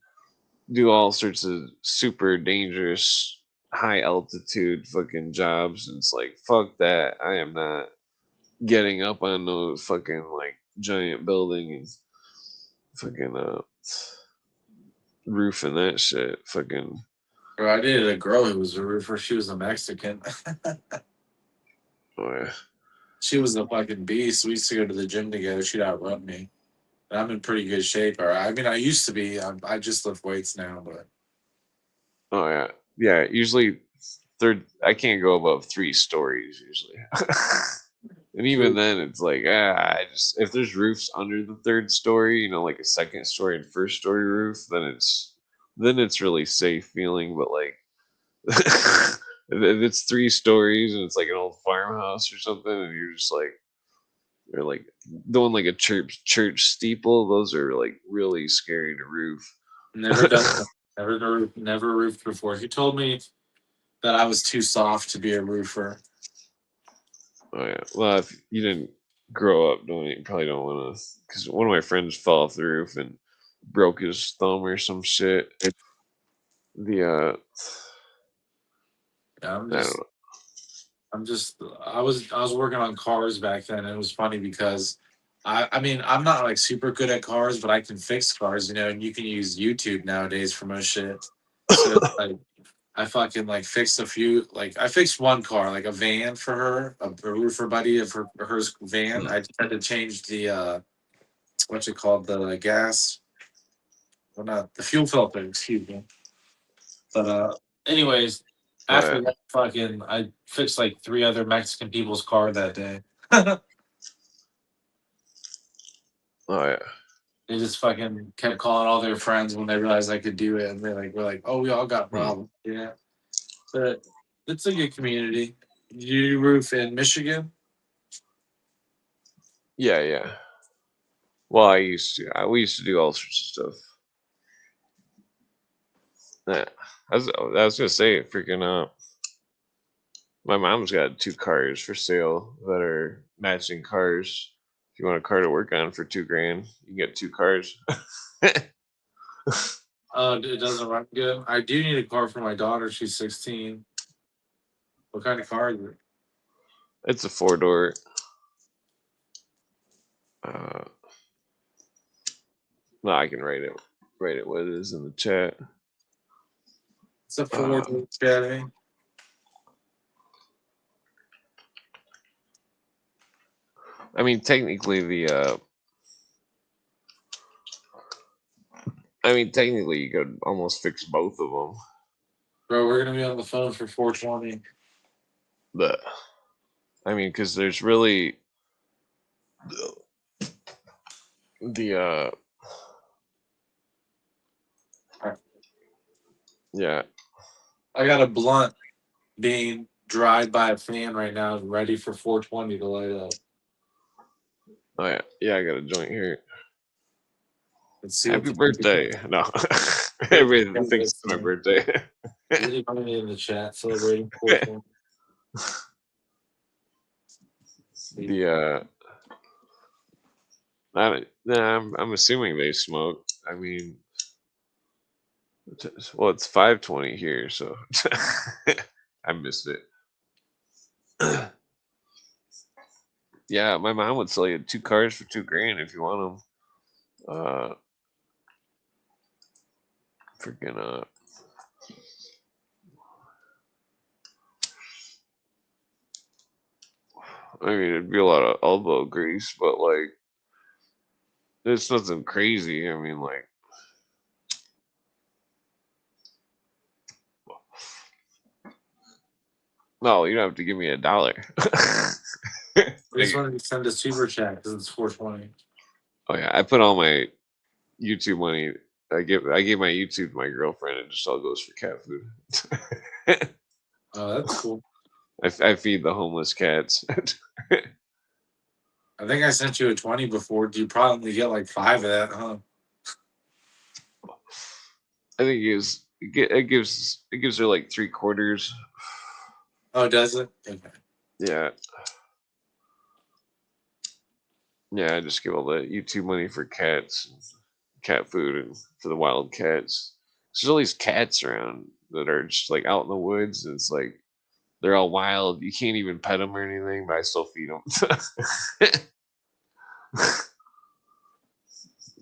Speaker 3: do all sorts of super dangerous high altitude fucking jobs. And it's like, fuck that. I am not getting up on no fucking like giant building and fucking roof and that shit. Fucking.
Speaker 6: Bro, I dated a girl who was a roofer. She was a Mexican.
Speaker 3: Oh, yeah.
Speaker 6: She was a fucking beast. We used to go to the gym together. She'd outrun me. And I'm in pretty good shape. Or I mean, I used to be. I just lift weights now, but
Speaker 3: Oh yeah, yeah. Usually, I can't go above 3 stories usually, and even then, it's like I just, if there's roofs under the 3rd story, like a 2nd story and 1st story roof, then it's really safe feeling. But like, if it's 3 stories and it's like an old farmhouse or something, and you're like doing like a church steeple, those are like really scary to roof.
Speaker 6: never done that. Never roofed before. He told me that I was too soft to be a roofer.
Speaker 3: Oh yeah. Well, if you didn't grow up doing it, you probably don't want to. Because one of my friends fell off the roof and broke his thumb or some shit. The
Speaker 6: Yeah,
Speaker 3: I don't know.
Speaker 6: I was working on cars back then, and it was funny because I mean, I'm not like super good at cars, but I can fix cars, and you can use YouTube nowadays for most shit. So it's like I fucking like fixed a few, like I fixed one car, like a van for her, a roofer buddy of her van. I just had to change the what's it called, the gas, well, not the fuel filter, excuse me. But anyways, after
Speaker 3: But
Speaker 6: that, fucking, I fixed like 3 other Mexican people's car that day. They
Speaker 3: oh yeah.
Speaker 6: just fucking kept calling all their friends when they realized I could do it, and we're like, oh, we all got problems, yeah. But it's a good community. You roof in Michigan?
Speaker 3: Yeah, yeah. Well, we used to do all sorts of stuff. Yeah. I was gonna say, freaking my mom's got 2 cars for sale that are matching cars. If you want a car to work on for $2,000, you can get 2 cars.
Speaker 6: It doesn't run good. I do need a car for my daughter. She's 16. What kind of car is it?
Speaker 3: It's a 4-door. No, I can write it what it is in the chat.
Speaker 6: It's a Ford Chevy.
Speaker 3: I mean, technically you could almost fix both of them.
Speaker 6: Bro, we're gonna be on the phone for 420.
Speaker 3: But I mean, because there's really the yeah.
Speaker 6: I got a blunt being dried by a fan right now, ready for 420 to light up.
Speaker 3: Oh yeah, yeah. I got a joint here.
Speaker 6: Let's see.
Speaker 3: Happy birthday! No, everybody thinks it's my birthday.
Speaker 6: Anybody in the chat celebrating 420?
Speaker 3: Nah, I'm assuming they smoke. I mean, well, it's 5:20 here, so I missed it. Yeah, my mom would sell you 2 cars for $2,000 if you want them. Freaking I mean, it'd be a lot of elbow grease, but like, it's nothing crazy. I mean, like, no, you don't have to give me $1.
Speaker 6: This one you send a super chat because it's 420.
Speaker 3: Oh yeah, I put all my YouTube money. I gave my YouTube to my girlfriend, and it just all goes for cat food.
Speaker 6: Oh, that's cool.
Speaker 3: I feed the homeless cats.
Speaker 6: I think I sent you a 20 before. You probably get like 5 of that, huh?
Speaker 3: I think it gives her like 3/4.
Speaker 6: Oh, does it? Okay.
Speaker 3: Yeah. Yeah, I just give all the YouTube money for cats, and cat food, and for the wild cats. There's all these cats around that are just like out in the woods, and it's like they're all wild. You can't even pet them or anything, but I still feed them.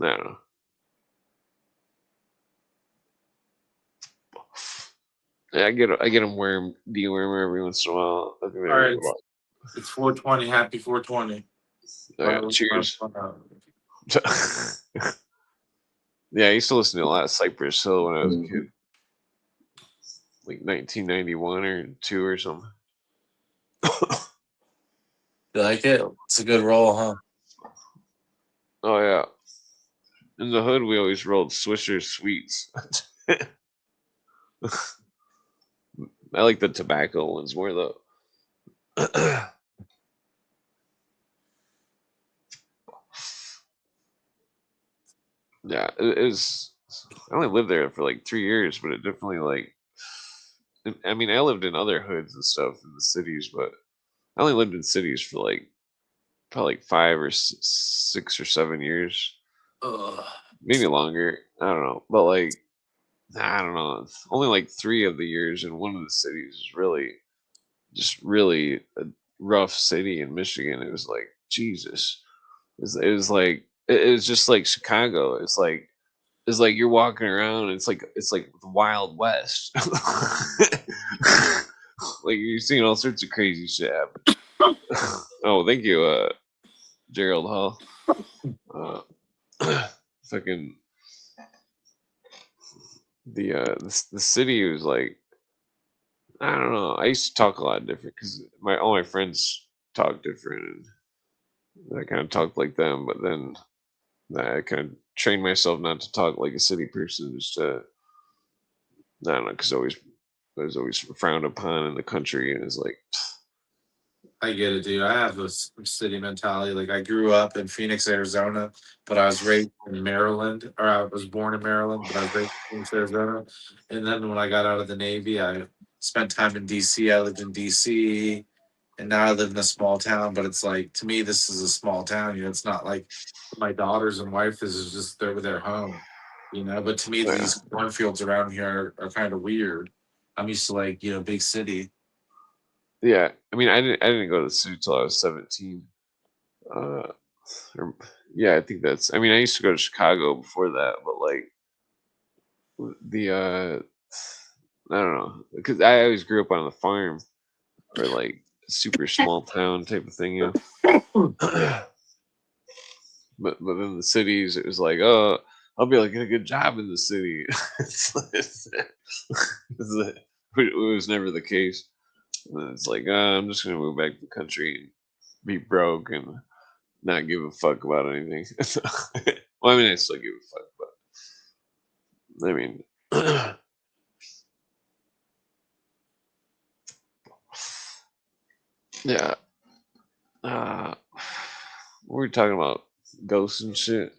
Speaker 3: I don't know. Yeah, I get them dewormer every once in a while. I think
Speaker 6: All right, it's 420. Happy 420.
Speaker 3: Cheers. Yeah, I used to listen to a lot of Cypress Hill when I was a kid, like 1991 or 2 or something.
Speaker 7: You like it? It's a good roll, huh?
Speaker 3: Oh yeah. In the hood, we always rolled Swisher Sweets. I like the tobacco ones more though. Yeah, it is. I only lived there for like 3 years, but it definitely like. I mean, I lived in other hoods and stuff in the cities, but I only lived in cities for like probably like 5 or 6 or 7 years,
Speaker 6: Ugh.
Speaker 3: maybe longer. I don't know, but like I don't know. It's only like 3 of the years in one of the cities is really a rough city in Michigan. It was like Jesus. It was like it was just like Chicago. It's like you're walking around. It's like the Wild West. Like you're seeing all sorts of crazy shit happen. Oh, thank you, Gerald Hall. Fucking the city was like I don't know. I used to talk a lot different because all my friends talk different, and I kind of talked like them. But then I kind of trained myself not to talk like a city person, just to I don't know, because I was always frowned upon in the country, and it's like
Speaker 6: I get it, dude. I have this city mentality. Like I grew up in Phoenix, Arizona, but I was raised in Maryland, or I was born in Maryland, but I was raised in Phoenix, Arizona. And then when I got out of the Navy, I spent time in DC. I lived in DC, and now I live in a small town. But it's like to me, this is a small town. You know, it's not like my daughters and wife. This is just their home. You know, but to me,
Speaker 3: yeah.
Speaker 6: these cornfields around here are kind of weird. I'm used to like big city.
Speaker 3: Yeah, I mean, I didn't go to the city till I was 17. Yeah, I think that's. I mean, I used to go to Chicago before that, but like the I don't know, because I always grew up on the farm or like super small town type of thing, you know. But in the cities, it was like, oh, I'll be like, get a good job in the city. It was never the case. And it's like, I'm just gonna move back to the country and be broke and not give a fuck about anything. Well, I mean, I still give a fuck, but I mean, yeah. We were talking about ghosts and shit.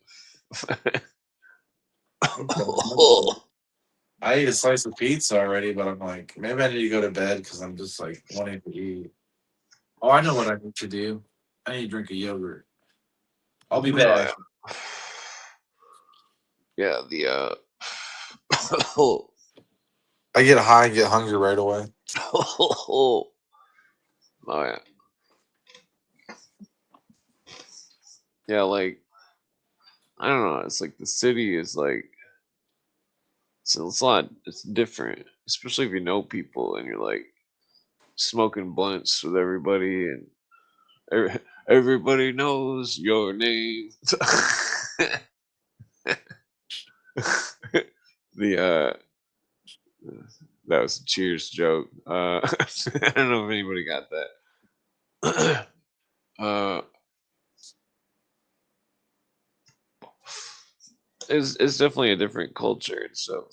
Speaker 6: I ate a slice of pizza already, but I'm like, maybe I need to go to bed because I'm just like wanting to eat. Oh, I know what I need to do. I need to drink a yogurt. I'll be
Speaker 3: Oh,
Speaker 6: back.
Speaker 3: yeah. Yeah, the
Speaker 7: I get high and get hungry right away.
Speaker 3: oh yeah. Yeah, like I don't know, it's like the city is like it's different, especially if you know people and you're like smoking blunts with everybody and everybody knows your name. the that was a Cheers joke. I don't know if anybody got that. It's definitely a different culture and stuff.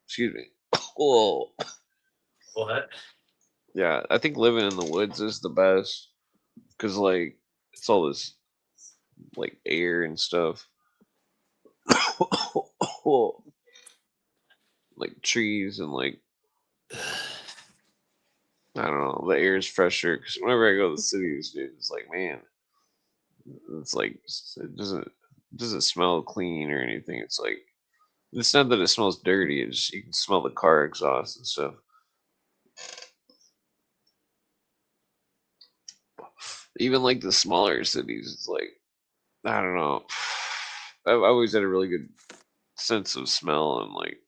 Speaker 3: Excuse me.
Speaker 7: What?
Speaker 3: Yeah, I think living in the woods is the best because like it's all this like air and stuff, like trees and like I don't know, the air is fresher. Because whenever I go to the cities, dude, it's like man, it's like it doesn't smell clean or anything. It's like it's not that it smells dirty. It's you can smell the car exhaust and stuff. Even like the smaller cities, it's like I don't know. I've always had a really good sense of smell and like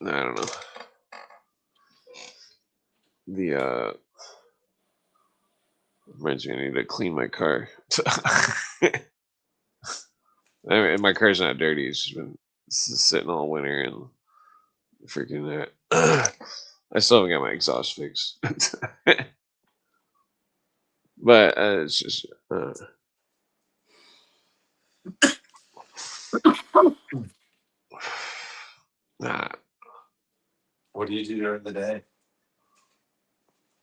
Speaker 3: I don't know. The reminds me I need to clean my car. I mean, my car's not dirty. It's just been sitting all winter and freaking I still haven't got my exhaust fixed. But it's just nah,
Speaker 7: What do you do during the day?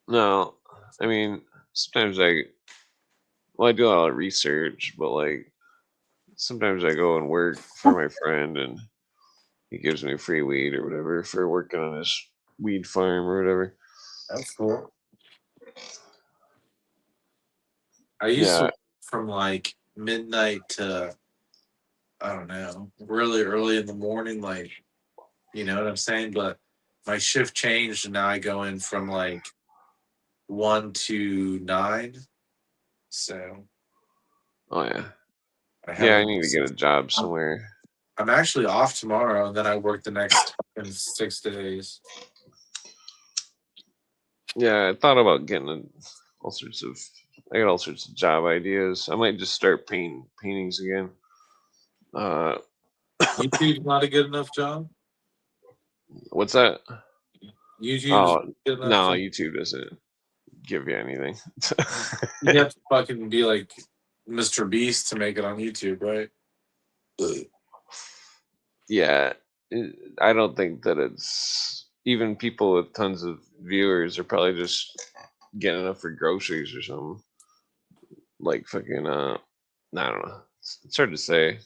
Speaker 3: no. I mean, sometimes I do a lot of research, but like sometimes I go and work for my friend and he gives me free weed or whatever for working on his weed farm or whatever.
Speaker 7: That's cool. I used to
Speaker 3: Yeah,
Speaker 7: work from like midnight to I don't know, really early in the morning, like you know what I'm saying? But my shift changed and now I go in from like 1 to 9. So
Speaker 3: oh yeah,
Speaker 7: I
Speaker 3: yeah.
Speaker 7: have
Speaker 3: I need to get a job somewhere.
Speaker 7: I'm actually off tomorrow and then I work the next fucking 6 days.
Speaker 3: Yeah, I thought about getting all sorts of. I got all sorts of job ideas. I might just start painting paintings again. Uh,
Speaker 7: YouTube's not a good enough job.
Speaker 3: what's that?
Speaker 7: YouTube's
Speaker 3: Oh
Speaker 7: good enough
Speaker 3: no,
Speaker 7: job.
Speaker 3: YouTube doesn't give you anything.
Speaker 7: You have to fucking be like Mr. Beast to make it on YouTube, right?
Speaker 3: Yeah, I don't think that it's even people with tons of viewers are probably just getting enough for groceries or something. Like fucking I don't know. It's hard to say.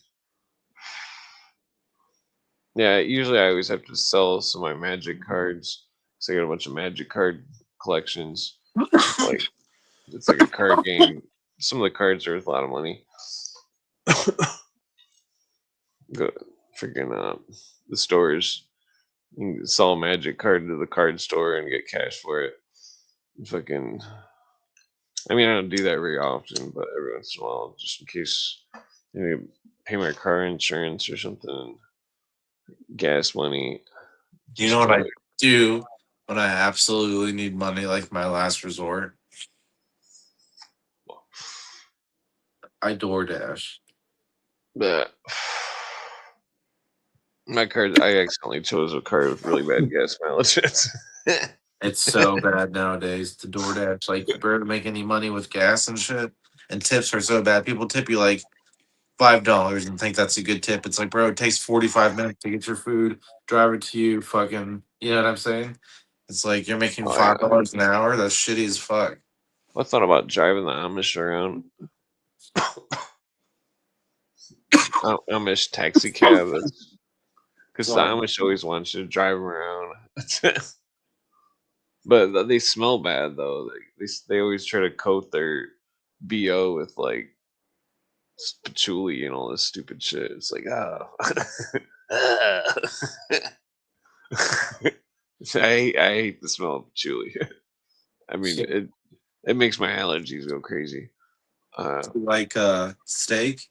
Speaker 3: Yeah, usually I always have to sell some of my magic cards. So I got a bunch of magic card collections. Like it's like a card game. Some of the cards are worth a lot of money. Go freaking the stores. You can sell a magic card to the card store and get cash for it. Fucking. I mean, I don't do that very often, but every once in a while, just in case pay my car insurance or something, gas money.
Speaker 7: You know what I do when I absolutely need money, like my last resort? I DoorDash.
Speaker 3: But my card, I accidentally chose a card with really bad gas mileage.
Speaker 7: It's so bad nowadays to DoorDash. Like, you barely make any money with gas and shit. And tips are so bad. People tip you like $5 and think that's a good tip. It's like, bro, it takes 45 minutes to get your food, drive it to you, fucking, you know what I'm saying? It's like you're making
Speaker 3: Oh,
Speaker 7: $5
Speaker 3: yeah.
Speaker 7: an hour. That's shitty as fuck.
Speaker 3: I thought about driving the Amish around. Amish taxi cab. Because
Speaker 6: So
Speaker 3: the
Speaker 6: like,
Speaker 3: Amish always want you to drive them around. But they smell bad though. They always try to coat their BO with like patchouli and all this stupid shit. It's like, oh. I hate the smell of patchouli. I mean, it makes my allergies go crazy.
Speaker 6: like steak.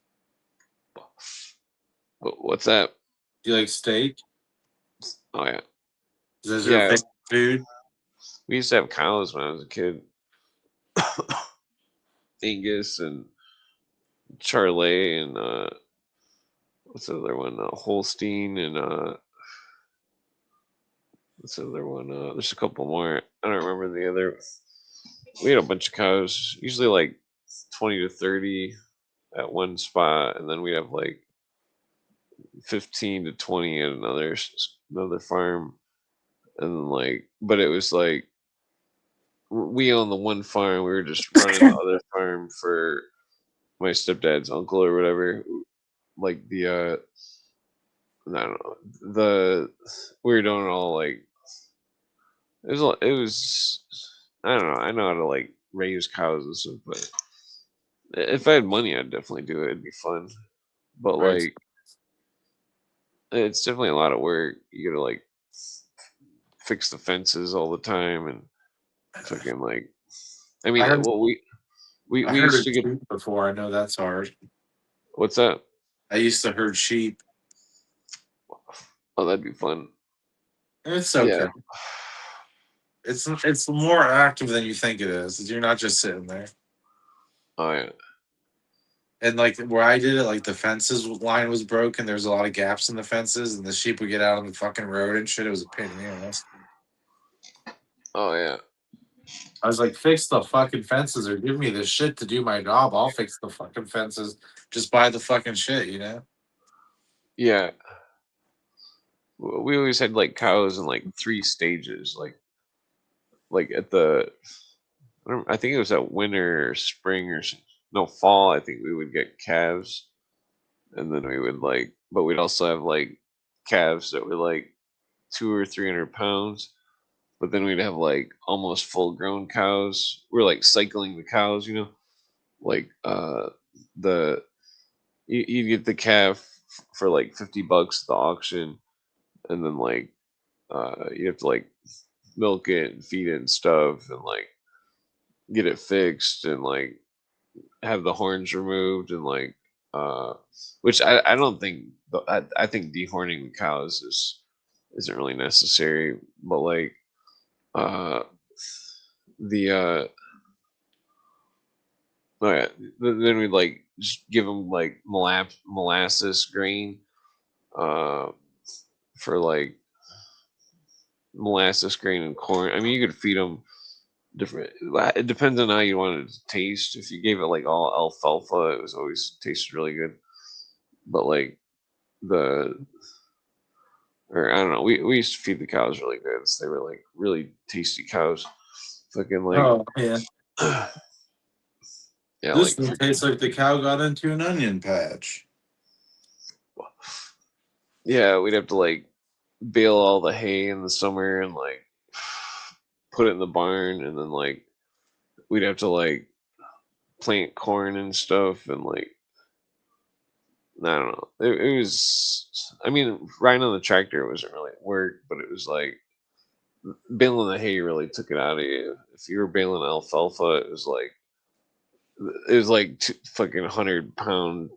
Speaker 3: What's that?
Speaker 6: Do you like steak?
Speaker 3: Oh yeah,
Speaker 6: Is that your
Speaker 3: yeah.
Speaker 6: favorite food?
Speaker 3: We used to have cows when I was a kid. Angus and Charlet and what's the other one? Holstein and what's the other one? There's a couple more. I don't remember the other. We had a bunch of cows, usually like 20 to 30 at one spot, and then we have like 15 to 20 at another farm, and like, but it was like we own the one farm. We were just running the other farm for my stepdad's uncle or whatever. Like I don't know, we were doing it all like it was I don't know. I know how to like raise cows and stuff, but if I had money, I'd definitely do it. It'd be fun, but
Speaker 6: Right.
Speaker 3: like it's definitely a lot of work. You gotta like fix the fences all the time and fucking like. I mean,
Speaker 6: I heard,
Speaker 3: well, we
Speaker 6: I
Speaker 3: we
Speaker 6: heard
Speaker 3: used
Speaker 6: of
Speaker 3: to get
Speaker 6: sheep before. I know that's hard.
Speaker 3: what's that?
Speaker 6: I used to herd sheep.
Speaker 3: Oh, that'd be fun.
Speaker 6: It's
Speaker 3: Yeah.
Speaker 6: okay. It's more active than you think it is. You're not just sitting there.
Speaker 3: Oh yeah.
Speaker 6: And like where I did it, like the fences line was broken. There's a lot of gaps in the fences, and the sheep would get out on the fucking road and shit. It was a pain in the ass.
Speaker 3: Oh yeah.
Speaker 6: I was like, fix the fucking fences or give me the shit to do my job. I'll fix the fucking fences. Just buy the fucking shit, you know?
Speaker 3: Yeah. We always had like cows in like 3 stages, like at the I think it was at winter or spring or no fall. I think we would get calves, and then we would like, but we'd also have like calves that were like 200 or 300 pounds. But then we'd have like almost full grown cows. We're like cycling the cows, like the you get the calf for like $50 at the auction, and then like you have to like milk it and feed it and stuff, and like get it fixed and like have the horns removed and like uh which I don't think I think dehorning the cows isn't really necessary, but like uh the oh yeah, then we'd like just give them like molasses grain uh for like molasses grain and corn. I mean, you could feed them different. It depends on how you want it to taste. If you gave it like all alfalfa, it was always tasted really good. But like the or I don't know, we used to feed the cows really good. So they were like really tasty cows. Fucking like
Speaker 6: Oh, yeah.
Speaker 3: yeah,
Speaker 6: This
Speaker 3: like
Speaker 6: thing tastes like the cow got into an onion patch.
Speaker 3: yeah, we'd have to like bale all the hay in the summer and like put it in the barn, and then like we'd have to like plant corn and stuff, and like I don't know. It was. I mean, riding on the tractor wasn't really work, but it was like baling the hay really took it out of you. If you were baling alfalfa, it was like fucking 100 pound,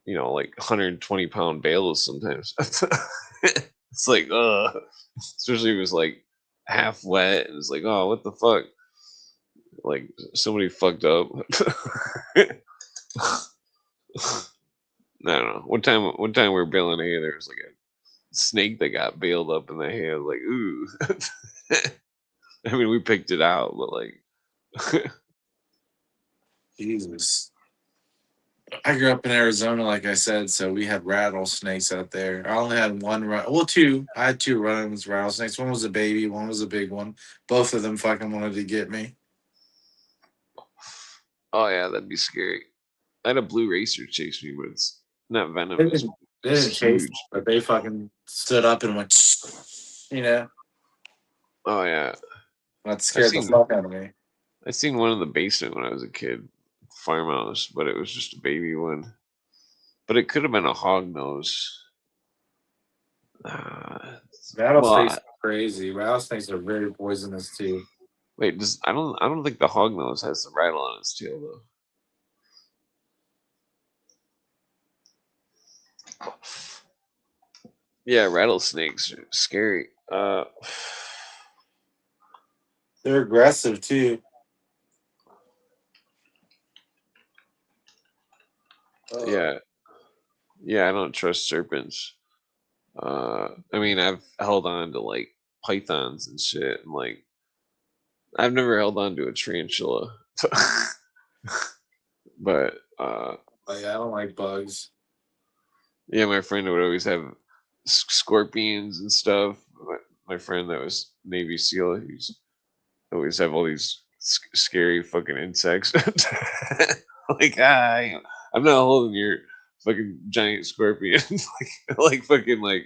Speaker 3: like 120 pound bales sometimes. It's like, especially if it was like half wet, and it's like, oh, what the fuck? Like somebody fucked up. I don't know. One time we were baling hay, there was like a snake that got bailed up in the hay. I was like, ooh. I mean, we picked it out, but like,
Speaker 6: Jesus. I grew up in Arizona, like I said, so we had rattlesnakes out there. I only had two. I had two run-ins rattlesnakes. One was a baby, one was a big one. Both of them fucking wanted to get me.
Speaker 3: oh yeah, that'd be scary. I had a blue racer chase me, but it's not venomous.
Speaker 7: They
Speaker 3: It's
Speaker 7: didn't chase,
Speaker 3: huge.
Speaker 7: but they fucking stood up and went, you know,
Speaker 3: Oh yeah,
Speaker 7: that
Speaker 3: I've
Speaker 7: scared the
Speaker 3: seen
Speaker 7: fuck out of me.
Speaker 3: I seen one in the basement when I was a kid, farmhouse, but it was just a baby one. But it could have been a hog nose.
Speaker 7: Rattlesnakes
Speaker 3: Well,
Speaker 7: are crazy. Rattlesnakes are very poisonous too.
Speaker 3: wait, does I don't think the hog nose has the rattle on its tail though. Yeah, rattlesnakes are scary.
Speaker 7: They're aggressive too.
Speaker 3: Yeah, yeah, I don't trust serpents. I mean, I've held on to like pythons and shit, and like I've never held on to a tarantula, but
Speaker 7: Like, I don't like bugs.
Speaker 3: yeah, my friend would always have scorpions and stuff. My friend that was Navy SEAL, he's always have all these scary fucking insects. Like, I'm not holding your fucking giant scorpion. like fucking like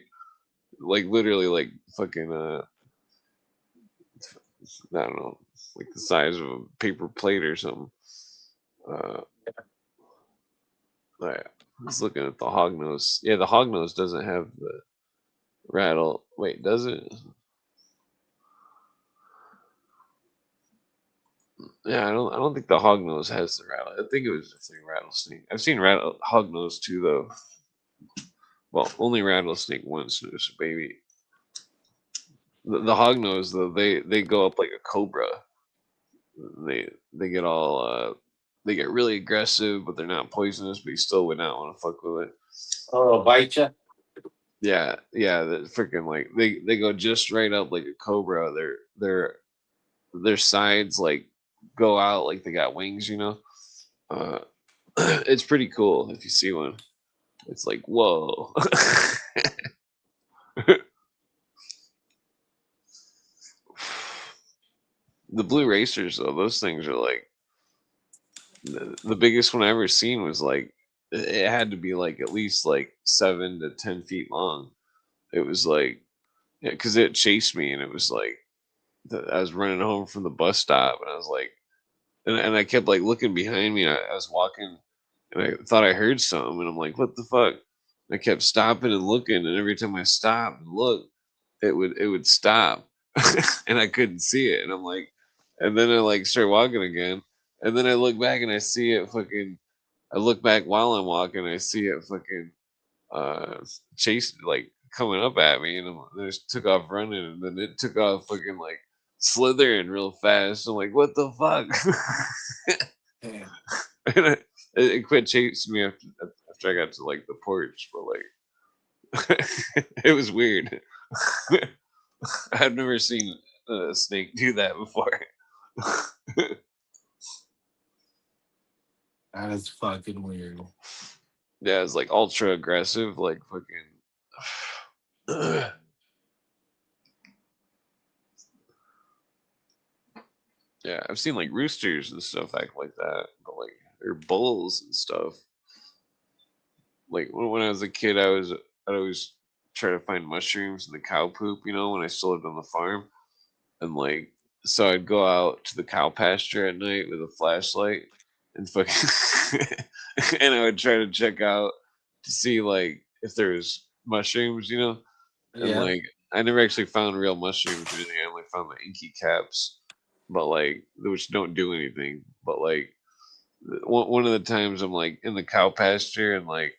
Speaker 3: literally like fucking I don't know, like the size of a paper plate or something. I was looking at the hognose. Yeah, the hognose doesn't have the rattle. Wait, does it? Yeah, I don't think the hognose has the rattle. I think it was just a rattlesnake. I've seen hognose too, though. Well, only rattlesnake once. It was a baby. The hognose though, they go up like a cobra. They get all they get really aggressive, but they're not poisonous. But you still would not want to fuck with it.
Speaker 7: Oh, they'll bite you.
Speaker 3: Yeah, yeah. The freaking like they go just right up like a cobra. Their sides like go out like they got wings. You know. It's pretty cool if you see one. It's like whoa. The blue racers though, those things are like the biggest one I ever seen was like it had to be like at least like 7 to 10 feet long. It was like yeah, because it chased me and it was like I was running home from the bus stop and I was like and I kept like looking behind me. I was walking and I thought I heard something and I'm like, what the fuck? I kept stopping and looking and every time I stopped and looked, it would stop and I couldn't see it and I'm like and then I like start walking again and then I look back and I see it fucking I look back while I'm walking I see it fucking uh chase like coming up at me and I just took off running and then it took off fucking like slithering real fast. I'm like, what the fuck?
Speaker 7: Yeah.
Speaker 3: And it quit chasing me after I got to like the porch, but like it was weird. I've never seen a snake do that before.
Speaker 7: That is fucking weird.
Speaker 3: Yeah, it's like ultra aggressive, like fucking. Yeah, I've seen like roosters and stuff act like that, but like or bulls and stuff. Like when I was a kid, I'd always try to find mushrooms in the cow poop, you know, when I still lived on the farm, and like so I'd go out to the cow pasture at night with a flashlight and fucking, and I would try to check out to see like if there was mushrooms, you know, and
Speaker 7: Yeah.
Speaker 3: like I never actually found real mushrooms or anything. I only found the inky caps, but like which don't do anything. But like one of the times I'm like in the cow pasture and like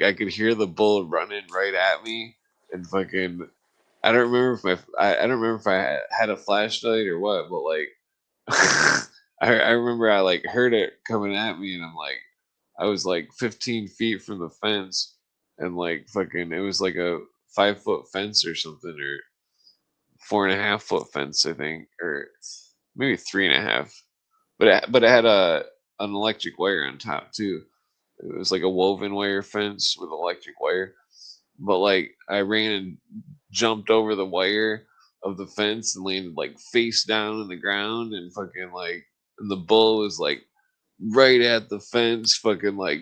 Speaker 3: I could hear the bull running right at me and fucking I don't remember if I don't remember if I had a flashlight or what, but like I remember I like heard it coming at me and I'm like I was like 15 feet from the fence and like fucking it was like a 5 foot fence or something or 4.5 foot fence I think or maybe 3.5, but it had an electric wire on top too. It was like a woven wire fence with electric wire. But like I ran and jumped over the wire of the fence and landed like face down in the ground and fucking like and the bull was like right at the fence, fucking like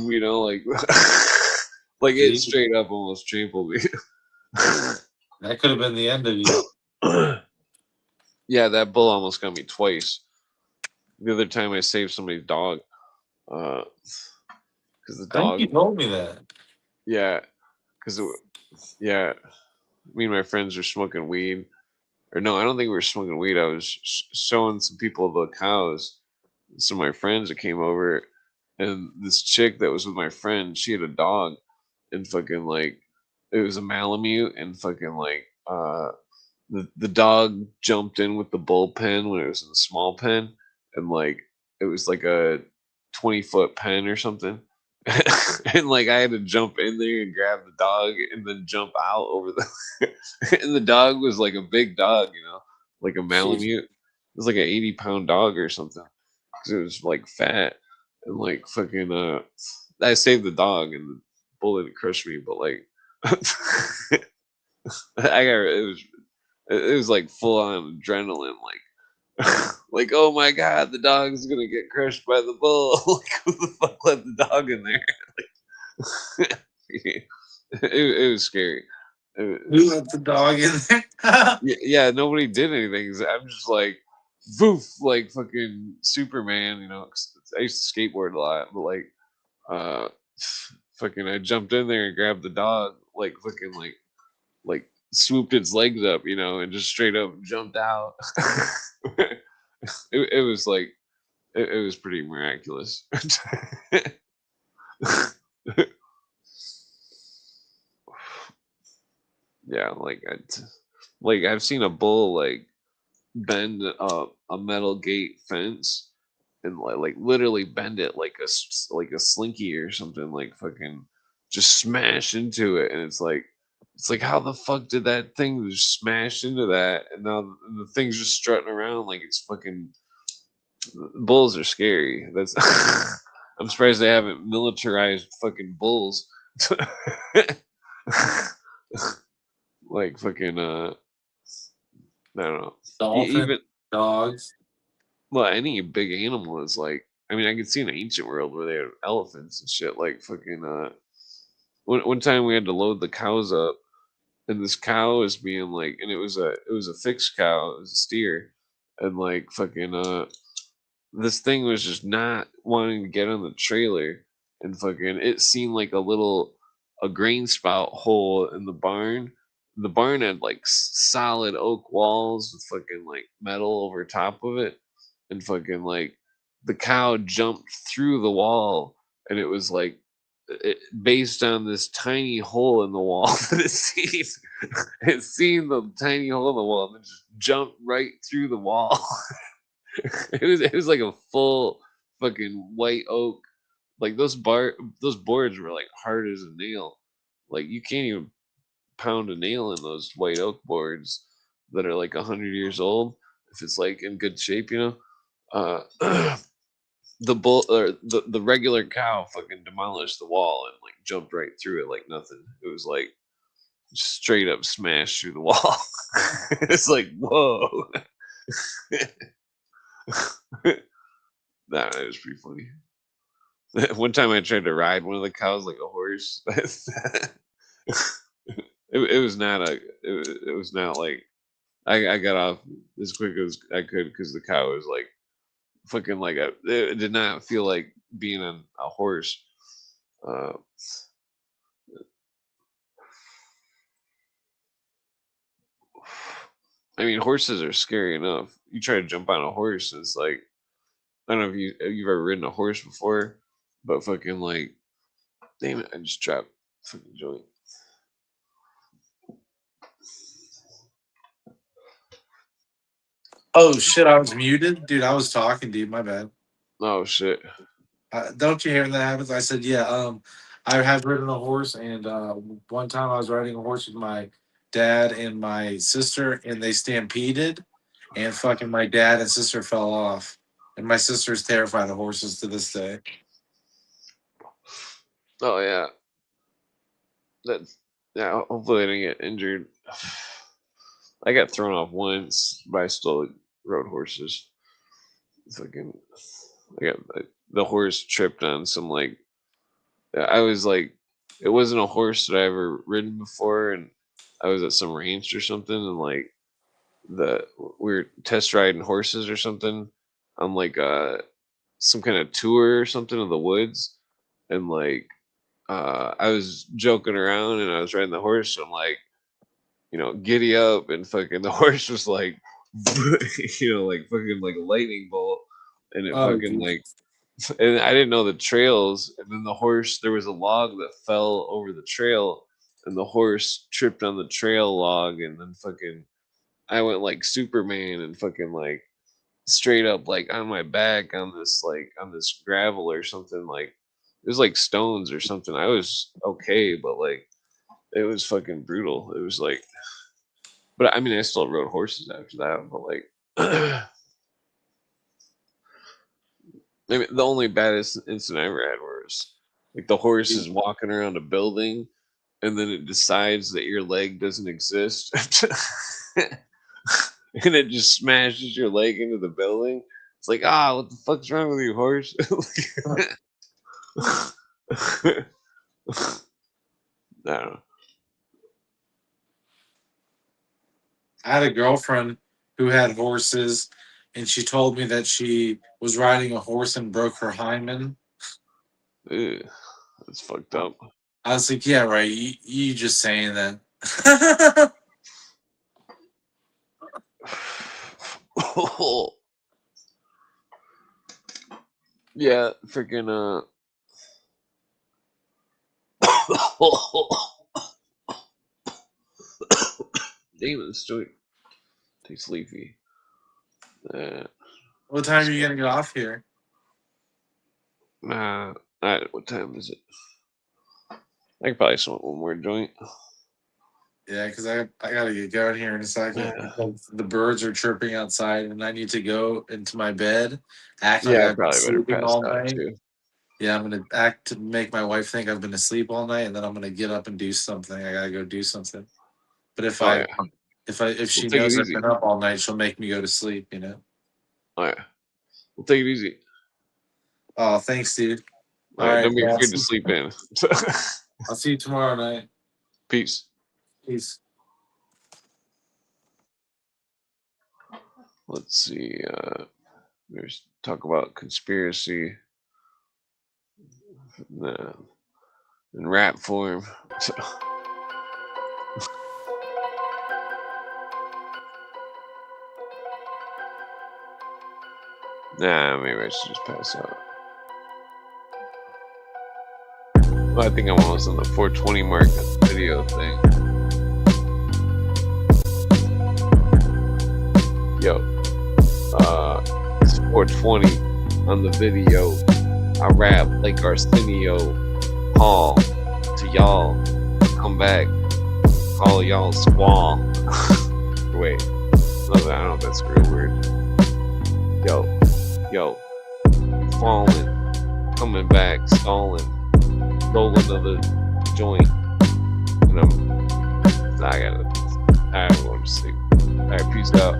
Speaker 3: you know, like Like it
Speaker 7: Jeez.
Speaker 3: straight up almost trampled me.
Speaker 7: That could have been the end of you.
Speaker 3: Yeah, that bull almost got me twice. The other time I saved somebody's dog. Because the
Speaker 7: I think you
Speaker 3: dog,
Speaker 7: told me that.
Speaker 3: yeah, because yeah, me and my friends were smoking weed. Or no, I don't think we were smoking weed. I was showing some people the cows. Some of my friends that came over, and this chick that was with my friend, she had a dog, and fucking like, it was a Malamute, and fucking like, the dog jumped in with the bullpen when it was in the small pen, and like it was like a 20-foot pen or something. And like I had to jump in there and grab the dog and then jump out over the and the dog was like a big dog, like a Malamute. It was like an 80-pound dog or something. 'Cause it was like fat and like fucking I saved the dog and the bullet crushed me, but like it was like full on adrenaline, like like oh my god, the dog's gonna get crushed by the bull. Like who the fuck let the dog in there? Like, it was scary.
Speaker 7: Who let the dog in there?
Speaker 3: Yeah, nobody did anything. I'm just like, voof, like fucking Superman, 'cause I used to skateboard a lot, but like, uh, fucking, I jumped in there and grabbed the dog, like fucking, like swooped its legs up, and just straight up jumped out. It was like, it was pretty miraculous. Yeah, like I've seen a bull like bend a metal gate fence and like literally bend it like like a slinky or something, like fucking just smash into it, and it's like how the fuck did that thing just smash into that, and now the thing's just strutting around like it's fucking. Bulls are scary. That's I'm surprised they haven't militarized fucking bulls. Like fucking I don't know.
Speaker 7: Dolphin,
Speaker 3: Even
Speaker 7: dogs.
Speaker 3: well, any big animal is like. I mean, I could see an ancient world where they had elephants and shit. Like fucking. One time we had to load the cows up, and this cow was being like, and it was a fixed cow. It was a steer, and like fucking this thing was just not wanting to get on the trailer, and fucking it seemed like a grain spout hole in the barn. The barn had like solid oak walls with fucking like metal over top of it, and fucking like the cow jumped through the wall, and it was like based on this tiny hole in the wall that it seen the tiny hole in the wall and then just jumped right through the wall. It was like a full fucking white oak. Like those boards were like hard as a nail. Like you can't even pound a nail in those white oak boards that are like 100 years old if it's like in good shape. The bull or the regular cow fucking demolished the wall and like jumped right through it like nothing. It was like straight up smashed through the wall. It's like whoa. Nah, it was pretty funny. One time I tried to ride one of the cows like a horse. It was not it was not like I got off as quick as I could because the cow was like fucking like it did not feel like being on a horse. Uh, I mean, horses are scary enough. You try to jump on a horse, it's like I don't know if you've ever ridden a horse before, but fucking like, damn it, I just dropped fucking joint.
Speaker 6: Oh shit! I was muted, dude. I was talking, dude. My bad.
Speaker 3: Oh shit.
Speaker 6: Don't you hear when that happens? I said, yeah. I have ridden a horse, and one time I was riding a horse with my dad and my sister, and they stampeded, and fucking my dad and sister fell off, and my sister's terrified of horses to this day.
Speaker 3: Oh yeah. That's yeah. Hopefully I didn't get injured. I got thrown off once, but I still rode horses. Fucking, I got the horse tripped on some like I was like it wasn't a horse that I ever ridden before, and I was at some ranch or something, and like we were test riding horses or something on like some kind of tour or something in the woods, and like I was joking around and I was riding the horse, and I'm like, giddy up, and fucking the horse was like, like fucking like a lightning bolt, and it
Speaker 6: Oh,
Speaker 3: fucking
Speaker 6: dude.
Speaker 3: like, and I didn't know the trails, and then the horse, there was a log that fell over the trail, and the horse tripped on the trail log, and then fucking I went like Superman and fucking like straight up like on my back on this gravel or something, like it was like stones or something. I was okay, but like it was fucking brutal. It was like, but I mean I still rode horses after that, but like maybe the only baddest incident I ever had was like the horse is walking around a building and then it decides that your leg doesn't exist. And it just smashes your leg into the building. It's like, what the fuck's wrong with you, horse? I don't know.
Speaker 6: I had a girlfriend who had horses, and she told me that she was riding a horse and broke her hymen.
Speaker 3: Ew, that's fucked up.
Speaker 6: I was like, yeah, right. You just saying that.
Speaker 3: Yeah, freaking damn, this joint tastes leafy.
Speaker 6: What time are you gonna get off here?
Speaker 3: What time is it? I could probably smoke one more joint.
Speaker 6: Yeah, because I gotta get going here in a second. Because the birds are chirping outside, and I need to go into my bed. Act like
Speaker 3: Yeah, I
Speaker 6: I've been
Speaker 3: probably better
Speaker 6: sleeping
Speaker 3: pass
Speaker 6: all
Speaker 3: out
Speaker 6: night.
Speaker 3: too.
Speaker 6: Yeah, I'm gonna act to make my wife think I've been asleep all night, and then I'm gonna get up and do something. I gotta go do something. But if she
Speaker 3: take it
Speaker 6: knows I've
Speaker 3: easy.
Speaker 6: been up all night, she'll make me go to sleep.
Speaker 3: Oh yeah, we'll take it easy.
Speaker 6: Oh, thanks, dude.
Speaker 3: All right, don't be
Speaker 6: well,
Speaker 3: afraid to sleep in.
Speaker 6: I'll see you tomorrow night.
Speaker 3: Peace.
Speaker 6: Peace.
Speaker 3: Let's see. There's talk about conspiracy in rap form. Nah, maybe I should just pass out. Well, I think I'm almost on the 420 mark on the video thing. Yo, it's 420 on the video. I rap like Arsenio Hall to y'all. Come back, call y'all squall. Wait, no, I don't know if that's a real word. Yo, falling, coming back, stalling, roll another joint, and I'm going to sleep. All right, peace out.